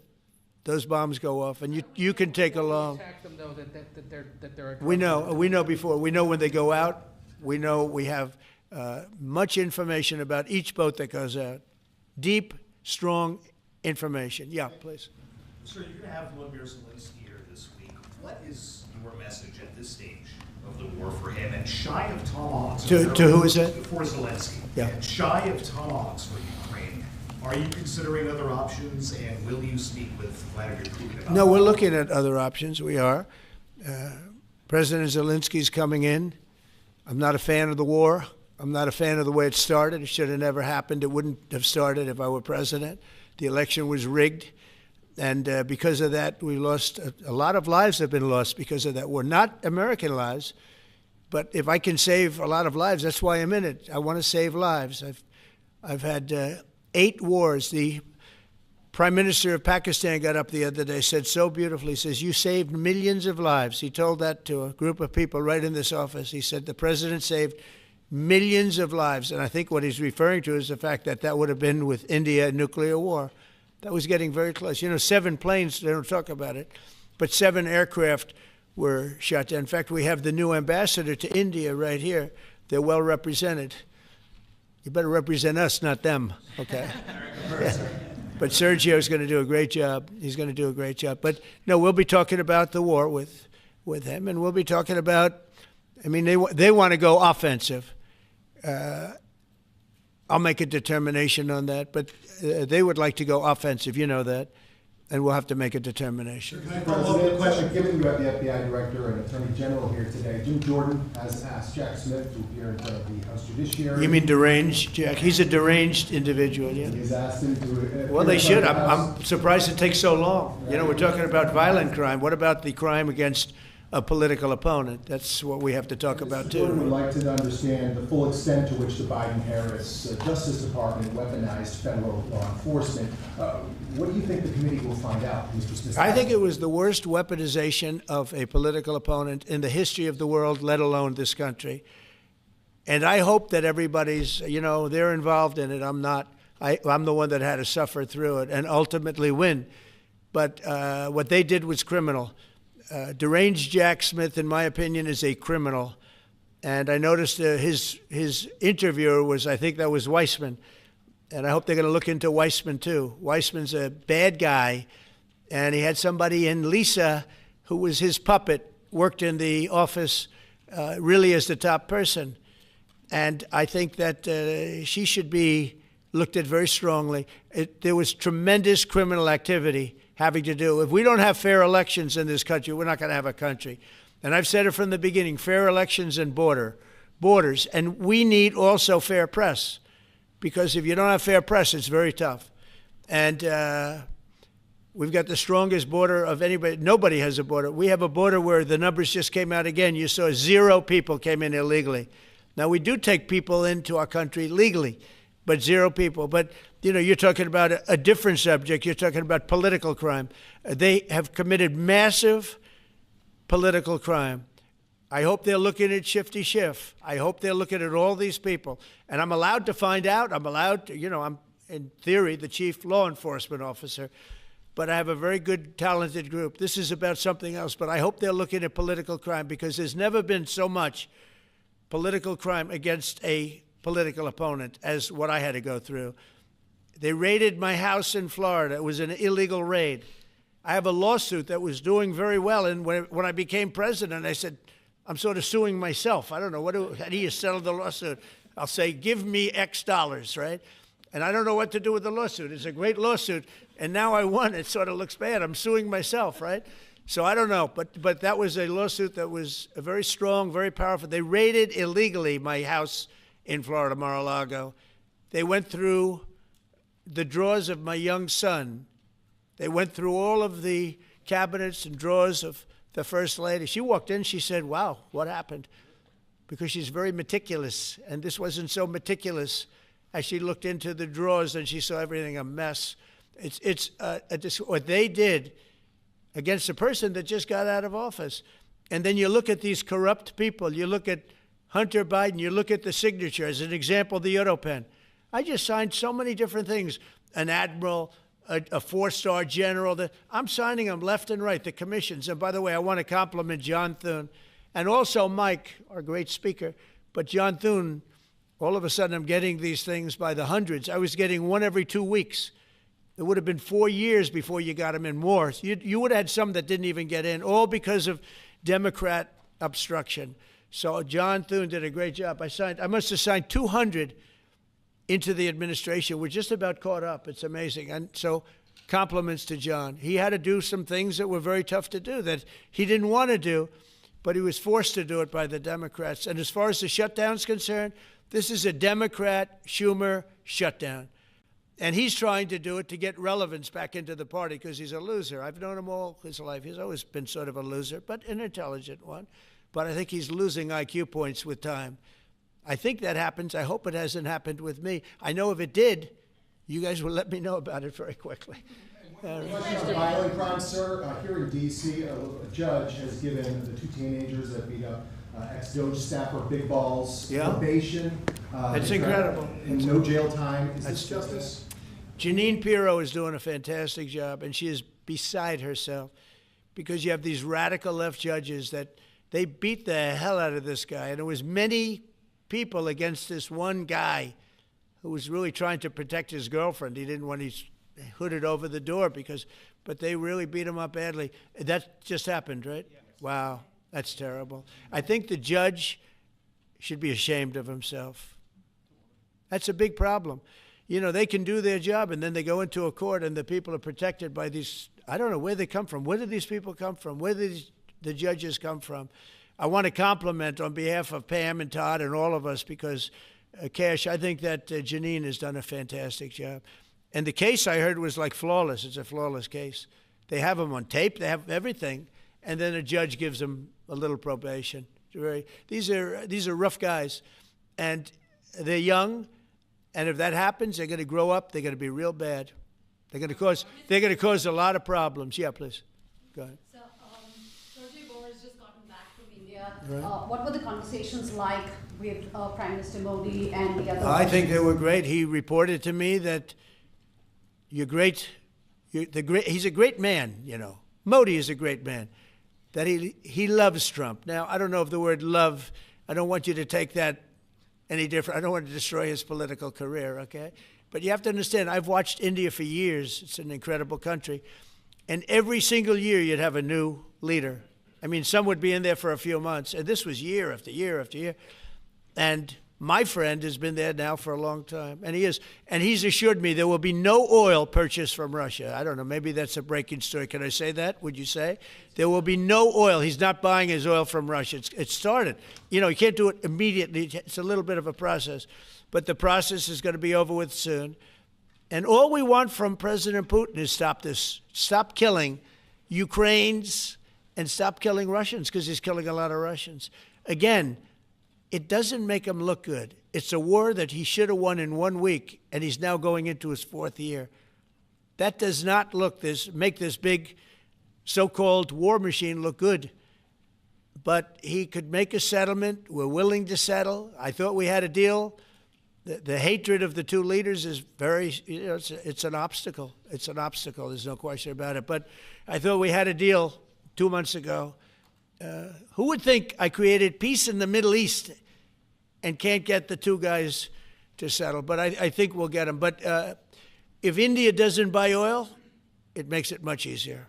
those bombs go off. And you can take along. Them, though, that they're we know before. We know when they go out. We know we have much information about each boat that goes out. Deep, strong information. Yeah, please. Sir, you're going to have Vladimir Zelensky here this week. What is your message at this stage of the war for him, and shy of tomahawks? To who is it? For Zelensky. Yeah. And shy of tomahawks for Ukraine. Are you considering other options, and will you speak with Vladimir Putin about No, we're looking at other options. We are. President Zelensky's coming in. I'm not a fan of the war. I'm not a fan of the way it started. It should have never happened. It wouldn't have started if I were president. The election was rigged. And because of that, we lost a lot of lives have been lost because of that war. Not American lives, but if I can save a lot of lives, that's why I'm in it. I want to save lives. I've had 8 wars. The Prime Minister of Pakistan got up the other day, said so beautifully, he says, you saved millions of lives. He told that to a group of people right in this office. He said the president saved millions of lives. And I think what he's referring to is the fact that that would have been with India, a nuclear war. That was getting very close. You know, 7 planes, they don't talk about it, but 7 aircraft were shot down. In fact, we have the new ambassador to India right here. They're well represented. You better represent us, not them, okay? Yeah. But Sergio's going to do a great job. He's going to do a great job. But no, we'll be talking about the war with him, and we'll be talking about, I mean, they want to go offensive. I'll make a determination on that, but they would like to go offensive, you know that, and we'll have to make a determination. Can I follow up the question? Given you have the FBI Director and Attorney General here today, Jim Jordan has asked Jack Smith to appear in front of the House Judiciary. You mean deranged, Jack? He's a deranged individual, yeah. He's asked him to well, they should. I'm surprised it takes so long. You know, we're talking about violent crime. What about the crime against a political opponent? That's what we have to talk about, too. Jordan would like to understand the full extent to which the Biden-Harris Justice Department weaponized federal law enforcement. What do you think the committee will find out, Mr. Smith? I think it was the worst weaponization of a political opponent in the history of the world, let alone this country. And I hope that everybody's, you know, they're involved in it. I'm not. I'm the one that had to suffer through it and ultimately win. But what they did was criminal. Deranged Jack Smith, in my opinion, is a criminal. And I noticed his interviewer was, I think that was Weissman. And I hope they're going to look into Weissman, too. Weissman's a bad guy. And he had somebody in, Lisa, who was his puppet, worked in the office really as the top person. And I think that she should be looked at very strongly. There was tremendous criminal activity having to do. If we don't have fair elections in this country, we're not going to have a country. And I've said it from the beginning, fair elections and borders. And we need also fair press, because if you don't have fair press, it's very tough. And we've got the strongest border of anybody. Nobody has a border. We have a border where the numbers just came out again. You saw 0 people came in illegally. Now, we do take people into our country legally, but 0 people. But, you know, you're talking about a different subject. You're talking about political crime. They have committed massive political crime. I hope they're looking at Shifty Schiff. I hope they're looking at all these people. And I'm allowed to find out. I'm allowed to, you know, I'm, in theory, the chief law enforcement officer. But I have a very good, talented group. This is about something else. But I hope they're looking at political crime, because there's never been so much political crime against a political opponent as what I had to go through. They raided my house in Florida. It was an illegal raid. I have a lawsuit that was doing very well. And when I became president, I said, I'm sort of suing myself. I don't know, how do you settle the lawsuit? I'll say, give me X dollars, right? And I don't know what to do with the lawsuit. It's a great lawsuit, and now I won. It sort of looks bad. I'm suing myself, right? So I don't know, but that was a lawsuit that was very strong, very powerful. They raided illegally my house in Florida, Mar-a-Lago. They went through the drawers of my young son. They went through all of the cabinets and drawers of the First Lady. She walked in, she said, wow, what happened? Because she's very meticulous, and this wasn't so meticulous. As she looked into the drawers and she saw everything a mess. It's what they did against a person that just got out of office. And then you look at these corrupt people. You look at Hunter Biden. You look at the signature. As an example, the Europen. I just signed so many different things. An admiral, a 4-star general. I'm signing them left and right, the commissions. And by the way, I want to compliment John Thune. And also Mike, our great speaker. But John Thune, all of a sudden, I'm getting these things by the hundreds. I was getting one every 2 weeks. It would have been 4 years before you got them in more. You would have had some that didn't even get in, all because of Democrat obstruction. So John Thune did a great job. I must have signed 200 into the administration. We're just about caught up. It's amazing. And so compliments to John. He had to do some things that were very tough to do, that he didn't want to do, but he was forced to do it by the Democrats. And as far as the shutdown's concerned, this is a Democrat Schumer shutdown. And he's trying to do it to get relevance back into the party because he's a loser. I've known him all his life. He's always been sort of a loser, but an intelligent one. But I think he's losing IQ points with time. I think that happens. I hope it hasn't happened with me. I know if it did, you guys will let me know about it very quickly. Question on violent crime, sir. Here in D.C., a judge has given the 2 teenagers that beat up ex-Doge staffer Big Balls probation. That's incredible. And no jail time. Is this justice? Jeanine Pirro is doing a fantastic job, and she is beside herself because you have these radical left judges that they beat the hell out of this guy. And there was many people against this one guy who was really trying to protect his girlfriend. He didn't want to hood it over the door but they really beat him up badly. That just happened, right? Yeah. Wow. That's terrible. I think the judge should be ashamed of himself. That's a big problem. You know, they can do their job, and then they go into a court, and the people are protected by these, I don't know where they come from. Where do these people come from? Where do the judges come from? I want to compliment on behalf of Pam and Todd and all of us because, Cash, I think that Jeanine has done a fantastic job. And the case I heard was like flawless. It's a flawless case. They have them on tape. They have everything. And then a judge gives them a little probation. These are rough guys, and they're young. And if that happens, they're going to grow up. They're going to be real bad. They're going to cause a lot of problems. Yeah, please. Go ahead. So, Sergey Bohr has just gotten back from India. Right. What were the conversations like with Prime Minister Modi and the other? I think they were great. He reported to me that he's a great man. You know, Modi is a great man. That he loves Trump. Now, I don't know if the word love, I don't want you to take that any different. I don't want to destroy his political career, okay? But you have to understand, I've watched India for years. It's an incredible country. And every single year you'd have a new leader. I mean, some would be in there for a few months, and this was year after year after year. And my friend has been there now for a long time, and he's assured me there will be no oil purchased from Russia. I don't know, maybe that's a breaking story. Can I say that? Would you say? There will be no oil. He's not buying his oil from Russia. It started. You know, you can't do it immediately. It's a little bit of a process, but the process is going to be over with soon. And all we want from President Putin is stop this. Stop killing Ukrainians and stop killing Russians, because he's killing a lot of Russians. Again, it doesn't make him look good. It's a war that he should have won in 1 week, and he's now going into his 4th year. That does not make this big so-called war machine look good. But he could make a settlement. We're willing to settle. I thought we had a deal. The hatred of the two leaders is very, you know, it's an obstacle. It's an obstacle. There's no question about it. But I thought we had a deal 2 months ago. Who would think I created peace in the Middle East and can't get the two guys to settle? But I think we'll get them. But if India doesn't buy oil, it makes it much easier.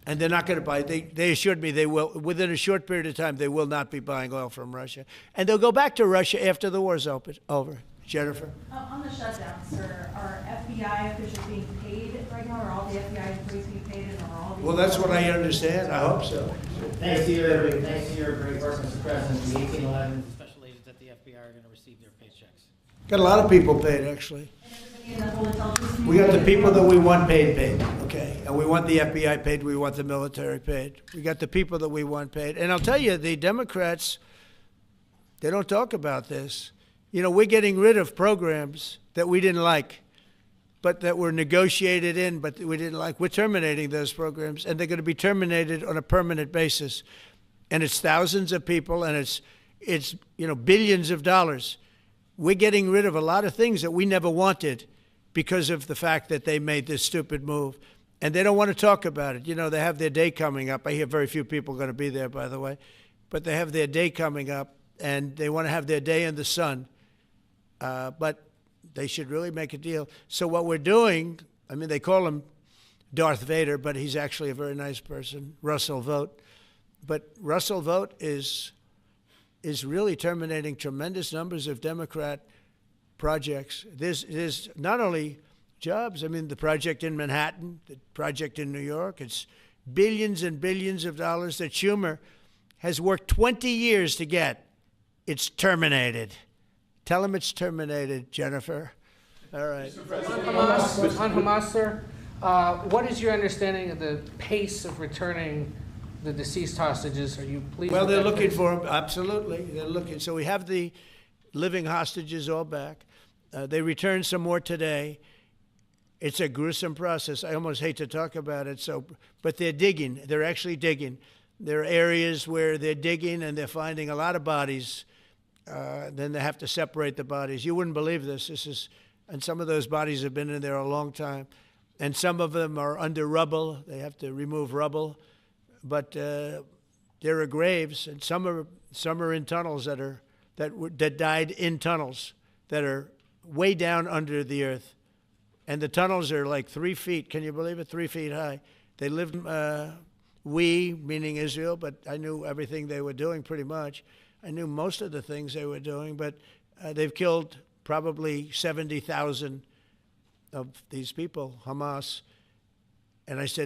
And they're not going to buy. They assured me they will, within a short period of time, they will not be buying oil from Russia. And they'll go back to Russia after the war's over. Jennifer? On the shutdown, sir, are FBI officials being paid right now? Are all the FBI employees being paid? And are all the Well, that's what I understand. I hope so. Thanks to your great work, Mr. President, the 1811 special agents at the FBI are going to receive their paychecks. Got a lot of people paid, actually. We got the people that we want paid, okay? And we want the FBI paid, we want the military paid. We got the people that we want paid. And I'll tell you, the Democrats, they don't talk about this. You know, we're getting rid of programs that we didn't like, but that were negotiated in, but we didn't like. We're terminating those programs, and they're going to be terminated on a permanent basis. And it's thousands of people, and it's you know, billions of dollars. We're getting rid of a lot of things that we never wanted because of the fact that they made this stupid move. And they don't want to talk about it. You know, they have their day coming up. I hear very few people are going to be there, by the way. But they have their day coming up, and they want to have their day in the sun. But they should really make a deal. So what we're doing, I mean, they call him Darth Vader, but he's actually a very nice person, Russell Vogt. But Russell Vogt is really terminating tremendous numbers of Democrat projects. There's not only jobs, I mean, the project in Manhattan, the project in New York, it's billions and billions of dollars that Schumer has worked 20 years to get. It's terminated. Tell him it's terminated, Jennifer. All right. On Hamas, sir, what is your understanding of the pace of returning the deceased hostages? Are you pleased? Well, they're looking for them. Absolutely, they're looking. So we have the living hostages all back. They returned some more today. It's a gruesome process. I almost hate to talk about it. But they're digging. They're actually digging. There are areas where they're digging and they're finding a lot of bodies. Then they have to separate the bodies. You wouldn't believe this. And some of those bodies have been in there a long time. And some of them are under rubble. They have to remove rubble. But there are graves, and some are in tunnels that died in tunnels that are way down under the earth. And the tunnels are like 3 feet. Can you believe it? 3 feet high. They lived, we, meaning Israel, but I knew everything they were doing pretty much. I knew most of the things they were doing, but they've killed probably 70,000 of these people, Hamas. And I said,